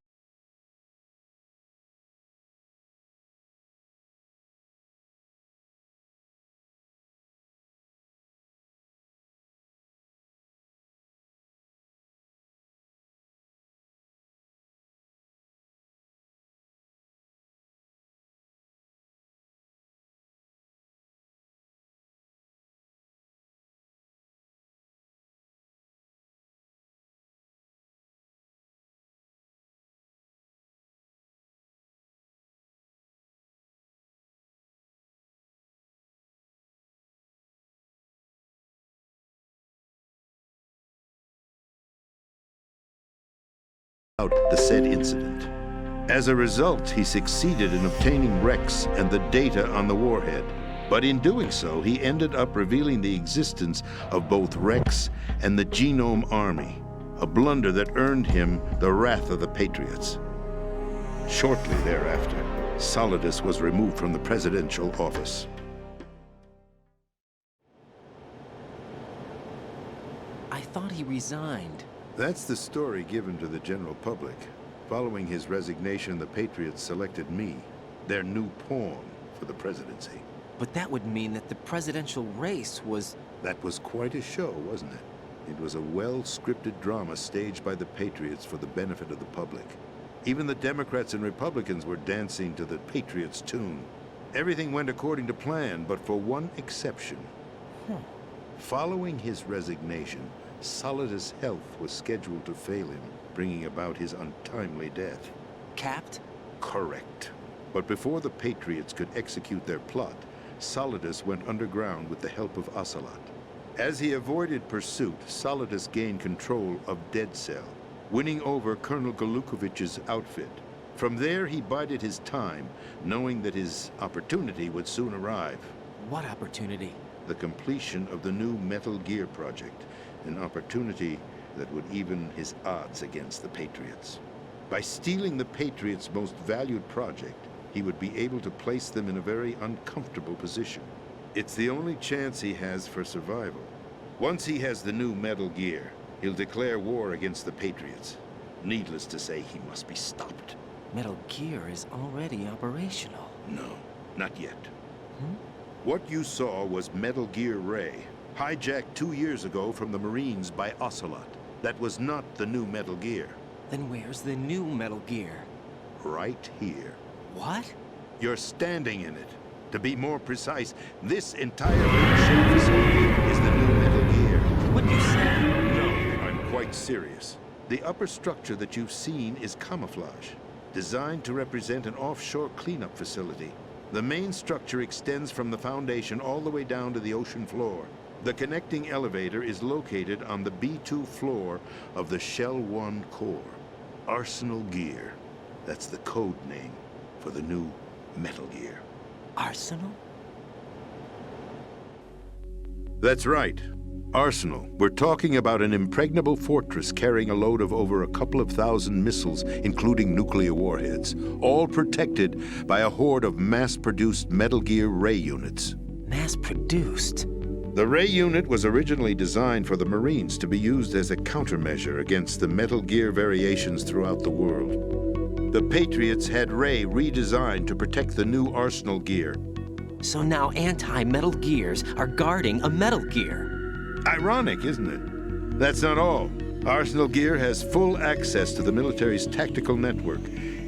out the said incident. As a result, he succeeded in obtaining Rex and the data on the warhead. But in doing so, he ended up revealing the existence of both Rex and the Genome Army, a blunder that earned him the wrath of the Patriots. Shortly thereafter, Solidus was removed from the presidential office. I thought he resigned. That's the story given to the general public. Following his resignation, the Patriots selected me, their new pawn, for the presidency. But that would mean that the presidential race was... That was quite a show, wasn't it? It was a well-scripted drama staged by the Patriots for the benefit of the public. Even the Democrats and Republicans were dancing to the Patriots' tune. Everything went according to plan, but for one exception. Following his resignation, Solidus' health was scheduled to fail him, bringing about his untimely death. Capped? Correct. But before the Patriots could execute their plot, Solidus went underground with the help of Ocelot. As he avoided pursuit, Solidus gained control of Dead Cell, winning over Colonel Galukovich's outfit. From there, he bided his time, knowing that his opportunity would soon arrive. What opportunity? The completion of the new Metal Gear project, an opportunity that would even his odds against the Patriots. By stealing the Patriots' most valued project, he would be able to place them in a very uncomfortable position. It's the only chance he has for survival. Once he has the new Metal Gear, he'll declare war against the Patriots. Needless to say, he must be stopped. Metal Gear is already operational. No, not yet. What you saw was Metal Gear Ray, hijacked 2 years ago from the Marines by Ocelot. That was not the new Metal Gear. Then where's the new Metal Gear? Right here. What? You're standing in it. To be more precise, this entire leadership facility is the new Metal Gear. What you say? No, I'm quite serious. The upper structure that you've seen is camouflage, designed to represent an offshore cleanup facility. The main structure extends from the foundation all the way down to the ocean floor. The connecting elevator is located on the B2 floor of the Shell 1 core. Arsenal Gear. That's the code name for the new Metal Gear. Arsenal? That's right. Arsenal. We're talking about an impregnable fortress carrying a load of over a couple of thousand missiles, including nuclear warheads, all protected by a horde of mass-produced Metal Gear Ray units. Mass-produced? The Ray unit was originally designed for the Marines to be used as a countermeasure against the Metal Gear variations throughout the world. The Patriots had Ray redesigned to protect the new Arsenal Gear. So now anti-Metal Gears are guarding a Metal Gear. Ironic, isn't it? That's not all. Arsenal Gear has full access to the military's tactical network,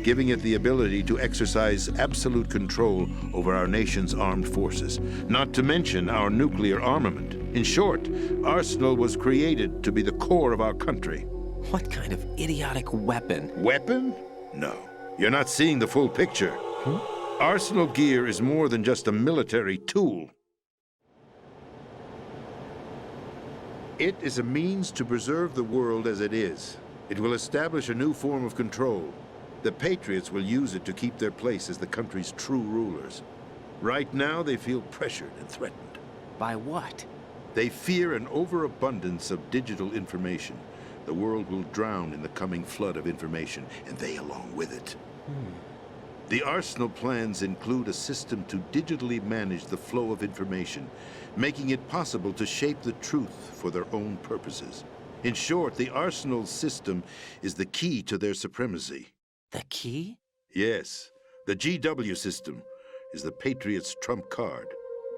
giving it the ability to exercise absolute control over our nation's armed forces, not to mention our nuclear armament. In short, Arsenal was created to be the core of our country. What kind of idiotic weapon? Weapon? No. You're not seeing the full picture. Arsenal Gear is more than just a military tool. It is a means to preserve the world as it is. It will establish a new form of control. The Patriots will use it to keep their place as the country's true rulers. Right now, they feel pressured and threatened. By what? They fear an overabundance of digital information. The world will drown in the coming flood of information, and they along with it. The Arsenal plans include a system to digitally manage the flow of information, making it possible to shape the truth for their own purposes. In short, the Arsenal system is the key to their supremacy. The key? Yes. The GW system is the Patriots' trump card.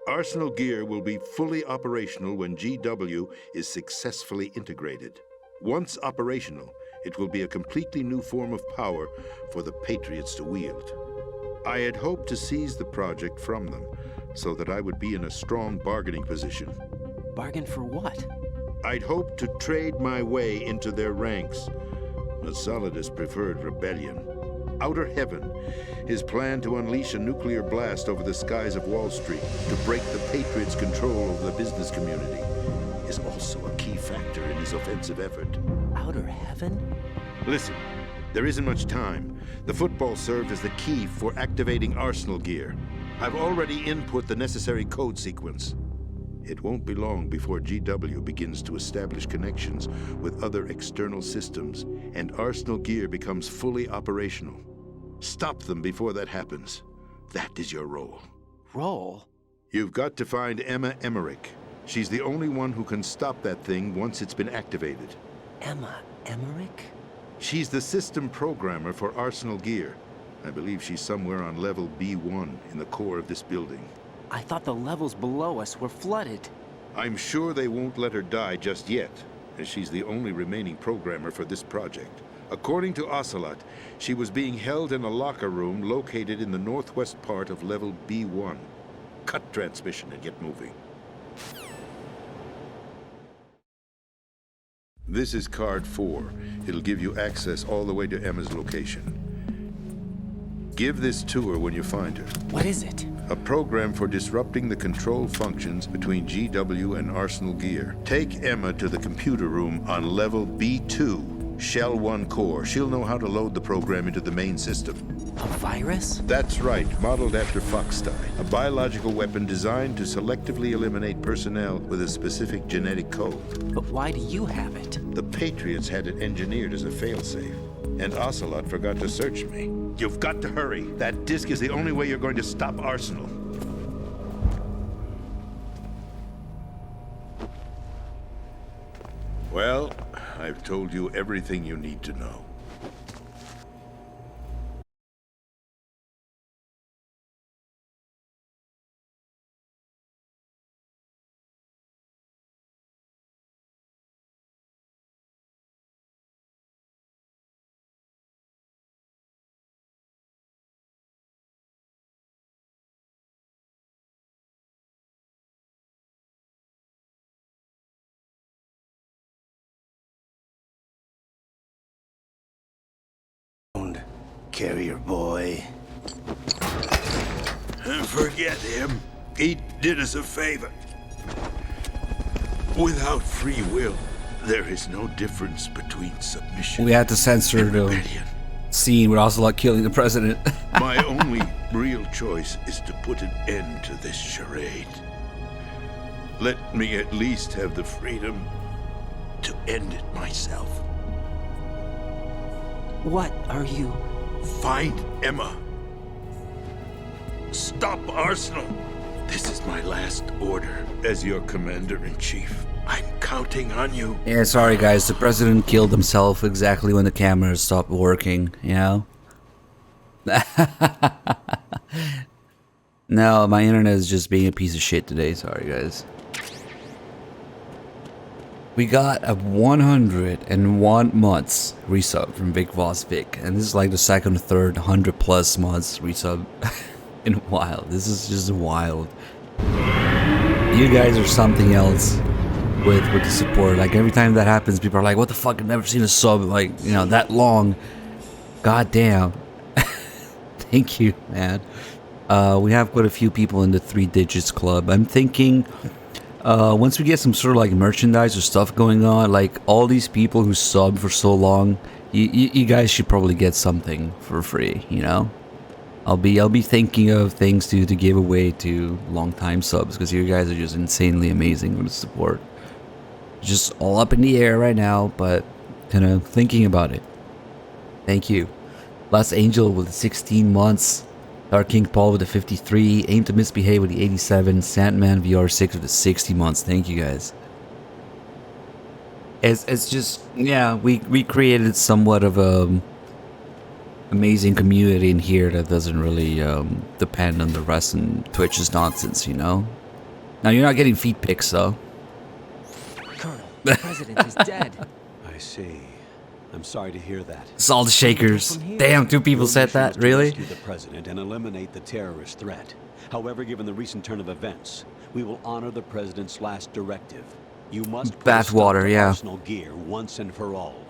Arsenal Gear will be fully operational when GW is successfully integrated. Once operational, it will be a completely new form of power for the Patriots to wield. I had hoped to seize the project from them, so that I would be in a strong bargaining position. Bargain for what? I'd hoped to trade my way into their ranks, but Solidus preferred rebellion. Outer Heaven, his plan to unleash a nuclear blast over the skies of Wall Street to break the Patriots' control over the business community, is also a key factor in his offensive effort. Outer Heaven? Listen, There isn't much time. The football served as the key for activating Arsenal gear. I've already input the necessary code sequence. It won't be long before GW begins to establish connections with other external systems, and Arsenal gear becomes fully operational. Stop them before that happens. That is your role. Role? You've got to find Emma Emmerich. She's the only one who can stop that thing once it's been activated. Emma Emmerich? She's the system programmer for Arsenal gear. I believe she's somewhere on level B1 in the core of this building. I thought the levels below us were flooded. I'm sure they won't let her die just yet, as she's the only remaining programmer for this project. According to Ocelot, she was being held in a locker room located in the northwest part of level B1. Cut transmission and get moving. This is card 4. It'll give you access all the way to Emma's location. Give this to her when you find her. What is it? A program for disrupting the control functions between GW and Arsenal gear. Take Emma to the computer room on level B2, Shell 1 core. She'll know how to load the program into the main system. A virus? That's right, modeled after Foxdie. A biological weapon designed to selectively eliminate personnel with a specific genetic code. But why do you have it? The Patriots had it engineered as a failsafe, and Ocelot forgot to search me. You've got to hurry. That disk is the only way you're going to stop Arsenal. Well, I've told you everything you need to know. Carrier boy. Forget him. He did us a favor. Without free will, there is no difference between submission. We had to censor the scene with Ocelot killing the president. My only real choice is to put an end to this charade. Let me at least have the freedom to end it myself. What are you? Find Emma. Stop Arsenal. This is my last order as your commander-in-chief. I'm counting on you. Yeah, sorry guys, the president killed himself exactly when the cameras stopped working, you know? No, my internet is just being a piece of shit today, sorry guys. We got a 101 months resub from Vic Voss Vic, and this is like the second or third 100 plus months resub in a while. This is just wild. You guys are something else with the support. Like every time that happens, people are like, "What the fuck? I've never seen a sub like, you know, that long." God damn. Thank you, man. We have quite a few people in the 3 digits club. I'm thinking. Once we get some sort of like merchandise or stuff going on, like all these people who sub for so long, you guys should probably get something for free, you know? I'll be thinking of things to give away to long-time subs, because you guys are just insanely amazing with the support. Just all up in the air right now, but kind of thinking about it. Thank you. Last Angel with 16 months. Dark King Paul with the 53, Aim to Misbehave with the 87, Sandman VR6 with the 60 months. Thank you guys. It's just, yeah, we created somewhat of a amazing community in here that doesn't really depend on the rest and Twitch's nonsense, you know? Now you're not getting feet pics though. Colonel, the president is dead. I see. I'm sorry to hear that. Salt shakers. Damn, 2 people said that. Really? Rescue the president and eliminate the terrorist threat. However, given the recent turn of events, we will honor the president's last directive. You must put a stop Bathwater, to yeah. Arsenal gear once and for all.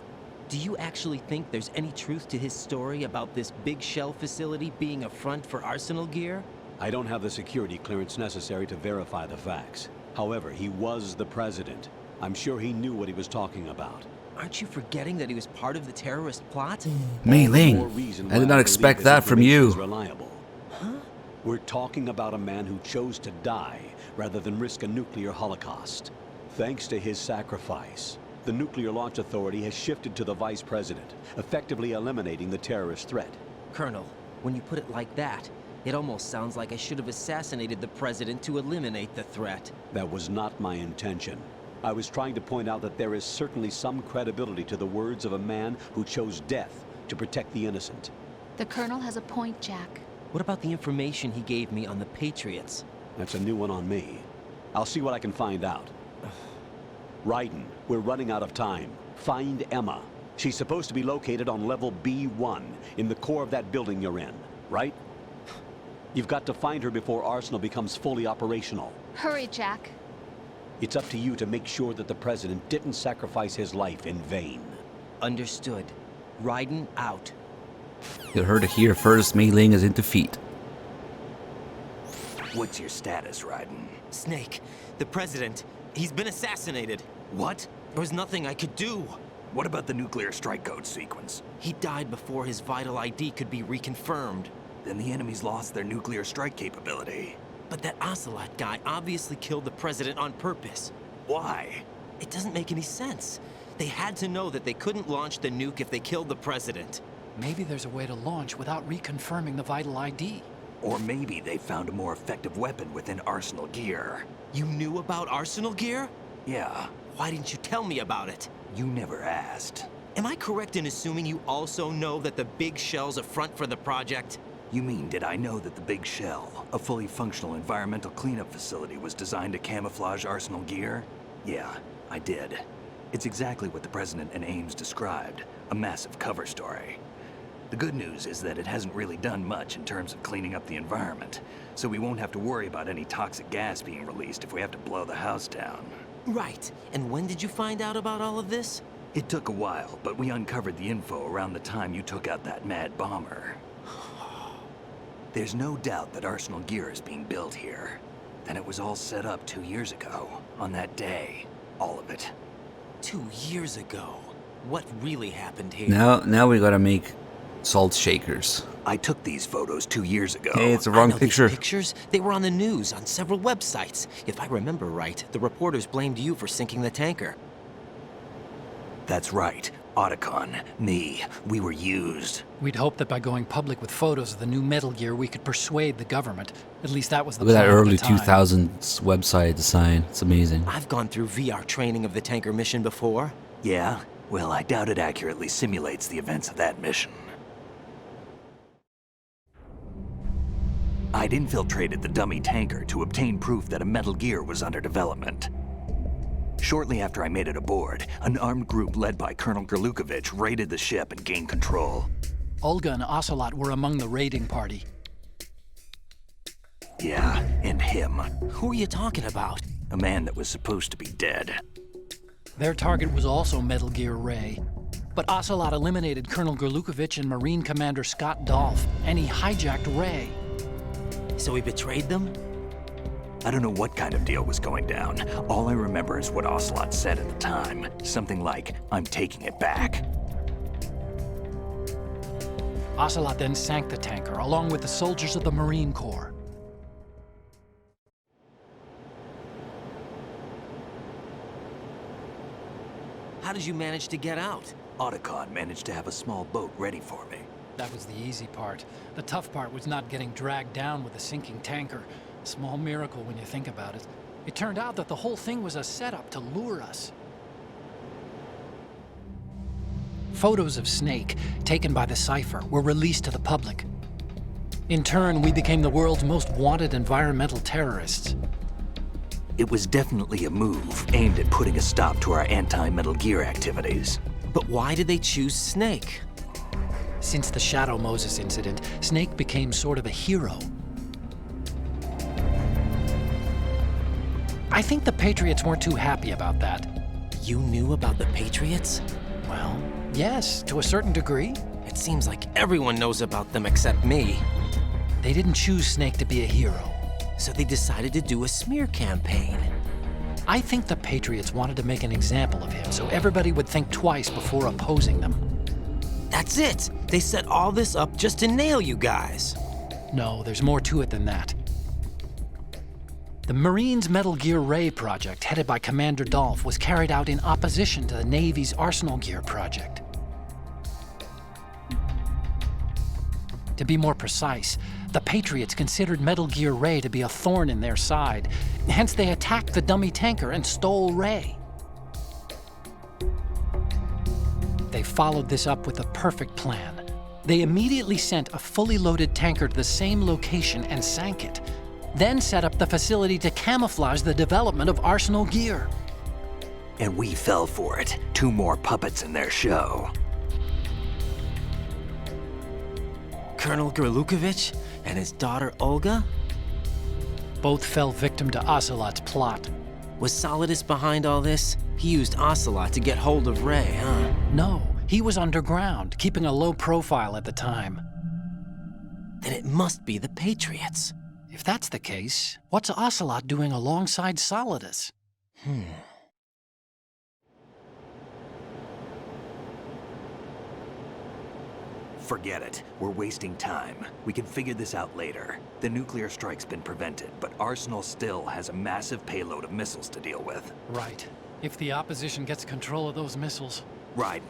Do you actually think there's any truth to his story about this big shell facility being a front for Arsenal gear? I don't have the security clearance necessary to verify the facts. However, he was the president. I'm sure he knew what he was talking about. Aren't you forgetting that he was part of the terrorist plot? Mei Ling, More reason I why did not believe expect his that from information you. is reliable. We're talking about a man who chose to die rather than risk a nuclear holocaust. Thanks to his sacrifice, the Nuclear Launch Authority has shifted to the Vice President, effectively eliminating the terrorist threat. Colonel, when you put it like that, it almost sounds like I should have assassinated the President to eliminate the threat. That was not my intention. I was trying to point out that there is certainly some credibility to the words of a man who chose death to protect the innocent. The Colonel has a point, Jack. What about the information he gave me on the Patriots? That's a new one on me. I'll see what I can find out. Raiden, we're running out of time. Find Emma. She's supposed to be located on level B1, in the core of that building you're in, right? You've got to find her before Arsenal becomes fully operational. Hurry, Jack. It's up to you to make sure that the President didn't sacrifice his life in vain. Understood. Raiden out. You heard it here first, Mei Ling is in defeat. What's your status, Raiden? Snake, the President, he's been assassinated. What? There was nothing I could do. What about the nuclear strike code sequence? He died before his vital ID could be reconfirmed. Then the enemy's lost their nuclear strike capability. But that Ocelot guy obviously killed the President on purpose. Why? It doesn't make any sense. They had to know that they couldn't launch the nuke if they killed the President. Maybe there's a way to launch without reconfirming the vital ID. Or maybe they found a more effective weapon within Arsenal gear. You knew about Arsenal gear? Yeah. Why didn't you tell me about it? You never asked. Am I correct in assuming you also know that the Big Shell's a front for the project? You mean, did I know that the Big Shell, a fully functional environmental cleanup facility, was designed to camouflage Arsenal gear? Yeah, I did. It's exactly what the President and Ames described, a massive cover story. The good news is that it hasn't really done much in terms of cleaning up the environment, so we won't have to worry about any toxic gas being released if we have to blow the house down. Right. And when did you find out about all of this? It took a while, but we uncovered the info around the time you took out that mad bomber. There's no doubt that Arsenal gear is being built here. Then it was all set up 2 years ago, on that day. All of it. 2 years ago? What really happened here? Now we gotta make salt shakers. I took these photos 2 years ago. Hey, it's the wrong picture. These pictures? They were on the news, on several websites. If I remember right, the reporters blamed you for sinking the tanker. That's right. Otacon, me, we were used. We'd hoped that by going public with photos of the new Metal Gear, we could persuade the government. At least that was the Look at that plan early at the time. 2000s website design. It's amazing. I've gone through VR training of the tanker mission before. Yeah? Well, I doubt it accurately simulates the events of that mission. I'd infiltrated the dummy tanker to obtain proof that a Metal Gear was under development. Shortly after I made it aboard, an armed group led by Colonel Gerlukovich raided the ship and gained control. Olga and Ocelot were among the raiding party. Yeah, and him. Who are you talking about? A man that was supposed to be dead. Their target was also Metal Gear Ray. But Ocelot eliminated Colonel Gerlukovich and Marine Commander Scott Dolph, and he hijacked Ray. So he betrayed them? I don't know what kind of deal was going down. All I remember is what Ocelot said at the time. Something like, "I'm taking it back." Ocelot then sank the tanker, along with the soldiers of the Marine Corps. How did you manage to get out? Otacon managed to have a small boat ready for me. That was the easy part. The tough part was not getting dragged down with a sinking tanker. A small miracle when you think about it. It turned out that the whole thing was a setup to lure us. Photos of Snake, taken by the Cypher, were released to the public. In turn, we became the world's most wanted environmental terrorists. It was definitely a move aimed at putting a stop to our anti-Metal Gear activities. But why did they choose Snake? Since the Shadow Moses incident, Snake became sort of a hero. I think the Patriots weren't too happy about that. You knew about the Patriots? Well, yes, to a certain degree. It seems like everyone knows about them except me. They didn't choose Snake to be a hero. So they decided to do a smear campaign. I think the Patriots wanted to make an example of him so everybody would think twice before opposing them. That's it! They set all this up just to nail you guys. No, there's more to it than that. The Marines' Metal Gear Ray project, headed by Commander Dolph, was carried out in opposition to the Navy's Arsenal Gear project. To be more precise, the Patriots considered Metal Gear Ray to be a thorn in their side. Hence, they attacked the dummy tanker and stole Ray. They followed this up with a perfect plan. They immediately sent a fully loaded tanker to the same location and sank it, then set up the facility to camouflage the development of Arsenal Gear. And we fell for it. 2 more puppets in their show. Colonel Gerlukovich and his daughter Olga? Both fell victim to Ocelot's plot. Was Solidus behind all this? He used Ocelot to get hold of Ray, huh? No, he was underground, keeping a low profile at the time. Then it must be the Patriots. If that's the case, what's Ocelot doing alongside Solidus? Forget it. We're wasting time. We can figure this out later. The nuclear strike's been prevented, but Arsenal still has a massive payload of missiles to deal with. Right. If the opposition gets control of those missiles. Raiden,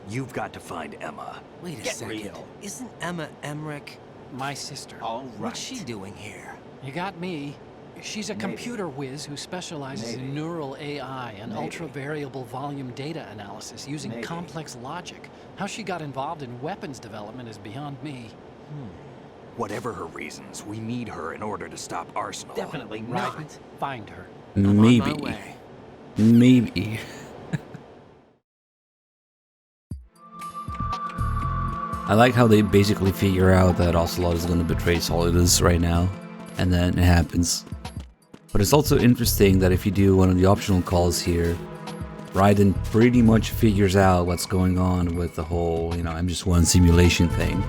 you've got to find Emma. Wait a Get second. real. Isn't Emma Emmerich? My sister. All right. What's she doing here? You got me. She's a computer whiz who specializes in neural AI and ultra-variable volume data analysis using complex logic. How she got involved in weapons development is beyond me. Whatever her reasons, we need her in order to stop Arsenal. Definitely Right. not. Find her. Maybe. On my way. Maybe. I like how they basically figure out that Ocelot is going to betray Solidus right now, and then it happens. But it's also interesting that if you do one of the optional calls here, Raiden pretty much figures out what's going on with the whole, MGS1 simulation thing.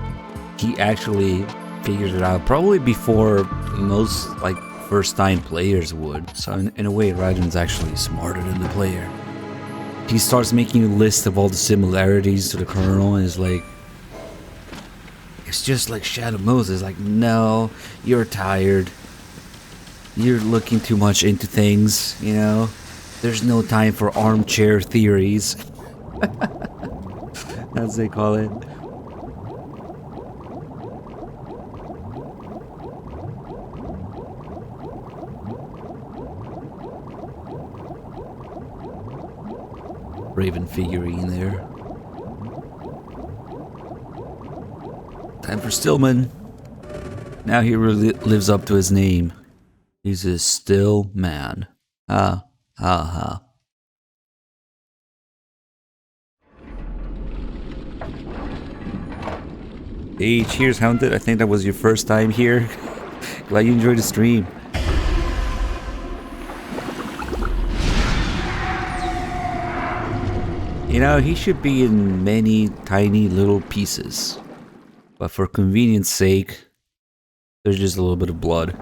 He actually figures it out probably before most, first-time players would. So in a way, Raiden's actually smarter than the player. He starts making a list of all the similarities to the Colonel and is like, it's just like Shadow Moses. Like, no, you're tired. You're looking too much into things, There's no time for armchair theories. As they call it. Raven figurine there. Time for Stillman. Now he really lives up to his name. He's a still man. Ha ha ha. Hey, cheers, Hounded. I think that was your first time here. Glad you enjoyed the stream. He should be in many tiny little pieces. But for convenience sake, there's just a little bit of blood.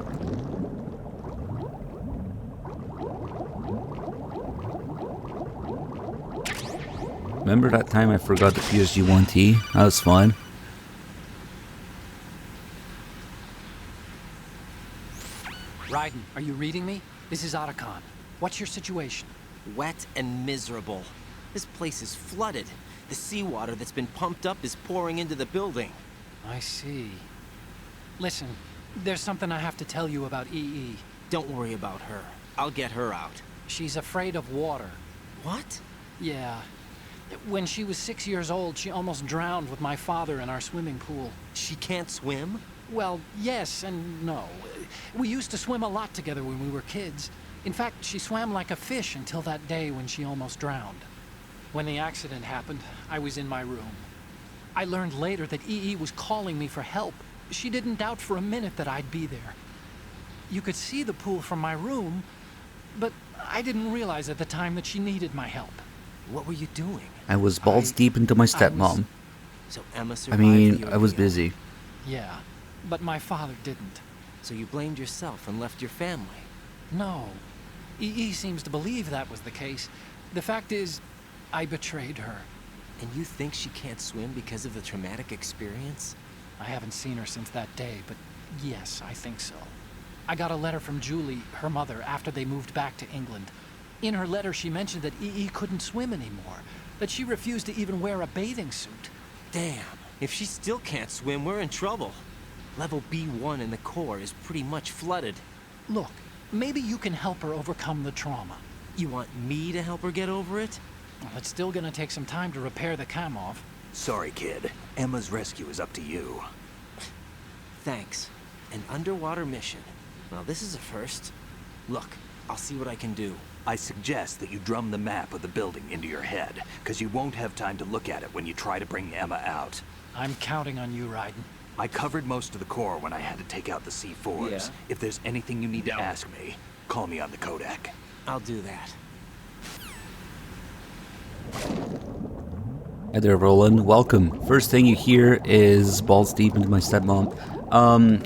Remember that time I forgot the PSG-1T? That was fun. Raiden, are you reading me? This is Otacon. What's your situation? Wet and miserable. This place is flooded. The seawater that's been pumped up is pouring into the building. I see. Listen, there's something I have to tell you about EE. Don't worry about her. I'll get her out. She's afraid of water. What? Yeah. When she was 6 years old, she almost drowned with my father in our swimming pool. She can't swim? Well, yes and no. We used to swim a lot together when we were kids. In fact, she swam like a fish until that day when she almost drowned. When the accident happened, I was in my room. I learned later that EE was calling me for help. She didn't doubt for a minute that I'd be there. You could see the pool from my room, but I didn't realize at the time that she needed my help. What were you doing? I was balls deep into my stepmom. So Emma survived I was busy. Yeah, but my father didn't. So you blamed yourself and left your family? No. EE seems to believe that was the case. The fact is, I betrayed her. And you think she can't swim because of the traumatic experience? I haven't seen her since that day, but yes, I think so. I got a letter from Julie, her mother, after they moved back to England. In her letter, she mentioned that EE couldn't swim anymore, that she refused to even wear a bathing suit. Damn, if she still can't swim, we're in trouble. Level B1 in the core is pretty much flooded. Look, maybe you can help her overcome the trauma. You want me to help her get over it? Well, it's still gonna take some time to repair the Kamov. Sorry, kid. Emma's rescue is up to you. Thanks. An underwater mission. Well, this is a first. Look, I'll see what I can do. I suggest that you drum the map of the building into your head, because you won't have time to look at it when you try to bring Emma out. I'm counting on you, Raiden. I covered most of the core when I had to take out the C4s. Yeah. If there's anything you need to ask me, call me on the codec. I'll do that. Hi there, Roland. Welcome. First thing you hear is balls deep into my stepmom.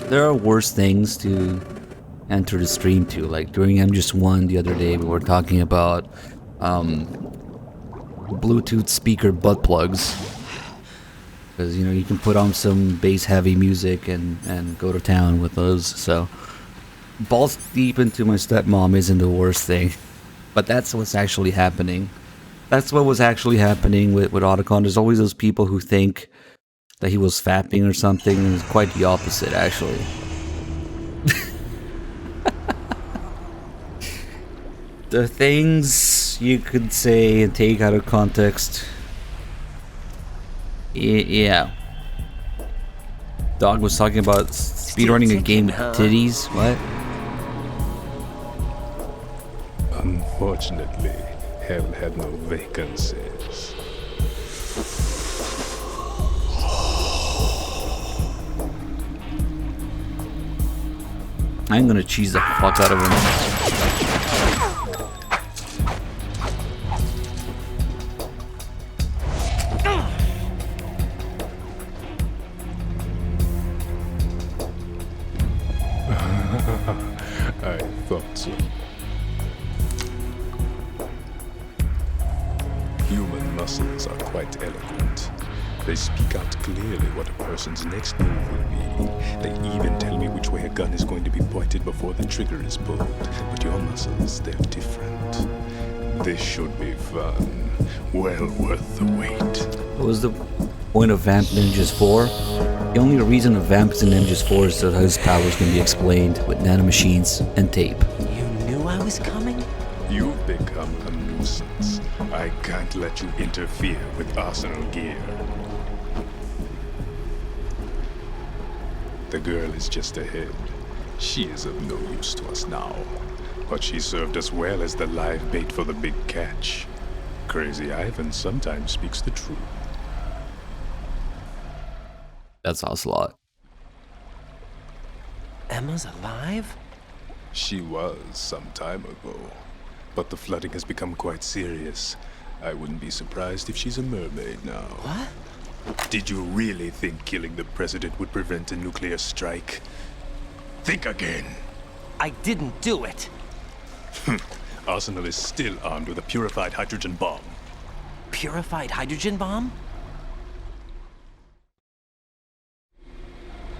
There are worse things to enter the stream to. Like during MGS1 the other day, we were talking about Bluetooth speaker butt plugs. Because, you know, you can put on some bass-heavy music and go to town with those. So, balls deep into my stepmom isn't the worst thing. But that's what's actually happening. That's what was actually happening with Otacon. There's always those people who think that he was fapping or something, and it's quite the opposite, actually. The things you could say and take out of context. Yeah. Dog was talking about speedrunning a game with titties. What? Unfortunately, hell had no vacancies. I'm gonna cheese the fuck out of him. I thought so. Human muscles are quite eloquent. They speak out clearly what a person's next move will be. They even tell me which way a gun is going to be pointed before the trigger is pulled. But your muscles, they're different. This should be fun. Well worth the wait. What was the point of Vamp Ninjas 4? The only reason a Vamp is in Ninjas 4 is so that his powers can be explained with nanomachines and tape. You knew I was coming? You've become a nuisance. I can't let you interfere with Arsenal gear. The girl is just ahead. She is of no use to us now. But she served us well as the live bait for the big catch. Crazy Ivan sometimes speaks the truth. That's Ocelot. Emma's alive? She was some time ago. But the flooding has become quite serious. I wouldn't be surprised if she's a mermaid now. What? Did you really think killing the president would prevent a nuclear strike? Think again. I didn't do it. Arsenal is still armed with a purified hydrogen bomb. Purified hydrogen bomb?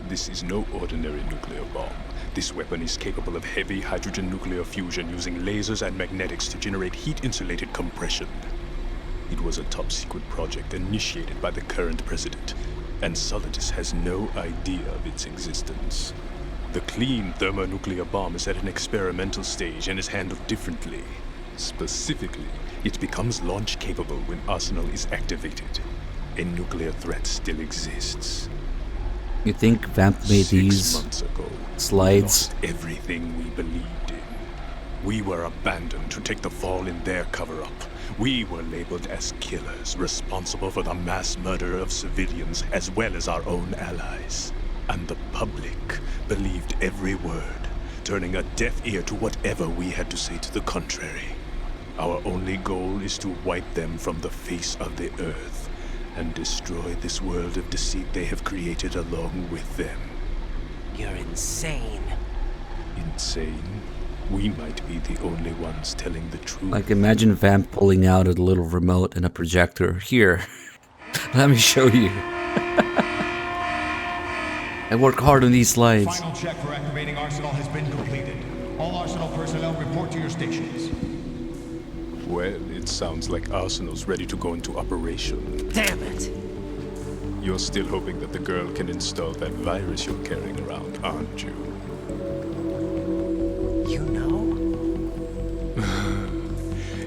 This is no ordinary nuclear bomb. This weapon is capable of heavy hydrogen nuclear fusion using lasers and magnetics to generate heat-insulated compression. It was a top-secret project initiated by the current president, and Solidus has no idea of its existence. The clean thermonuclear bomb is at an experimental stage and is handled differently. Specifically, it becomes launch-capable when Arsenal is activated. A nuclear threat still exists. You think Vamp made 6 these months ago, slides? we lost everything we believed in. We were abandoned to take the fall in their cover-up. We were labeled as killers, responsible for the mass murder of civilians as well as our own allies. And the public believed every word, turning a deaf ear to whatever we had to say to the contrary. Our only goal is to wipe them from the face of the earth and destroy this world of deceit they have created along with them. You're insane. Insane? We might be the only ones telling the truth. Like, imagine Vamp pulling out a little remote and a projector. Here, let me show you. I work hard on these slides. Final check for activating Arsenal has been completed. All Arsenal personnel report to your stations. Well, it sounds like Arsenal's ready to go into operation. Damn it! You're still hoping that the girl can install that virus you're carrying around, aren't you? You know?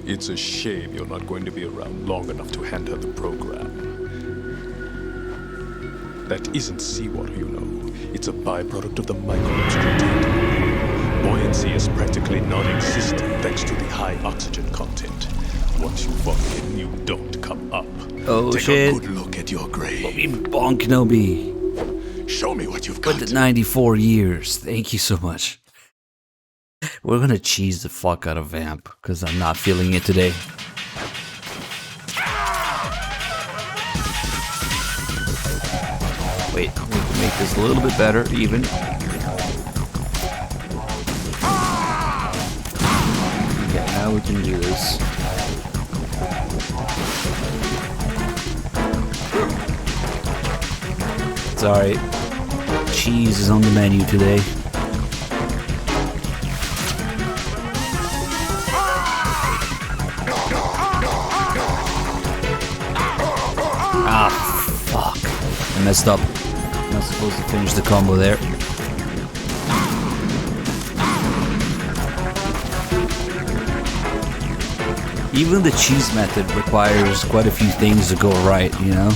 It's a shame you're not going to be around long enough to hand her the program. That isn't seawater, you know. It's a byproduct of the microbes contained. Buoyancy is practically non-existent thanks to the high oxygen content. Once you fall in, you don't come up. Oh Take shit. a good look at your grave. Bonk Kenobi. Show me what you've got. With the 94 years. Thank you so much. We're gonna cheese the fuck out of Vamp, because I'm not feeling it today. Wait, we can make this a little bit better, even. Okay, now we can do this. It's alright. Cheese is on the menu today. Ah, fuck. I messed up. I'm not supposed to finish the combo there. Even the cheese method requires quite a few things to go right, you know?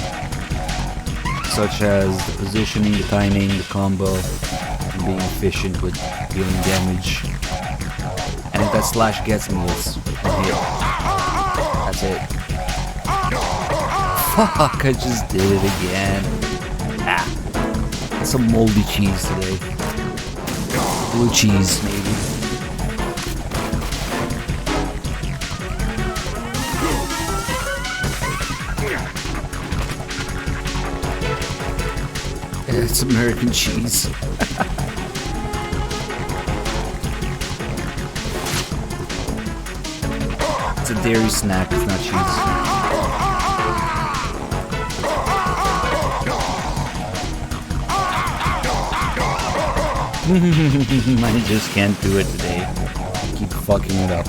Such as the positioning, the timing, the combo, and being efficient with dealing damage. And if that slash gets me, it's one hit. That's it. Fuck, I just did it again. Ah. Some moldy cheese today. Blue cheese, maybe. It's American cheese. It's a dairy snack, it's not cheese. I just can't do it today. I keep fucking it up.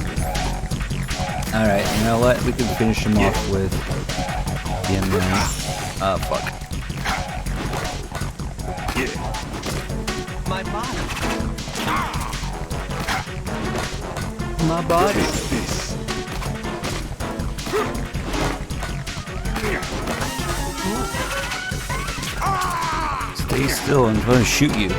Alright, you know what? We can finish him off with the M9. Oh, fuck. My body. My body. Stay still, I'm trying to shoot you.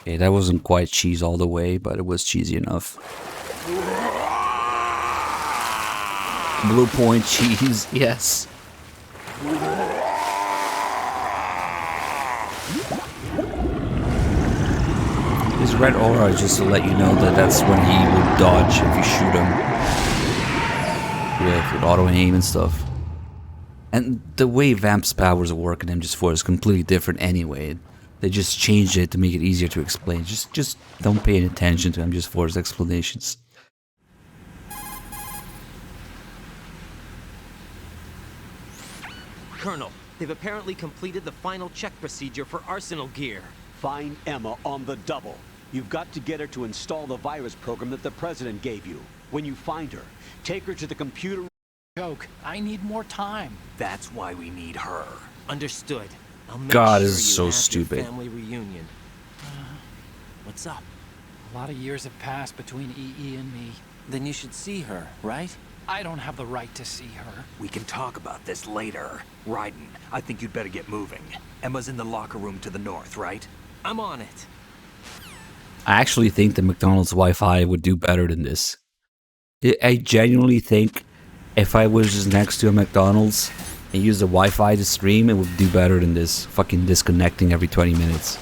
Okay, that wasn't quite cheese all the way, but it was cheesy enough. Blue point cheese, yes. His red aura is just to let you know that that's when he will dodge if you shoot him. With auto aim and stuff. And the way Vamp's powers work in MGS4 is completely different anyway. They just changed it to make it easier to explain. Just don't pay any attention to MGS4's explanations. Colonel, they've apparently completed the final check procedure for Arsenal gear. Find Emma on the double. You've got to get her to install the virus program that the President gave you. When you find her, take her to the computer... Joke, I need more time. That's why we need her. Understood. I'll make God, sure this is you so have stupid. Your family reunion. What's up? A lot of years have passed between EE and me. Then you should see her, right? I don't have the right to see her. We can talk about this later. Raiden, I think you'd better get moving. Emma's in the locker room to the north, right? I'm on it. I actually think the McDonald's Wi-Fi would do better than this. I genuinely think if I was just next to a McDonald's and used the Wi-Fi to stream, it would do better than this fucking disconnecting every 20 minutes.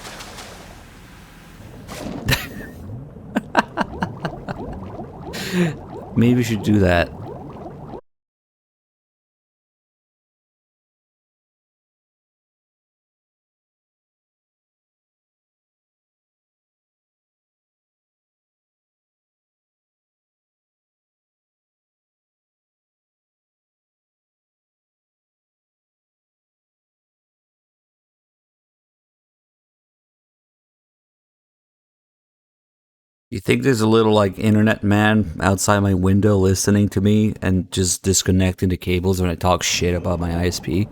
Maybe we should do that. You think there's a little like internet man outside my window listening to me and just disconnecting the cables when I talk shit about my ISP?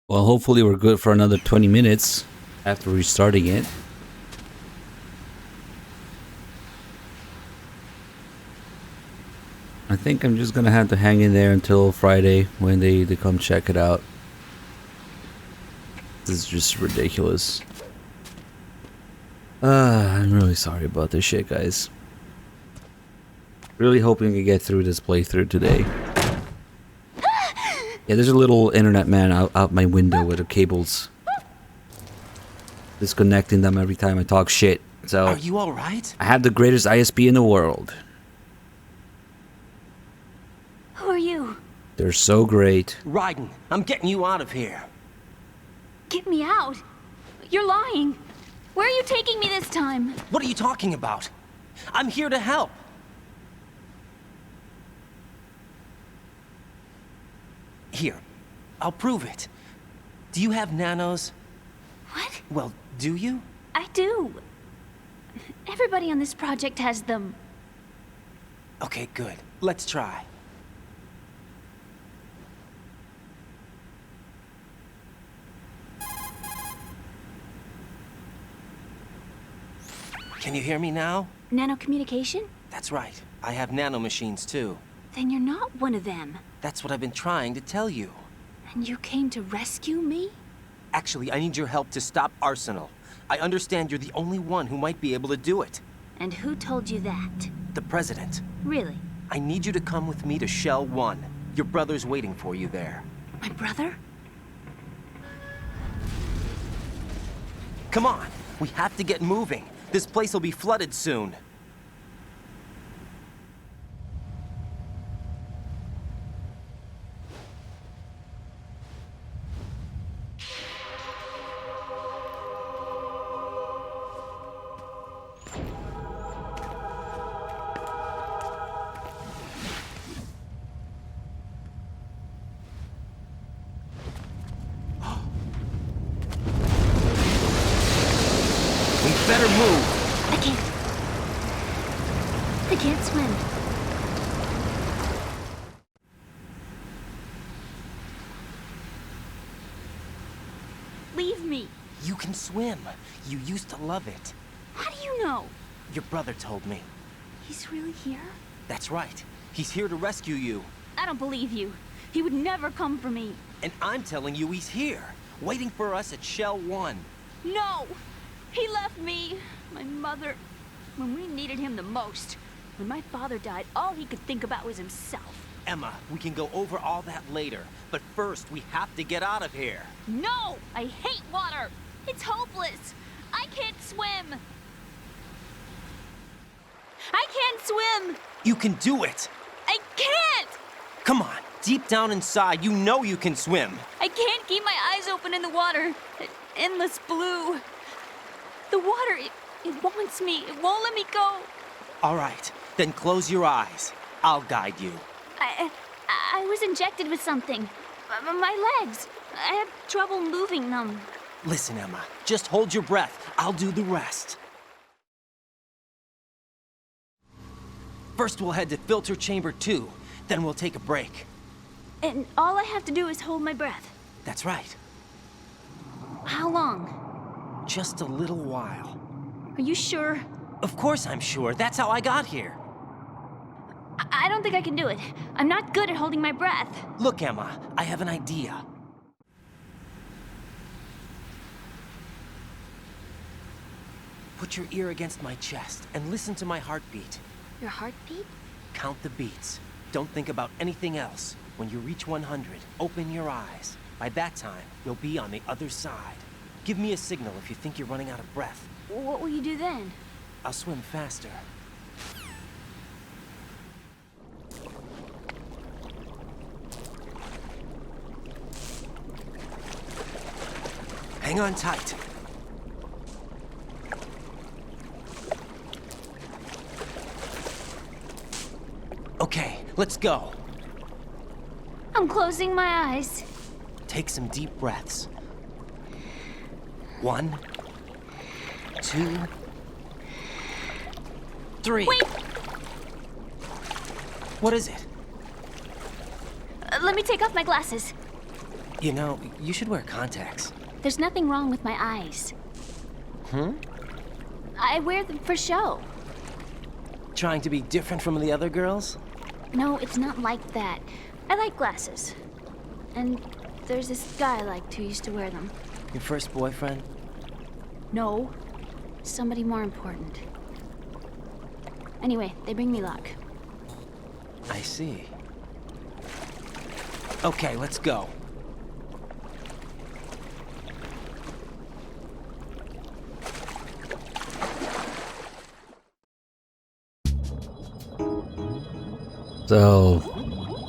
Well, hopefully we're good for another 20 minutes after restarting it. I think I'm just gonna have to hang in there until Friday when they come check it out. This is just ridiculous. I'm really sorry about this shit, guys. Really hoping to get through this playthrough today. Yeah, there's a little internet man out my window with the cables. Disconnecting them every time I talk shit. So Are you alright? I have the greatest ISP in the world. Who are you? They're so great. Raiden, I'm getting you out of here. Get me out. You're lying. Where are you taking me this time? What are you talking about? I'm here to help. Here, I'll prove it. Do you have nanos? What? Well, do you? I do. Everybody on this project has them. Okay, good. Let's try. Can you hear me now? Nanocommunication? That's right. I have nanomachines too. Then you're not one of them. That's what I've been trying to tell you. And you came to rescue me? Actually, I need your help to stop Arsenal. I understand you're the only one who might be able to do it. And who told you that? The President. Really? I need you to come with me to Shell 1. Your brother's waiting for you there. My brother? Come on! We have to get moving. This place will be flooded soon. Better move. I can't. I can't swim. Leave me. You can swim. You used to love it. How do you know? Your brother told me. He's really here? That's right. He's here to rescue you. I don't believe you. He would never come for me. And I'm telling you he's here, waiting for us at Shell 1. No! He left me, my mother, when we needed him the most. When my father died, all he could think about was himself. Emma, we can go over all that later, but first we have to get out of here. No! I hate water! It's hopeless! I can't swim! I can't swim! You can do it! I can't! Come on, deep down inside, you know you can swim. I can't keep my eyes open in the water. Endless blue. The water, it wants me. It won't let me go. All right, then close your eyes. I'll guide you. I was injected with something. My legs. I have trouble moving them. Listen, Emma, just hold your breath. I'll do the rest. First, we'll head to filter chamber 2. Then we'll take a break. And all I have to do is hold my breath. That's right. How long? Just a little while. Are you sure? Of course I'm sure. That's how I got here. I don't think I can do it. I'm not good at holding my breath. Look, Emma, I have an idea. Put your ear against my chest and listen to my heartbeat. Your heartbeat? Count the beats. Don't think about anything else. When you reach 100, open your eyes. By that time, you'll be on the other side. Give me a signal if you think you're running out of breath. What will you do then? I'll swim faster. Hang on tight. Okay, let's go. I'm closing my eyes. Take some deep breaths. 1, 2, 3. Wait! What is it? Let me take off my glasses. You know, you should wear contacts. There's nothing wrong with my eyes. I wear them for show. Trying to be different from the other girls? No, it's not like that. I like glasses. And there's this guy I liked who used to wear them. Your first boyfriend? No. Somebody more important. Anyway, they bring me luck. I see. Okay, let's go. So,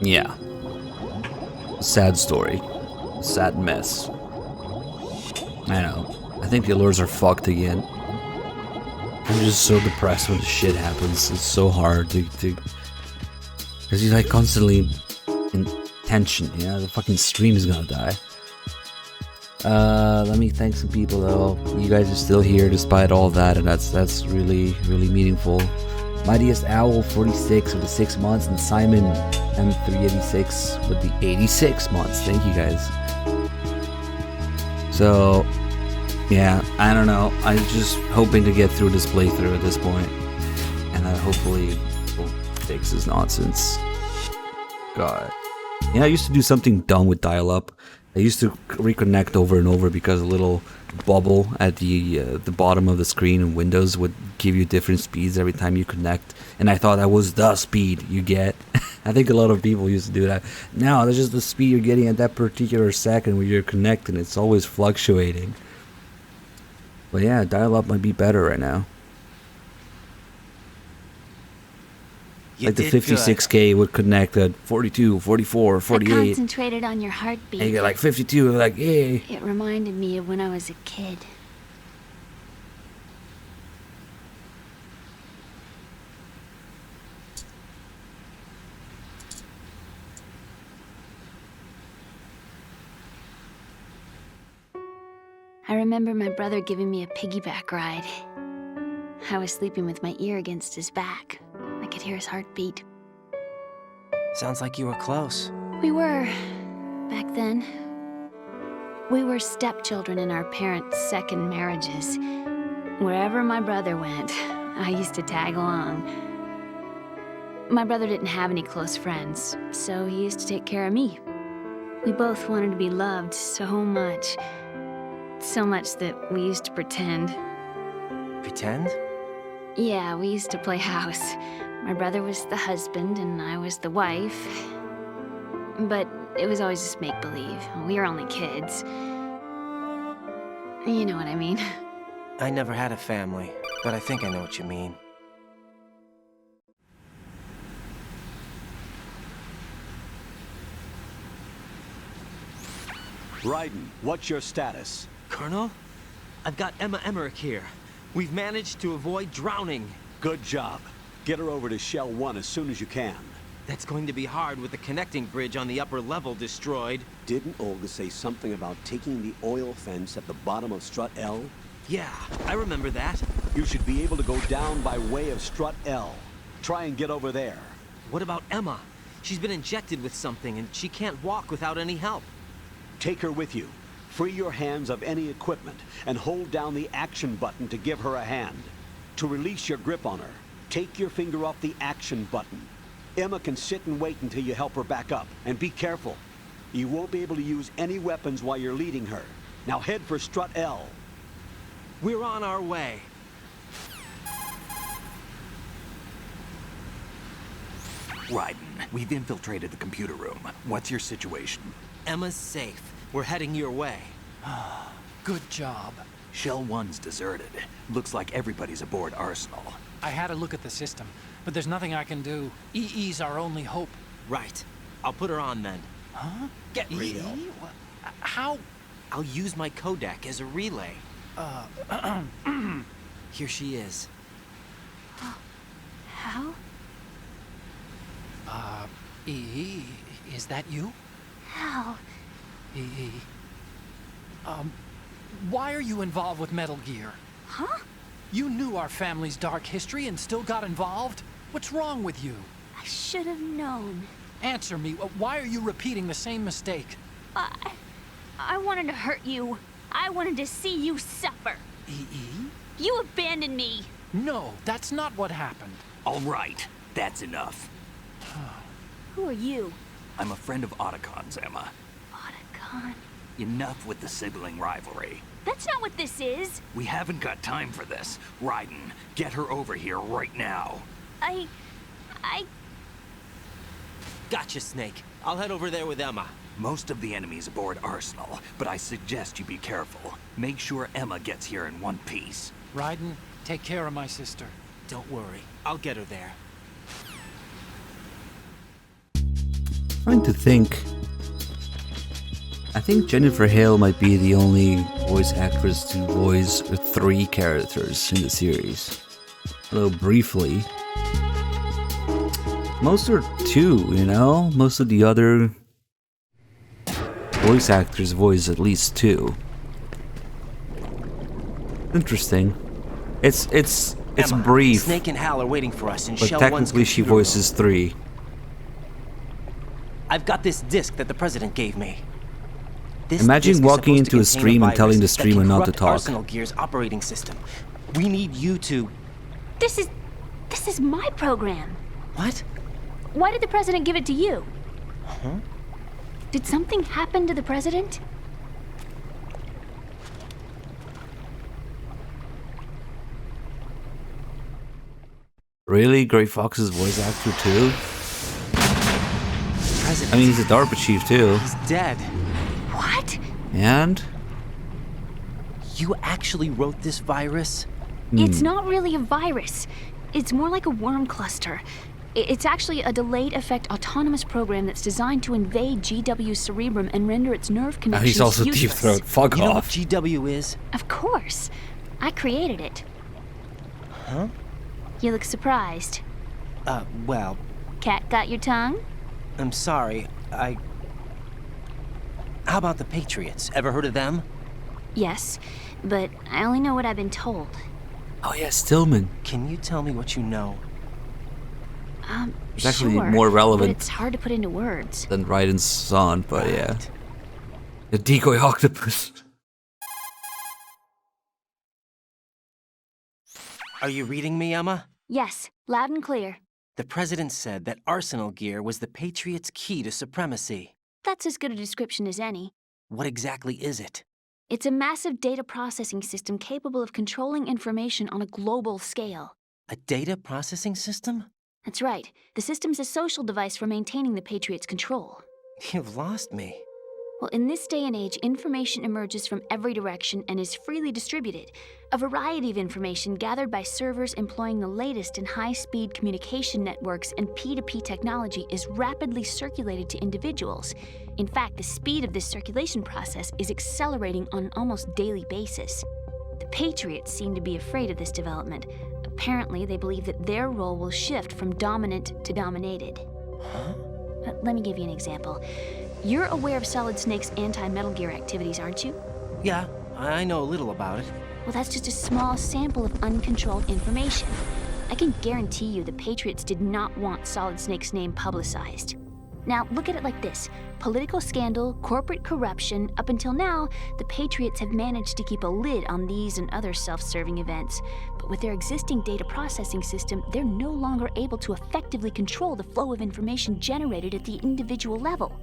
yeah. Sad story. Sad mess. I know. I think the allures are fucked again. I'm just so depressed when the shit happens. It's so hard to because you're like constantly in tension, you know? The fucking stream is gonna die. Let me thank some people though. You guys are still here despite all that, and that's really, really meaningful. Mightiest Owl 46 with the 6 months, and Simon M386 with the 86 months. Thank you guys. So, yeah, I don't know. I'm just hoping to get through this playthrough at this point, and that hopefully will fix this nonsense. God. Yeah, I used to do something dumb with dial-up. I used to reconnect over and over because a little bubble at the bottom of the screen in Windows would give you different speeds every time you connect, and I thought that was the speed you get. I think a lot of people used to do that. Now that's just the speed you're getting at that particular second when you're connecting. It's always fluctuating. But yeah, dial-up might be better right now. You like the did 56K would connect at 42, 44, 48. I concentrated on your heartbeat. And you get like 52, like, yay. It reminded me of when I was a kid. I remember my brother giving me a piggyback ride. I was sleeping with my ear against his back. I could hear his heartbeat. Sounds like you were close. We were, back then. We were stepchildren in our parents' second marriages. Wherever my brother went, I used to tag along. My brother didn't have any close friends, so he used to take care of me. We both wanted to be loved so much. So much that we used to pretend. Pretend? Yeah, we used to play house. My brother was the husband and I was the wife. But it was always just make-believe. We were only kids. You know what I mean. I never had a family, but I think I know what you mean. Raiden, what's your status? Colonel, I've got Emma Emmerich here. We've managed to avoid drowning. Good job. Get her over to Shell 1 as soon as you can. That's going to be hard with the connecting bridge on the upper level destroyed. Didn't Olga say something about taking the oil fence at the bottom of Strut L? Yeah, I remember that. You should be able to go down by way of Strut L. Try and get over there. What about Emma? She's been injected with something and she can't walk without any help. Take her with you. Free your hands of any equipment and hold down the action button to give her a hand. To release your grip on her, take your finger off the action button. Emma can sit and wait until you help her back up. And be careful. You won't be able to use any weapons while you're leading her. Now head for Strut L. We're on our way. Raiden, we've infiltrated the computer room. What's your situation? Emma's safe. We're heading your way. Good job. Shell 1's deserted. Looks like everybody's aboard Arsenal. I had a look at the system, but there's nothing I can do. EE's our only hope. Right. I'll put her on then. Huh? Get real. How? I'll use my Kodak as a relay. Here she is. How? EE, is that you? How? EE. Why are you involved with Metal Gear? Huh? You knew our family's dark history and still got involved? What's wrong with you? I should have known. Answer me. Why are you repeating the same mistake? I wanted to hurt you. I wanted to see you suffer. EE? You abandoned me. No, that's not what happened. All right, that's enough. Who are you? I'm a friend of Otacon's, Emma. Otacon? Enough with the sibling rivalry. That's not what this is. We haven't got time for this. Raiden, get her over here right now. I... Gotcha, Snake. I'll head over there with Emma. Most of the enemy's aboard Arsenal, but I suggest you be careful. Make sure Emma gets here in one piece. Raiden, take care of my sister. Don't worry. I'll get her there. Trying to think. I think Jennifer Hale might be the only voice actress to voice 3 characters in the series. Although briefly. Most are 2, you know? Most of the other voice actors voice at least 2. Interesting. It's Emma, brief. Snake and Hal are waiting for us in But Shell 1's technically she voices 3. I've got this disc that the president gave me. This Imagine disc is walking supposed to into a contain stream and telling the virus that streamer can not to corrupt talk. Arsenal Gear's operating system. We need you to... This is my program. What? Why did the president give it to you? Huh? Did something happen to the president? Really? Gray Fox's voice actor too? President. I mean, he's a DARPA chief too. He's dead. What? And? You actually wrote this virus? It's not really a virus. It's more like a worm cluster. It's actually a delayed effect autonomous program that's designed to invade GW's cerebrum and render its nerve connections He's also useless. Deep Throat. Fuck You know what off. GW is? Of course. I created it. Huh? You look surprised. Well, Cat got your tongue? I'm sorry. How about the Patriots? Ever heard of them? Yes, but I only know what I've been told. Oh yeah, Stillman. Can you tell me what you know? It's actually Sure, more relevant but it's hard to put into words. than Raiden's son, but yeah. The decoy octopus. Are you reading me, Emma? Yes, loud and clear. The president said that Arsenal Gear was the Patriots' key to supremacy. That's as good a description as any. What exactly is it? It's a massive data processing system capable of controlling information on a global scale. A data processing system? That's right. The system's a social device for maintaining the Patriots' control. You've lost me. Well, in this day and age, information emerges from every direction and is freely distributed. A variety of information gathered by servers employing the latest in high-speed communication networks and P2P technology is rapidly circulated to individuals. In fact, the speed of this circulation process is accelerating on an almost daily basis. The Patriots seem to be afraid of this development. Apparently, they believe that their role will shift from dominant to dominated. Let me give you an example. You're aware of Solid Snake's anti-Metal Gear activities, aren't you? Yeah, I know a little about it. Well, that's just a small sample of uncontrolled information. I can guarantee you the Patriots did not want Solid Snake's name publicized. Now, look at it like this. Political scandal, corporate corruption, up until now, the Patriots have managed to keep a lid on these and other self-serving events. But with their existing data processing system, they're no longer able to effectively control the flow of information generated at the individual level.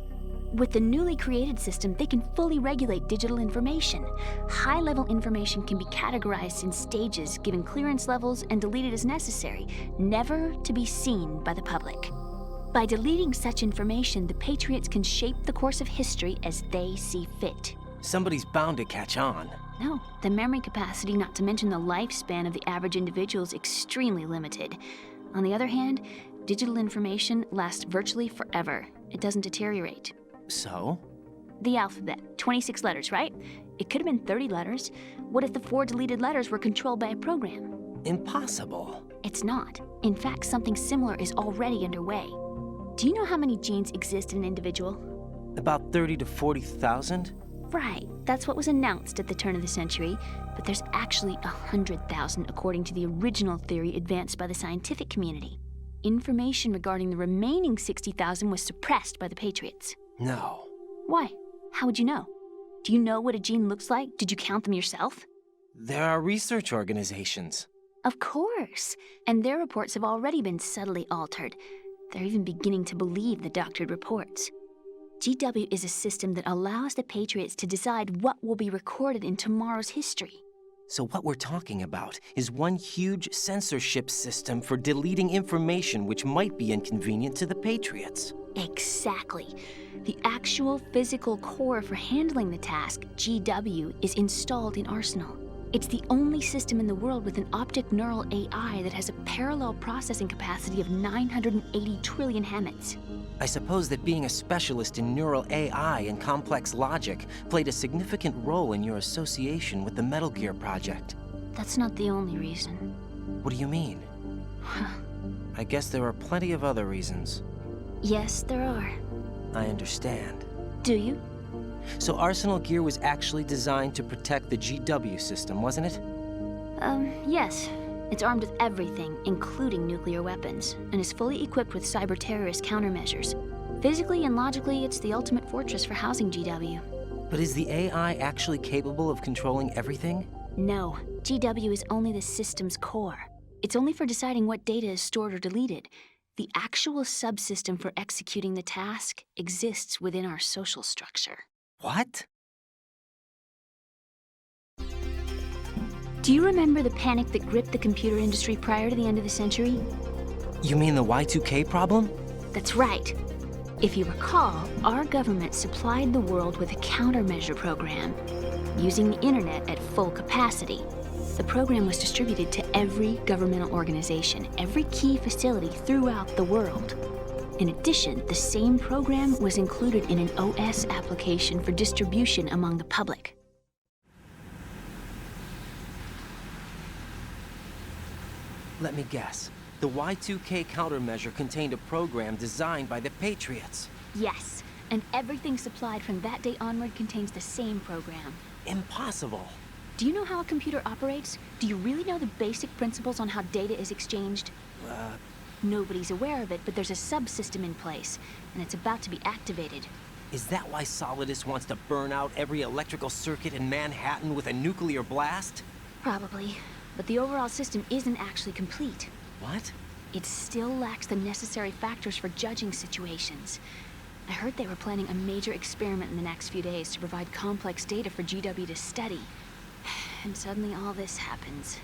With the newly created system, they can fully regulate digital information. High-level information can be categorized in stages, given clearance levels, and deleted as necessary, never to be seen by the public. By deleting such information, the Patriots can shape the course of history as they see fit. Somebody's bound to catch on. No, the memory capacity, not to mention the lifespan of the average individual, is extremely limited. On the other hand, digital information lasts virtually forever. It doesn't deteriorate. So? The alphabet, 26 letters, right? It could have been 30 letters. What if the 4 deleted letters were controlled by a program? Impossible. It's not. In fact, something similar is already underway. Do you know how many genes exist in an individual? About 30 to 40,000? Right, that's what was announced at the turn of the century, but there's actually 100,000 according to the original theory advanced by the scientific community. Information regarding the remaining 60,000 was suppressed by the Patriots. No. Why? How would you know? Do you know what a gene looks like? Did you count them yourself? There are research organizations. Of course, and their reports have already been subtly altered. They're even beginning to believe the doctored reports. GW is a system that allows the Patriots to decide what will be recorded in tomorrow's history. So what we're talking about is one huge censorship system for deleting information which might be inconvenient to the Patriots. Exactly. The actual physical core for handling the task, GW, is installed in Arsenal. It's the only system in the world with an optic neural AI that has a parallel processing capacity of 980 trillion Hammets. I suppose that being a specialist in neural AI and complex logic played a significant role in your association with the Metal Gear project. That's not the only reason. What do you mean? I guess there are plenty of other reasons. Yes, there are. I understand. Do you? So Arsenal Gear was actually designed to protect the GW system, wasn't it? Yes. It's armed with everything, including nuclear weapons, and is fully equipped with cyber-terrorist countermeasures. Physically and logically, it's the ultimate fortress for housing GW. But is the AI actually capable of controlling everything? No. GW is only the system's core. It's only for deciding what data is stored or deleted. The actual subsystem for executing the task exists within our social structure. What? Do you remember the panic that gripped the computer industry prior to the end of the century? You mean the Y2K problem? That's right. If you recall, our government supplied the world with a countermeasure program, using the internet at full capacity. The program was distributed to every governmental organization, every key facility throughout the world. In addition, the same program was included in an OS application for distribution among the public. Let me guess. The Y2K countermeasure contained a program designed by the Patriots. Yes, and everything supplied from that day onward contains the same program. Impossible. Do you know how a computer operates? Do you really know the basic principles on how data is exchanged? Nobody's aware of it, but there's a subsystem in place, and it's about to be activated. Is that why Solidus wants to burn out every electrical circuit in Manhattan with a nuclear blast? Probably, but the overall system isn't actually complete. What? It still lacks the necessary factors for judging situations. I heard they were planning a major experiment in the next few days to provide complex data for GW to study. And suddenly all this happens.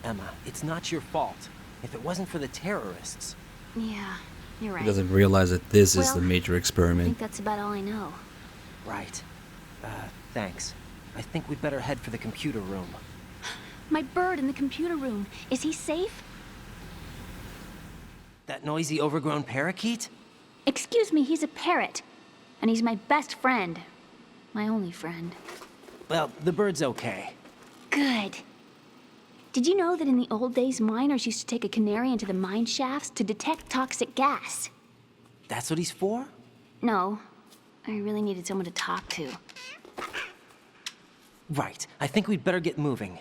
Emma, it's not your fault. If it wasn't for the terrorists... Yeah, you're right. He doesn't realize that this is the major I experiment. think that's about all I know. Right. Thanks. I think we'd better head for the computer room. My bird in the computer room. Is he safe? That noisy, overgrown parakeet? Excuse me, he's a parrot. And he's my best friend. My only friend. Well, the bird's okay. Good. Did you know that in the old days, miners used to take a canary into the mine shafts to detect toxic gas? That's what he's for? No. I really needed someone to talk to. Right. I think we'd better get moving.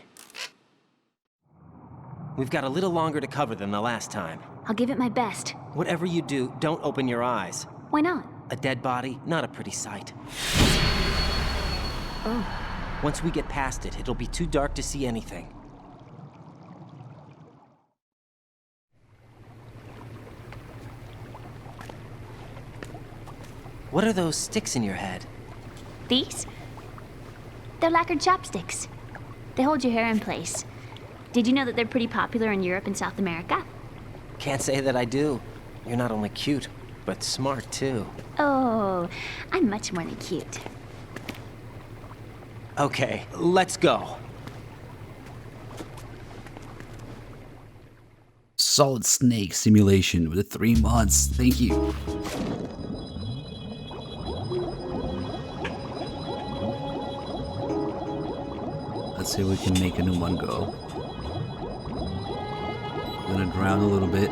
We've got a little longer to cover than the last time. I'll give it my best. Whatever you do, don't open your eyes. Why not? A dead body, not a pretty sight. Oh. Once we get past it, it'll be too dark to see anything. What are those sticks in your head? These? They're lacquered chopsticks. They hold your hair in place. Did you know that they're pretty popular in Europe and South America? Can't say that I do. You're not only cute, but smart too. Oh, I'm much more than cute. Okay, let's go. Solid Snake simulation with the 3 mods. Thank you. Let's see if we can make a new one go. I'm gonna drown a little bit.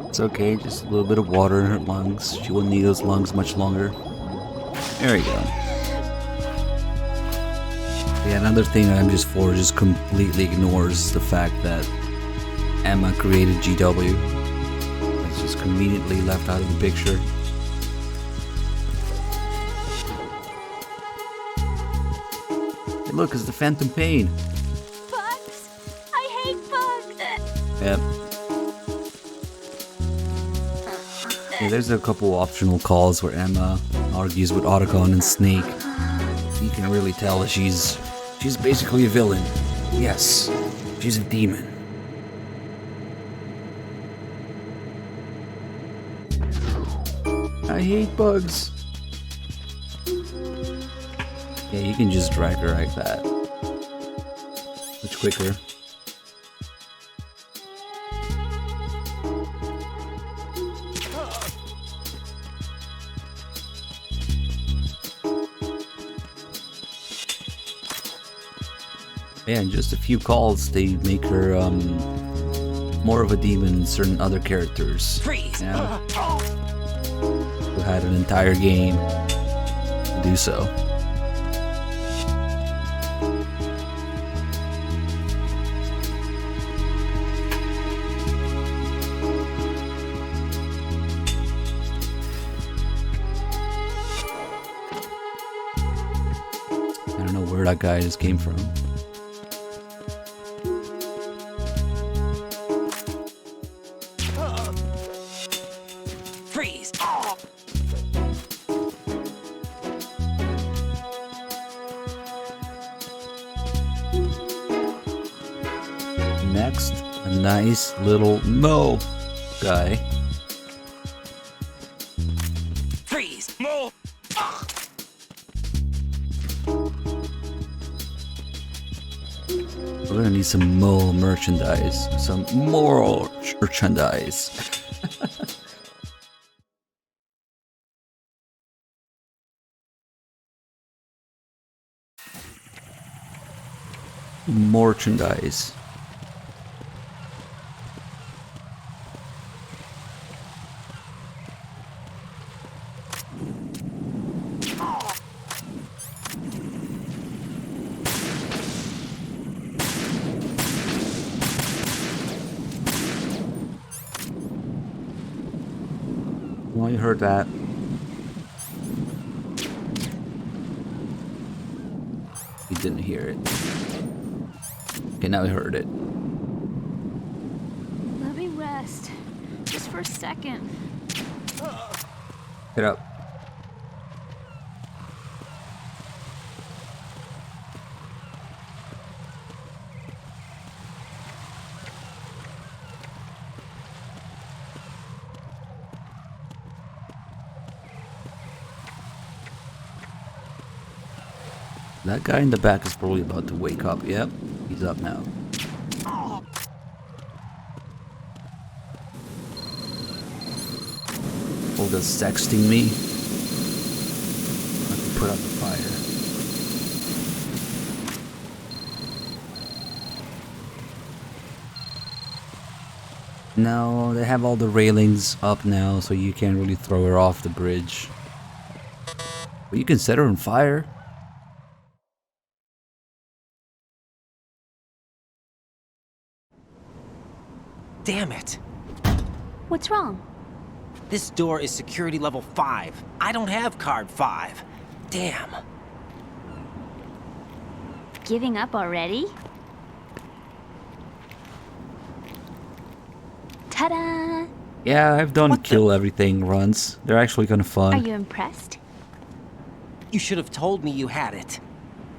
It's okay, just a little bit of water in her lungs. She won't need those lungs much longer. There we go. Yeah, another thing that MGS4 just completely ignores the fact that Emma created GW. It's just conveniently left out of the picture. Hey, look, it's the Phantom Pain. Bugs! I hate bugs! Yep. Yeah, there's a couple optional calls where Emma argues with Otacon and Snake. You can really tell that she's basically a villain. Yes, she's a demon. I hate bugs. Yeah, you can just drag her like that. Much quicker. Yeah, in just a few calls, they make her more of a demon than certain other characters. Freeze! Yeah. Who had an entire game to do so. I don't know where that guy just came from. Freeze! Next, a nice little Mo guy. Freeze! Mo! We're gonna need some Mo merchandise. Some more merchandise. Merchandise. Well, you heard that. He didn't hear it. Okay, now he heard it. Let me rest. Just for a second. Get up. That guy in the back is probably about to wake up. Yep, he's up now. Olga's sexting me. I can put out the fire. No, they have all the railings up now, so you can't really throw her off the bridge. But you can set her on fire. Damn it! What's wrong? This door is security level 5. I don't have card 5. Damn. Giving up already? Ta-da! Yeah, I've done kill everything runs. They're actually kind of fun. Are you impressed? You should have told me you had it.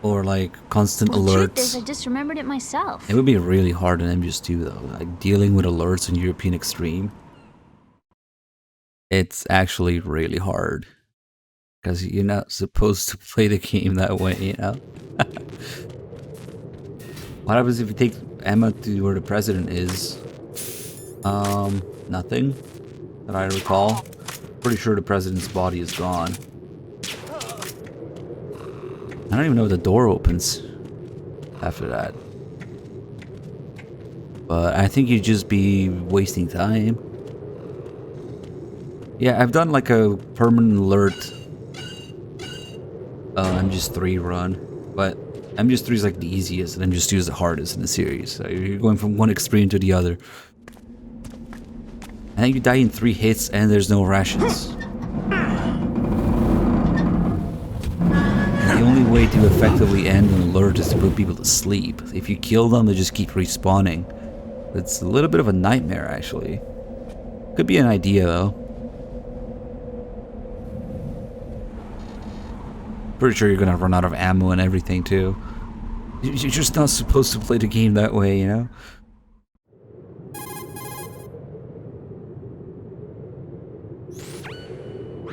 Or like constant Well, truth is, alerts. I just remembered it myself. It would be really hard in MGS2 though. Like dealing with alerts in European Extreme. It's actually really hard. Because you're not supposed to play the game that way, you know? What happens if you take Emma to where the president is? Nothing that I recall. Pretty sure the president's body is gone. I don't even know if the door opens after that. But I think you'd just be wasting time. Yeah, I've done like a permanent alert MGS3 run, but MGS3 is like the easiest and MGS2 is the hardest in the series. So you're going from one extreme to the other. I think you die in 3 hits and there's no rations. The only way to effectively end an alert is to put people to sleep. If you kill them, they just keep respawning. It's a little bit of a nightmare, actually. Could be an idea, though. Pretty sure you're gonna run out of ammo and everything, too. You're just not supposed to play the game that way, you know?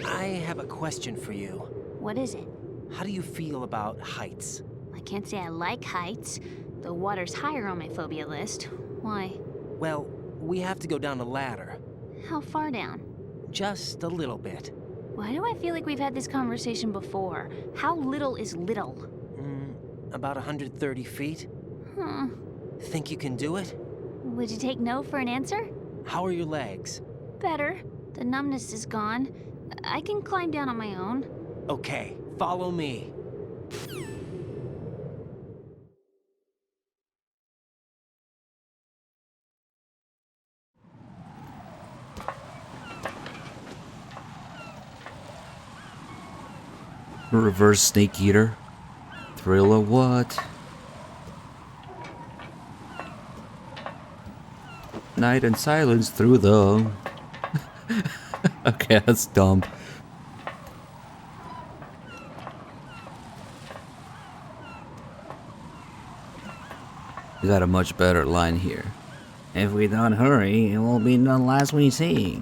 I have a question for you. What is it? How do you feel about heights? I can't say I like heights. The water's higher on my phobia list. Why? Well, we have to go down a ladder. How far down? Just a little bit. Why do I feel like we've had this conversation before? How little is little? About 130 feet. Think you can do it? Would you take no for an answer? How are your legs? Better. The numbness is gone. I can climb down on my own. Okay, follow me. Reverse snake eater. Thrill or what? Night and silence through the... Okay, that's dumb. You got a much better line here. If we don't hurry, it will be the last we see.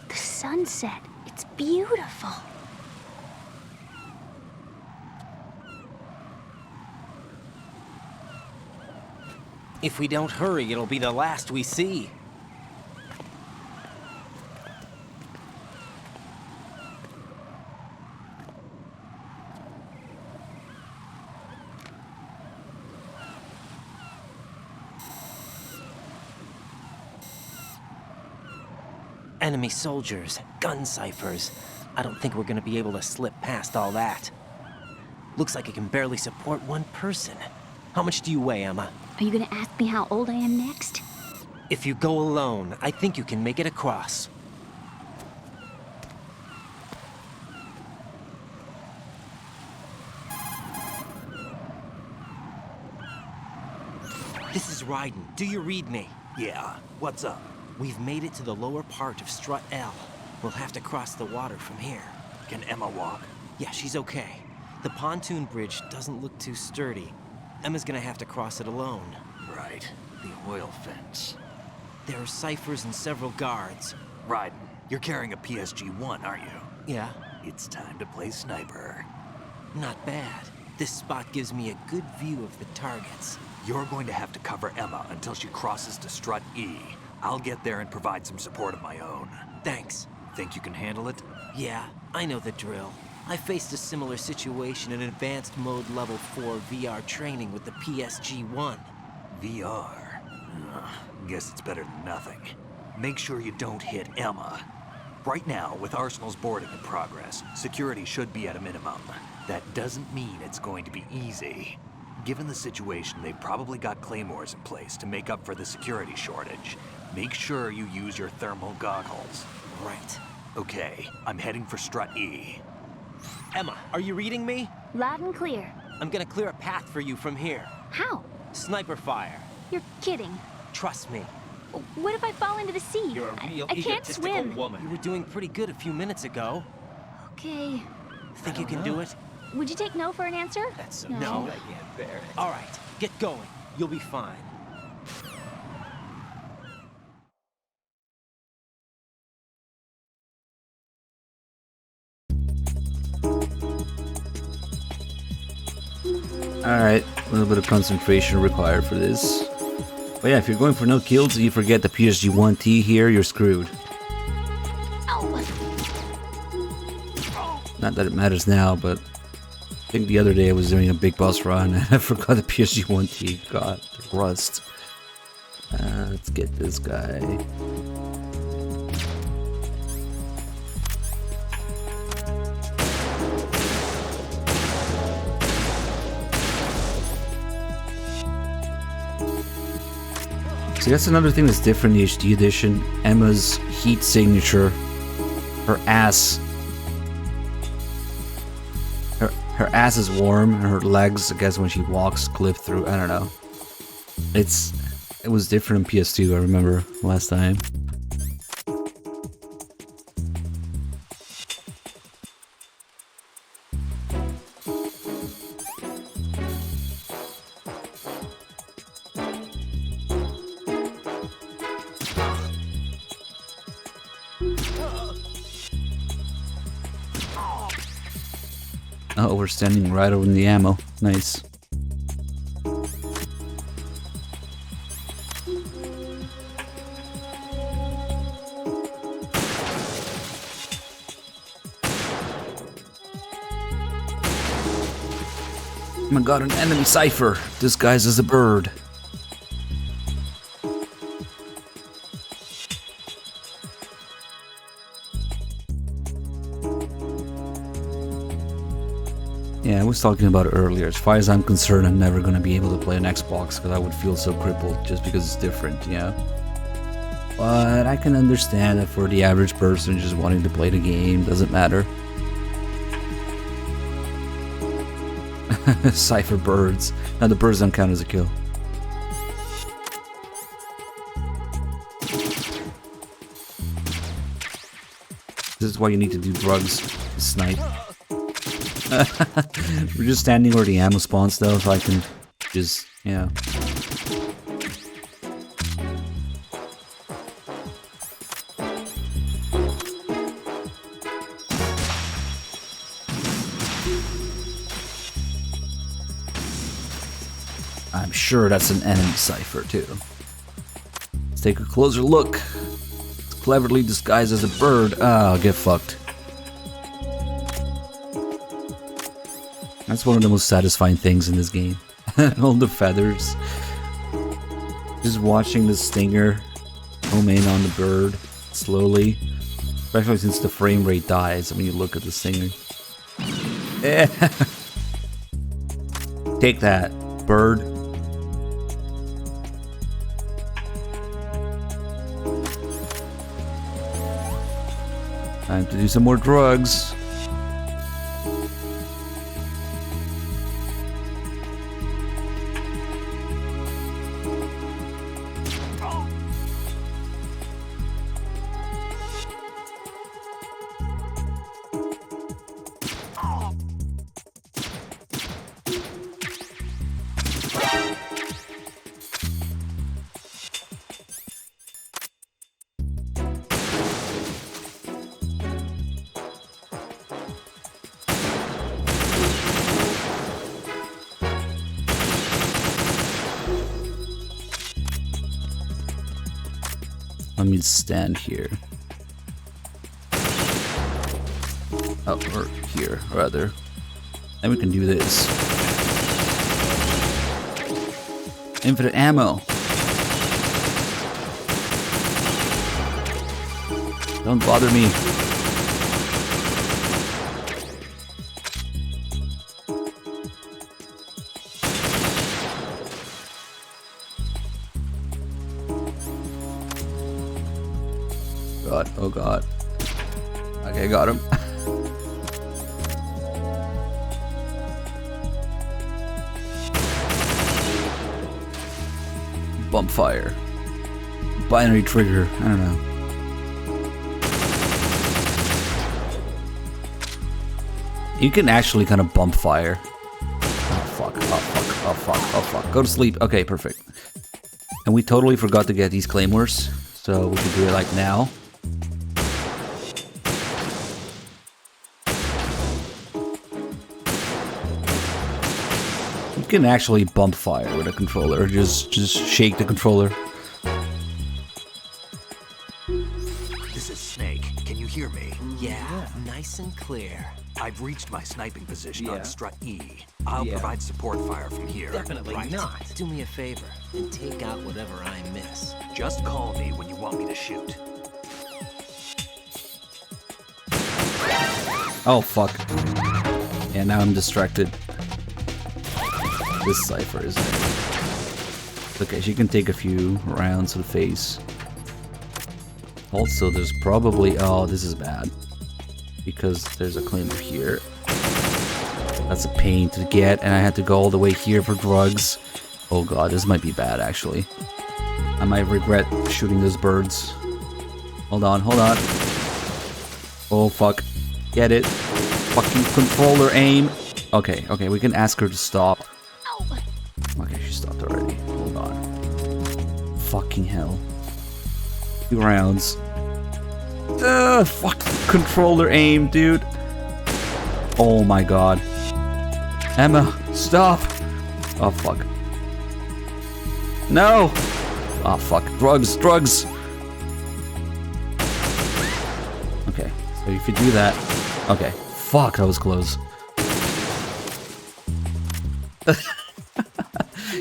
The sunset. It's beautiful. If we don't hurry, it'll be the last we see. Enemy soldiers, gun ciphers. I don't think we're gonna be able to slip past all that. Looks like it can barely support one person. How much do you weigh, Emma? Are you gonna ask me how old I am next? If you go alone, I think you can make it across. This is Raiden. Do you read me? Yeah, what's up? We've made it to the lower part of Strut L. We'll have to cross the water from here. Can Emma walk? Yeah, she's okay. The pontoon bridge doesn't look too sturdy. Emma's gonna have to cross it alone. Right. The oil fence. There are ciphers and several guards. Raiden, you're carrying a PSG-1, aren't you? Yeah. It's time to play sniper. Not bad. This spot gives me a good view of the targets. You're going to have to cover Emma until she crosses to strut E. I'll get there and provide some support of my own. Thanks. Think you can handle it? Yeah, I know the drill. I faced a similar situation in advanced mode level 4 VR training with the PSG-1. VR? Guess it's better than nothing. Make sure you don't hit Emma. Right now, with Arsenal's boarding in progress, security should be at a minimum. That doesn't mean it's going to be easy. Given the situation, they've probably got claymores in place to make up for the security shortage. Make sure you use your thermal goggles. Right. Okay, I'm heading for strut E. Emma, are you reading me? Loud and clear. I'm gonna clear a path for you from here. How? Sniper fire. You're kidding. Trust me. What if I fall into the sea? You're a real I can't swim. woman. You were doing pretty good a few minutes ago. Okay. Think you can do it? Would you take no for an answer? That's so No. I can't bear it. All right, get going. You'll be fine. Alright, a little bit of concentration required for this. But yeah, if you're going for no kills and you forget the PSG-1T here, you're screwed. Not that it matters now, but I think the other day I was doing a big boss run and I forgot the PSG-1T. God, the rust. Let's get this guy. See, that's another thing that's different in the HD edition. Emma's heat signature, her ass. Her ass is warm, and her legs, I guess, when she walks, clip through. I don't know. It was different in PS2. I remember last time. Oh, we're standing right over the ammo. Nice. Oh my god, an enemy cipher disguised as a bird. Yeah, I was talking about it earlier. As far as I'm concerned, I'm never going to be able to play an Xbox because I would feel so crippled just because it's different, yeah. But I can understand that for the average person just wanting to play the game, doesn't matter. Cypher birds. Now the birds don't count as a kill. This is why you need to do drugs. Snipe. We're just standing where the ammo spawns though, so I can just, yeah. I'm sure that's an enemy cipher too. Let's take a closer look. It's cleverly disguised as a bird. Oh, get fucked. That's one of the most satisfying things in this game. All the feathers. Just watching the stinger home in on the bird slowly. Especially since the frame rate dies when you look at the stinger. Yeah. Take that, bird. Time to do some more drugs. Let me stand here. Oh, or here, rather. Then we can do this. Infinite ammo. Don't bother me. God, oh God. Okay, got him. Bump fire. Binary trigger, I don't know. You can actually kind of bump fire. Oh fuck, oh fuck, oh fuck, oh fuck. Go to sleep. Okay, perfect. And we totally forgot to get these claymores, so we should do it like now. You can actually bump fire with a controller. Just shake the controller. This is Snake. Can you hear me? Yeah, nice and clear. I've reached my sniping position on Yeah. strut E. I'll Yeah. provide support fire from here. Definitely Right. not. Do me a favor and take out whatever I miss. Just call me when you want me to shoot. Oh fuck. Yeah, now I'm distracted. This cipher is there. Okay, she can take a few rounds to the face. Also, there's probably... Oh, this is bad. Because there's a claim here. That's a pain to get, and I had to go all the way here for drugs. Oh god, this might be bad, actually. I might regret shooting those birds. Hold on, hold on. Oh, fuck. Get it. Fucking controller aim. Okay, okay, we can ask her to stop. Okay, she stopped already. Hold on. Fucking hell. 2 rounds. Fuck. Controller aim, dude. Oh my god. Emma, stop. Oh, fuck. No. Oh, fuck. Drugs, drugs. Okay, so if you do that... Okay. Fuck, that was close.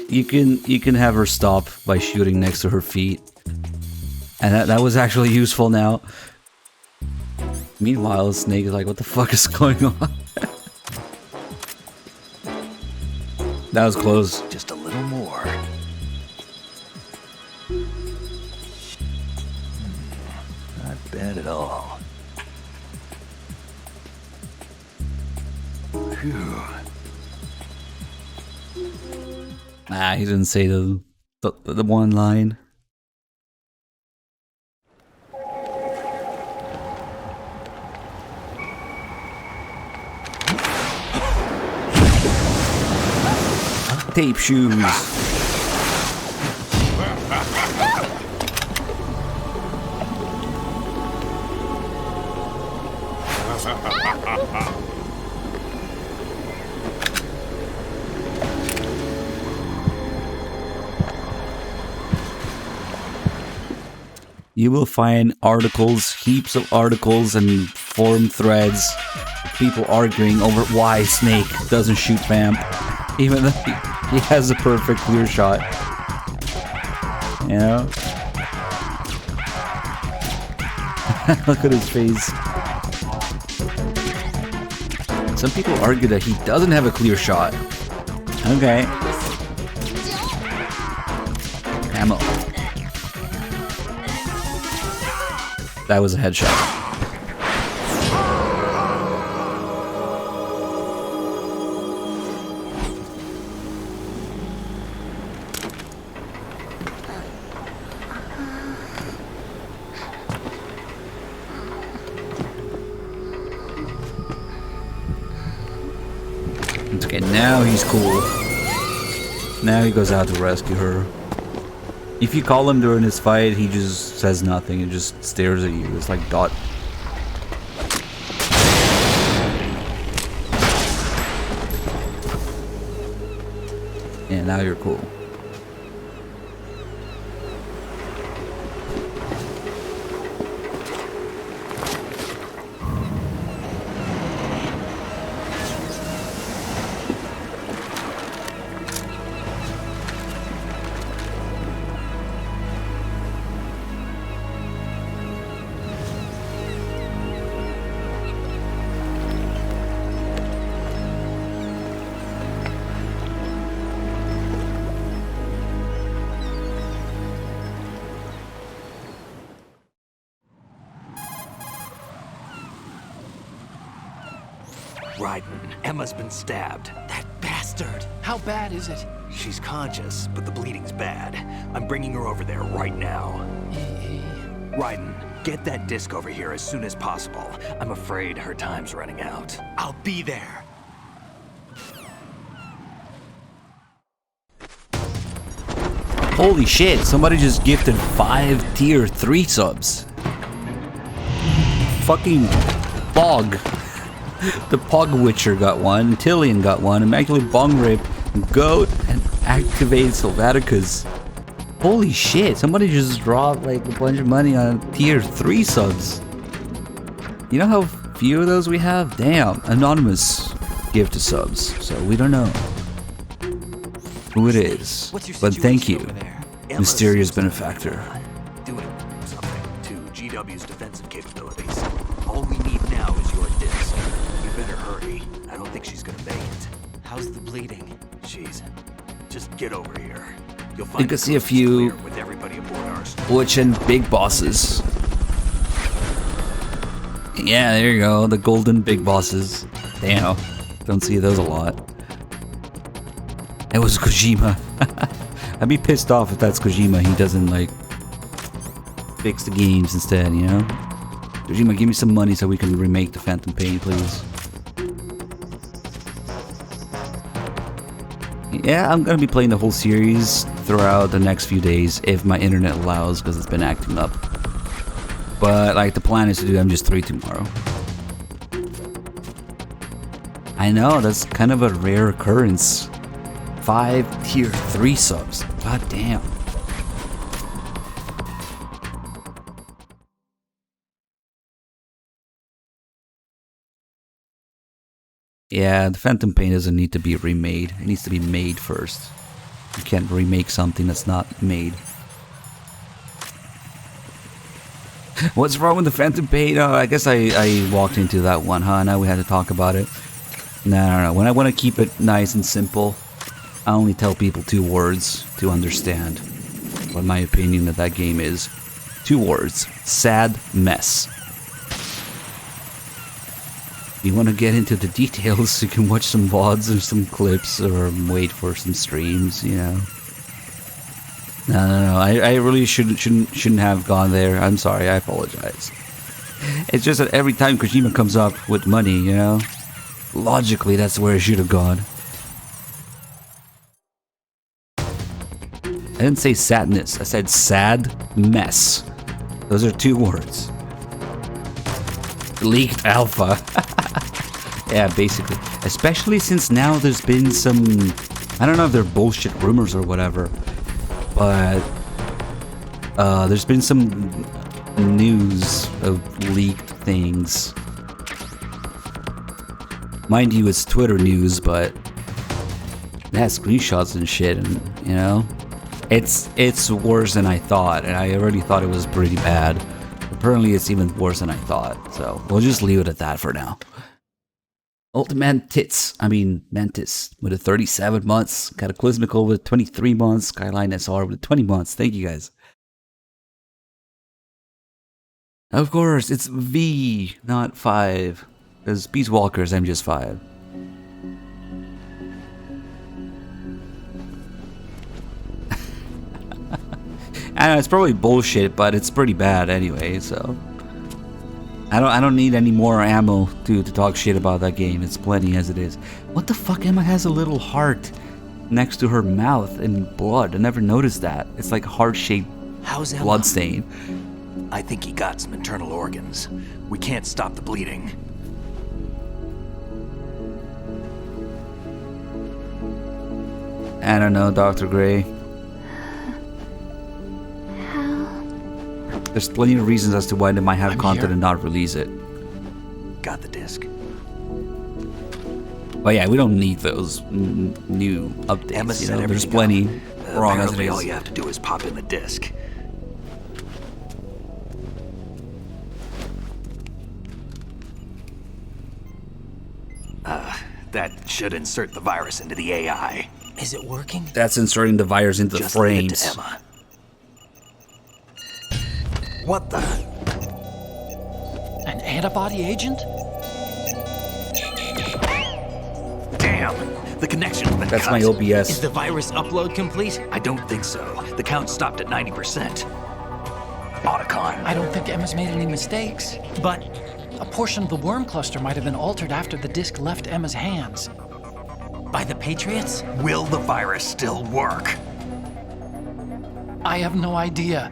You can have her stop by shooting next to her feet. And that was actually useful now. Meanwhile, Snake is like, what the fuck is going on? That was close. Just a little more. Not bad at all. Phew. Nah, he didn't say the one line. Tape shoes. You will find articles, heaps of articles and forum threads, people arguing over why Snake doesn't shoot Vamp, even though he has a perfect clear shot. You know? Look at his face. Some people argue that he doesn't have a clear shot. Okay. Ammo. That was a headshot. Okay, now he's cool. Now he goes out to rescue her. If you call him during his fight, he just says nothing and just stares at you. It's like Dot. And now you're cool. Raiden, Emma's been stabbed. That bastard! How bad is it? She's conscious, but the bleeding's bad. I'm bringing her over there right now. Raiden, get that disc over here as soon as possible. I'm afraid her time's running out. I'll be there. Holy shit, somebody just gifted 5 tier 3 subs. Fucking Bog. The Pog Witcher got one, Tillian got one, Immaculate Bong Rip, Goat, and Activate Sylvaticus. Holy shit, somebody just dropped like a bunch of money on tier 3 subs. You know how few of those we have? Damn, anonymous gift subs, so we don't know who it is. But thank you, mysterious benefactor. Doing something to GW's defensive capabilities. All we need now is your disc. You better hurry. I don't think she's gonna make it. How's the bleeding? Just get over here. You'll You find can see a few with everybody aboard Arsenal. Butch and Big Bosses. Yeah, there you go, the golden Big Bosses. Damn, don't see those a lot. It was Kojima. I'd be pissed off if that's Kojima. He doesn't like fix the games instead, you know? Kojima, give me some money so we can remake the Phantom Pain, please. Yeah, I'm gonna be playing the whole series throughout the next few days if my internet allows, because it's been acting up. But like the plan is to do MGS2 tomorrow. I know, that's kind of a rare occurrence. 5 tier 3 subs. God damn. Yeah, the Phantom Pain doesn't need to be remade. It needs to be made first. You can't remake something that's not made. What's wrong with the Phantom Pain? Oh, I guess I walked into that one, huh? Now we had to talk about it. No. When I want to keep it nice and simple, I only tell people 2 words to understand what my opinion of that game is. 2 words. Sad mess. If you want to get into the details, you can watch some VODs or some clips or wait for some streams, you know. No. I really shouldn't have gone there. I'm sorry. I apologize. It's just that every time Kojima comes up with money, you know, logically that's where it should have gone. I didn't say sadness. I said sad mess. Those are 2 words. Leaked alpha. Yeah, basically. Especially since now there's been some... I don't know if they're bullshit rumors or whatever. But... there's been some news of leaked things. Mind you, it's Twitter news, but... it has screenshots and shit, and, you know... It's worse than I thought, and I already thought it was pretty bad. Apparently it's even worse than I thought, so we'll just leave it at that for now. Mantis with 37 months, Cataclysmical with 23 months, Skyline SR with 20 months. Thank you guys. Of course, it's V, not 5, because Peace Walker's MGS5. I know, it's probably bullshit, but it's pretty bad anyway, so... I don't need any more ammo to talk shit about that game. It's plenty as it is. What the fuck? Emma has a little heart next to her mouth and blood. I never noticed that. It's like a heart-shaped blood stain. I think he got some internal organs. We can't stop the bleeding. I don't know, Dr. Gray. There's plenty of reasons as to why they might have content and not release it. Got the disc. But yeah, we don't need those new updates. Emma you set know, there's everything plenty up. wrong as it Apparently is. all you have to do is pop in the disc. That should insert the virus into the AI. Is it working? That's inserting the virus into the Just leave it frames. to Emma. What the? An antibody agent? Damn! The connection's been That's cut. my OBS. Is the virus upload complete? I don't think so. The count stopped at 90%. Otacon. I don't think Emma's made any mistakes. But a portion of the worm cluster might have been altered after the disk left Emma's hands. By the Patriots? Will the virus still work? I have no idea.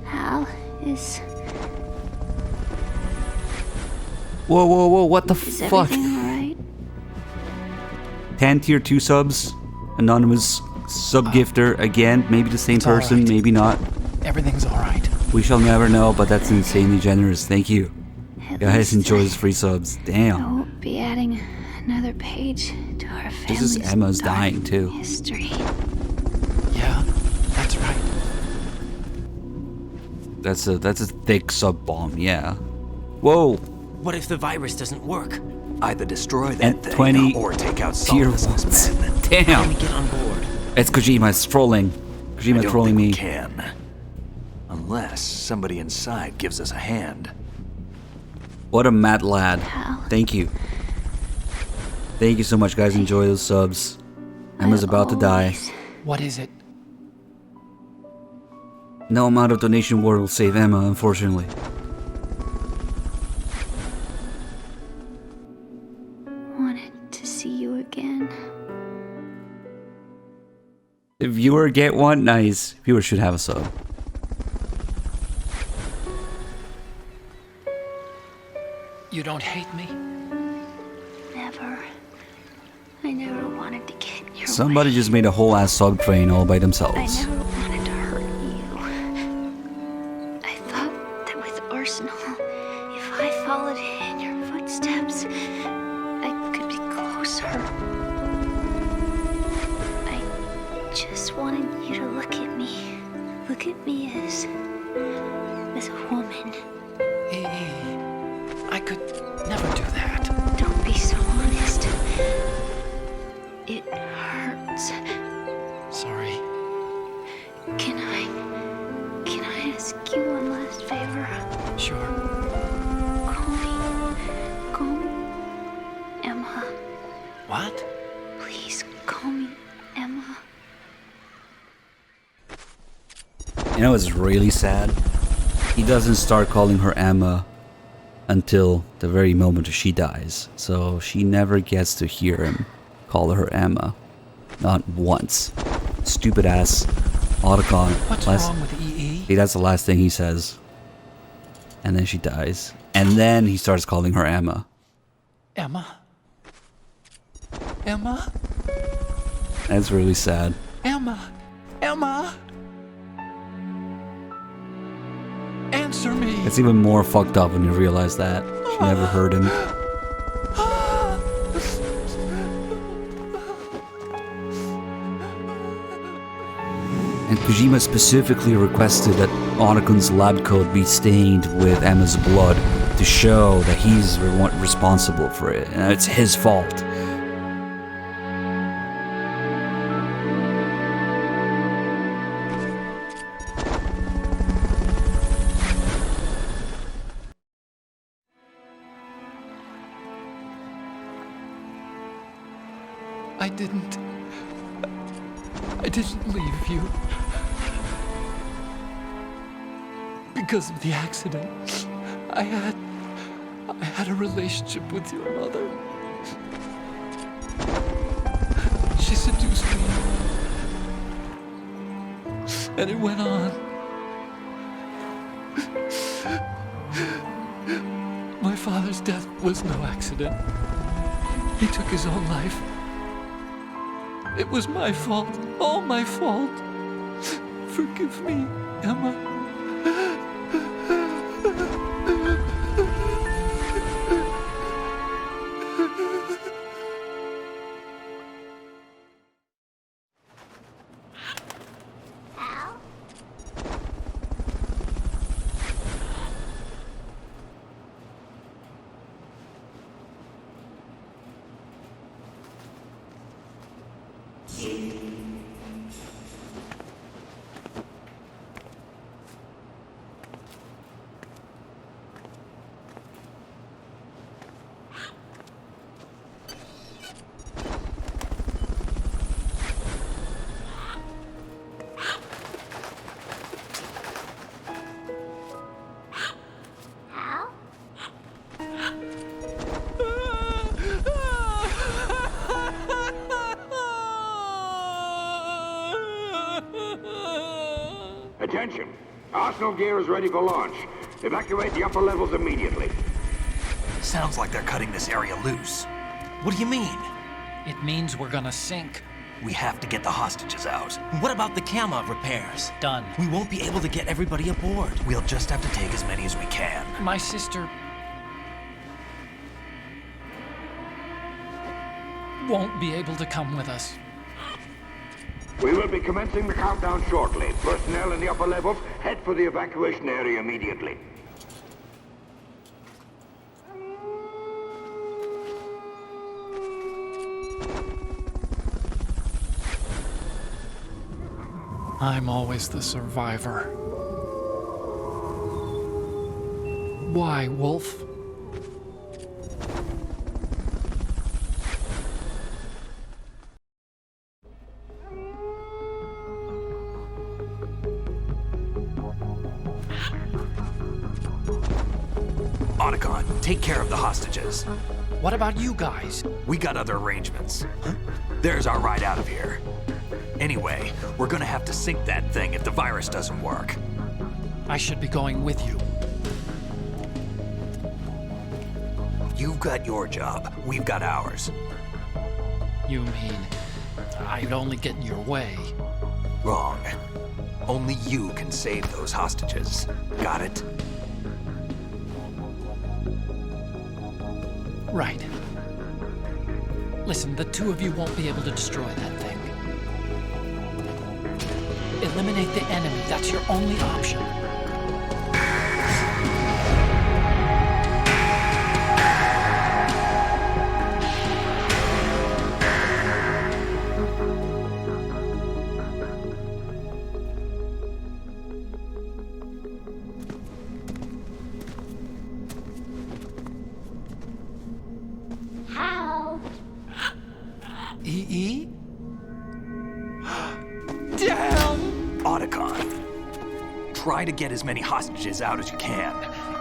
Hal is... Whoa, whoa, whoa, what the Is fuck? everything alright? 10 tier 2 subs. Anonymous sub-gifter again. Maybe the same person, alright. maybe not. Everything's alright. We shall never know, but that's insanely generous. Thank you. Guys, enjoy his free subs. I Damn. won't be adding another page to our This family's is Emma's dark dying too. history. Yeah, that's right. That's a thick sub bomb, yeah. Whoa. What if the virus doesn't work? Either destroy that And thing 20 or take out tier Solidus's 1s. men. Damn. Let me get on board. It's Kojima's trolling. I Kojima don't trolling think we me. can. Unless somebody inside gives us a hand. What a mad lad. Thank you. Thank you so much, guys. Enjoy those subs. Emma's about to die. What is it? No amount of donation war will save Emma, unfortunately. Wanted to see you again. If viewer get one, nice. Viewer should have a sub. You don't hate me? Never. I never wanted to get in your Somebody way. just made a whole ass sub train all by I themselves. never wanted to hurt you. I thought that with Arsenal, if I followed in your footsteps, I could be closer. I just wanted you to look at me. Look at me as a woman. I could never do that. Don't be so honest. It hurts. Sorry. Can I ask you one last favor? Sure. Call me Emma. What? Please call me Emma. You know what's really sad? He doesn't start calling her Emma until the very moment she dies. So she never gets to hear him call her Emma. Not once. Stupid ass Otacon. What's wrong with EE? See, that's the last thing he says. And then she dies. And then he starts calling her Emma. Emma? Emma? That's really sad. Emma? Emma? Answer me. It's even more fucked up when you realize that. She never heard him. And Kojima specifically requested that Otakun's lab coat be stained with Emma's blood to show that he's responsible for it, and it's his fault. I didn't leave you. Because of the accident, I had a relationship with your mother. She seduced me. And it went on. My father's death was no accident. He took his own life. It was my fault, all my fault. Forgive me, Emma. Attention! Arsenal gear is ready for launch. Evacuate the upper levels immediately. Sounds like they're cutting this area loose. What do you mean? It means we're gonna sink. We have to get the hostages out. What about the camera repairs? Done. We won't be able to get everybody aboard. We'll just have to take as many as we can. My sister won't be able to come with us. We will be commencing the countdown shortly. Personnel in the upper levels, head for the evacuation area immediately. I'm always the survivor. Why, Wolf? Otacon, take care of the hostages. What about you guys? We got other arrangements. There's our ride out of here. Anyway, we're gonna have to sink that thing if the virus doesn't work. I should be going with you. You've got your job, we've got ours. You mean I'd only get in your way? Wrong. Only you can save those hostages. Got it? Right. Listen, the two of you won't be able to destroy that thing. Eliminate the enemy. That's your only option. EE? Damn! Otacon, try to get as many hostages out as you can.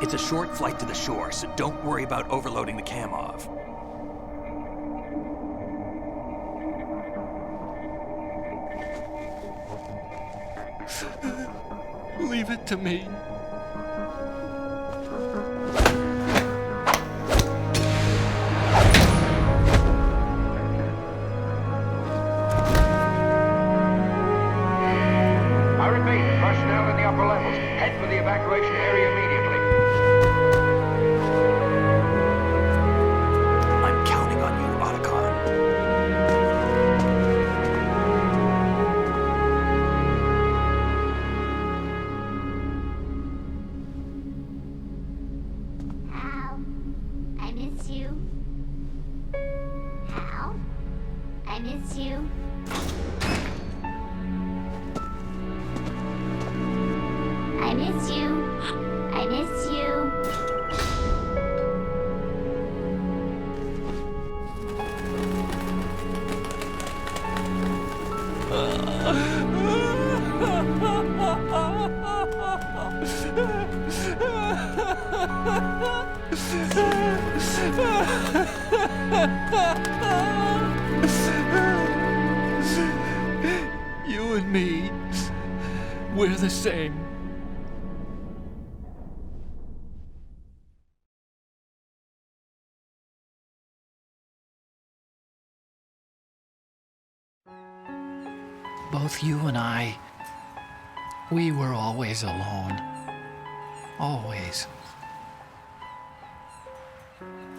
It's a short flight to the shore, so don't worry about overloading the Kamov. Leave it to me. I repeat, personnel in the upper levels, head for the evacuation area immediately. I'm counting on you, Otacon. Hal, I miss you. Hal, I miss you. I miss you. I miss you. You and me, we're the same. Both you and I, we were always alone. Always.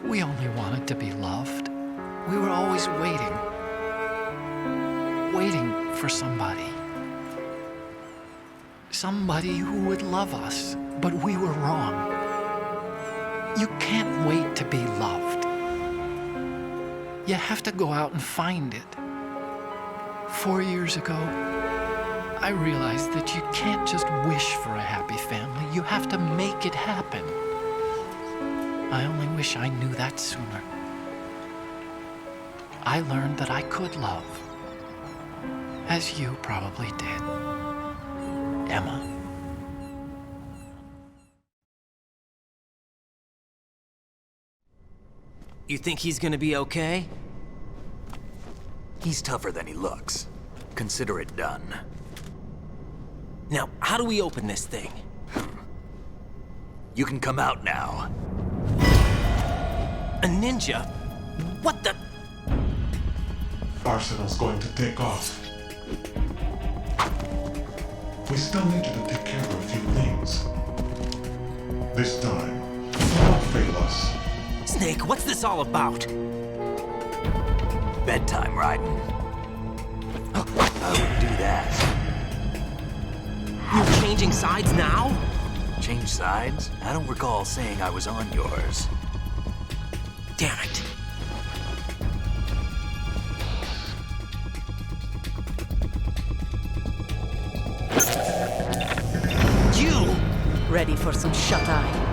We only wanted to be loved. We were always waiting. Waiting for somebody. Somebody who would love us, but we were wrong. You can't wait to be loved. You have to go out and find it. 4 years ago, I realized that you can't just wish for a happy family. You have to make it happen. I only wish I knew that sooner. I learned that I could love, as you probably did, Emma. You think he's gonna be okay? He's tougher than he looks. Consider it done. Now, how do we open this thing? You can come out now. A ninja? What the? Arsenal's going to take off. We still need you to take care of a few things. This time, don't fail us. Snake, what's this all about? Bedtime, Raiden. I wouldn't do that. You're changing sides now? Change sides? I don't recall saying I was on yours. Damn it. You! Ready for some shut-eye?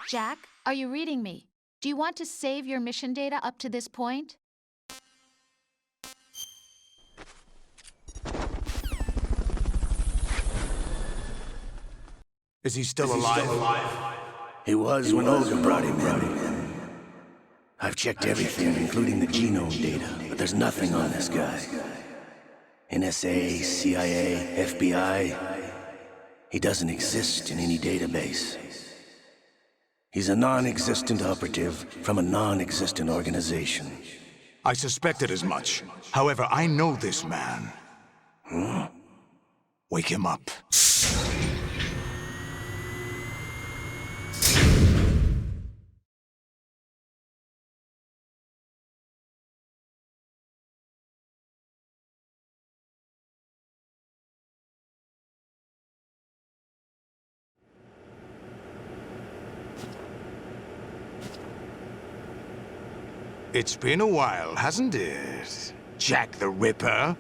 Jack, are you reading me? Do you want to save your mission data up to this point? Is he still alive? He was when Olga brought him in. I've checked everything, including the genome data, but there's nothing on this guy. NSA, CIA, FBI. He doesn't exist in any database. He's a non-existent operative from a non-existent organization. I suspected as much. However, I know this man. Wake him up. It's been a while, hasn't it? Jack the Ripper?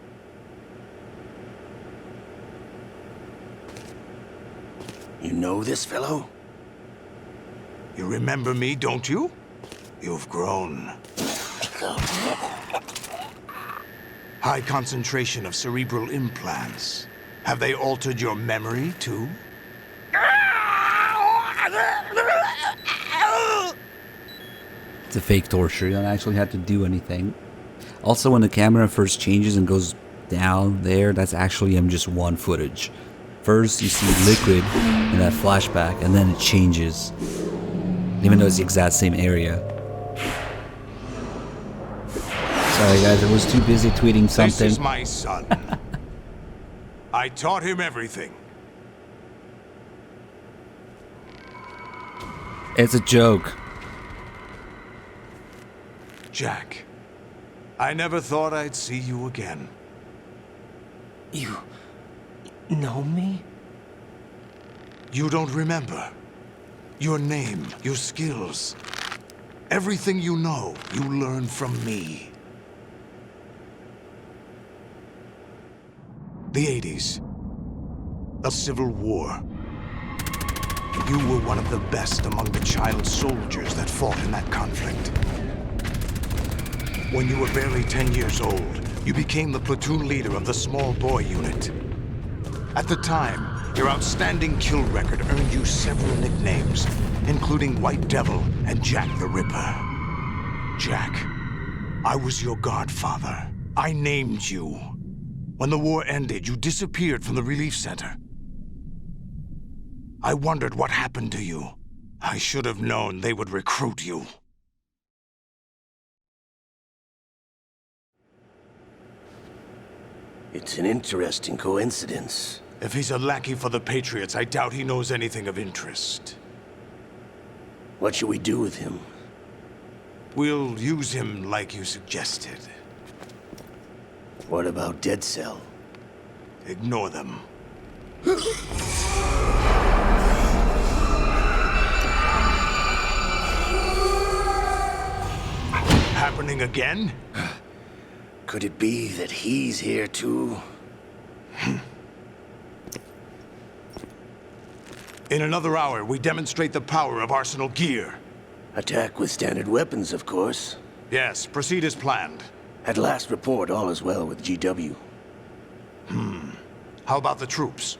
You know this fellow? You remember me, don't you? You've grown. High concentration of cerebral implants. Have they altered your memory, too? It's a fake torture. You don't actually have to do anything. Also, when the camera first changes and goes down there, that's actually MGS1 footage. First, you see Liquid in that flashback, and then it changes. Even though it's the exact same area. Sorry guys, I was too busy tweeting something. This is my son. I taught him everything. It's a joke. Jack, I never thought I'd see you again. You know me? You don't remember. Your name, your skills. Everything you know, you learned from me. The 80s. A civil war. You were one of the best among the child soldiers that fought in that conflict. When you were barely 10 years old, you became the platoon leader of the small boy unit. At the time, your outstanding kill record earned you several nicknames, including White Devil and Jack the Ripper. Jack, I was your godfather. I named you. When the war ended, you disappeared from the relief center. I wondered what happened to you. I should have known they would recruit you. It's an interesting coincidence. If he's a lackey for the Patriots, I doubt he knows anything of interest. What should we do with him? We'll use him like you suggested. What about Dead Cell? Ignore them. Happening again? Could it be that he's here too? In another hour, we demonstrate the power of Arsenal gear. Attack with standard weapons, of course. Yes, proceed as planned. At last report, all is well with GW. How about the troops?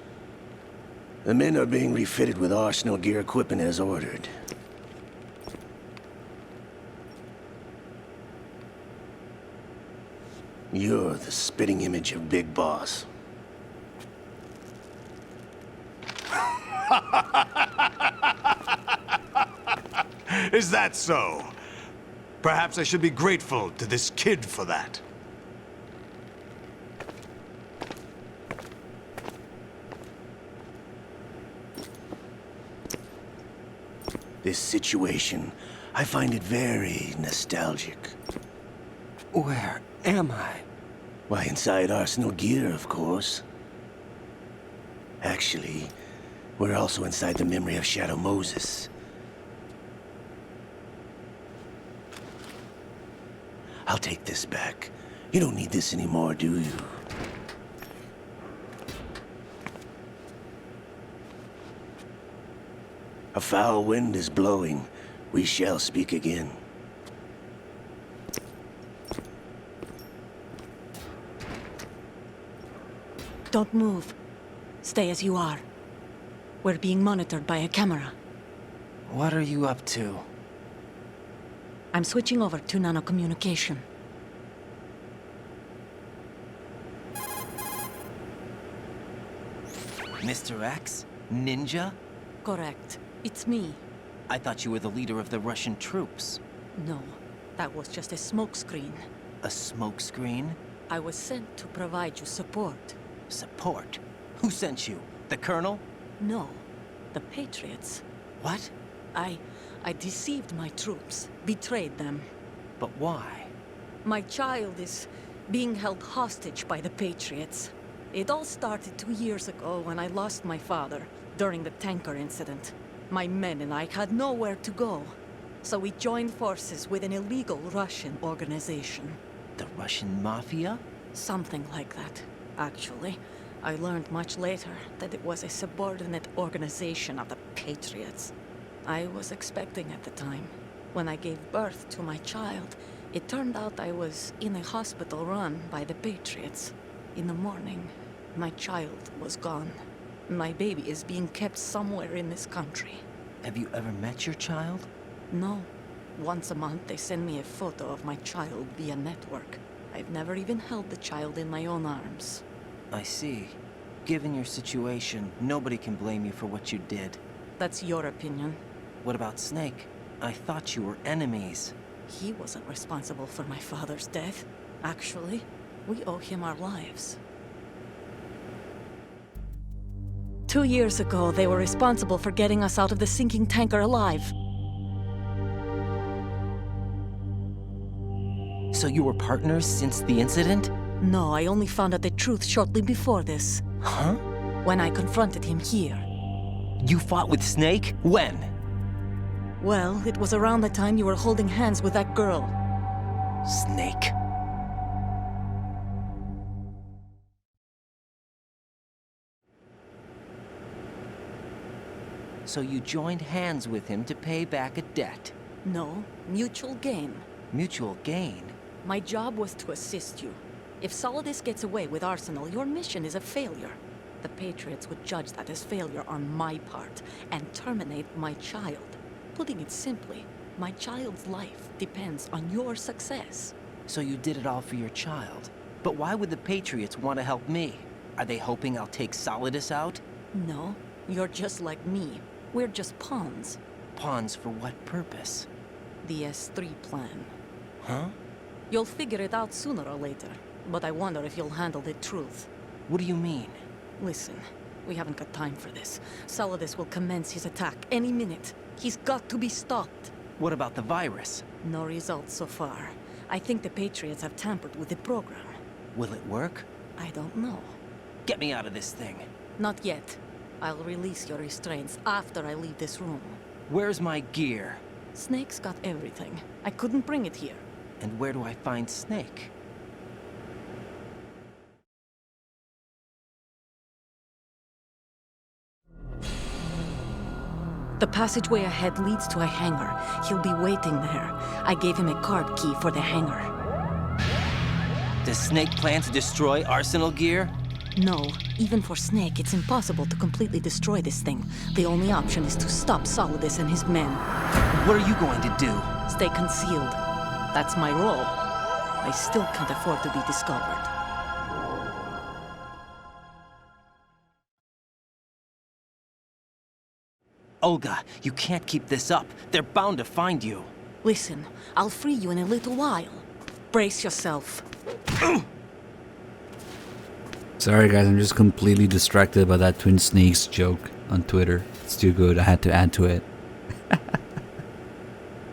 The men are being refitted with Arsenal gear equipment as ordered. You're the spitting image of Big Boss. Is that so? Perhaps I should be grateful to this kid for that. This situation, I find it very nostalgic. Where am I? Why, inside Arsenal gear, of course. Actually, we're also inside the memory of Shadow Moses. I'll take this back. You don't need this anymore, do you? A foul wind is blowing. We shall speak again. Don't move. Stay as you are. We're being monitored by a camera. What are you up to? I'm switching over to nanocommunication. Mr. X? Ninja? Correct. It's me. I thought you were the leader of the Russian troops. No, that was just a smokescreen. A smokescreen? I was sent to provide you support. Support? Who sent you? The Colonel? No, the Patriots. What? I deceived my troops, betrayed them. But why? My child is being held hostage by the Patriots. It all started 2 years ago when I lost my father during the tanker incident. My men and I had nowhere to go, so we joined forces with an illegal Russian organization. The Russian Mafia? Something like that, actually. I learned much later that it was a subordinate organization of the Patriots. I was expecting at the time. When I gave birth to my child, it turned out I was in a hospital run by the Patriots. In the morning, my child was gone. My baby is being kept somewhere in this country. Have you ever met your child? No. Once a month, they send me a photo of my child via network. I've never even held the child in my own arms. I see. Given your situation, nobody can blame you for what you did. That's your opinion. What about Snake? I thought you were enemies. He wasn't responsible for my father's death. Actually, we owe him our lives. 2 years ago, they were responsible for getting us out of the sinking tanker alive. So you were partners since the incident? No, I only found out the truth shortly before this. Huh? When I confronted him here. You fought with Snake? When? Well, it was around the time you were holding hands with that girl. Snake. So you joined hands with him to pay back a debt? No, mutual gain. Mutual gain? My job was to assist you. If Solidus gets away with Arsenal, your mission is a failure. The Patriots would judge that as failure on my part and terminate my child. Putting it simply, my child's life depends on your success. So you did it all for your child? But why would the Patriots want to help me? Are they hoping I'll take Solidus out? No, you're just like me. We're just pawns. Pawns for what purpose? The S3 plan. Huh? You'll figure it out sooner or later, but I wonder if you'll handle the truth. What do you mean? Listen, we haven't got time for this. Solidus will commence his attack any minute. He's got to be stopped. What about the virus? No results so far. I think the Patriots have tampered with the program. Will it work? I don't know. Get me out of this thing. Not yet. I'll release your restraints after I leave this room. Where's my gear? Snake's got everything. I couldn't bring it here. And where do I find Snake? The passageway ahead leads to a hangar. He'll be waiting there. I gave him a card key for the hangar. Does Snake plan to destroy Arsenal gear? No. Even for Snake, it's impossible to completely destroy this thing. The only option is to stop Solidus and his men. What are you going to do? Stay concealed. That's my role. I still can't afford to be discovered. Olga, you can't keep this up. They're bound to find you. Listen, I'll free you in a little while. Brace yourself. Sorry guys, I'm just completely distracted by that Twin Snakes joke on Twitter. It's too good, I had to add to it.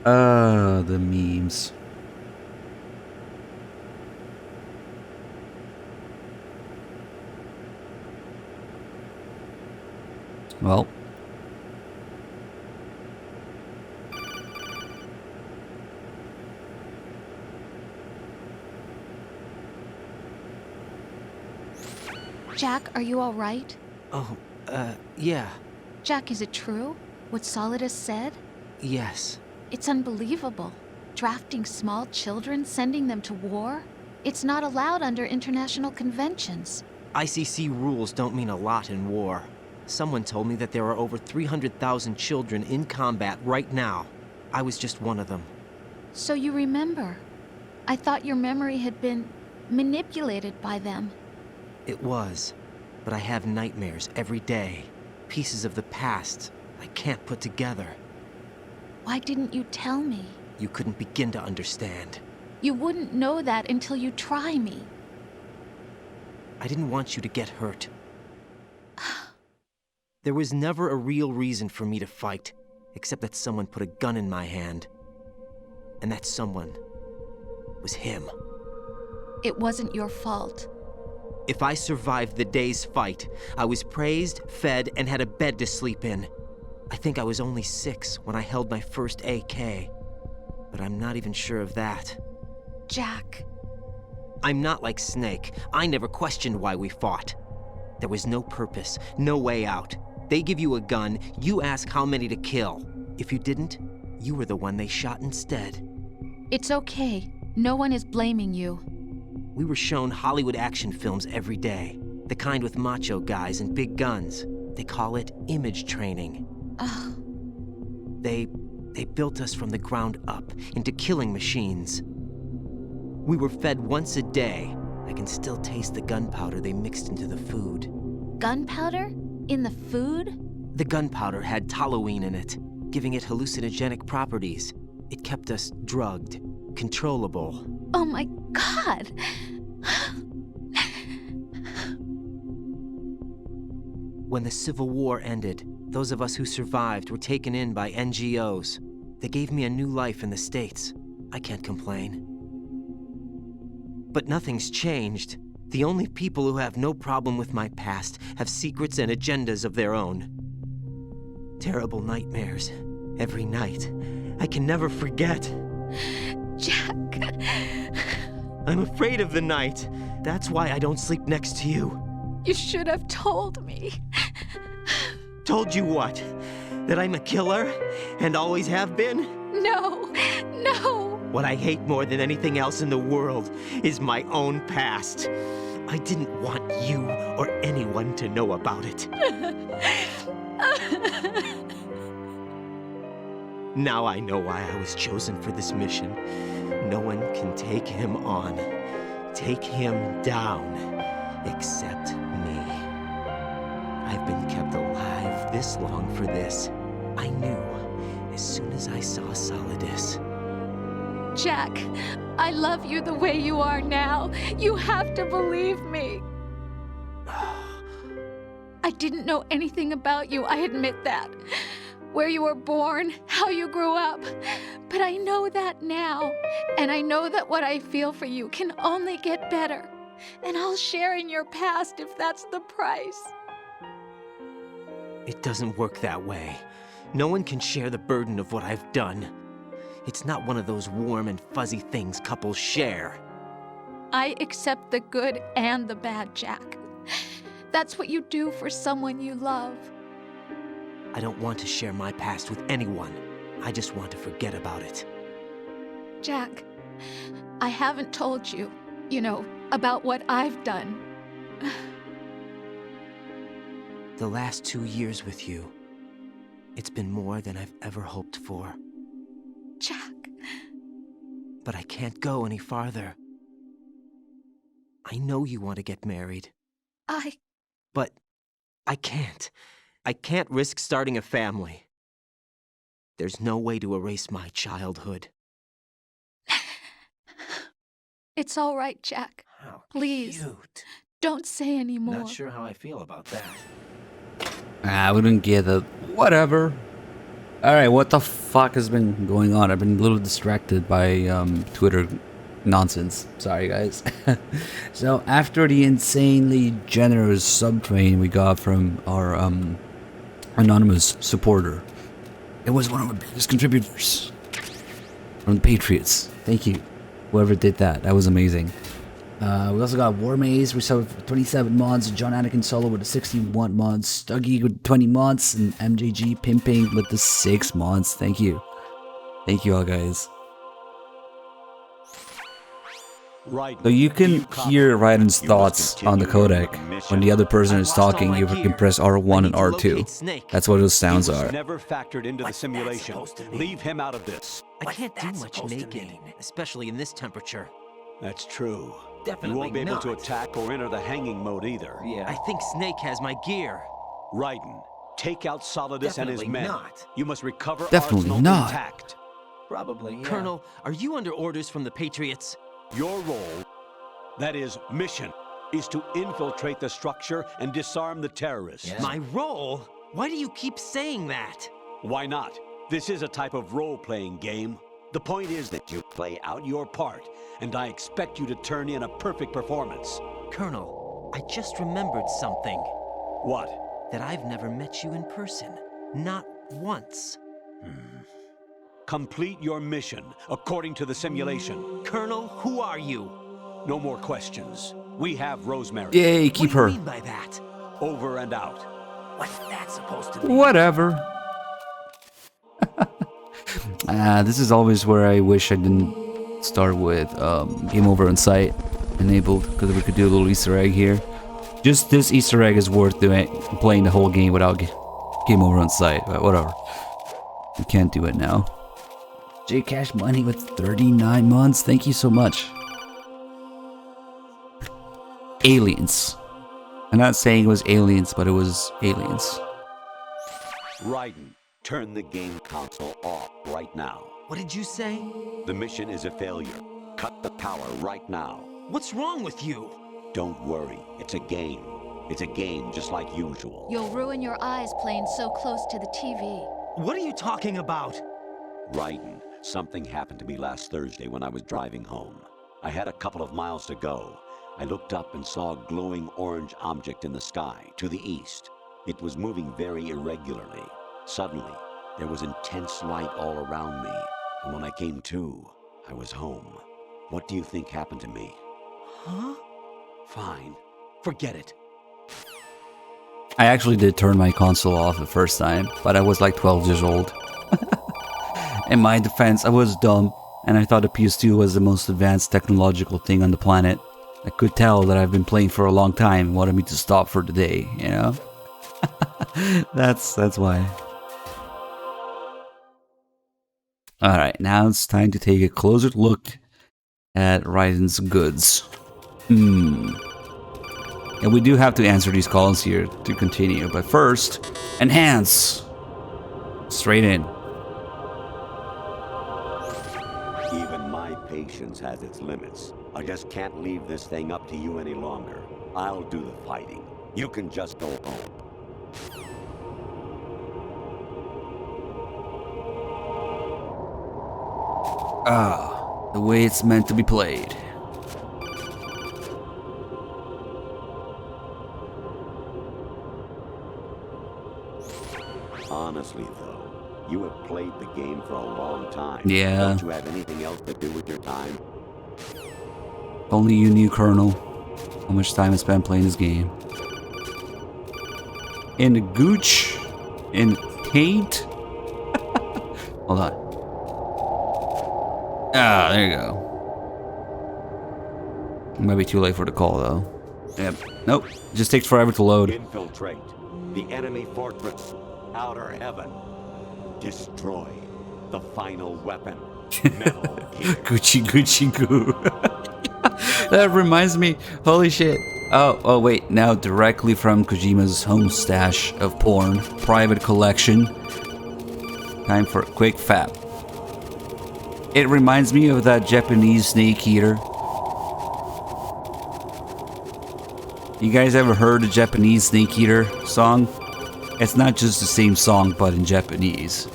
The memes. Well. Jack, are you all right? Oh, yeah. Jack, is it true? What Solidus said? Yes. It's unbelievable. Drafting small children, sending them to war? It's not allowed under international conventions. ICC rules don't mean a lot in war. Someone told me that there are over 300,000 children in combat right now. I was just one of them. So you remember? I thought your memory had been manipulated by them. It was, but I have nightmares every day. Pieces of the past I can't put together. Why didn't you tell me? You couldn't begin to understand. You wouldn't know that until you try me. I didn't want you to get hurt. There was never a real reason for me to fight, except that someone put a gun in my hand. And that someone was him. It wasn't your fault. If I survived the day's fight, I was praised, fed, and had a bed to sleep in. I think I was only 6 when I held my first AK. But I'm not even sure of that. Jack. I'm not like Snake. I never questioned why we fought. There was no purpose, no way out. They give you a gun, you ask how many to kill. If you didn't, you were the one they shot instead. It's okay. No one is blaming you. We were shown Hollywood action films every day. The kind with macho guys and big guns. They call it image training. Ugh. They built us from the ground up into killing machines. We were fed once a day. I can still taste the gunpowder they mixed into the food. Gunpowder? In the food? The gunpowder had toluene in it, giving it hallucinogenic properties. It kept us drugged, controllable. Oh my God! When the Civil War ended, those of us who survived were taken in by NGOs. They gave me a new life in the States. I can't complain. But nothing's changed. The only people who have no problem with my past have secrets and agendas of their own. Terrible nightmares. Every night. I can never forget. Jack. I'm afraid of the night. That's why I don't sleep next to you. You should have told me. Told you what? That I'm a killer? And always have been? No, no. What I hate more than anything else in the world is my own past. I didn't want you or anyone to know about it. Now I know why I was chosen for this mission. No one can take him on. take him down, except me. I've been kept alive this long for this. I knew as soon as I saw Solidus. Jack, I love you the way you are now. You have to believe me. I didn't know anything about you, I admit that. Where you were born, how you grew up. But I know that now. And I know that what I feel for you can only get better. And I'll share in your past if that's the price. It doesn't work that way. No one can share the burden of what I've done. It's not one of those warm and fuzzy things couples share. I accept the good and the bad, Jack. That's what you do for someone you love. I don't want to share my past with anyone. I just want to forget about it. Jack, I haven't told you, about what I've done. The last 2 years with you, it's been more than I've ever hoped for. Jack. But I can't go any farther. I know you want to get married. But I can't. I can't risk starting a family. There's no way to erase my childhood. It's all right, Jack. Please, don't say any more. Not sure how I feel about that. I wouldn't get it. Whatever. Alright, what the fuck has been going on? I've been a little distracted by Twitter nonsense. Sorry, guys. So, after the insanely generous subtrain we got from our anonymous supporter, it was one of our biggest contributors from the Patriots. Thank you, whoever did that. That was amazing. We also got War Maze, we saw 27 months, John Anakin Solo with the 61 months, Dougie with 20 months, and MJG Pimping with the 6 months. Thank you. Thank you all, guys. Right. So you can hear Raiden's thoughts on the codec. When the other person is talking, you can press R1 and R2. That's what those sounds are. Never factored into the simulation. Leave him out of this. I can't do much naked, especially in this temperature. That's true. Definitely you won't be able not. to attack or enter the hanging mode either. I think Snake has my gear. Raiden, take out Solidus and his Definitely men. not. You must recover Definitely Arsenal not. intact. Probably, yeah. Colonel, are you under orders from the Patriots? Your role, that is, mission, is to infiltrate the structure and disarm the terrorists. Yeah. My role? Why do you keep saying that? Why not? This is a type of role-playing game. The point is that you play out your part, and I expect you to turn in a perfect performance. Colonel, I just remembered something. What? That I've never met you in person. Not once. Complete your mission, according to the simulation. Colonel, who are you? No more questions. We have Rosemary. Yay, keep her. What do you mean by that? Over and out. What's that supposed to mean? Whatever. This is always where I wish I didn't start with game over on site enabled, because we could do a little Easter egg here. Just this Easter egg is worth playing the whole game without game over on site, but whatever. We can't do it now. J Cash Money with 39 months. Thank you so much. Aliens. I'm not saying it was aliens, but it was aliens. Raiden, turn the game console off right now. What did you say? The mission is a failure. Cut the power right now. What's wrong with you? Don't worry, it's a game. It's a game just like usual. You'll ruin your eyes playing so close to the TV. What are you talking about? Raiden, something happened to me last Thursday when I was driving home. I had a couple of miles to go. I looked up and saw a glowing orange object in the sky, to the east. It was moving very irregularly. Suddenly, there was intense light all around me, and when I came to, I was home. What do you think happened to me? Huh? Fine. Forget it. I actually did turn my console off the first time, but I was like 12 years old. In my defense, I was dumb, and I thought the PS2 was the most advanced technological thing on the planet. I could tell that I've been playing for a long time and wanted me to stop for the day, you know? That's why. Alright, now it's time to take a closer look at Raiden's goods. And we do have to answer these calls here to continue. But first, enhance. Straight in. Even my patience has its limits. I just can't leave this thing up to you any longer. I'll do the fighting. You can just go home. Ah, the way it's meant to be played. Honestly, though, you have played the game for a long time. Yeah. Don't you have anything else to do with your time? Only you knew, Colonel, how much time I spent playing this game. In the Gooch, in Tate. Hold on. Ah, there you go. It might be too late for the call, though. Yep. Nope. It just takes forever to load. Infiltrate the enemy fortress. Outer heaven. Destroy the final weapon. Metal Gear. Gucci Gucci Goo. That reminds me. Holy shit. Oh wait. Now directly from Kojima's home stash of porn. Private collection. Time for a quick fap. It reminds me of that Japanese snake eater. You guys ever heard the Japanese snake eater song? It's not just the same song, but in Japanese.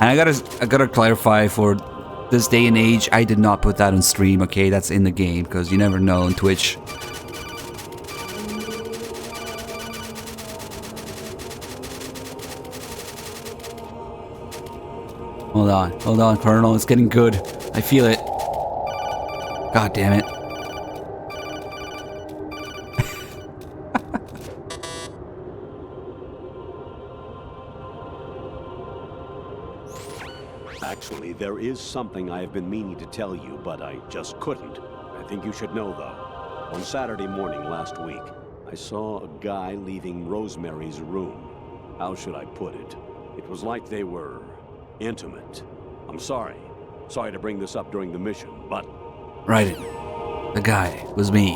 And I gotta clarify, for this day and age, I did not put that on stream, okay? That's in the game, because you never know on Twitch. Hold on, Colonel, it's getting good. I feel it. God damn it. Actually, there is something I have been meaning to tell you, but I just couldn't. I think you should know, though. On Saturday morning last week, I saw a guy leaving Rosemary's room. How should I put it? It was like they were intimate. I'm sorry. Sorry to bring this up during the mission, but... Right. The guy was me.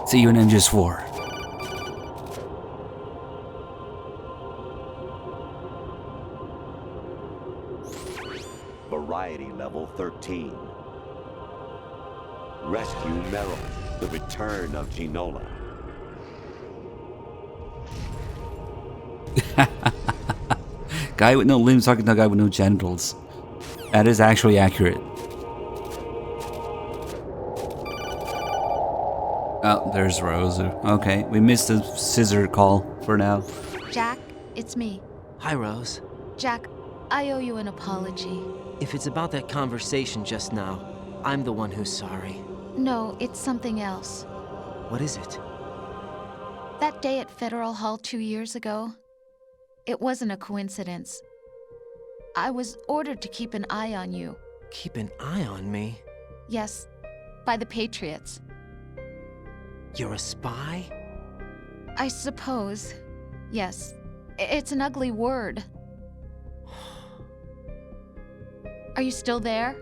See you in MGS4. Variety level 13. Rescue Meryl. The return of Ginola. Guy with no limbs talking to a guy with no genitals. That is actually accurate. Oh, there's Rose. Okay, we missed the scissor call for now. Jack, it's me. Hi, Rose. Jack, I owe you an apology. If it's about that conversation just now, I'm the one who's sorry. No, it's something else. What is it? That day at Federal Hall 2 years ago, it wasn't a coincidence. I was ordered to keep an eye on you. Keep an eye on me? Yes, by the Patriots. You're a spy? I suppose. Yes. It's an ugly word. Are you still there?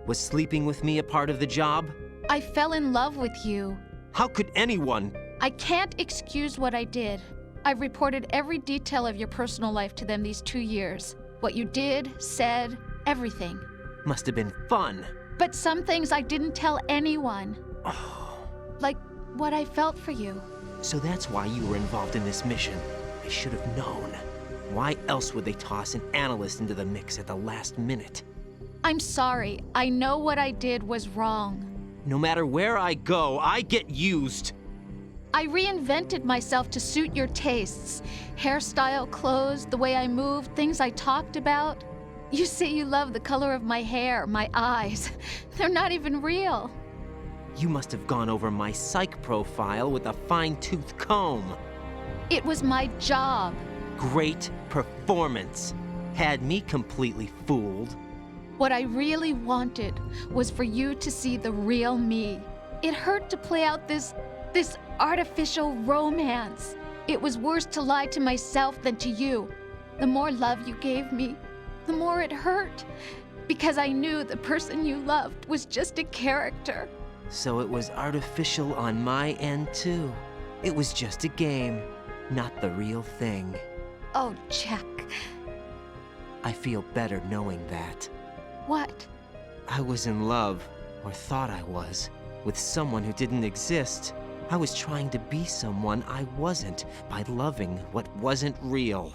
Was sleeping with me a part of the job? I fell in love with you. How could anyone? I can't excuse what I did. I've reported every detail of your personal life to them these 2 years. What you did, said, everything. Must have been fun. But some things I didn't tell anyone. Like what I felt for you. So that's why you were involved in this mission. I should have known. Why else would they toss an analyst into the mix at the last minute? I'm sorry. I know what I did was wrong. No matter where I go, I get used. I reinvented myself to suit your tastes. Hairstyle, clothes, the way I moved, things I talked about. You say you love the color of my hair, my eyes. They're not even real. You must have gone over my psych profile with a fine-tooth comb. It was my job. Great performance. Had me completely fooled. What I really wanted was for you to see the real me. It hurt to play out this artificial romance. It was worse to lie to myself than to you. The more love you gave me, the more it hurt. Because I knew the person you loved was just a character. So it was artificial on my end too. It was just a game, not the real thing. Oh, Jack. I feel better knowing that. What? I was in love, or thought I was, with someone who didn't exist. I was trying to be someone I wasn't by loving what wasn't real.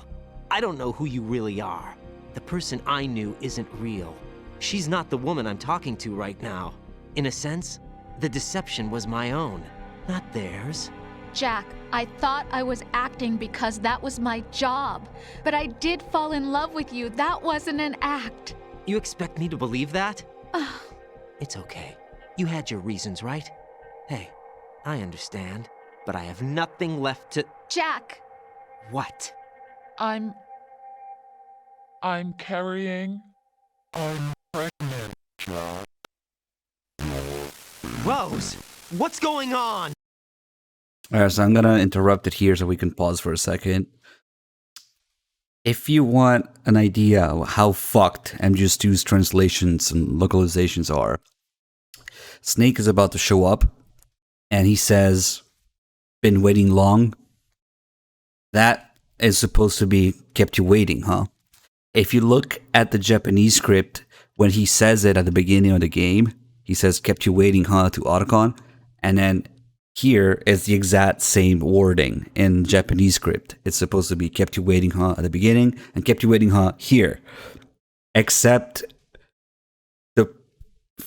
I don't know who you really are. The person I knew isn't real. She's not the woman I'm talking to right now. In a sense, the deception was my own, not theirs. Jack, I thought I was acting because that was my job. But I did fall in love with you. That wasn't an act. You expect me to believe that? It's okay. You had your reasons, right? Hey, I understand, but I have nothing left to... Jack! What? I'm carrying... I'm pregnant, Jack. Rose, what's going on? Alright, so I'm gonna interrupt it here so we can pause for a second. If you want an idea of how fucked MGS2's translations and localizations are, Snake is about to show up, and he says, "Been waiting long?" That is supposed to be "kept you waiting, huh?" If you look at the Japanese script, when he says it at the beginning of the game, he says, "Kept you waiting, huh?" to Otacon, and then here is the exact same wording in Japanese script. It's supposed to be "kept you waiting, huh?" at the beginning, and "kept you waiting, huh?" here. Except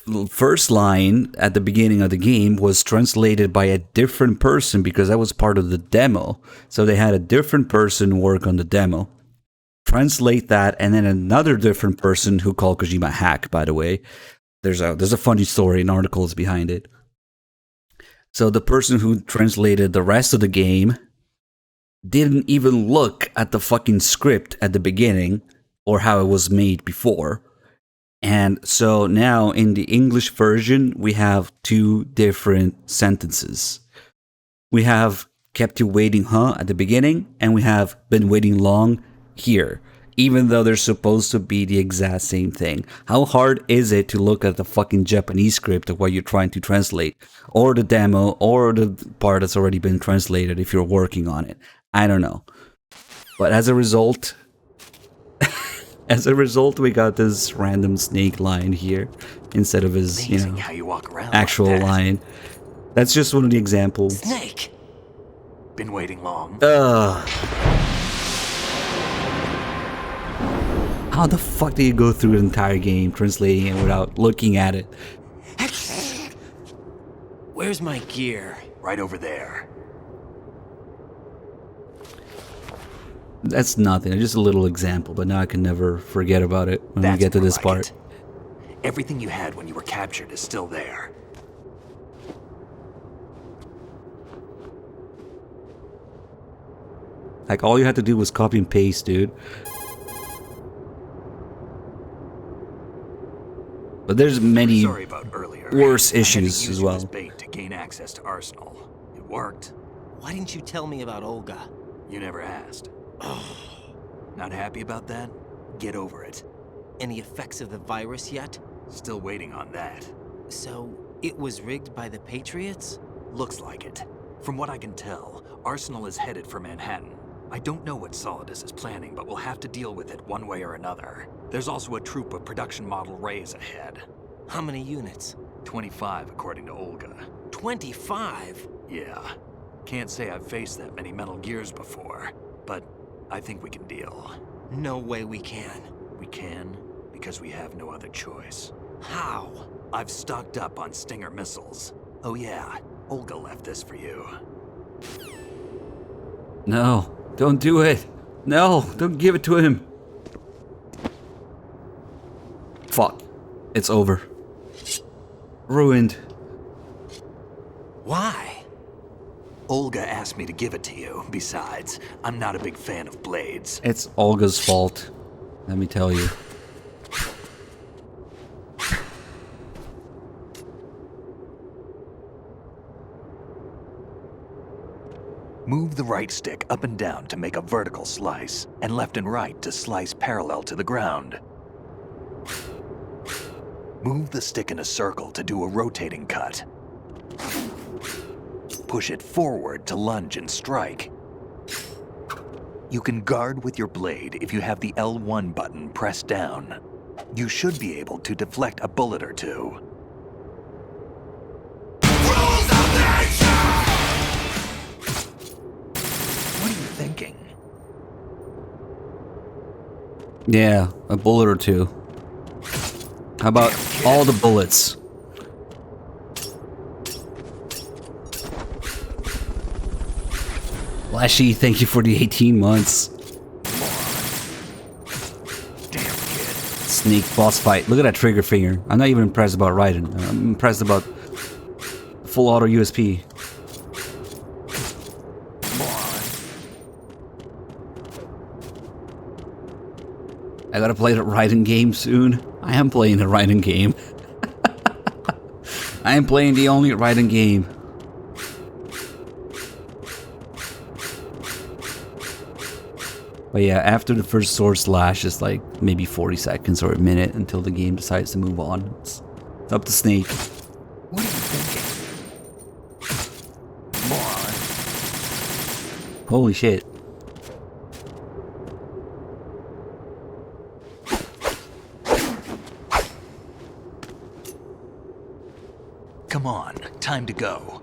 the first line at the beginning of the game was translated by a different person because that was part of the demo. So they had a different person work on the demo, translate that, and then another different person who called Kojima hack, by the way. There's a funny story and articles behind it. So the person who translated the rest of the game didn't even look at the fucking script at the beginning or how it was made before. And so now in the English version, we have two different sentences. We have "kept you waiting, huh?" at the beginning, and we have "been waiting long" here, even though they're supposed to be the exact same thing. How hard is it to look at the fucking Japanese script of what you're trying to translate, or the demo, or the part that's already been translated if you're working on it? I don't know. But as a result, we got this random Snake line here instead of his, How you walk around actual like that. line. That's just one of the examples. Snake! Been waiting long. How the fuck do you go through the entire game translating it without looking at it? Where's my gear? Right over there. That's nothing. Just a little example, but now I can never forget about it when we get to this part. Everything you had when you were captured is still there. Like, all you had to do was copy and paste, dude. But there's many worse issues as well. Bait to gain access to Arsenal. It worked. Why didn't you tell me about Olga? You never asked. Not happy about that? Get over it. Any effects of the virus yet? Still waiting on that. So, it was rigged by the Patriots? Looks like it. From what I can tell, Arsenal is headed for Manhattan. I don't know what Solidus is planning, but we'll have to deal with it one way or another. There's also a troop of production model Rays ahead. How many units? 25, according to Olga. 25? Yeah. Can't say I've faced that many Metal Gears before, but I think we can deal. No way we can. We can, because we have no other choice. How? I've stocked up on Stinger missiles. Oh yeah, Olga left this for you. No, don't do it. No, don't give it to him. Fuck. It's over. Ruined. Why? Olga asked me to give it to you. Besides, I'm not a big fan of blades. It's Olga's fault. Let me tell you. Move the right stick up and down to make a vertical slice, and left and right to slice parallel to the ground. Move the stick in a circle to do a rotating cut. push it forward to lunge and strike. You can guard with your blade if you have the L1 button pressed down. You should be able to deflect a bullet or two. What are you thinking? Yeah, a bullet or two. How about all the bullets? Flashy, thank you for the 18 months. Snake boss fight. Look at that trigger finger. I'm not even impressed about Raiden. I'm impressed about full auto USP. I gotta play the Raiden game soon. I am playing the Raiden game. I am playing the only Raiden game. But yeah, after the first sword slash, it's like maybe 40 seconds or a minute until the game decides to move on. It's up to Snake. What are you thinking? Moron. Holy shit. Come on, time to go.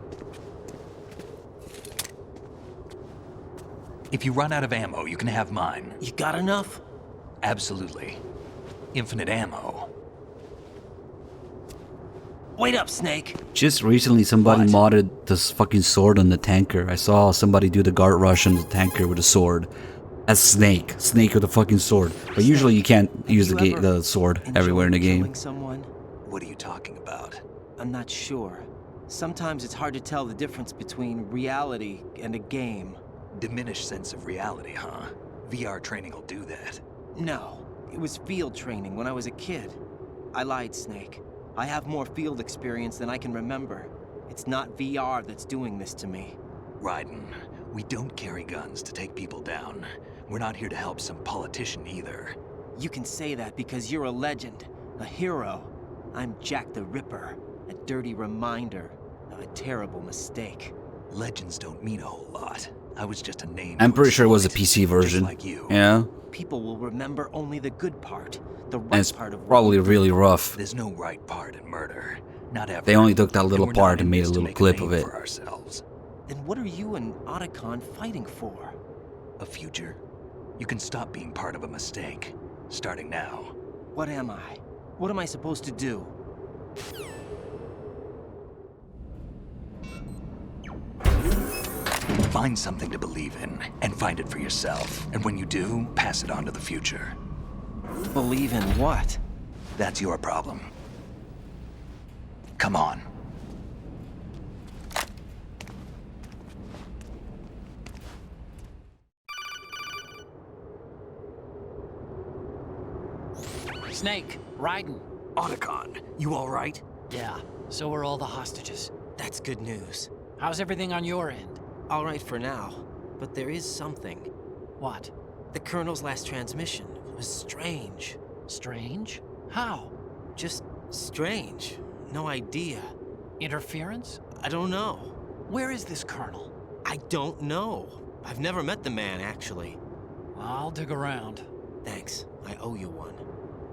If you run out of ammo, you can have mine. You got enough? Absolutely. Infinite ammo. Wait up, Snake. Just recently somebody modded this fucking sword on the tanker. I saw somebody do the guard rush on the tanker with a sword. As Snake. Snake with a fucking sword. But usually you can't use the sword everywhere in the game. Someone? What are you talking about? I'm not sure. Sometimes it's hard to tell the difference between reality and a game. Diminished sense of reality, huh? VR training will do that. No, it was field training when I was a kid. I lied, Snake. I have more field experience than I can remember. It's not VR that's doing this to me. Raiden, we don't carry guns to take people down. We're not here to help some politician either. You can say that because you're a legend, a hero. I'm Jack the Ripper, a dirty reminder of a terrible mistake. Legends don't mean a whole lot. I was just a name. I'm pretty sure it was a PC version. Like you. Yeah. People will remember only the good part, the right and it's part of probably really rough. There's no right part in murder. Not ever. They only took that little part and made a little clip of it. For ourselves. Then what are you and Otacon fighting for? A future. You can stop being part of a mistake. Starting now. What am I? What am I supposed to do? Find something to believe in, and find it for yourself. And when you do, pass it on to the future. Believe in what? That's your problem. Come on. Snake, Raiden. Otacon, you all right? Yeah, so are all the hostages. That's good news. How's everything on your end? All right for now, but there is something. What? The Colonel's last transmission was strange. Strange? How? Just strange. No idea. Interference? I don't know. Where is this Colonel? I don't know. I've never met the man, actually. I'll dig around. Thanks. I owe you one.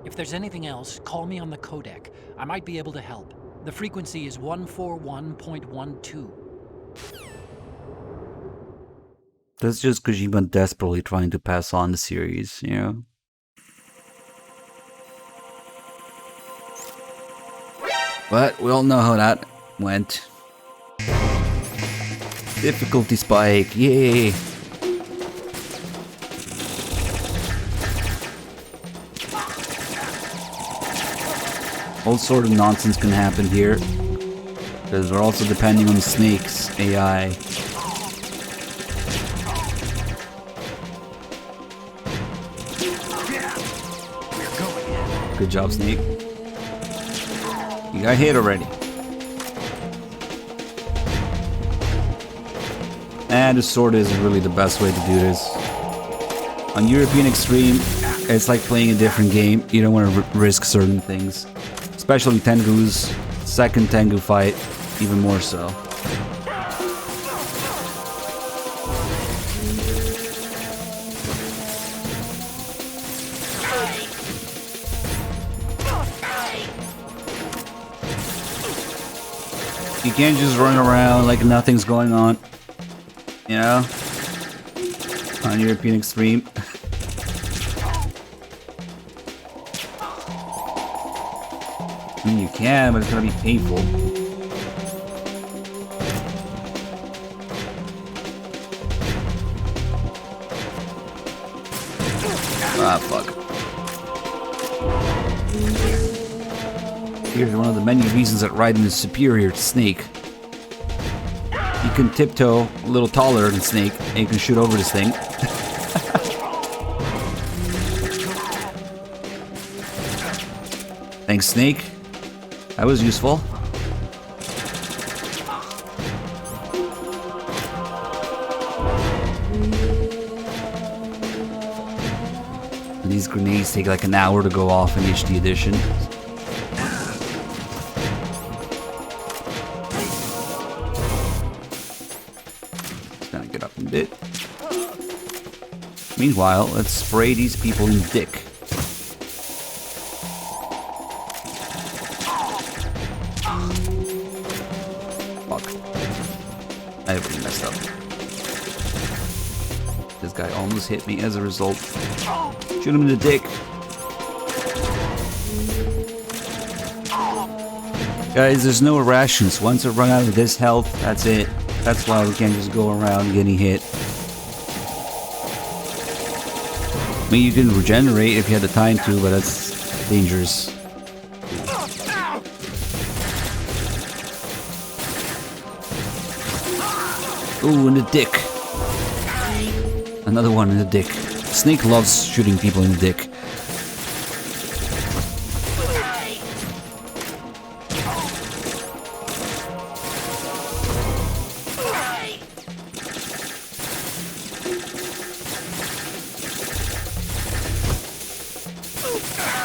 If there's anything else, call me on the codec. I might be able to help. The frequency is 141.12. That's just Kojima desperately trying to pass on the series, you know? But we all know how that went. Difficulty spike, yay! All sort of nonsense can happen here, because we're also depending on Snake's AI. Good job, Snake. You got hit already. And the sword isn't really the best way to do this. On European Extreme, it's like playing a different game. You don't want to risk certain things. Especially Tengu's second Tengu fight, even more so. You can't just run around like nothing's going on. You know? On European Extreme. I mean, you can, but it's gonna be painful. Ah, fuck. Here's one of the many reasons that Raiden is superior to Snake. You can tiptoe a little taller than Snake, and you can shoot over this thing. Thanks, Snake. That was useful. And these grenades take like an hour to go off in HD edition. Just gonna get up a bit. Meanwhile, let's spray these people in the dick. I really messed up. This guy almost hit me as a result. Shoot him in the dick. Guys, there's no rations. Once I run out of this health, that's it. That's why we can't just go around getting hit. I mean, you can regenerate if you had the time to, but that's dangerous. Ooh, in the dick. Another one in the dick. Snake loves shooting people in the dick.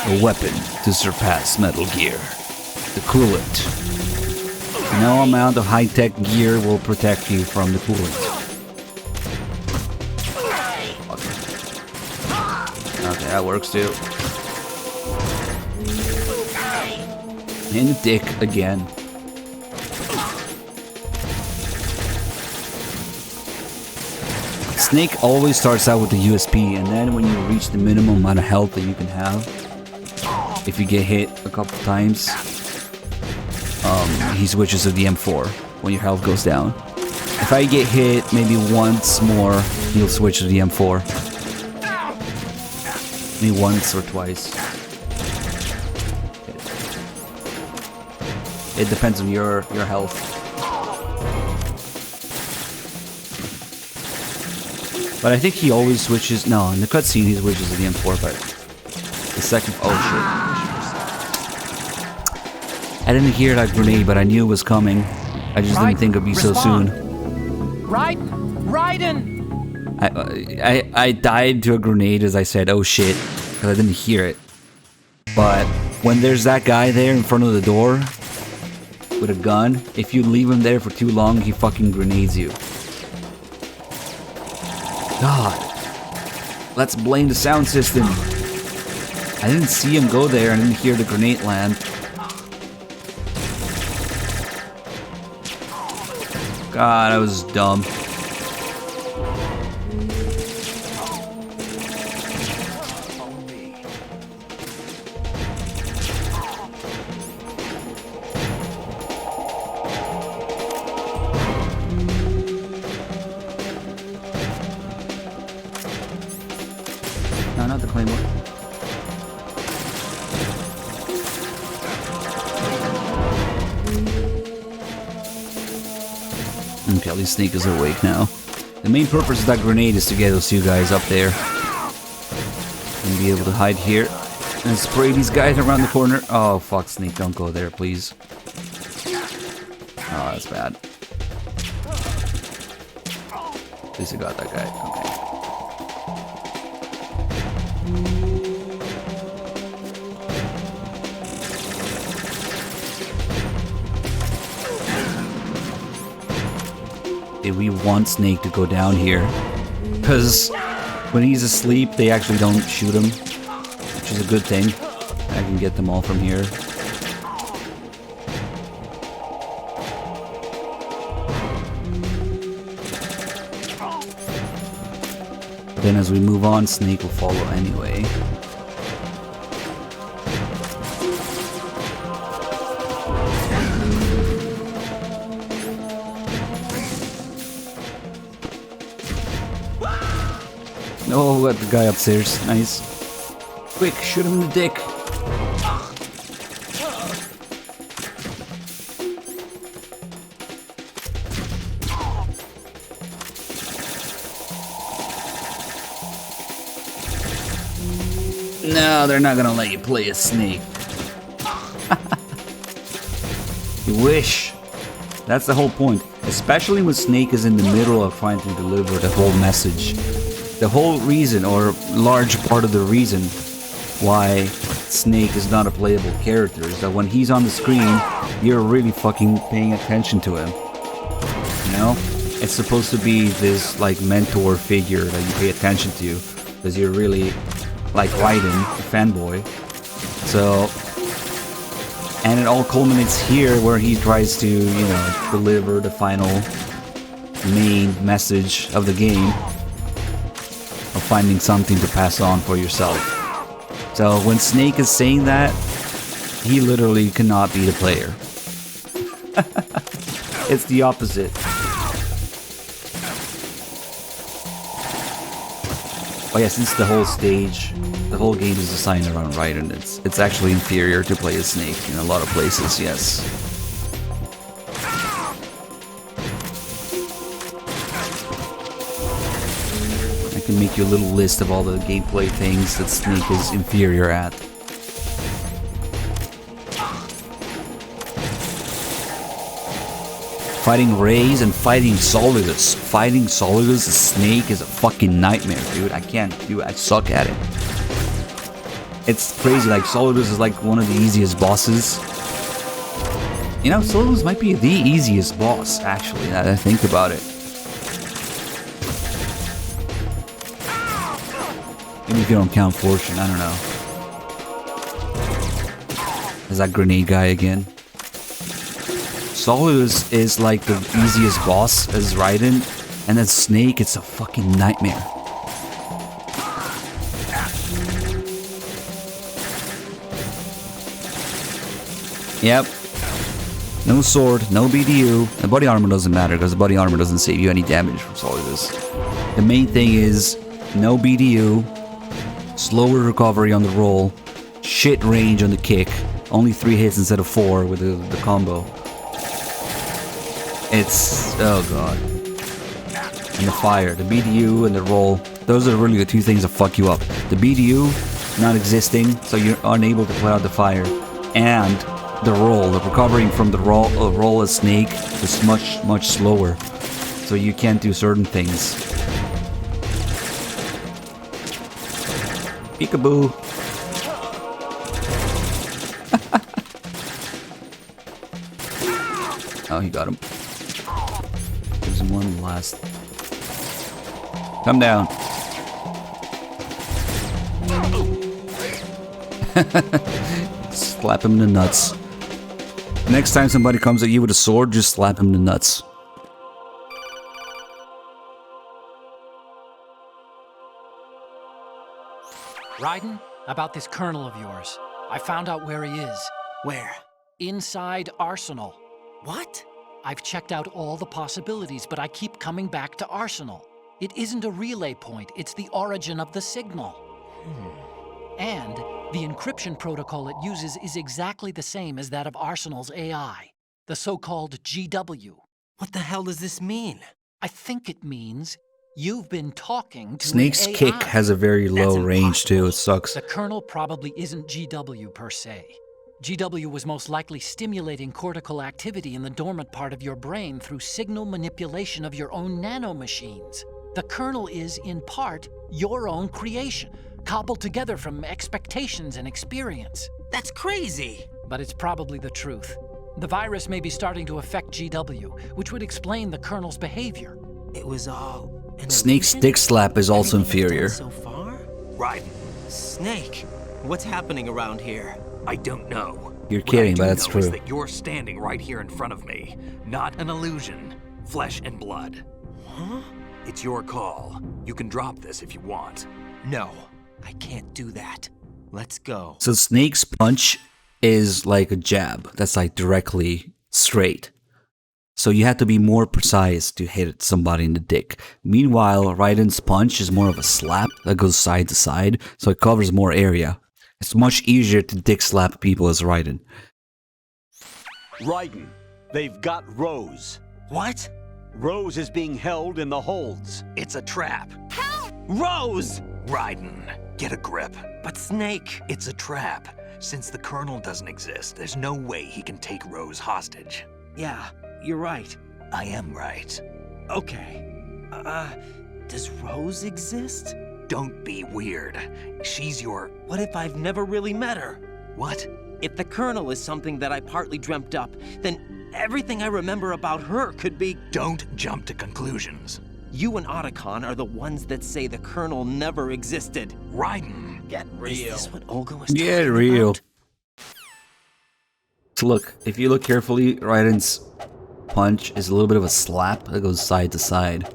A weapon to surpass Metal Gear. The coolant. No amount of high-tech gear will protect you from the coolant. Okay, that works too. In the dick again. Snake always starts out with the USP, and then when you reach the minimum amount of health that you can have, if you get hit a couple times, he switches to the M4 when your health goes down. If I get hit maybe once more, he'll switch to the M4. Maybe once or twice. It depends on your health. But I think he always switches. No, in the cutscene he switches to the M4, but the second. Oh shit. I didn't hear that grenade, but I knew it was coming. I just didn't think it'd be so soon. Raiden! I died to a grenade as I said, oh shit, because I didn't hear it. But when there's that guy there in front of the door with a gun, if you leave him there for too long, he fucking grenades you. God. Let's blame the sound system. I didn't see him go there and didn't hear the grenade land. God, I was dumb. No, not the claymore. Okay, at least Snake is awake now. The main purpose of that grenade is to get those two guys up there. And be able to hide here. And spray these guys around the corner. Oh, fuck, Snake, don't go there, please. Oh, that's bad. At least I got that guy. Okay. We want Snake to go down here, because when he's asleep they actually don't shoot him, which is a good thing. I can get them all from here. Then as we move on, Snake will follow anyway. Oh, got the guy upstairs. Nice. Quick, shoot him in the dick. No, they're not gonna let you play as Snake. You wish. That's the whole point. Especially when Snake is in the middle of trying to deliver the whole message. The whole reason, or large part of the reason, why Snake is not a playable character is that when he's on the screen, you're really fucking paying attention to him. You know? It's supposed to be this, like, mentor figure that you pay attention to, because you're really, like, Raiden, a fanboy. So, and it all culminates here where he tries to, you know, deliver the final main message of the game. Of finding something to pass on for yourself. So when Snake is saying that, he literally cannot be the player. It's the opposite. Oh yeah, since the whole stage, the whole game is designed around Raiden, it's actually inferior to play as Snake in a lot of places, yes. I can make you a little list of all the gameplay things that Snake is inferior at. Fighting Rays and fighting Solidus. Fighting Solidus as Snake is a fucking nightmare, dude. I can't do it. I suck at it. It's crazy, like Solidus is like one of the easiest bosses. You know, Solidus might be the easiest boss, actually, now that I think about it. Maybe if you don't count Fortune, I don't know. Is that grenade guy again? Solidus is like the easiest boss as Raiden, and then Snake, it's a fucking nightmare. Yep. No sword, no BDU. The body armor doesn't matter because the body armor doesn't save you any damage from Solidus. The main thing is no BDU, slower recovery on the roll, shit range on the kick, only 3 hits instead of 4 with the combo. It's... oh god. And the fire, the BDU and the roll, those are really the 2 things that fuck you up. The BDU not existing, so you're unable to put out the fire, and the roll, the recovering from the roll as Snake is much slower, so you can't do certain things. Peekaboo. Oh, he got him. Gives him one last. Come down. Slap him in the nuts. Next time somebody comes at you with a sword, just slap him in the nuts. Raiden, about this colonel of yours. I found out where he is. Where? Inside Arsenal. What? I've checked out all the possibilities, but I keep coming back to Arsenal. It isn't a relay point, it's the origin of the signal. And the encryption protocol it uses is exactly the same as that of Arsenal's AI, the so-called GW. What the hell does this mean? I think it means you've been talking to Snake's an AI. kick has a very low range too, it sucks. The kernel probably isn't GW per se. GW was most likely stimulating cortical activity in the dormant part of your brain through signal manipulation of your own nanomachines. The kernel is, in part, your own creation, cobbled together from expectations and experience. That's crazy! But it's probably the truth. The virus may be starting to affect GW, which would explain the kernel's behavior. It was all an Snake's illusion? dick slap is also Everything I've done inferior. so far? Raiden, Snake, what's happening around here? I don't know. You're What kidding, I but do that's know is true. that you're standing right here in front of me. Not an illusion. Flesh and blood. Huh? It's your call. You can drop this if you want. No, I can't do that. Let's go. So Snake's punch is like a jab that's like directly straight. So you have to be more precise to hit somebody in the dick. Meanwhile, Raiden's punch is more of a slap that goes side to side, so it covers more area. It's much easier to dick slap people as Raiden. Raiden, they've got Rose. What? Rose is being held in the holds. It's a trap. Help! Rose! Raiden, get a grip. But Snake... It's a trap. Since the Colonel doesn't exist, there's no way he can take Rose hostage. Yeah, you're right. I am right. Okay. Does Rose exist? Don't be weird. She's your... What if I've never really met her? What? If the Colonel is something that I partly dreamt up, then everything I remember about her could be... Don't jump to conclusions. You and Otacon are the ones that say the Colonel never existed. Raiden, get real. Is this what Olga was Get talking real. about? So look, if you look carefully, Raiden's punch is a little bit of a slap that goes side to side.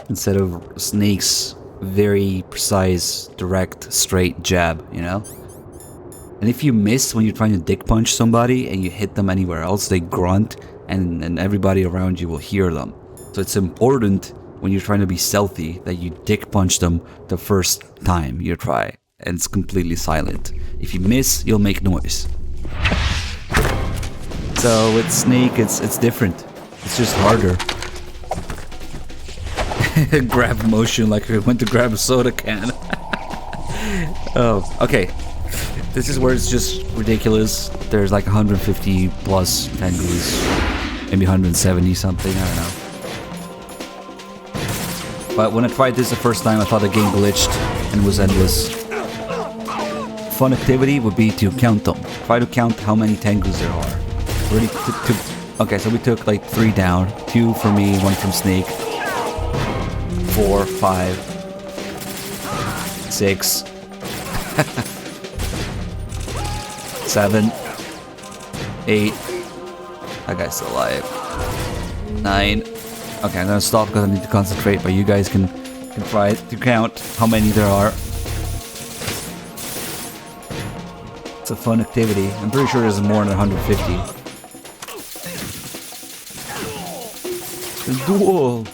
Instead of Snake's very precise, direct, straight jab, you know? And if you miss when you're trying to dick punch somebody and you hit them anywhere else, they grunt and everybody around you will hear them. So it's important when you're trying to be stealthy that you dick punch them the first time you try. And it's completely silent. If you miss, you'll make noise. So with Snake, it's different. It's just harder. Grab motion like I went to grab a soda can. Oh, okay. This is where it's just ridiculous. There's like 150 plus Tengus, maybe 170 something, I don't know. But when I tried this the first time, I thought the game glitched and was endless. Fun activity would be to count them. Try to count how many Tengus there are. Really okay, so we took like 3 down. 2 for me, 1 from Snake. 4, 5, 6, 7, 8. That guy's still alive. 9. Okay, I'm gonna stop because I need to concentrate, but you guys can try to count how many there are. It's a fun activity. I'm pretty sure there's more than 150. Duel!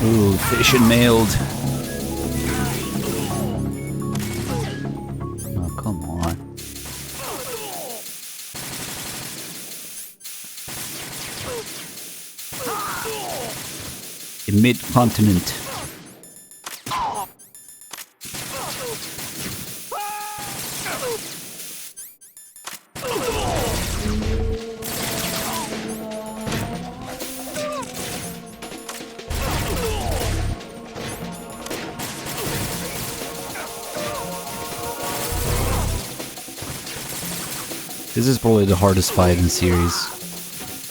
Ooh, fish and mailed. Oh, come on. In mid-continent. This is probably the hardest fight in the series.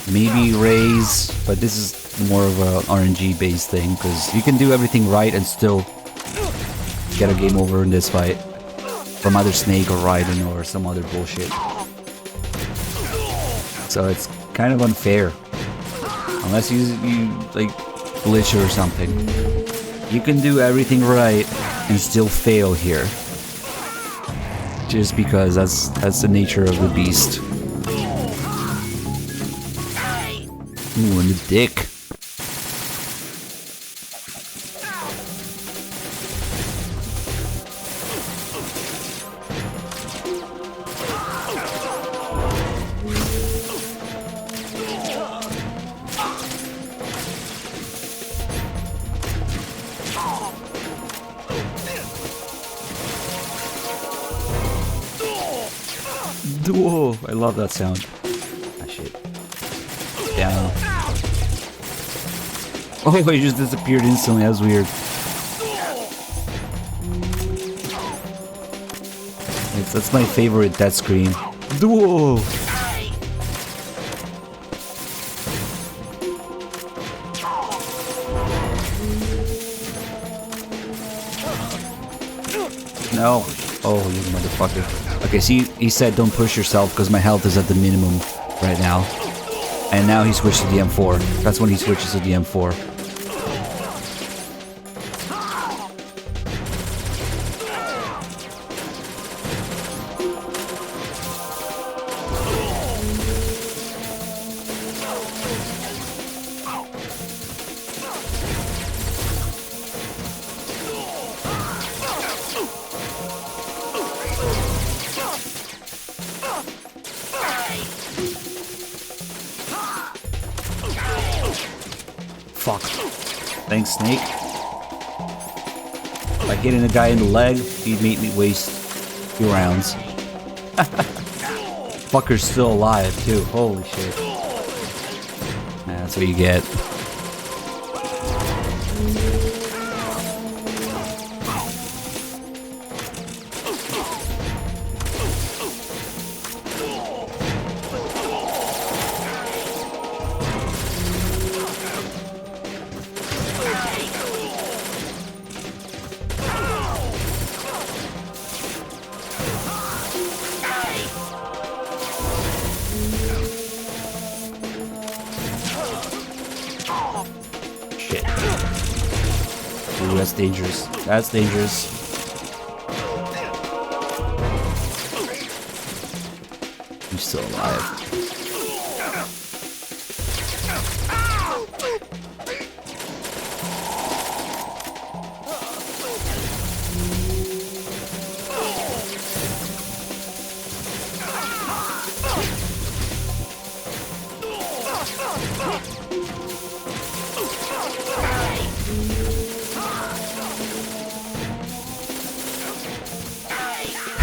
Maybe Ray's, but this is more of a RNG based thing, because you can do everything right and still get a game over in this fight. From either Snake or Raiden or some other bullshit. So it's kind of unfair. Unless you like glitch or something. You can do everything right and still fail here. Just because that's the nature of the beast. Ooh, and the dick. Whoa, I love that sound. Ah, shit. Down. Oh, he just disappeared instantly. That was weird. That's my favorite death screen. Whoa. No. Oh, you motherfucker. Okay, see, he said don't push yourself because my health is at the minimum right now. And now he switched to the M4. That's when he switches to the M4. Fuck. Thanks, Snake. By hitting a guy in the leg, he'd make me waste 2 rounds. Fucker's still alive, too. Holy shit. That's what you get. Ooh, that's dangerous. That's dangerous. I'm still alive.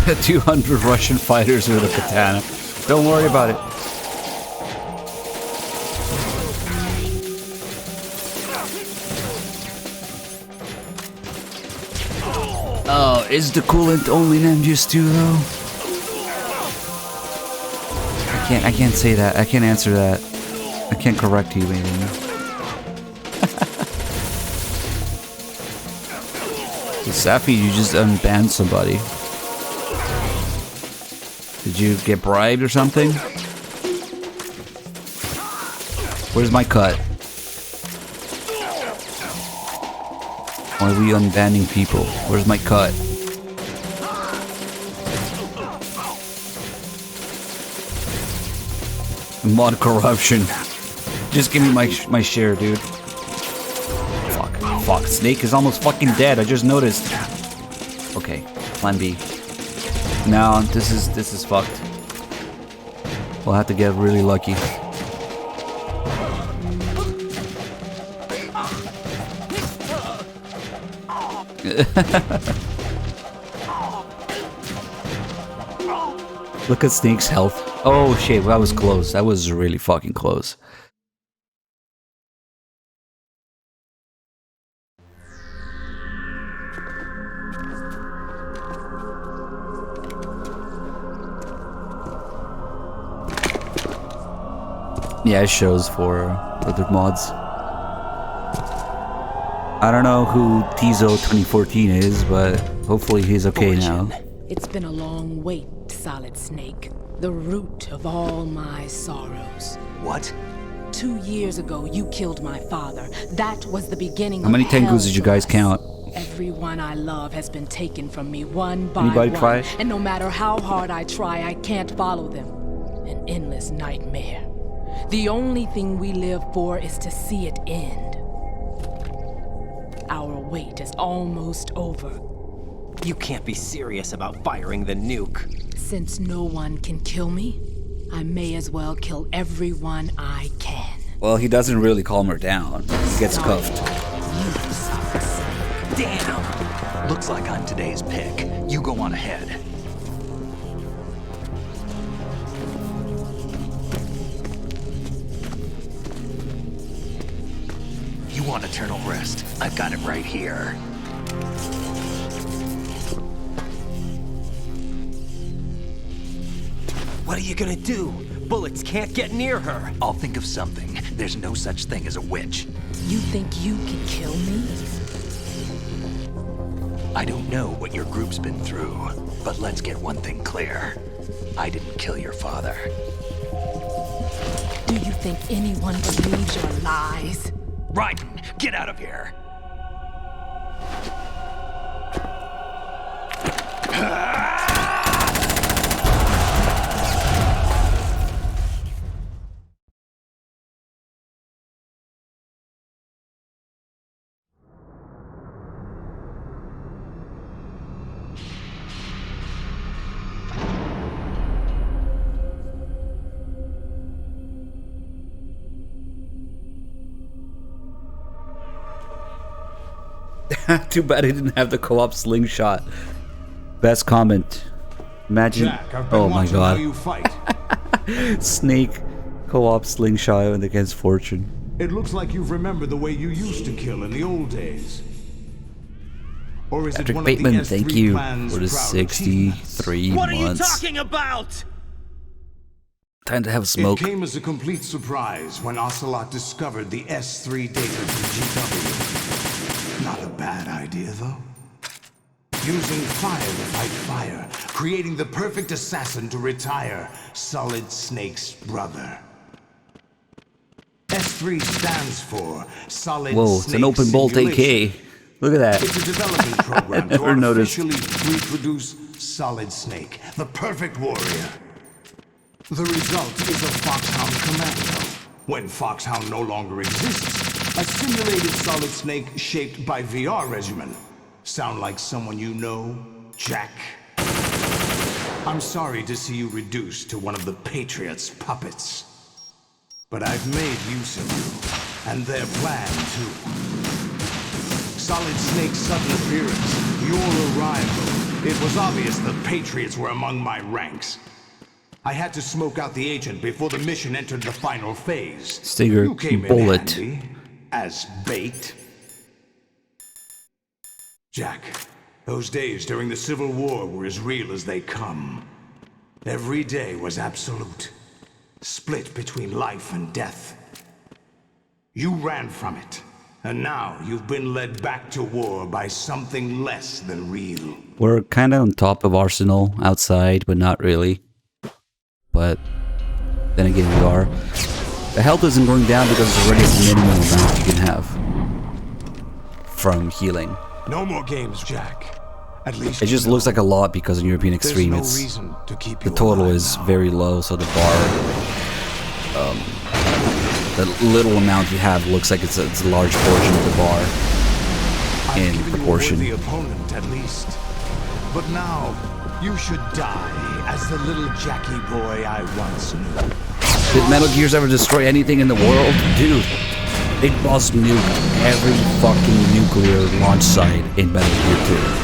The 200 Russian fighters with a katana. Don't worry about it. Oh, is the coolant only in MGS2 though? I can't say that. I can't answer that. I can't correct you, maybe. Safi, you just unbanned somebody. Did you get bribed or something? Where's my cut? Why are we unbanning people? Where's my cut? Mod corruption. Just give me my share, dude. Fuck. Snake is almost fucking dead. I just noticed. Okay, plan B. No, this is fucked. We'll have to get really lucky. Look at Snake's health. Oh shit, that was close. That was really fucking close. Yeah, it shows for other mods. I don't know who Tizo 2014 is, but hopefully he's okay now. It's been a long wait, Solid Snake. The root of all my sorrows. What? 2 years ago, you killed my father. That was the beginning of How many hell Tengus did you guys count? Everyone I love has been taken from me one by Anybody one. try? And no matter how hard I try, I can't follow them. An endless nightmare. The only thing we live for is to see it end. Our wait is almost over. You can't be serious about firing the nuke. Since no one can kill me, I may as well kill everyone I can. Well, he doesn't really calm her down. He gets cuffed. Damn! Looks like I'm today's pick. You go on ahead. You want eternal rest? I've got it right here. What are you gonna do? Bullets can't get near her. I'll think of something. There's no such thing as a witch. You think you can kill me? I don't know what your group's been through, but let's get one thing clear. I didn't kill your father. Do you think anyone believes your lies? Raiden, get out of here! Too bad I didn't have the co-op slingshot. Best comment. Imagine. Jack, I've been Oh my watching how god. you fight. Snake co-op slingshot against Fortune. It looks like you've remembered the way you used to kill in the old days. Or is it Patrick one Bateman, of the thank S3 you plan's for the proud 63 What are you months. talking about? Time to have a smoke. It came as a complete surprise when Ocelot discovered the S3 data from GW. Not a bad idea, though. Using fire to fight fire, creating the perfect assassin to retire Solid Snake's brother. S3 stands for Solid Whoa, Snake it's an open bolt Simulation. AK. Look at that. It's a development program to Never noticed. artificially reproduce Solid Snake, the perfect warrior. The result is a Foxhound commando. When Foxhound no longer exists, a simulated Solid Snake shaped by VR regimen. Sound like someone you know, Jack? I'm sorry to see you reduced to one of the Patriots' puppets. But I've made use of you, and their plan too. Solid Snake's sudden appearance, your arrival. It was obvious the Patriots were among my ranks. I had to smoke out the agent before the mission entered the final phase. Stinger, You came bullet. in handy, as bait. Jack, those days during the Civil War were as real as they come. Every day was absolute, split between life and death. You ran from it, and now you've been led back to war by something less than real. We're kind of on top of Arsenal outside, but not really. But then again, we are. The health isn't going down because it's already the minimum amount you can have from healing. No more games, Jack. At least It just looks like a lot because in European Extreme, no it's reason to keep the you total alive is now. very low, so the bar, the little amount you have looks like it's a large portion of the bar in proportion. The opponent, at least. But now, you should die as the little Jackie boy I once knew. Did Metal Gears ever destroy anything in the world? Dude, Big Boss nuked every fucking nuclear launch site in Metal Gear 2.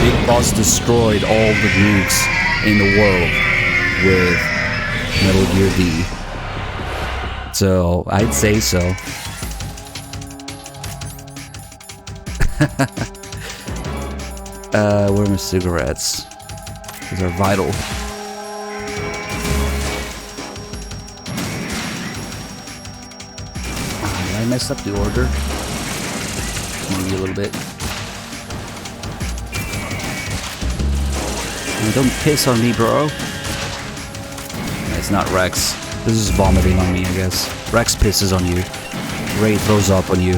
Big Boss destroyed all the nukes in the world with Metal Gear D. So, I'd say so. Where are my cigarettes? These are vital. I messed up the order. Maybe a little bit. Don't piss on me, bro. It's not Rex. This is vomiting on me, I guess. Rex pisses on you. Ray throws up on you.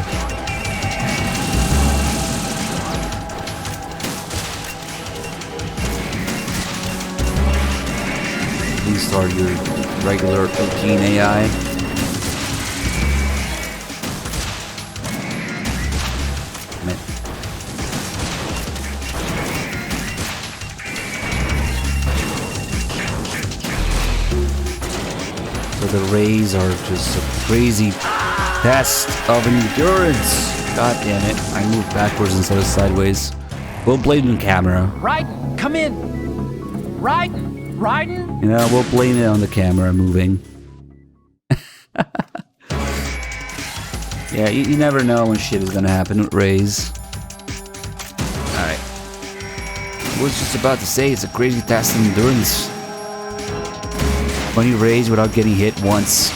These are your regular 18 AI. So the rays are just a crazy test of endurance. God damn it. I moved backwards instead of sideways. We'll blame the camera. Raiden, come in! Raiden! Raiden? You know, we'll blame it on the camera moving. Yeah, you never know when shit is gonna happen with rays. Alright. I was just about to say, it's a crazy test of endurance. 20 rays without getting hit once.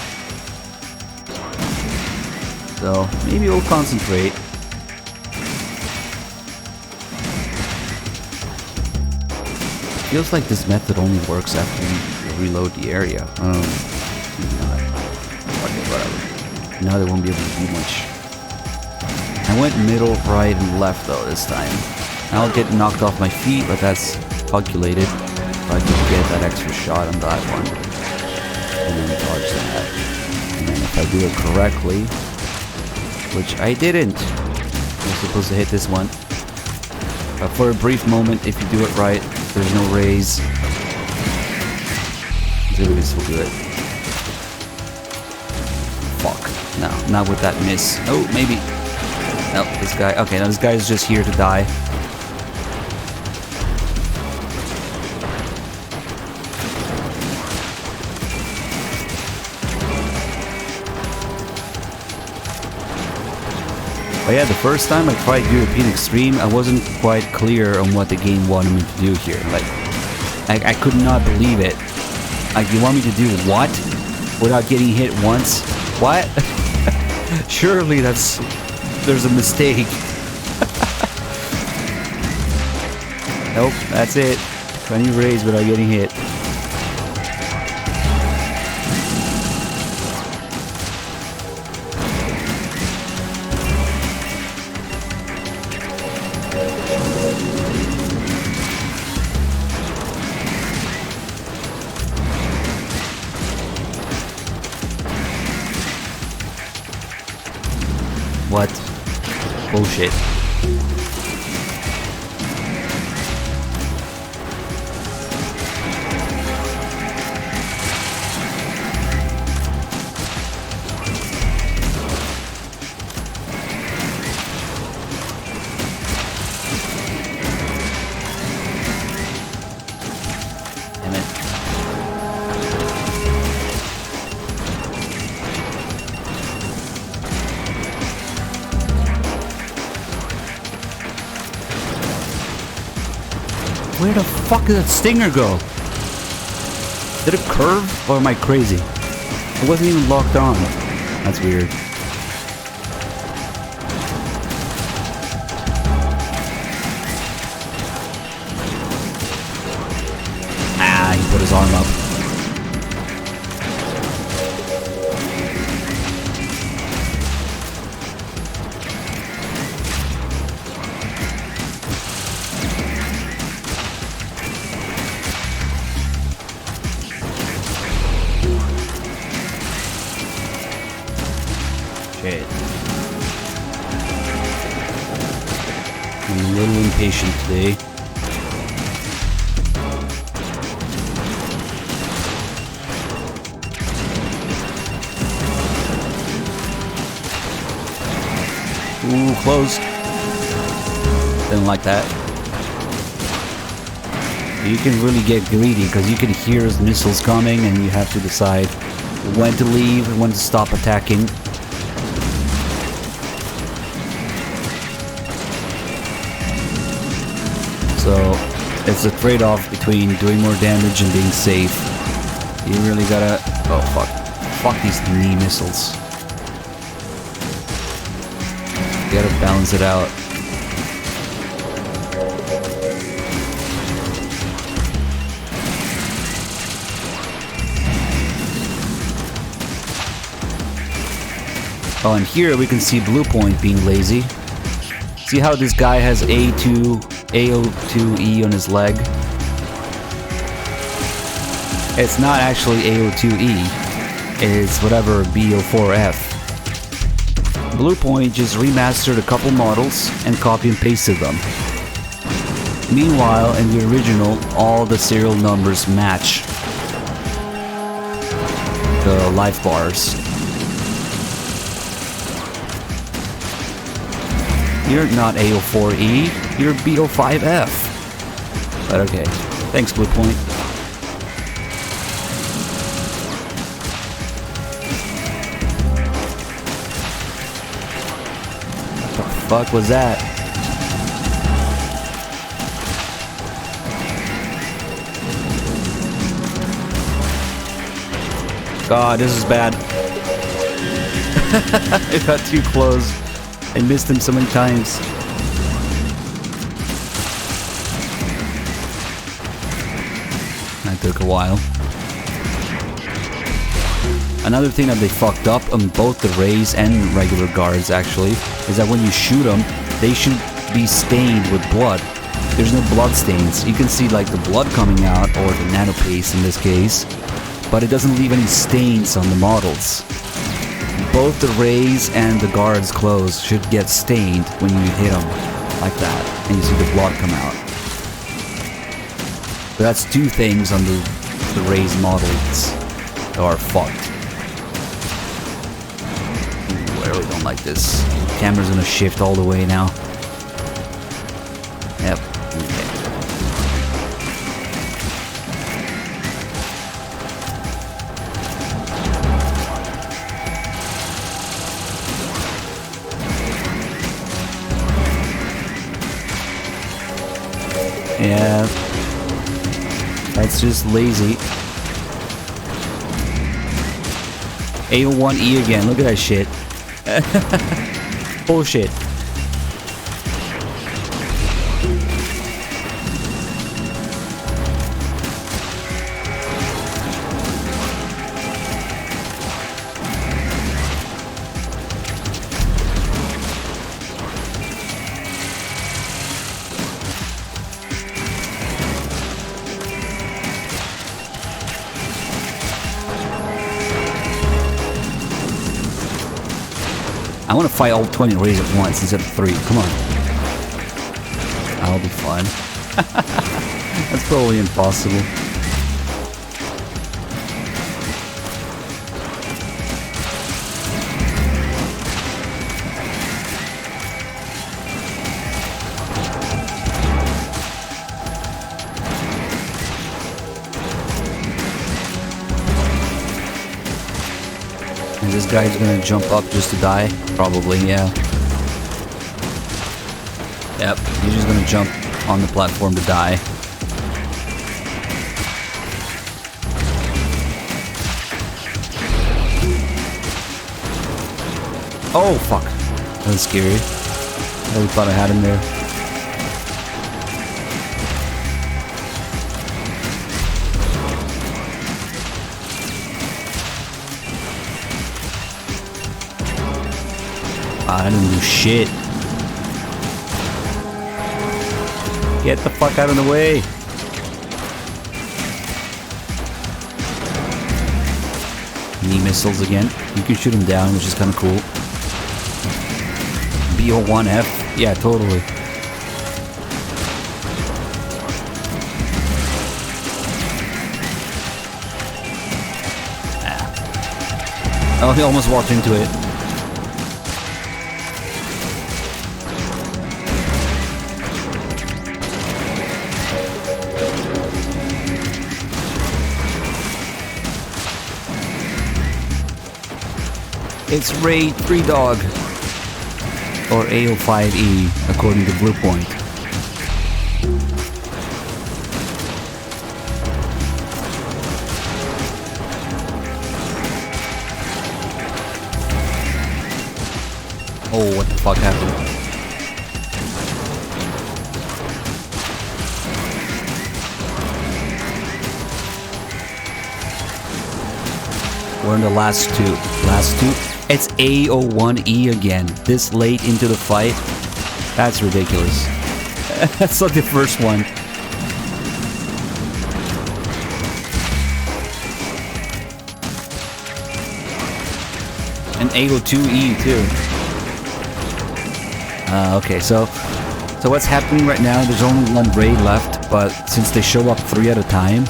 So, maybe we'll concentrate. Feels like this method only works after you reload the area. Maybe not. Okay, whatever. Now they won't be able to do much. I went middle, right, and left though this time. I'll get knocked off my feet, but that's calculated. If I can get that extra shot on that one. And then dodge that. And then if I do it correctly, which I didn't. I was supposed to hit this one. But for a brief moment, if you do it right, there's no raise. This will do it. Fuck. No, not with that miss. Oh, maybe. No, this guy. Okay, now this guy is just here to die. But yeah, the first time I tried European Extreme, I wasn't quite clear on what the game wanted me to do here. Like, I could not believe it. Like, you want me to do what? Without getting hit once? What? Surely there's a mistake. Nope, that's it. 20 raise without getting hit. What? Bullshit. Damn it. Where the fuck did that stinger go? Did it curve or am I crazy? It wasn't even locked on. That's weird. Ah, he put his arm up. Shit. I'm a little impatient today. Ooh, close. Didn't like that. You can really get greedy because you can hear his missiles coming and you have to decide when to leave and when to stop attacking. So it's a trade-off between doing more damage and being safe. You really gotta... Oh, fuck. Fuck these knee missiles. You gotta balance it out. Oh, and here we can see Blue Point being lazy. See how this guy has AO2E on his leg? It's not actually AO2E. It's whatever BO4F. Blue Point just remastered a couple models and copy and pasted them. Meanwhile, in the original, all the serial numbers match the life bars. You're not AO4E, you're BO5F. But okay, thanks Blue Point. What the fuck was that? God, this is bad. I got too close. I missed him so many times. That took a while. Another thing that they fucked up on both the Rays and regular guards, actually, is that when you shoot them, they should be stained with blood. There's no blood stains. You can see like the blood coming out, or the nanopaste in this case, but it doesn't leave any stains on the models. Both the Rays and the guards' clothes should get stained when you hit them like that, and you see the blood come out. But that's two things on the Rays models that are fucked. Ooh, I really don't like this. Camera's gonna shift all the way now. Yep. Okay. Yeah. That's just lazy. A01E again. Look at that shit. Bullshit. I want to fight all 20 Rays at once instead of 3. Come on. That'll be fun. That's probably impossible. Is this guy's gonna jump up just to die? Probably, yeah. Yep, he's just gonna jump on the platform to die. Oh, fuck. That was scary. I really thought I had him there. I didn't do shit. Get the fuck out of the way. Knee missiles again. You can shoot him down, which is kind of cool. BO1F. Yeah, totally. Ah. Oh, he almost walked into it. It's Ray 3 Dog, or AO5E, according to Bluepoint. Oh, what the fuck happened? We're in the last two. Last two? It's A01E again, this late into the fight. That's ridiculous. That's not the first one. And A02E too. Okay, so what's happening right now, there's only one raid left, but since they show up 3 at a time,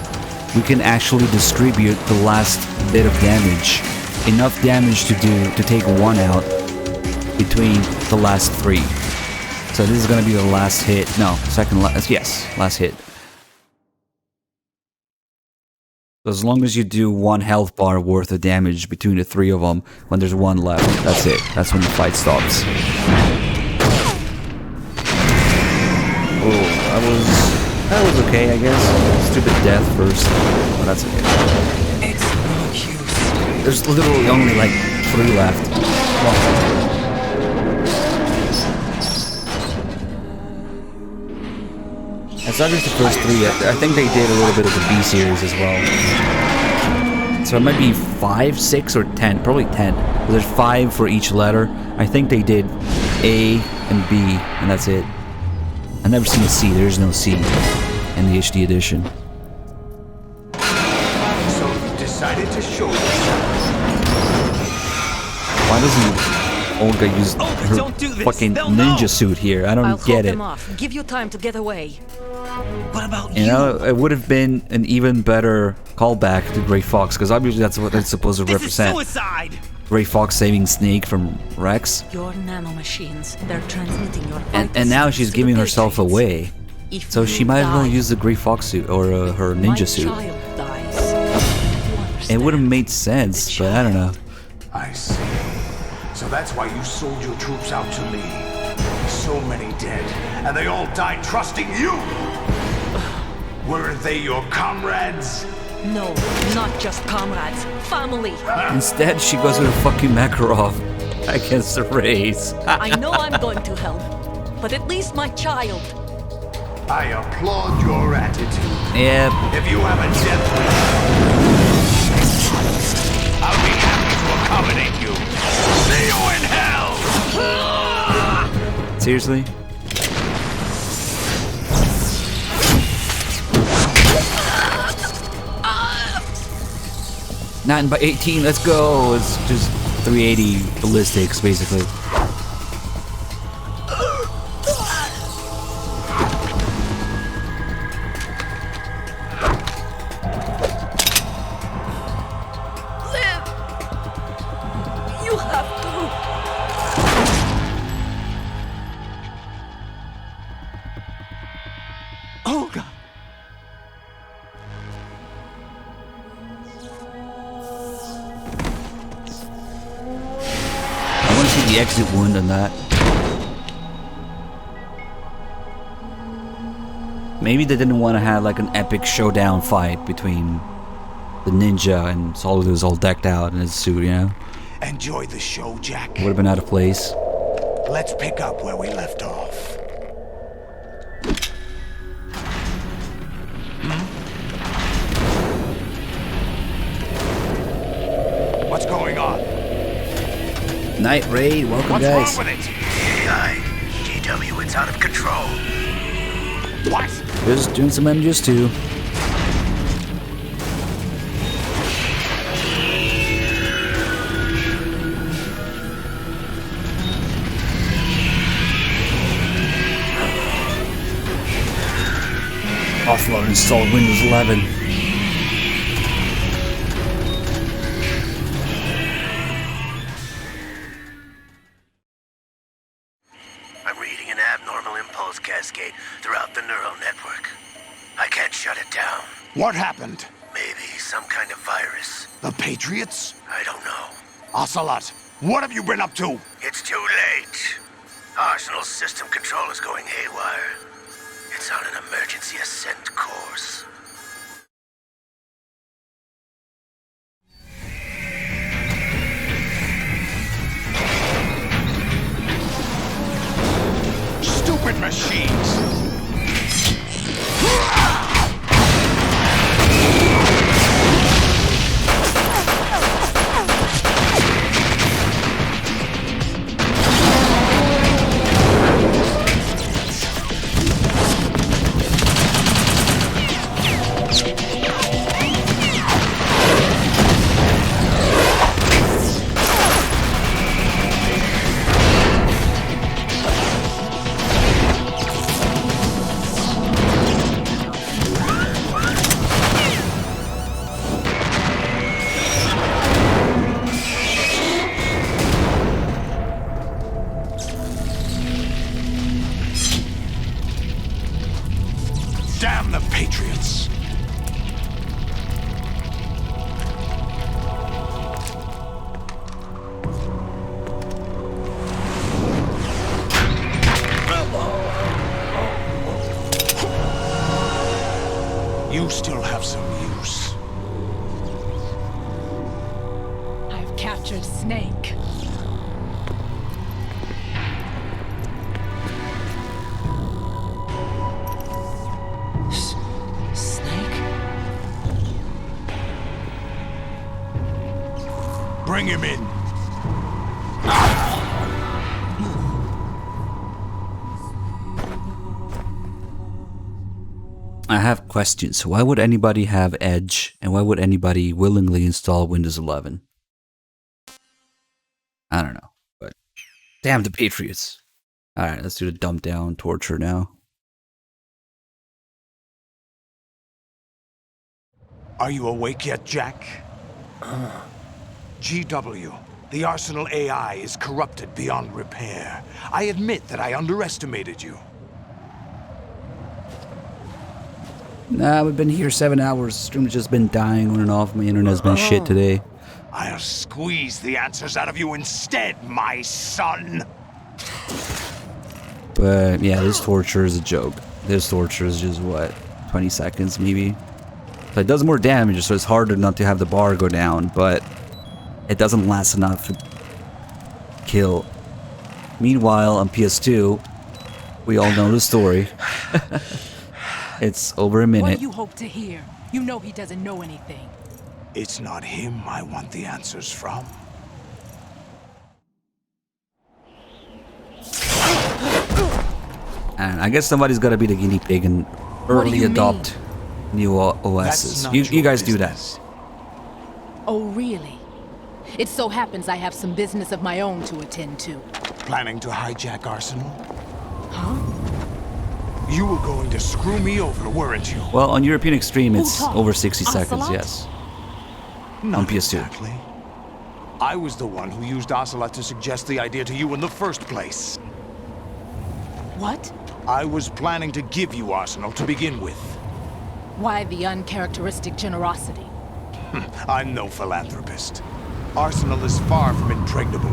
we can actually distribute the last bit of damage. Enough damage to take 1 out between the last 3. So this is gonna be the last hit. No, second last. Yes, last hit. So as long as you do 1 health bar worth of damage between the 3 of them, when there's 1 left, that's it. That's when the fight stops. Oh, that was okay, I guess. Stupid death first, but that's okay. There's literally only like 3 left. It's not just the first 3. I think they did a little bit of the B series as well. So it might be 5, 6, or 10. Probably 10. There's 5 for each letter. I think they did A and B, and that's it. I've never seen a C. There's no C in the HD edition. So you decided to show yourself. Why doesn't Olga use her fucking ninja suit here? I don't get it. Them off. Give you time to get away. What about You know, it would have been an even better callback to Gray Fox, because obviously that's what it's supposed to represent. Suicide! Gray Fox saving Snake from Rex. Your nanomachines, they're transmitting your And now she's giving herself away. So she might as well use the Gray Fox suit or her ninja suit. It would have made sense, but I don't know. I see. So that's why you sold your troops out to me. So many dead, and they all died trusting you! Weren't they your comrades? No, not just comrades. Family. Instead, she goes with a fucking Makarov against the race. I know I'm going to help, but at least my child. I applaud your attitude. Yep. If you have a death wish, I'll be happy to accommodate you. See you in hell! Seriously? Nine by 18, let's go! It's just 380 ballistics, basically. You have to. Olga! I want to see the exit wound on that. Maybe they didn't want to have like an epic showdown fight between the ninja and Solid, who's all decked out in his suit, you know? Enjoy the show, Jack. Would have been out of place. Let's pick up where we left off. What's going on? Night Raid, welcome What's guys. wrong with it? AI, GW, it's out of control. What? Just doing some MGS2. Offload installed Windows 11. I'm reading an abnormal impulse cascade throughout the neural network. I can't shut it down. What happened? Maybe some kind of virus. The Patriots? I don't know. Ocelot, what have you been up to? It's too late. Arsenal's system control is going haywire. It's on an emergency ascent course. Stupid machines! Damn the Patriots! You still have some use. I've captured Snake. Bring him in. I have questions. Why would anybody have Edge, and why would anybody willingly install Windows 11? I don't know, but damn the Patriots. Alright, let's do the dump down torture now. Are you awake yet, Jack? GW, the Arsenal AI is corrupted beyond repair. I admit that I underestimated you. Nah, we've been here 7 hours. Stream's just been dying on and off. My internet's been shit today. I'll squeeze the answers out of you instead, my son. But yeah, this torture is a joke. This torture is just what, 20 seconds maybe? So it does more damage, so it's harder not to have the bar go down, but it doesn't last enough to kill. Meanwhile, on PS2, we all know the story. It's over a minute. What do you hope to hear? You know he doesn't know anything. It's not him I want the answers from. And I guess somebody's got to be the guinea pig and early adopt new OSs. You guys do that. Oh, really? It so happens I have some business of my own to attend to. Planning to hijack Arsenal? Huh? You were going to screw me over, weren't you? Well, on European Extreme, it's talked? over 60 seconds, Ocelot? yes. Not On PS2. exactly. I was the one who used Ocelot to suggest the idea to you in the first place. What? I was planning to give you Arsenal to begin with. Why the uncharacteristic generosity? I'm no philanthropist. Arsenal is far from impregnable.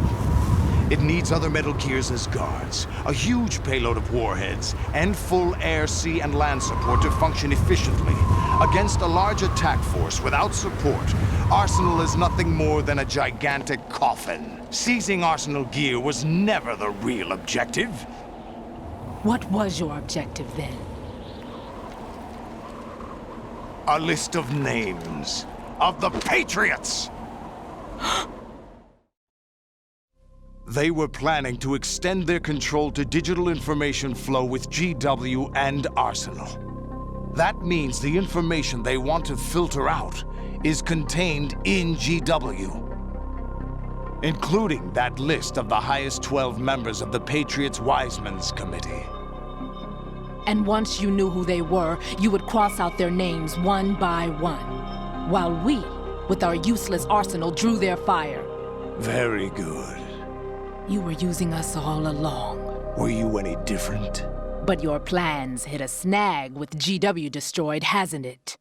It needs other Metal Gears as guards, a huge payload of warheads, and full air, sea, and land support to function efficiently. Against a large attack force without support, Arsenal is nothing more than a gigantic coffin. Seizing Arsenal gear was never the real objective. What was your objective then? A list of names of the Patriots! They were planning to extend their control to digital information flow with GW and Arsenal. That means the information they want to filter out is contained in GW, including that list of the highest 12 members of the Patriots Wiseman's Committee. And once you knew who they were, you would cross out their names one by one, while we, with our useless arsenal, drew their fire. Very good. You were using us all along. Were you any different? But your plans hit a snag with GW destroyed, hasn't it?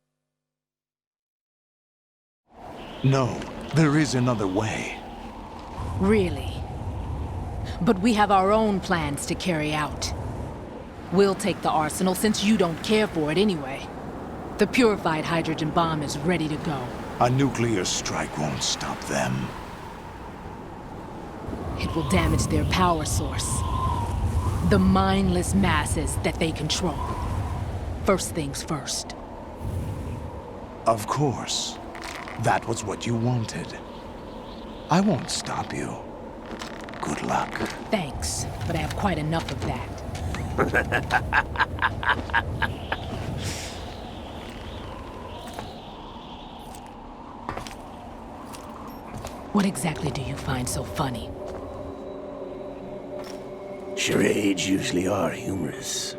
No, there is another way. Really? But we have our own plans to carry out. We'll take the arsenal since you don't care for it anyway. The purified hydrogen bomb is ready to go. A nuclear strike won't stop them. It will damage their power source. The mindless masses that they control. First things first. Of course. That was what you wanted. I won't stop you. Good luck. Thanks, but I have quite enough of that. What exactly do you find so funny? Charades usually are humorous.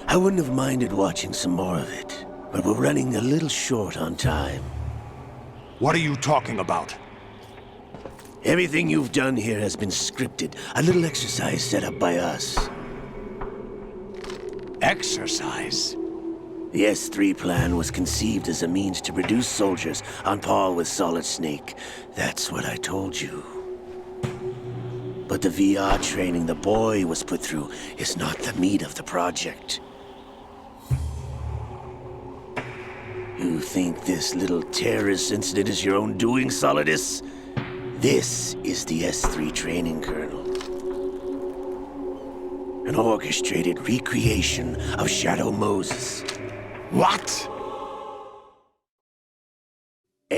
I wouldn't have minded watching some more of it, but we're running a little short on time. What are you talking about? Everything you've done here has been scripted. A little exercise set up by us. Exercise? The S3 plan was conceived as a means to produce soldiers on par with Solid Snake. That's what I told you. But the VR training the boy was put through is not the meat of the project. You think this little terrorist incident is your own doing, Solidus? This is the S3 training kernel. An orchestrated recreation of Shadow Moses. What?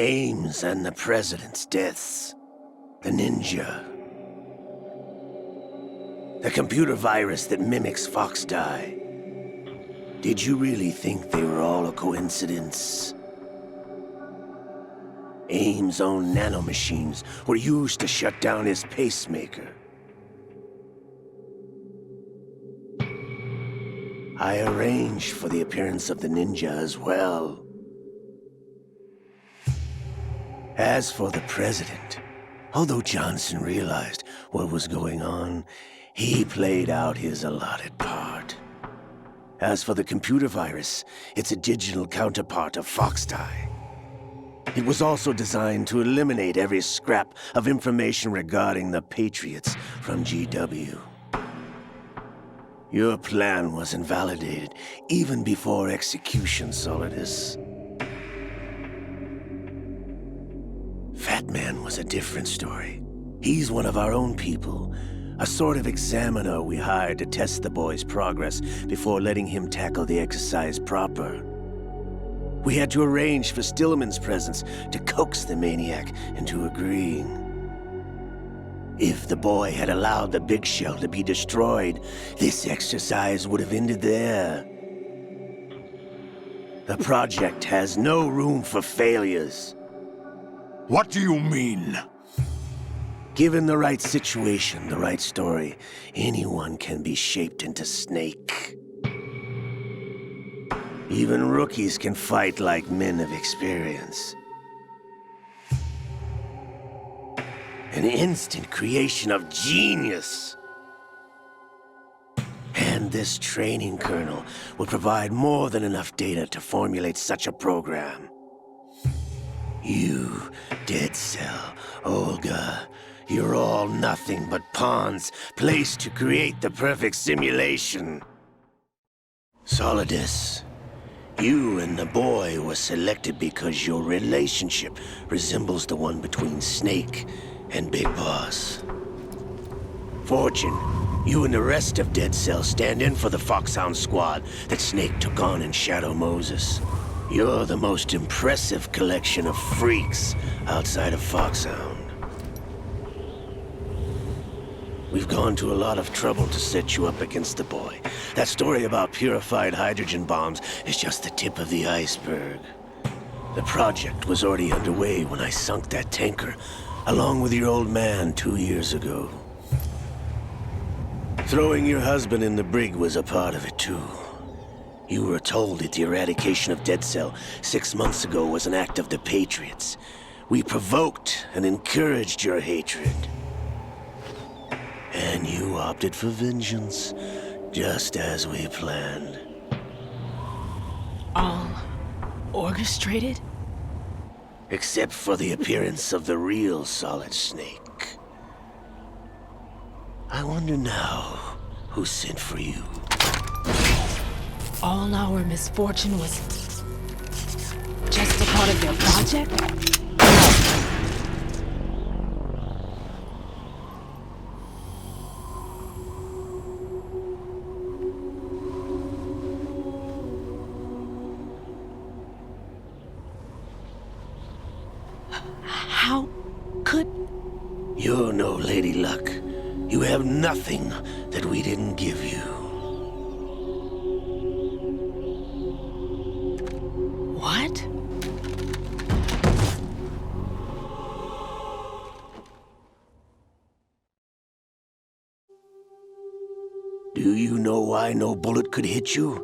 Ames and the President's deaths. The ninja. The computer virus that mimics Foxdie. Did you really think they were all a coincidence? Ames' own nanomachines were used to shut down his pacemaker. I arranged for the appearance of the ninja as well. As for the President, although Johnson realized what was going on, he played out his allotted part. As for the computer virus, it's a digital counterpart of Foxdie. It was also designed to eliminate every scrap of information regarding the Patriots from GW. Your plan was invalidated even before execution, Solidus. Fat Man was a different story. He's one of our own people, a sort of examiner we hired to test the boy's progress before letting him tackle the exercise proper. We had to arrange for Stillman's presence to coax the maniac into agreeing. If the boy had allowed the big shell to be destroyed, this exercise would have ended there. The project has no room for failures. What do you mean? Given the right situation, the right story, anyone can be shaped into Snake. Even rookies can fight like men of experience. An instant creation of genius. And this training kernel would provide more than enough data to formulate such a program. You, Dead Cell, Olga, you're all nothing but pawns placed to create the perfect simulation. Solidus, you and the boy were selected because your relationship resembles the one between Snake and Big Boss. Fortune, you and the rest of Dead Cell stand in for the Foxhound squad that Snake took on in Shadow Moses. You're the most impressive collection of freaks outside of Foxhound. We've gone to a lot of trouble to set you up against the boy. That story about purified hydrogen bombs is just the tip of the iceberg. The project was already underway when I sunk that tanker, along with your old man 2 years ago. Throwing your husband in the brig was a part of it too. You were told that the eradication of Dead Cell 6 months ago was an act of the Patriots. We provoked and encouraged your hatred. And you opted for vengeance, just as we planned. All orchestrated? Except for the appearance of the real Solid Snake. I wonder now who sent for you. All our misfortune was just a part of their project? How could... You're no Lady Luck. You have nothing that we didn't give you. What? Do you know why no bullet could hit you?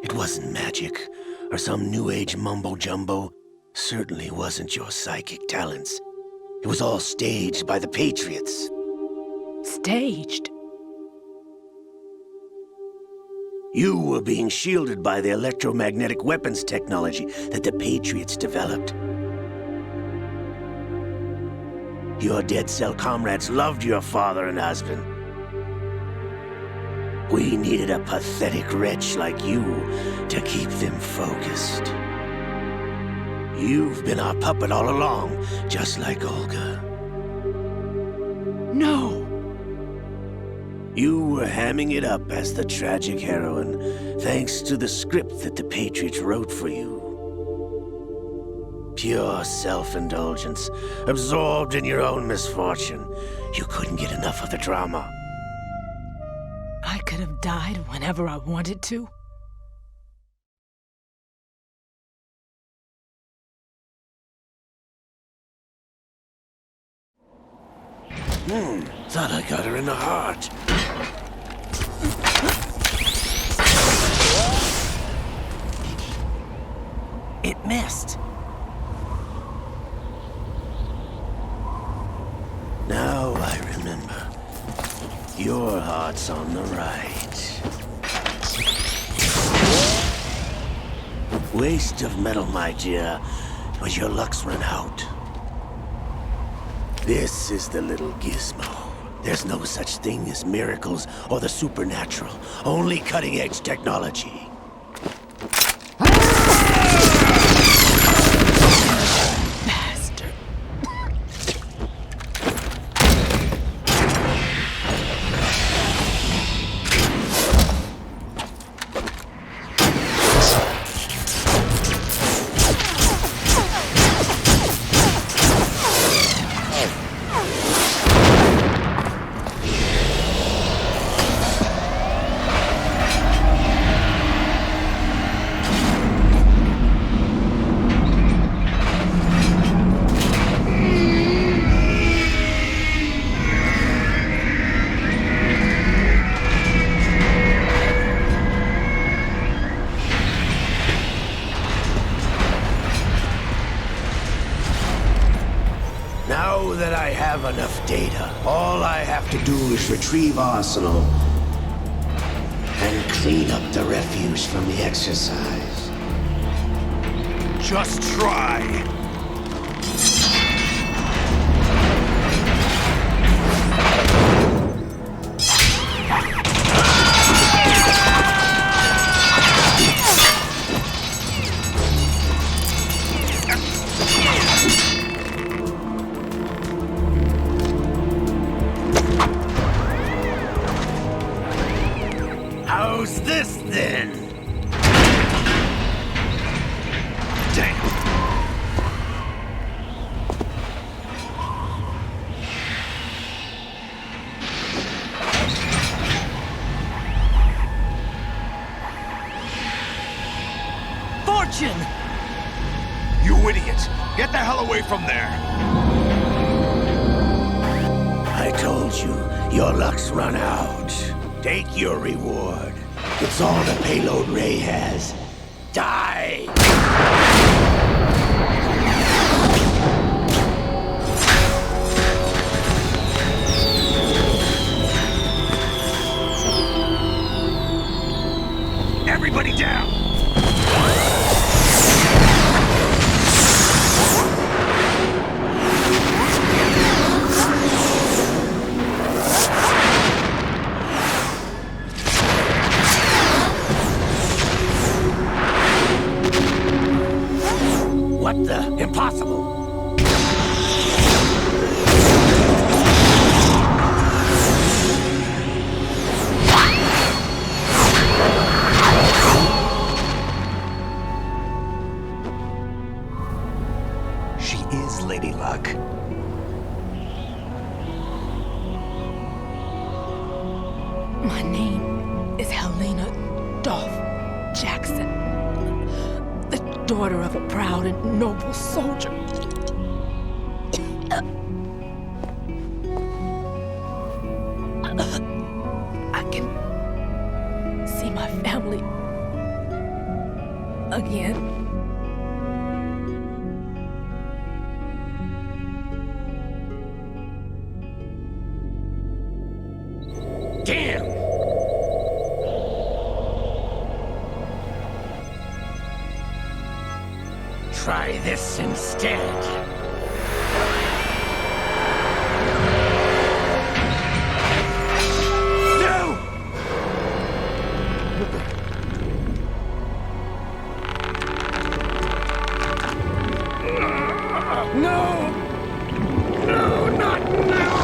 It wasn't magic, or some new age mumbo-jumbo. Certainly wasn't your psychic talents. It was all staged by the Patriots. Staged? You were being shielded by the electromagnetic weapons technology that the Patriots developed. Your Dead Cell comrades loved your father and husband. We needed a pathetic wretch like you to keep them focused. You've been our puppet all along, just like Olga. No! You were hamming it up as the tragic heroine, thanks to the script that the Patriots wrote for you. Pure self-indulgence, absorbed in your own misfortune. You couldn't get enough of the drama. I could have died whenever I wanted to. Thought I got her in the heart. It missed. Now I remember. Your heart's on the right. Waste of metal, my dear, but your luck's run out. This is the little gizmo. There's no such thing as miracles or the supernatural. Only cutting-edge technology. Bastard. Now that I have enough data, all I have to do is retrieve Arsenal and clean up the refuse from the exercise. Just try. How's this then? Damn. Fortune! You idiot! Get the hell away from there! I told you, your luck's run out. Take your reward. It's all the payload Ray has. Die! Everybody down! What the? Impossible! She is Lady Luck. My name is Helena Dolph Jackson, the daughter of a proud and noble soldier. I can see my family again. Damn! Try this instead. No! No, not now!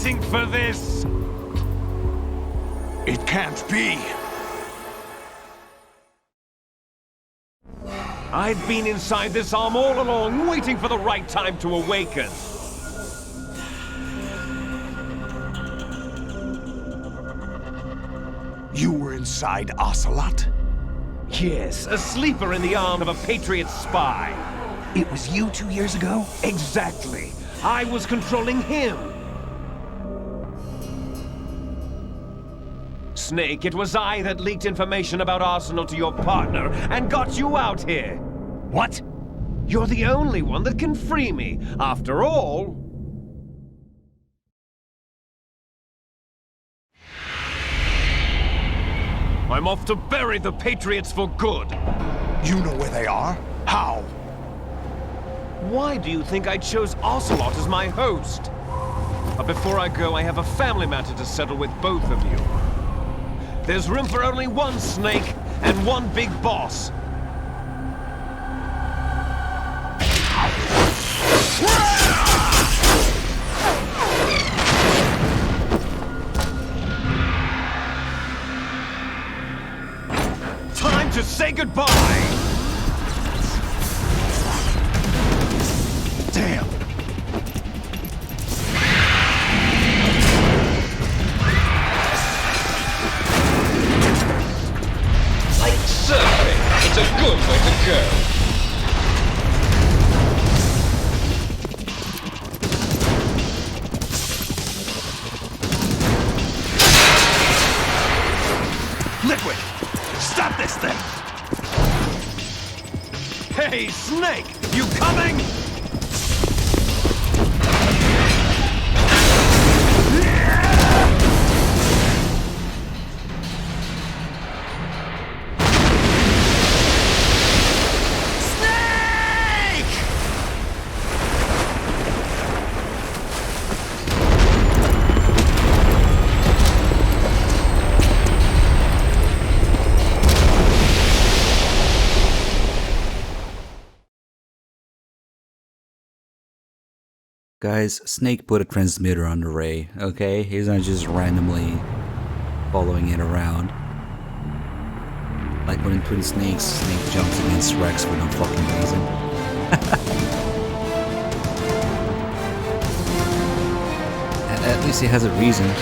waiting for this! It can't be. I've been inside this arm all along, waiting for the right time to awaken. You were inside Ocelot? Yes, a sleeper in the arm of a Patriot spy. It was you 2 years ago? Exactly. I was controlling him. Snake, it was I that leaked information about Arsenal to your partner and got you out here. What? You're the only one that can free me. After all... I'm off to bury the Patriots for good. You know where they are? How? Why do you think I chose Ocelot as my host? But before I go, I have a family matter to settle with both of you. There's room for only one Snake and one big boss. Time to say goodbye! Damn! Like surfing, it's a good way to go. Liquid! Stop this thing! Hey, Snake! You coming? Guys, Snake put a transmitter on the Ray, okay? He's not just randomly following it around. Like when in Twin Snakes, Snake jumps against Rex for no fucking reason. At least he has a reason.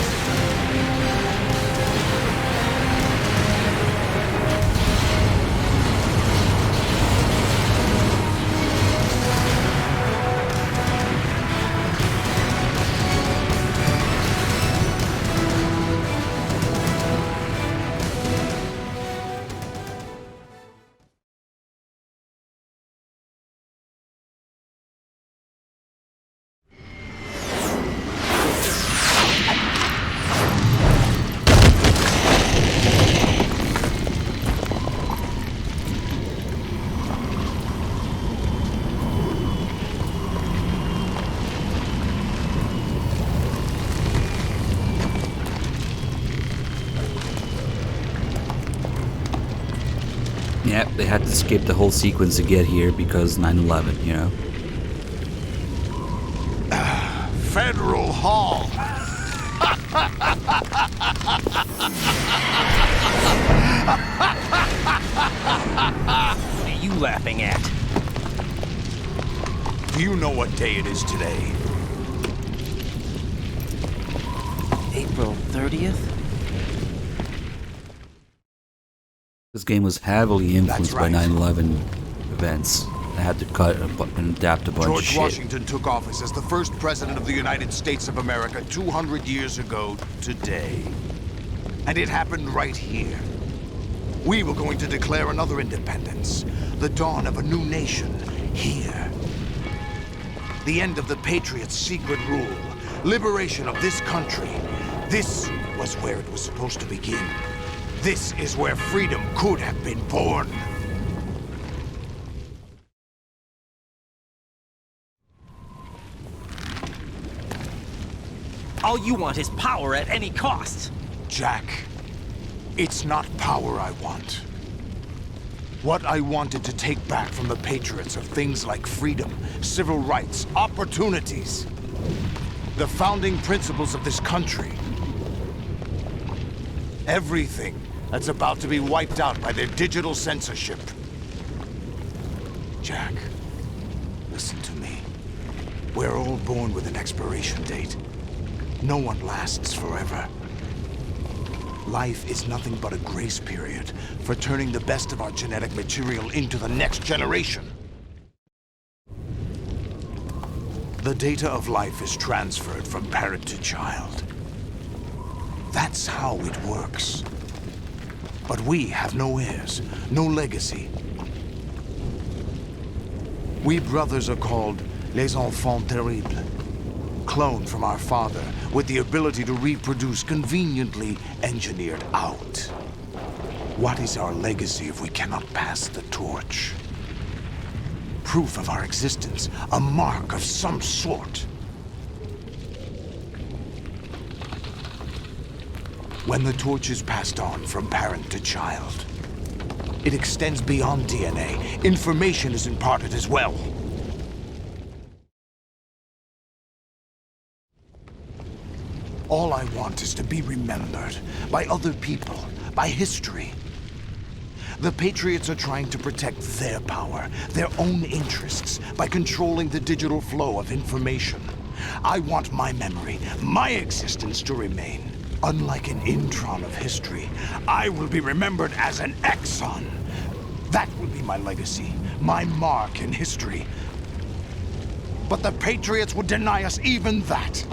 Yeah, they had to skip the whole sequence to get here because 9/11, you know? Federal Hall! What are you laughing at? Do you know what day it is today? April 30th? This game was heavily influenced by right. 9/11 events. They had to cut and adapt a bunch of George shit. Washington took office as the first president of the United States of America 200 years ago today. And it happened right here. We were going to declare another independence. The dawn of a new nation here. The end of the Patriots' secret rule. Liberation of this country. This was where it was supposed to begin. This is where freedom could have been born. All you want is power at any cost. Jack, it's not power I want. What I wanted to take back from the Patriots are things like freedom, civil rights, opportunities. the founding principles of this country. Everything that's about to be wiped out by their digital censorship. Jack, listen to me. We're all born with an expiration date. No one lasts forever. Life is nothing but a grace period for turning the best of our genetic material into the next generation. The data of life is transferred from parent to child. That's how it works. But we have no heirs, no legacy. We brothers are called les enfants terribles, cloned from our father with the ability to reproduce conveniently engineered out. What is our legacy if we cannot pass the torch? Proof of our existence, a mark of some sort. When the torch is passed on from parent to child, it extends beyond DNA. Information is imparted as well. All I want is to be remembered by other people, by history. The Patriots are trying to protect their power, their own interests, by controlling the digital flow of information. I want my memory, my existence to remain. Unlike an intron of history, I will be remembered as an exon. That will be my legacy, my mark in history. But the Patriots would deny us even that.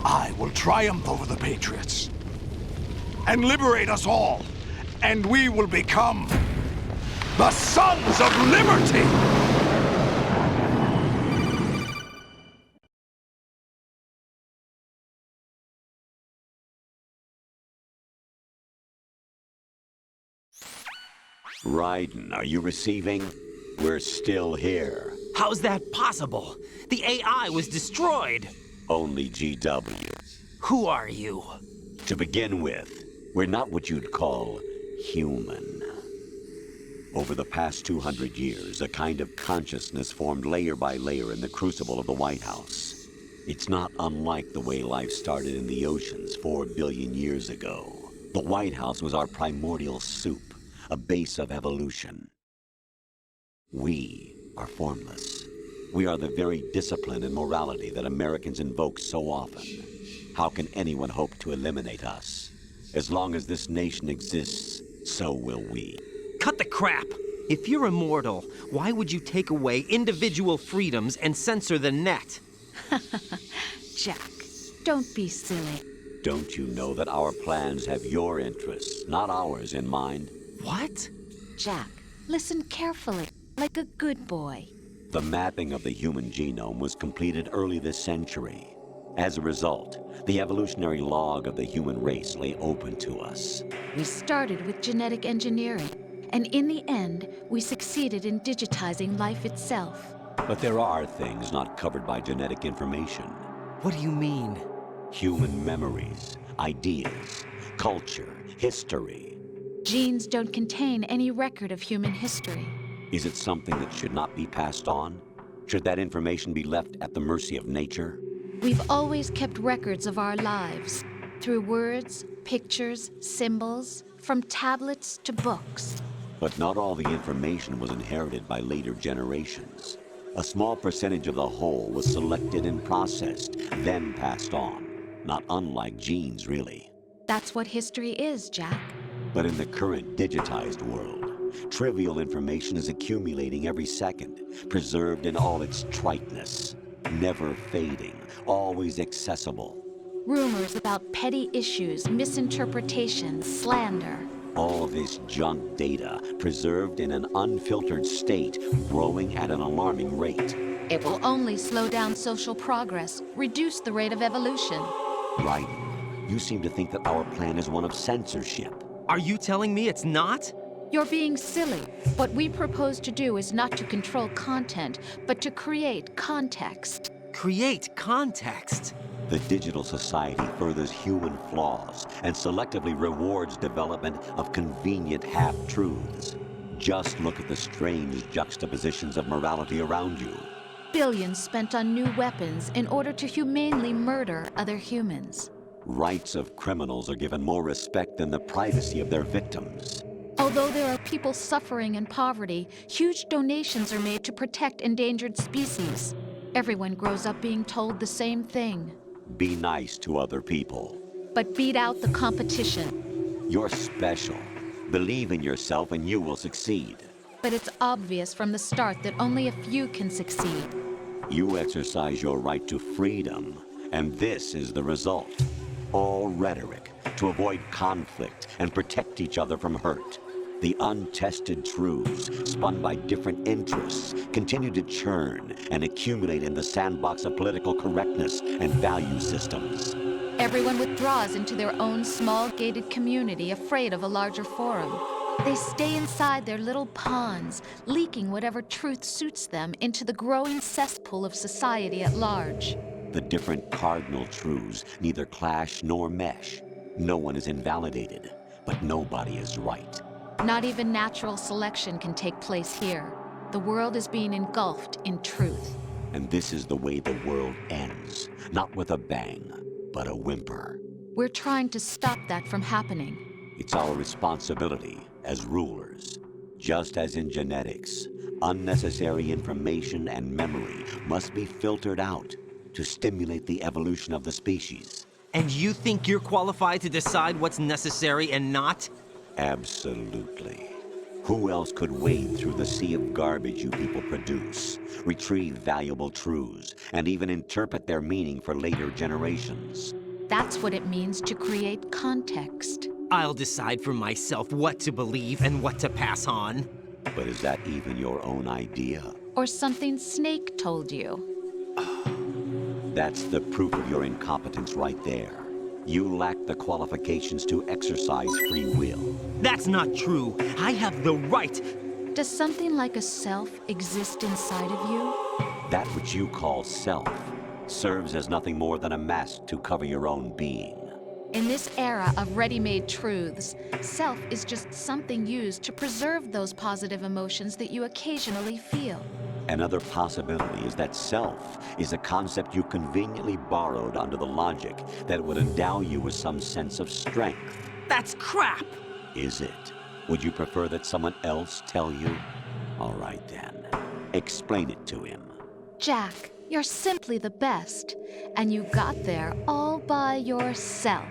I will triumph over the Patriots and liberate us all, and we will become the Sons of Liberty! Raiden, are you receiving? We're still here. How's that possible? The AI was destroyed. Only GW. Who are you? To begin with, we're not what you'd call human. Over the past 200 years, a kind of consciousness formed layer by layer in the crucible of the White House. It's not unlike the way life started in the oceans 4 billion years ago. The White House was our primordial soup, a base of evolution. We are formless. We are the very discipline and morality that Americans invoke so often. How can anyone hope to eliminate us? As long as this nation exists, so will we. Cut the crap! If you're immortal, why would you take away individual freedoms and censor the net? Jack, don't be silly. Don't you know that our plans have your interests, not ours, in mind? What? Jack, listen carefully, like a good boy. The mapping of the human genome was completed early this century. As a result, the evolutionary log of the human race lay open to us. We started with genetic engineering, and in the end, we succeeded in digitizing life itself. But there are things not covered by genetic information. What do you mean? Human memories, ideas, culture, history. Genes don't contain any record of human history. Is it something that should not be passed on? Should that information be left at the mercy of nature? We've always kept records of our lives, through words, pictures, symbols, from tablets to books. But not all the information was inherited by later generations. A small percentage of the whole was selected and processed, then passed on. Not unlike genes, really. That's what history is, Jack. But in the current digitized world, trivial information is accumulating every second, preserved in all its triteness, never fading, always accessible. Rumors about petty issues, misinterpretations, slander. All this junk data, preserved in an unfiltered state, growing at an alarming rate. It will only slow down social progress, reduce the rate of evolution. Right. You seem to think that our plan is one of censorship. Are you telling me it's not? You're being silly. What we propose to do is not to control content, but to create context. Create context? The digital society furthers human flaws and selectively rewards development of convenient half-truths. Just look at the strange juxtapositions of morality around you. billions spent on new weapons in order to humanely murder other humans. Rights of criminals are given more respect than the privacy of their victims. Although there are people suffering in poverty, huge donations are made to protect endangered species. Everyone grows up being told the same thing. Be nice to other people. But beat out the competition. You're special. Believe in yourself and you will succeed. But it's obvious from the start that only a few can succeed. You exercise your right to freedom, and this is the result. All rhetoric to avoid conflict and protect each other from hurt. The untested truths, spun by different interests, continue to churn and accumulate in the sandbox of political correctness and value systems. Everyone withdraws into their own small gated community, afraid of a larger forum. They stay inside their little ponds, leaking whatever truth suits them into the growing cesspool of society at large. The different cardinal truths neither clash nor mesh. No one is invalidated, but nobody is right. Not even natural selection can take place here. The world is being engulfed in truth. And this is the way the world ends. Not with a bang, but a whimper. We're trying to stop that from happening. It's our responsibility as rulers. Just as in genetics, unnecessary information and memory must be filtered out to stimulate the evolution of the species. And you think you're qualified to decide what's necessary and not? Absolutely. Who else could wade through the sea of garbage you people produce, retrieve valuable truths, and even interpret their meaning for later generations? That's what it means to create context. I'll decide for myself what to believe and what to pass on. But is that even your own idea? Or something Snake told you? That's the proof of your incompetence right there. You lack the qualifications to exercise free will. That's not true. I have the right. Does something like a self exist inside of you? That which you call self serves as nothing more than a mask to cover your own being. In this era of ready-made truths, self is just something used to preserve those positive emotions that you occasionally feel. Another possibility is that self is a concept you conveniently borrowed under the logic that it would endow you with some sense of strength. That's crap! Is it? Would you prefer that someone else tell you? All right then. Explain it to him. Jack, you're simply the best, and you got there all by yourself.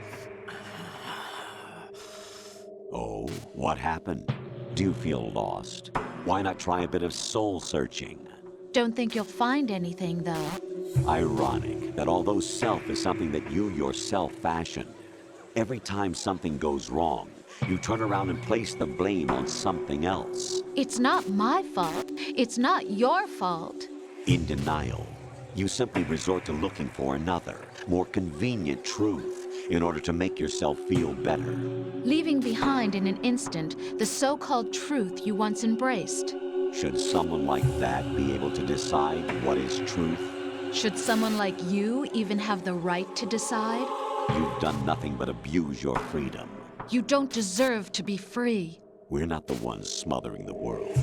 Oh, what happened? Do you feel lost? Why not try a bit of soul-searching? Don't think you'll find anything, though. Ironic that although self is something that you yourself fashioned, every time something goes wrong, you turn around and place the blame on something else. It's not my fault. It's not your fault. In denial, you simply resort to looking for another, more convenient truth in order to make yourself feel better. Leaving behind in an instant the so-called truth you once embraced. Should someone like that be able to decide what is truth? Should someone like you even have the right to decide? You've done nothing but abuse your freedom. You don't deserve to be free. We're not the ones smothering the world.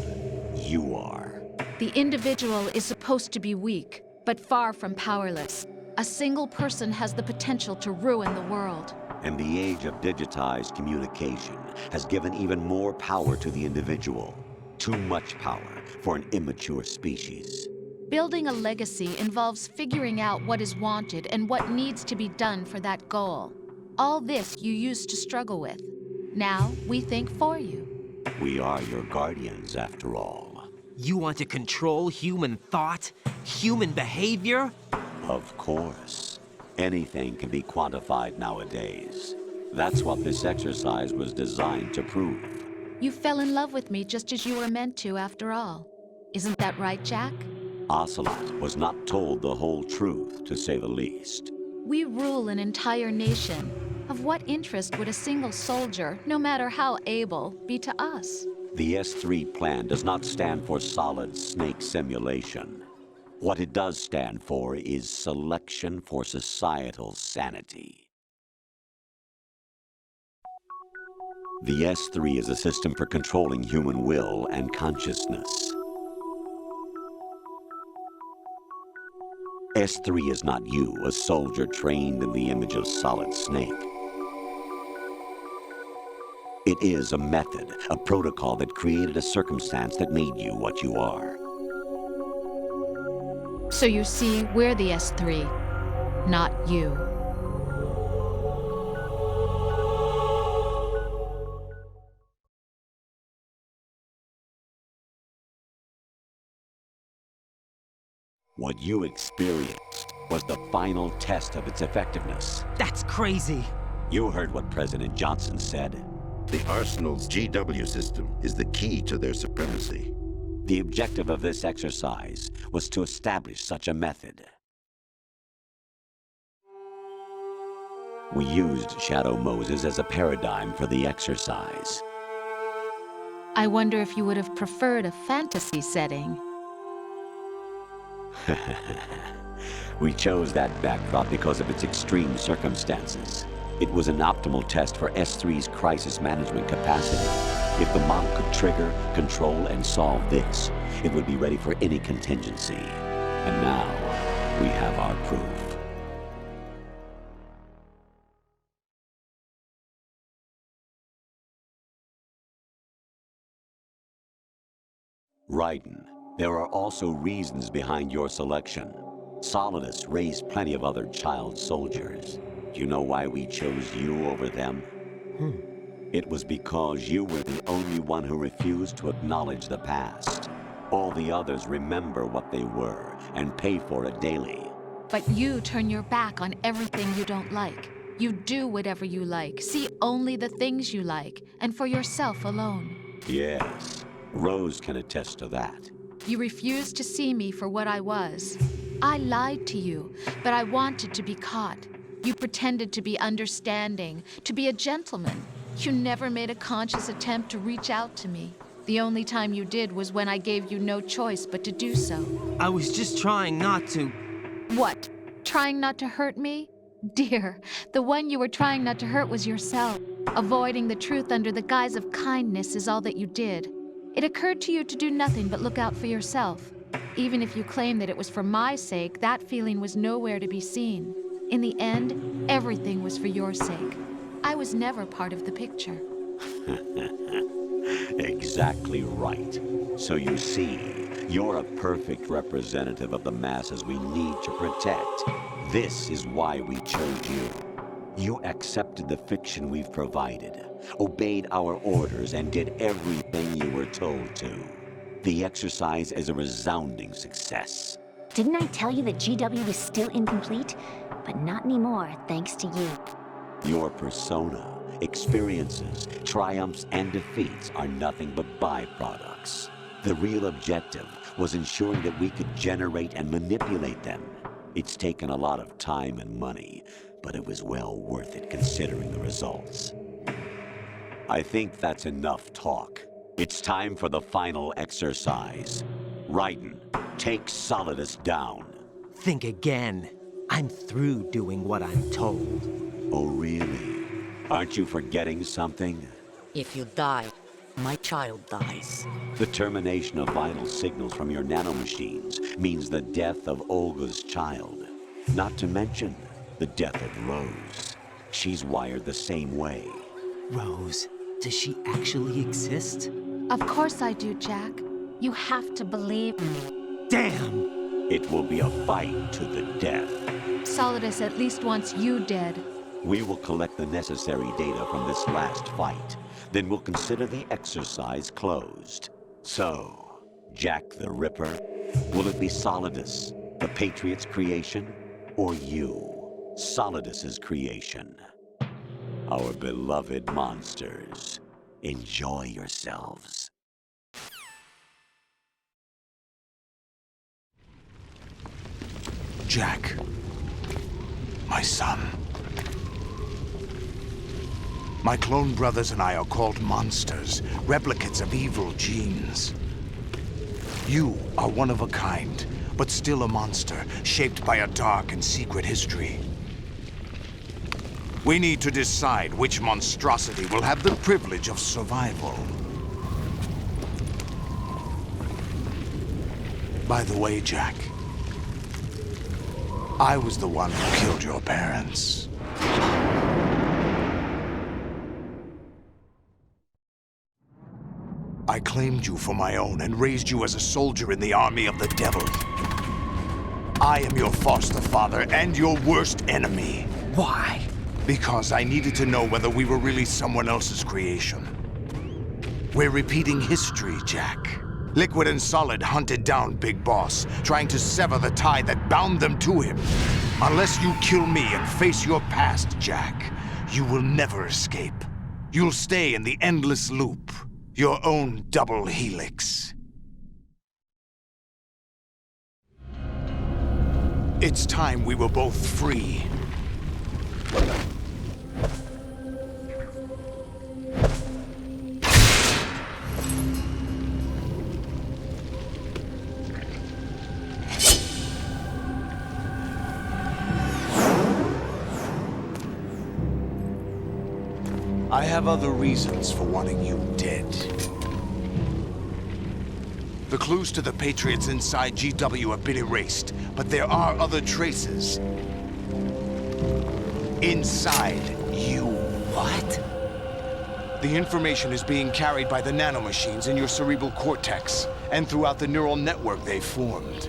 You are. The individual is supposed to be weak, but far from powerless. A single person has the potential to ruin the world. And the age of digitized communication has given even more power to the individual. Too much power for an immature species. Building a legacy involves figuring out what is wanted and what needs to be done for that goal. All this you used to struggle with. Now we think for you. We are your guardians, after all. You want to control human thought? Human behavior? Of course. Anything can be quantified nowadays. That's what this exercise was designed to prove. You fell in love with me just as you were meant to, after all. Isn't that right, Jack? Ocelot was not told the whole truth, to say the least. We rule an entire nation. Of what interest would a single soldier, no matter how able, be to us? The S3 plan does not stand for solid snake simulation. What it does stand for is selection for societal sanity. The S3 is a system for controlling human will and consciousness. S3 is not you, a soldier trained in the image of Solid Snake. It is a method, a protocol that created a circumstance that made you what you are. So you see, we're the S3, not you. What you experienced was the final test of its effectiveness. That's crazy. You heard what President Johnson said. The Arsenal's GW system is the key to their supremacy. The objective of this exercise was to establish such a method. We used Shadow Moses as a paradigm for the exercise. I wonder if you would have preferred a fantasy setting. We chose that backdrop because of its extreme circumstances. It was an optimal test for S3's crisis management capacity. If the model could trigger, control, and solve this, it would be ready for any contingency. And now, we have our proof. Raiden, there are also reasons behind your selection. Solidus raised plenty of other child soldiers. Do you know why we chose you over them? It was because you were the only one who refused to acknowledge the past. All the others remember what they were and pay for it daily. But you turn your back on everything you don't like. You do whatever you like, see only the things you like, and for yourself alone. Yes, Rose can attest to that. You refused to see me for what I was. I lied to you, but I wanted to be caught. You pretended to be understanding, to be a gentleman. You never made a conscious attempt to reach out to me. The only time you did was when I gave you no choice but to do so. I was just trying not to. What? Trying not to hurt me? Dear, the one you were trying not to hurt was yourself. Avoiding the truth under the guise of kindness is all that you did. It occurred to you to do nothing but look out for yourself. Even if you claim that it was for my sake, that feeling was nowhere to be seen. In the end, everything was for your sake. I was never part of the picture. Exactly right. So you see, you're a perfect representative of the masses we need to protect. This is why we chose you. You accepted the fiction we've provided, obeyed our orders, and did everything you were told to. The exercise is a resounding success. Didn't I tell you that GW was still incomplete? But not anymore, thanks to you. Your persona, experiences, triumphs, and defeats are nothing but byproducts. The real objective was ensuring that we could generate and manipulate them. It's taken a lot of time and money, but it was well worth it considering the results. I think that's enough talk. It's time for the final exercise. Raiden, take Solidus down. Think again. I'm through doing what I'm told. Oh, really? Aren't you forgetting something? If you die, my child dies. The termination of vital signals from your nanomachines means the death of Olga's child. Not to mention the death of Rose. She's wired the same way. Rose, does she actually exist? Of course I do, Jack. You have to believe me. Damn! It will be a fight to the death. Solidus at least wants you dead. We will collect the necessary data from this last fight. Then we'll consider the exercise closed. So, Jack the Ripper, will it be Solidus, the Patriot's creation, or you, Solidus's creation? Our beloved monsters, enjoy yourselves. Jack, my son. My clone brothers and I are called monsters, replicates of evil genes. You are one of a kind, but still a monster, shaped by a dark and secret history. We need to decide which monstrosity will have the privilege of survival. By the way, Jack, I was the one who killed your parents. I claimed you for my own and raised you as a soldier in the army of the devil. I am your foster father and your worst enemy. Why? Because I needed to know whether we were really someone else's creation. We're repeating history, Jack. Liquid and Solid hunted down Big Boss, trying to sever the tie that bound them to him. Unless you kill me and face your past, Jack, you will never escape. You'll stay in the endless loop, your own double helix. It's time we were both free. I have other reasons for wanting you dead. The clues to the Patriots inside GW have been erased, but there are other traces. Inside you. What? The information is being carried by the nanomachines in your cerebral cortex, and throughout the neural network they formed.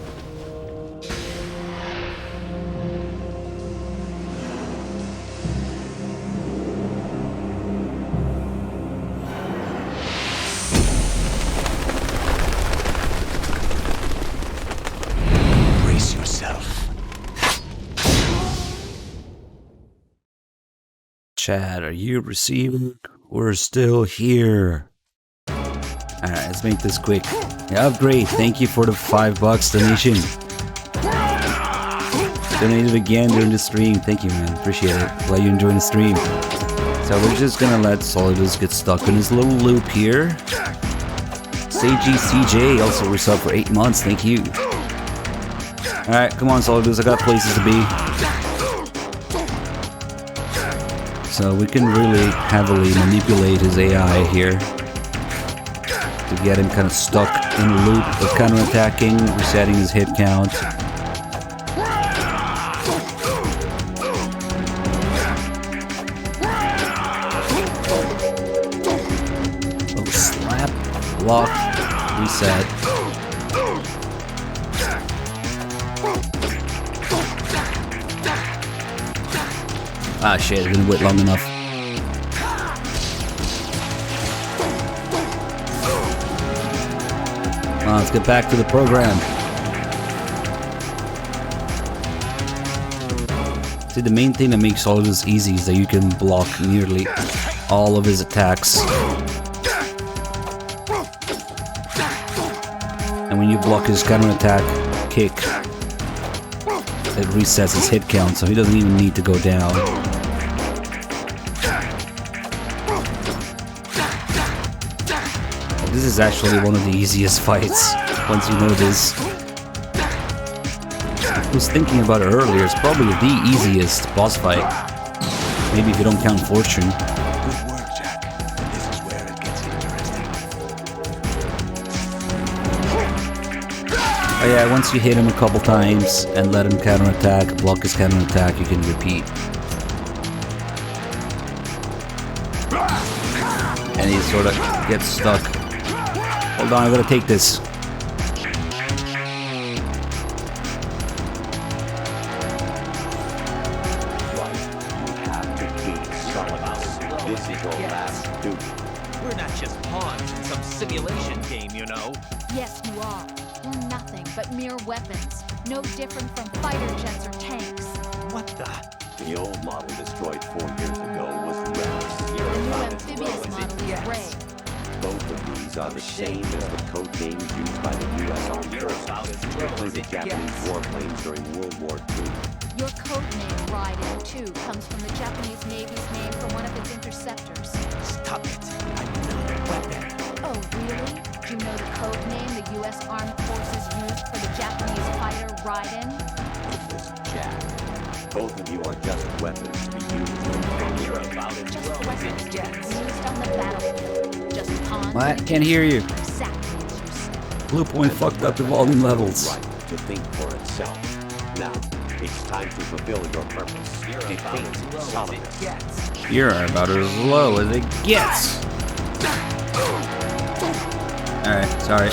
Chat, are you receiving? We're still here. Alright, let's make this quick. Yeah, upgrade. Thank you for the $5 donation. Donated again during the stream. Thank you, man. Appreciate it. Glad you enjoying the stream. So we're just gonna let Solidus get stuck in his little loop here. Seiji CJ also resubbed for 8 months. Thank you. Alright, come on, Solidus. I got places to be. So we can really heavily manipulate his AI here to get him kind of stuck in a loop of counterattacking, resetting his hit count. Oh, slap, block, reset. Ah shit, it didn't wait long enough. Let's get back to the program. See, the main thing that makes all of this easy is that you can block nearly all of his attacks. And when you block his counterattack kick, it resets his hit count, so he doesn't even need to go down. This is actually one of the easiest fights, once you know this. I was thinking about it earlier, it's probably the easiest boss fight. Maybe if you don't count Fortune. Good work, Jack. This is where it gets interesting. Oh yeah, once you hit him a couple times and let him counterattack, block his counterattack, you can repeat. And he sort of gets stuck. Hold on, I gotta take this. We're not just pawns in some simulation game, you know. Yes, you are. We're nothing but mere weapons. No different from fighter jets or tanks. What the? The old model destroyed 4 years ago was Rex. The new amphibious model is Ray. Both of these are the same as the code names used by the U.S. Armed Forces to play the Japanese warplanes during World War II. Your code name, Raiden 2, comes from the Japanese Navy's name for one of its interceptors. Stop it. I'm not a weapon. Oh, really? Do you know the code name the U.S. Armed Forces used for the Japanese fighter Raiden? This Jack. Both of you are just weapons to be used. You're about it. Just weapons used on the battlefield. Just pawns. What? Can't hear you. Exactly as you said. Blue Point fucked up the volume levels. Right to think for itself. Now, It's time to fulfill your purpose. You're about as low as it gets. Alright, sorry.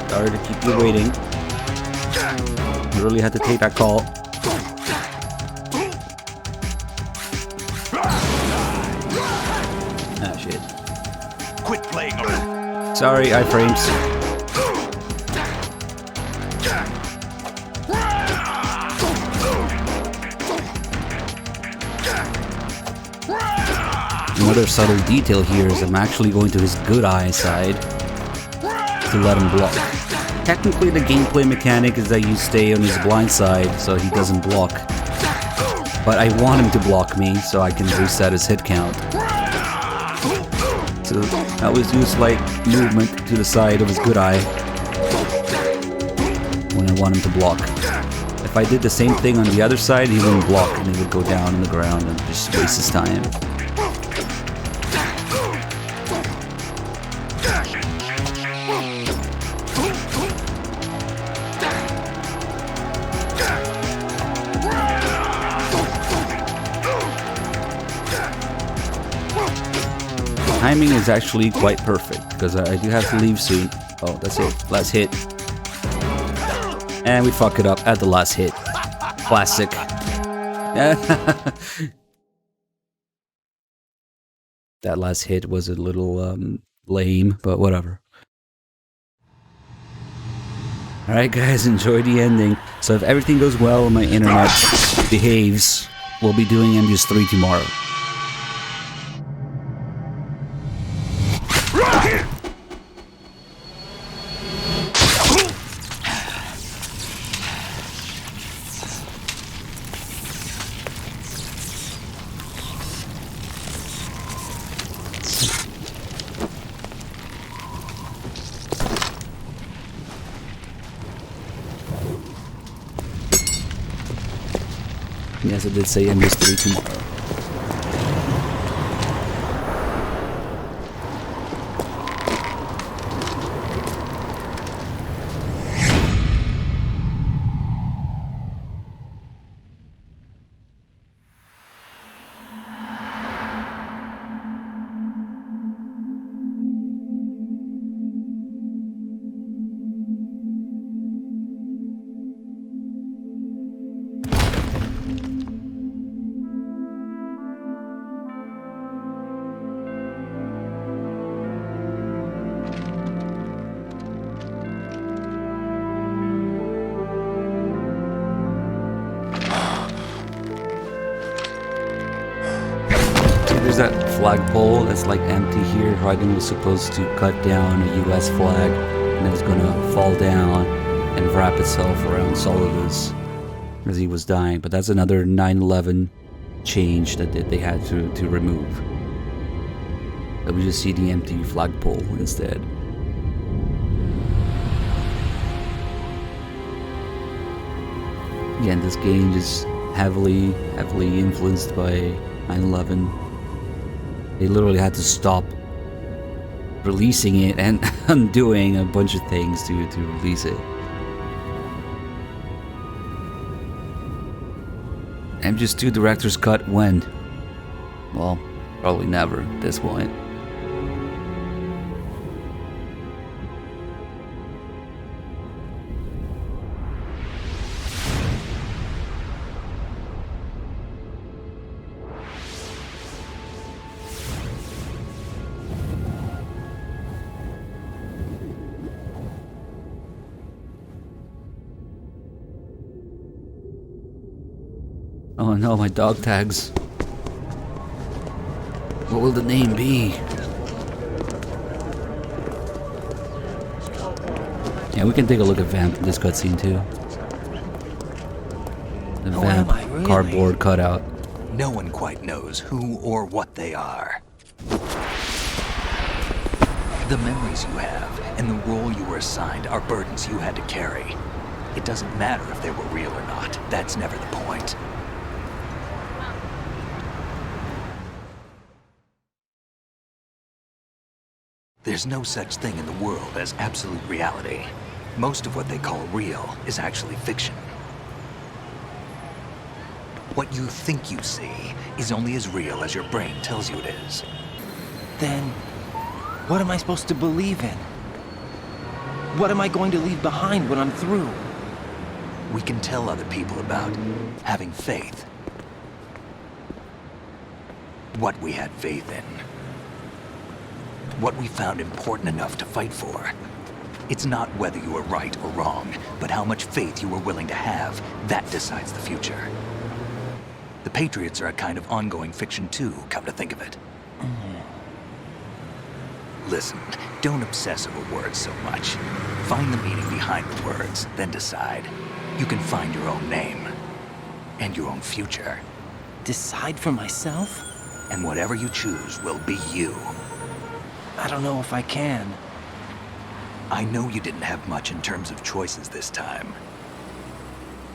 Sorry to keep you waiting. You really had to take that call. Ah, shit. Quit playing around. Sorry, iframes. Another subtle detail here is I'm actually going to his good eye side to let him block. Technically the gameplay mechanic is that you stay on his blind side so he doesn't block. But I want him to block me so I can reset his hit count. So I always do a slight movement to the side of his good eye when I want him to block. If I did the same thing on the other side, he wouldn't block and he would go down on the ground and just waste his time. Timing is actually quite perfect because I do have to leave soon. Oh, that's it. Last hit. And we fuck it up at the last hit. Classic. That last hit was a little lame, but whatever. Alright guys, enjoy the ending. So if everything goes well and my internet behaves, we'll be doing MGS2 tomorrow. Yes, I did say MGS2 tomorrow. There's that flagpole that's like empty here. Raiden was supposed to cut down a US flag and it was gonna fall down and wrap itself around Solidus as he was dying. But that's another 9/11 change that they had to remove. But we just see the empty flagpole instead. Again, this game is heavily influenced by 9/11. They literally had to stop releasing it and undoing a bunch of things to release it. MGS2 director's cut when? Well, probably never at this point. Oh no, my dog tags. What will the name be? Yeah, we can take a look at Vamp in this cutscene too. The Vamp really? cardboard cutout. No one quite knows who or what they are. The memories you have and the role you were assigned are burdens you had to carry. It doesn't matter if they were real or not. That's never the point. There's no such thing in the world as absolute reality. Most of what they call real is actually fiction. What you think you see is only as real as your brain tells you it is. Then, what am I supposed to believe in? What am I going to leave behind when I'm through? We can tell other people about having faith. What we had faith in. What we found important enough to fight for. It's not whether you were right or wrong, but how much faith you were willing to have. That decides the future. The Patriots are a kind of ongoing fiction too, come to think of it. Listen, don't obsess over words so much. Find the meaning behind the words, then decide. You can find your own name. And your own future. Decide for myself? And whatever you choose will be you. I don't know if I can. I know you didn't have much in terms of choices this time.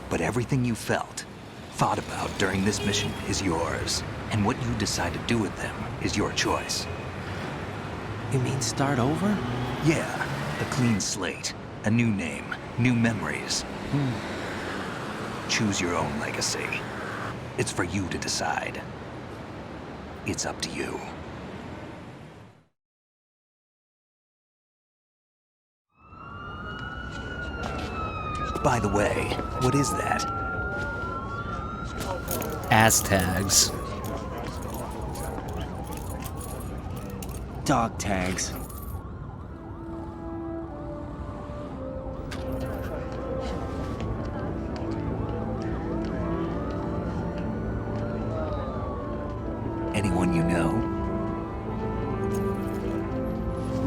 But everything you felt, thought about during this mission is yours. And what you decide to do with them is your choice. You mean start over? Yeah, a clean slate, a new name, new memories. Choose your own legacy. It's for you to decide. It's up to you. By the way, what is that? Ass tags. Dog tags. Anyone you know?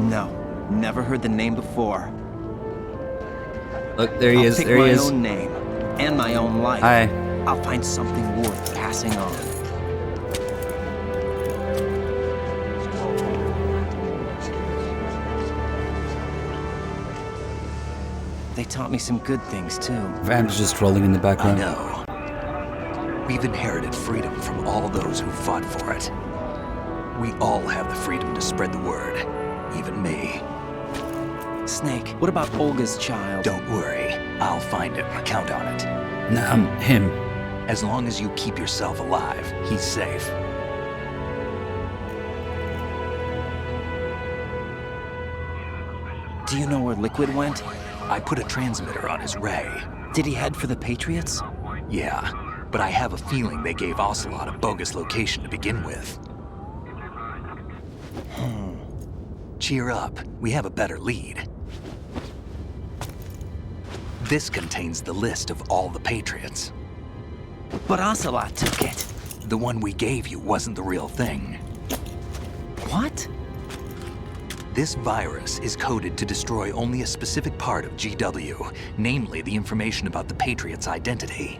No, never heard the name before. Look, there he is. Pick There he my is. own name and my own life. Hi. I'll find something worth passing on. They taught me some good things too. Vam's just rolling in the background. I know. We've inherited freedom from all those who fought for it. We all have the freedom to spread the word, even me. Snake, what about Olga's child? Don't worry, I'll find him. Count on it. Him. As long as you keep yourself alive, he's safe. Do you know where Liquid went? I put a transmitter on his ray. Did he head for the Patriots? Yeah, but I have a feeling they gave Ocelot a bogus location to begin with. Cheer up, we have a better lead. This contains the list of all the Patriots. But Ocelot took it. The one we gave you wasn't the real thing. What? This virus is coded to destroy only a specific part of GW, namely the information about the Patriots' identity.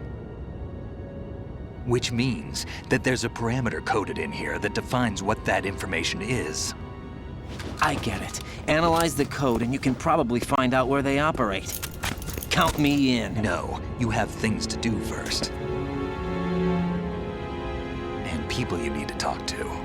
Which means that there's a parameter coded in here that defines what that information is. I get it. Analyze the code and you can probably find out where they operate. Count me in. No, you have things to do first. And people you need to talk to.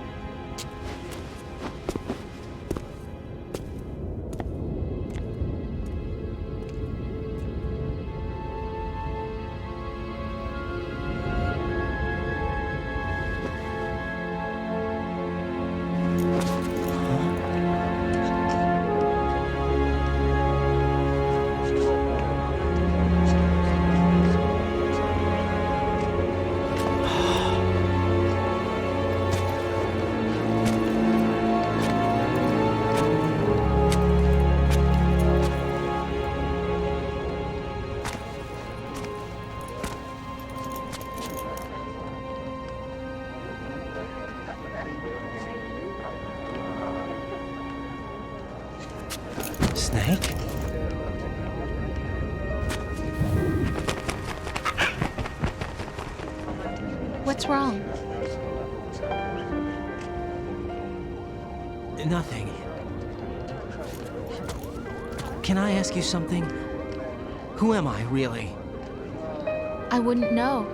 Snake? What's wrong? Nothing. Can I ask you something? Who am I, really? I wouldn't know.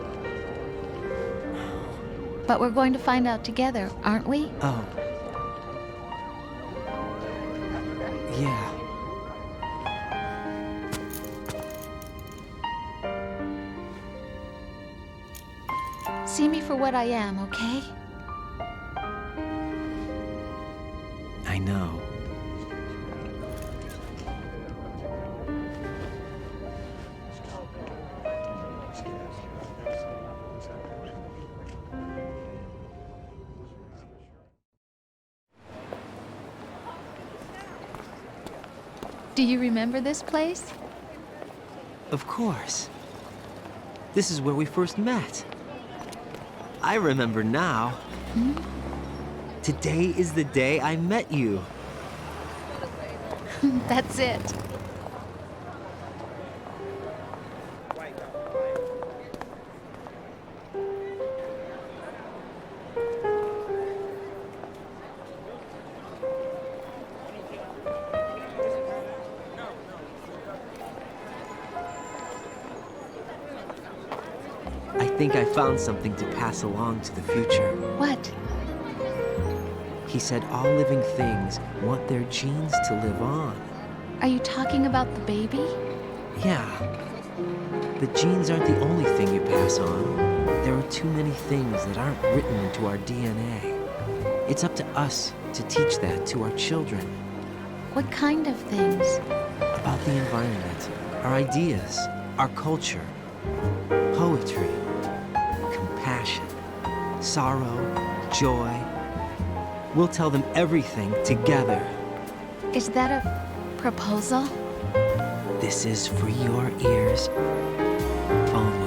But we're going to find out together, aren't we? Oh. Yeah. what I am, okay? I know. Do you remember this place? Of course. This is where we first met. I remember now. Hmm? Today is the day I met you. That's it. I think I found something to pass along to the future. What? He said all living things want their genes to live on. Are you talking about the baby? Yeah. The genes aren't the only thing you pass on. There are too many things that aren't written into our DNA. It's up to us to teach that to our children. What kind of things? About the environment, our ideas, our culture, poetry, compassion, sorrow, joy. We'll tell them everything together. Is that a proposal? This is for your ears only.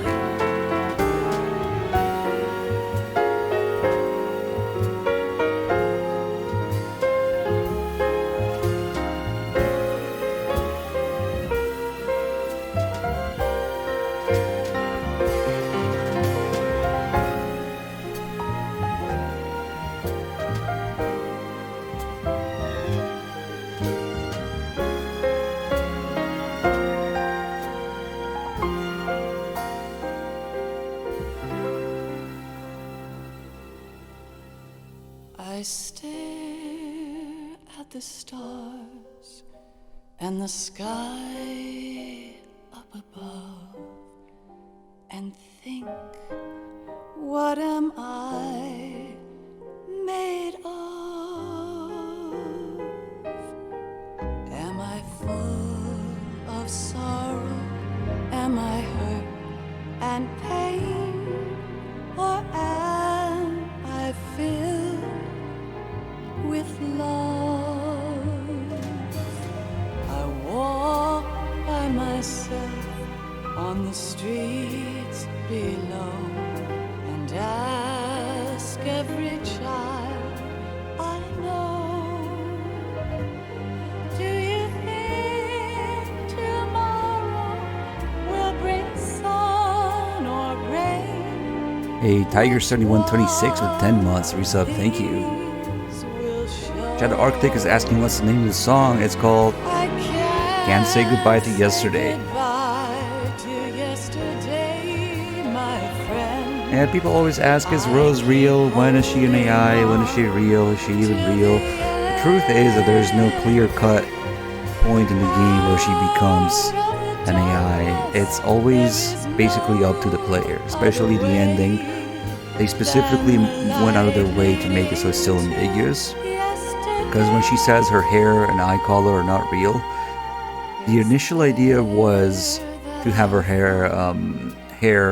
I stare at the stars and the sky up above and think, what am I made of? Am I full of sorrow? Am I hurt and pain? Or am I filled with love? I walk by myself on the streets below and ask every child I know, do you think tomorrow will bring sun or rain? Hey, Tiger7126 with 10 months. Resub, thank you. Shadow Arctic is asking what's the name of the song. It's called Can't Say Goodbye to Yesterday. And people always ask, is Rose real? When is she an AI? When is she real? Is she even real? The truth is that there's no clear-cut point in the game where she becomes an AI. It's always basically up to the player, especially the ending. They specifically went out of their way to make it so it's still ambiguous. Because when she says her hair and eye color are not real, the initial idea was to have her hair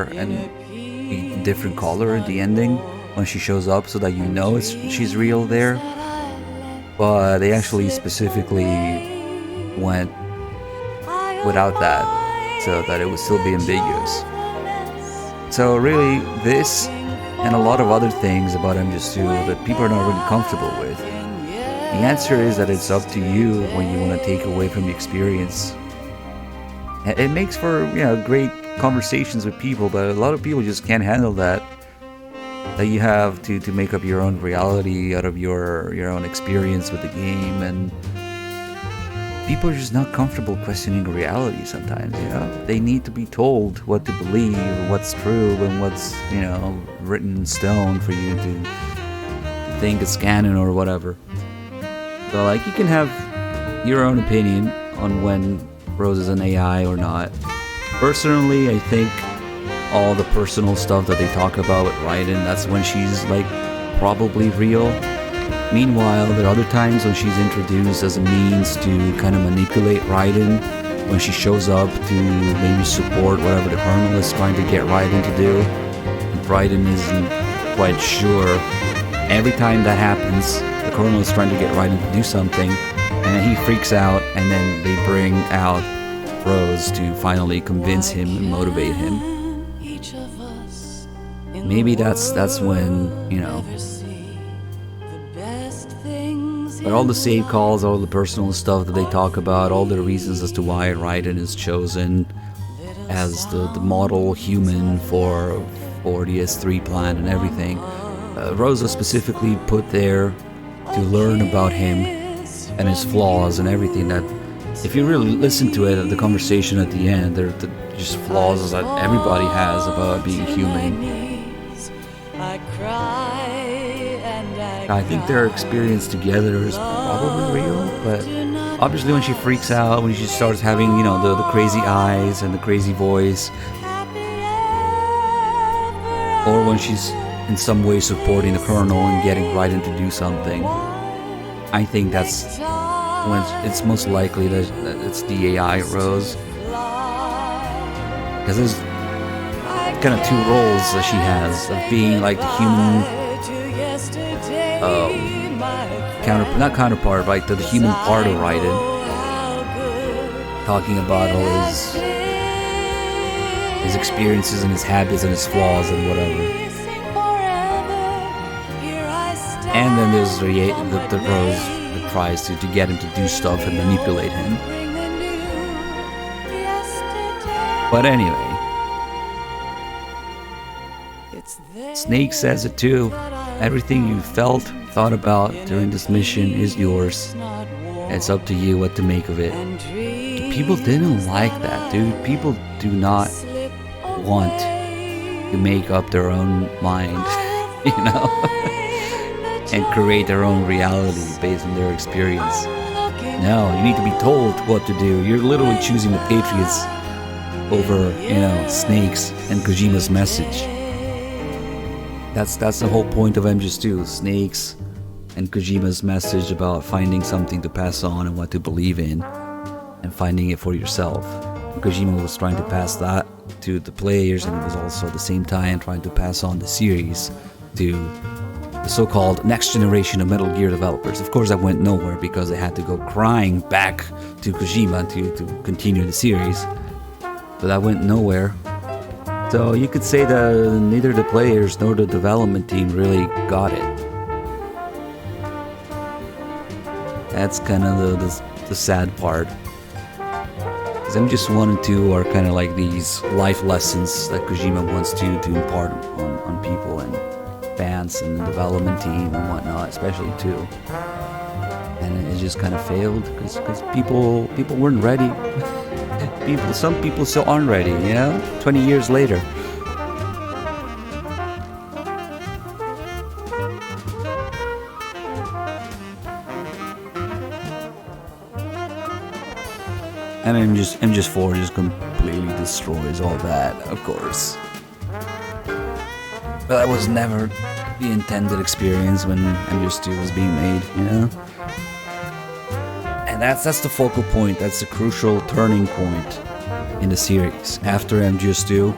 and be different color at the ending when she shows up, so that you know she's real there. But they actually specifically went without that, so that it would still be ambiguous. So really, this and a lot of other things about MGS2 that people are not really comfortable with. The answer is that it's up to you when you want to take away from the experience. It makes for, great conversations with people, but a lot of people just can't handle that. That you have to make up your own reality out of your own experience with the game, and people are just not comfortable questioning reality sometimes, They need to be told what to believe, what's true, and what's, written in stone for you to think is canon or whatever. So, you can have your own opinion on when Rose is an AI or not. Personally, I think all the personal stuff that they talk about with Raiden, that's when she's like probably real. Meanwhile, there are other times when she's introduced as a means to kind of manipulate Raiden, when she shows up to maybe support whatever the Colonel is trying to get Raiden to do, and Raiden isn't quite sure. Every time that happens, the Colonel is trying to get Raiden to do something, and then he freaks out, and then they bring out Rose to finally convince him and motivate him. Maybe that's when, you know. But all the save calls, all the personal stuff that they talk about, all the reasons as to why Raiden is chosen as the model human for the S3 plan and everything. Rose was specifically put there to learn about him and his flaws and everything. That if you really listen to it, the conversation at the end, they're just flaws that everybody has about being human. I think their experience together is probably real, but obviously when she freaks out, when she starts having, you know, the crazy eyes and the crazy voice, or when she's in some way supporting the Colonel and getting Raiden to do something, I think that's when it's most likely that it's the AI Rose. Because there's kind of two roles that she has, of being like the human not counterpart, like the human part of Raiden, talking about all his experiences and his habits and his flaws and whatever. And then there's the Rose that tries to get him to do stuff and manipulate him. But anyway, Snake says it too. Everything you felt, thought about during this mission is yours. It's up to you what to make of it. People didn't like that, dude. People do not want to make up their own mind, you know, and create their own reality based on their experience. No, you need to be told what to do. You're literally choosing the Patriots over, you know, Snake's and Kojima's message. That's the whole point of MGS2, Snake's and Kojima's message about finding something to pass on and what to believe in, and finding it for yourself. And Kojima was trying to pass that to the players, and he was also at the same time trying to pass on the series to the so-called next generation of Metal Gear developers. Of course, that went nowhere because they had to go crying back to Kojima to continue the series. But that went nowhere. So you could say that neither the players nor the development team really got it. That's kind of the sad part. Because MGS1 and 2 are kind of like these life lessons that Kojima wants to impart on people and fans and the development team and whatnot, especially 2. And it just kind of failed because people weren't ready. Some people still aren't ready, you know? 20 years later. And MGS4 just completely destroys all that, of course. But that was never the intended experience when MGS2 was being made, you know? And that's the focal point, that's the crucial turning point in the series. After MGS2,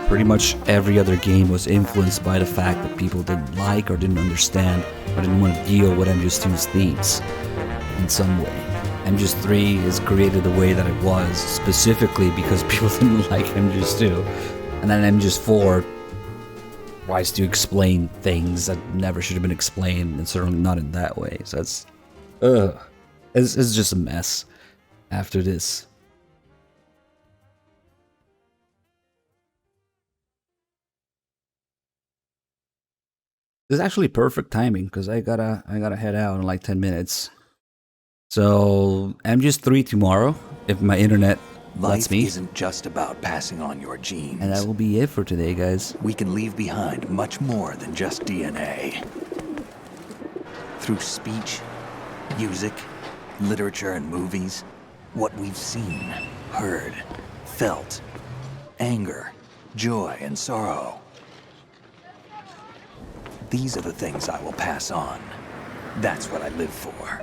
pretty much every other game was influenced by the fact that people didn't like or didn't understand or didn't want to deal with MGS2's themes in some way. MGS3 is created the way that it was specifically because people didn't like MGS2. And then MGS4 tries to explain things that never should have been explained, and certainly not in that way. So that's... It's just a mess after this. It's actually perfect timing because I gotta head out in like 10 minutes. So MGS3 tomorrow, if my internet lets me. Life isn't just about passing on your genes. And that will be it for today, guys. We can leave behind much more than just DNA. Through speech, music, literature, and movies, what we've seen, heard, felt, anger, joy and sorrow. These are the things I will pass on. That's what I live for.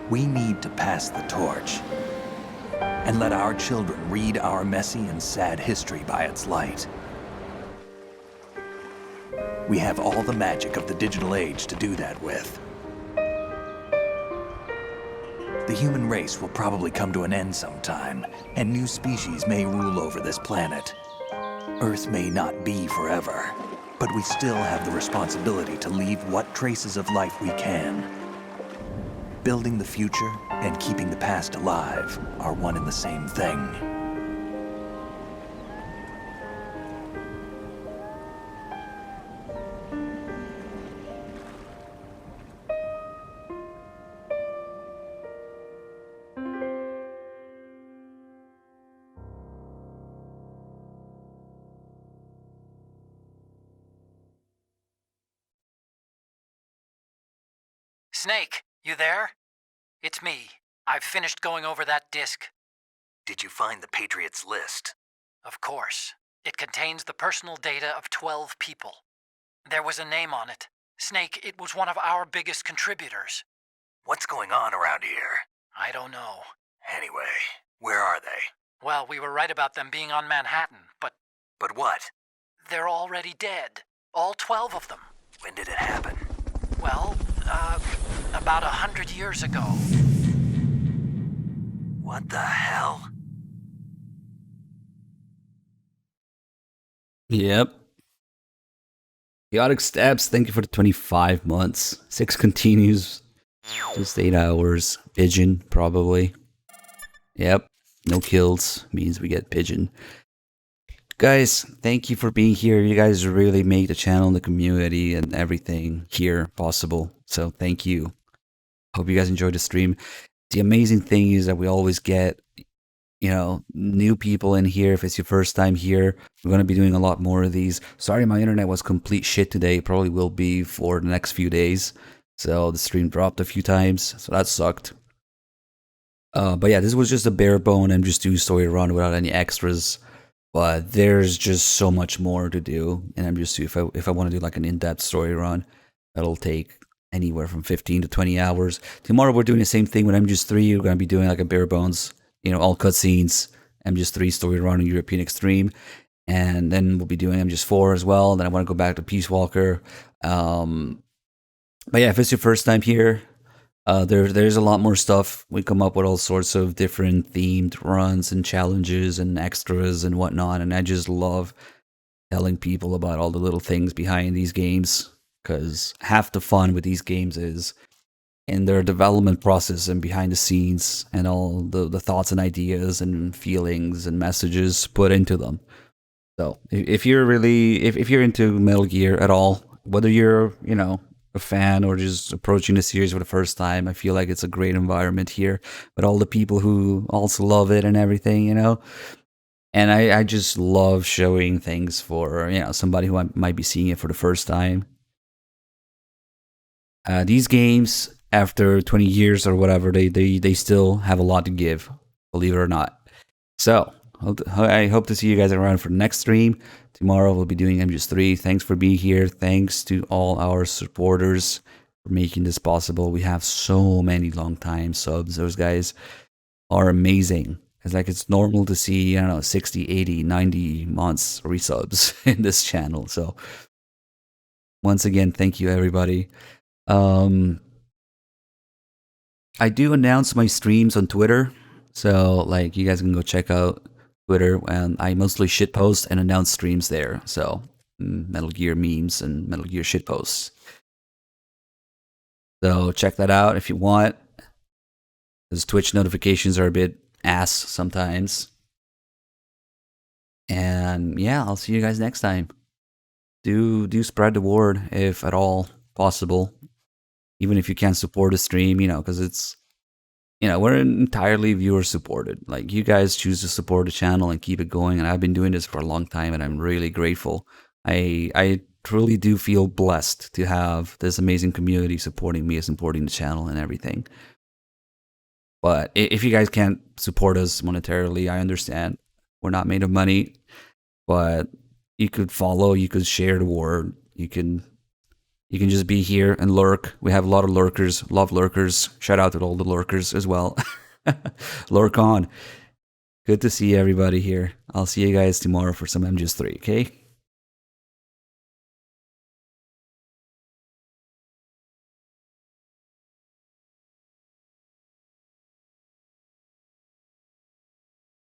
We need to pass the torch and let our children read our messy and sad history by its light. We have all the magic of the digital age to do that with. The human race will probably come to an end sometime, and new species may rule over this planet. Earth may not be forever, but we still have the responsibility to leave what traces of life we can. Building the future and keeping the past alive are one and the same thing. Snake, you there? It's me. I've finished going over that disk. Did you find the Patriots list? Of course. It contains the personal data of 12 people. There was a name on it. Snake, it was one of our biggest contributors. What's going on around here? I don't know. Anyway, where are they? Well, we were right about them being on Manhattan, but... But what? They're already dead. All 12 of them. When did it happen? Well, about 100 years ago. What the hell? Yep. Chaotic Steps, thank you for the 25 months. 6 continues. Just 8 hours. Pigeon, probably. Yep. No kills means we get pigeon. Guys, thank you for being here. You guys really make the channel and the community and everything here possible. So thank you. Hope you guys enjoyed the stream. The amazing thing is that we always get, you know, new people in here. If it's your first time here, we're going to be doing a lot more of these. Sorry, my internet was complete shit today. Probably will be for the next few days. So the stream dropped a few times. So that sucked. But yeah, this was just a bare bone MGS2 story run without any extras. But there's just so much more to do in MGS2. If I want to do like an in-depth story run, that'll take anywhere from 15 to 20 hours. Tomorrow we're doing the same thing with MGS3. We're going to be doing like a bare bones, you know, all cutscenes, MGS3 story run on European Extreme. And then we'll be doing MGS4 as well. Then I want to go back to Peace Walker. But yeah, if it's your first time here, there's a lot more stuff. We come up with all sorts of different themed runs and challenges and extras and whatnot. And I just love telling people about all the little things behind these games. Because half the fun with these games is in their development process and behind the scenes and all the thoughts and ideas and feelings and messages put into them. So if you're really, if you're into Metal Gear at all, whether you're, you know, a fan or just approaching the series for the first time, I feel like it's a great environment here with all the people who also love it and everything, you know. And I just love showing things for, you know, somebody who might be seeing it for the first time. These games, after 20 years or whatever, they still have a lot to give, believe it or not. So I hope to see you guys around for the next stream. Tomorrow we'll be doing MGS3. Thanks for being here. Thanks to all our supporters for making this possible. We have so many long-time subs. Those guys are amazing. It's normal to see, I don't know, 60, 80, 90 months resubs in this channel. So once again, thank you everybody. I do announce my streams on Twitter. So like you guys can go check out Twitter, and I mostly shitpost and announce streams there. So Metal Gear memes and Metal Gear shitposts. So check that out if you want. Because Twitch notifications are a bit ass sometimes. And yeah, I'll see you guys next time. Do spread the word if at all possible. Even if you can't support a stream, you know, because it's, you know, we're entirely viewer supported. Like, you guys choose to support the channel and keep it going, and I've been doing this for a long time, and I'm really grateful. I truly do feel blessed to have this amazing community supporting me and supporting the channel and everything. But if you guys can't support us monetarily, I understand. We're not made of money, but you could follow, you could share the word, you can just be here and lurk. We have a lot of lurkers, love lurkers. Shout out to all the lurkers as well. Lurk on. Good to see everybody here. I'll see you guys tomorrow for some MGS3, okay?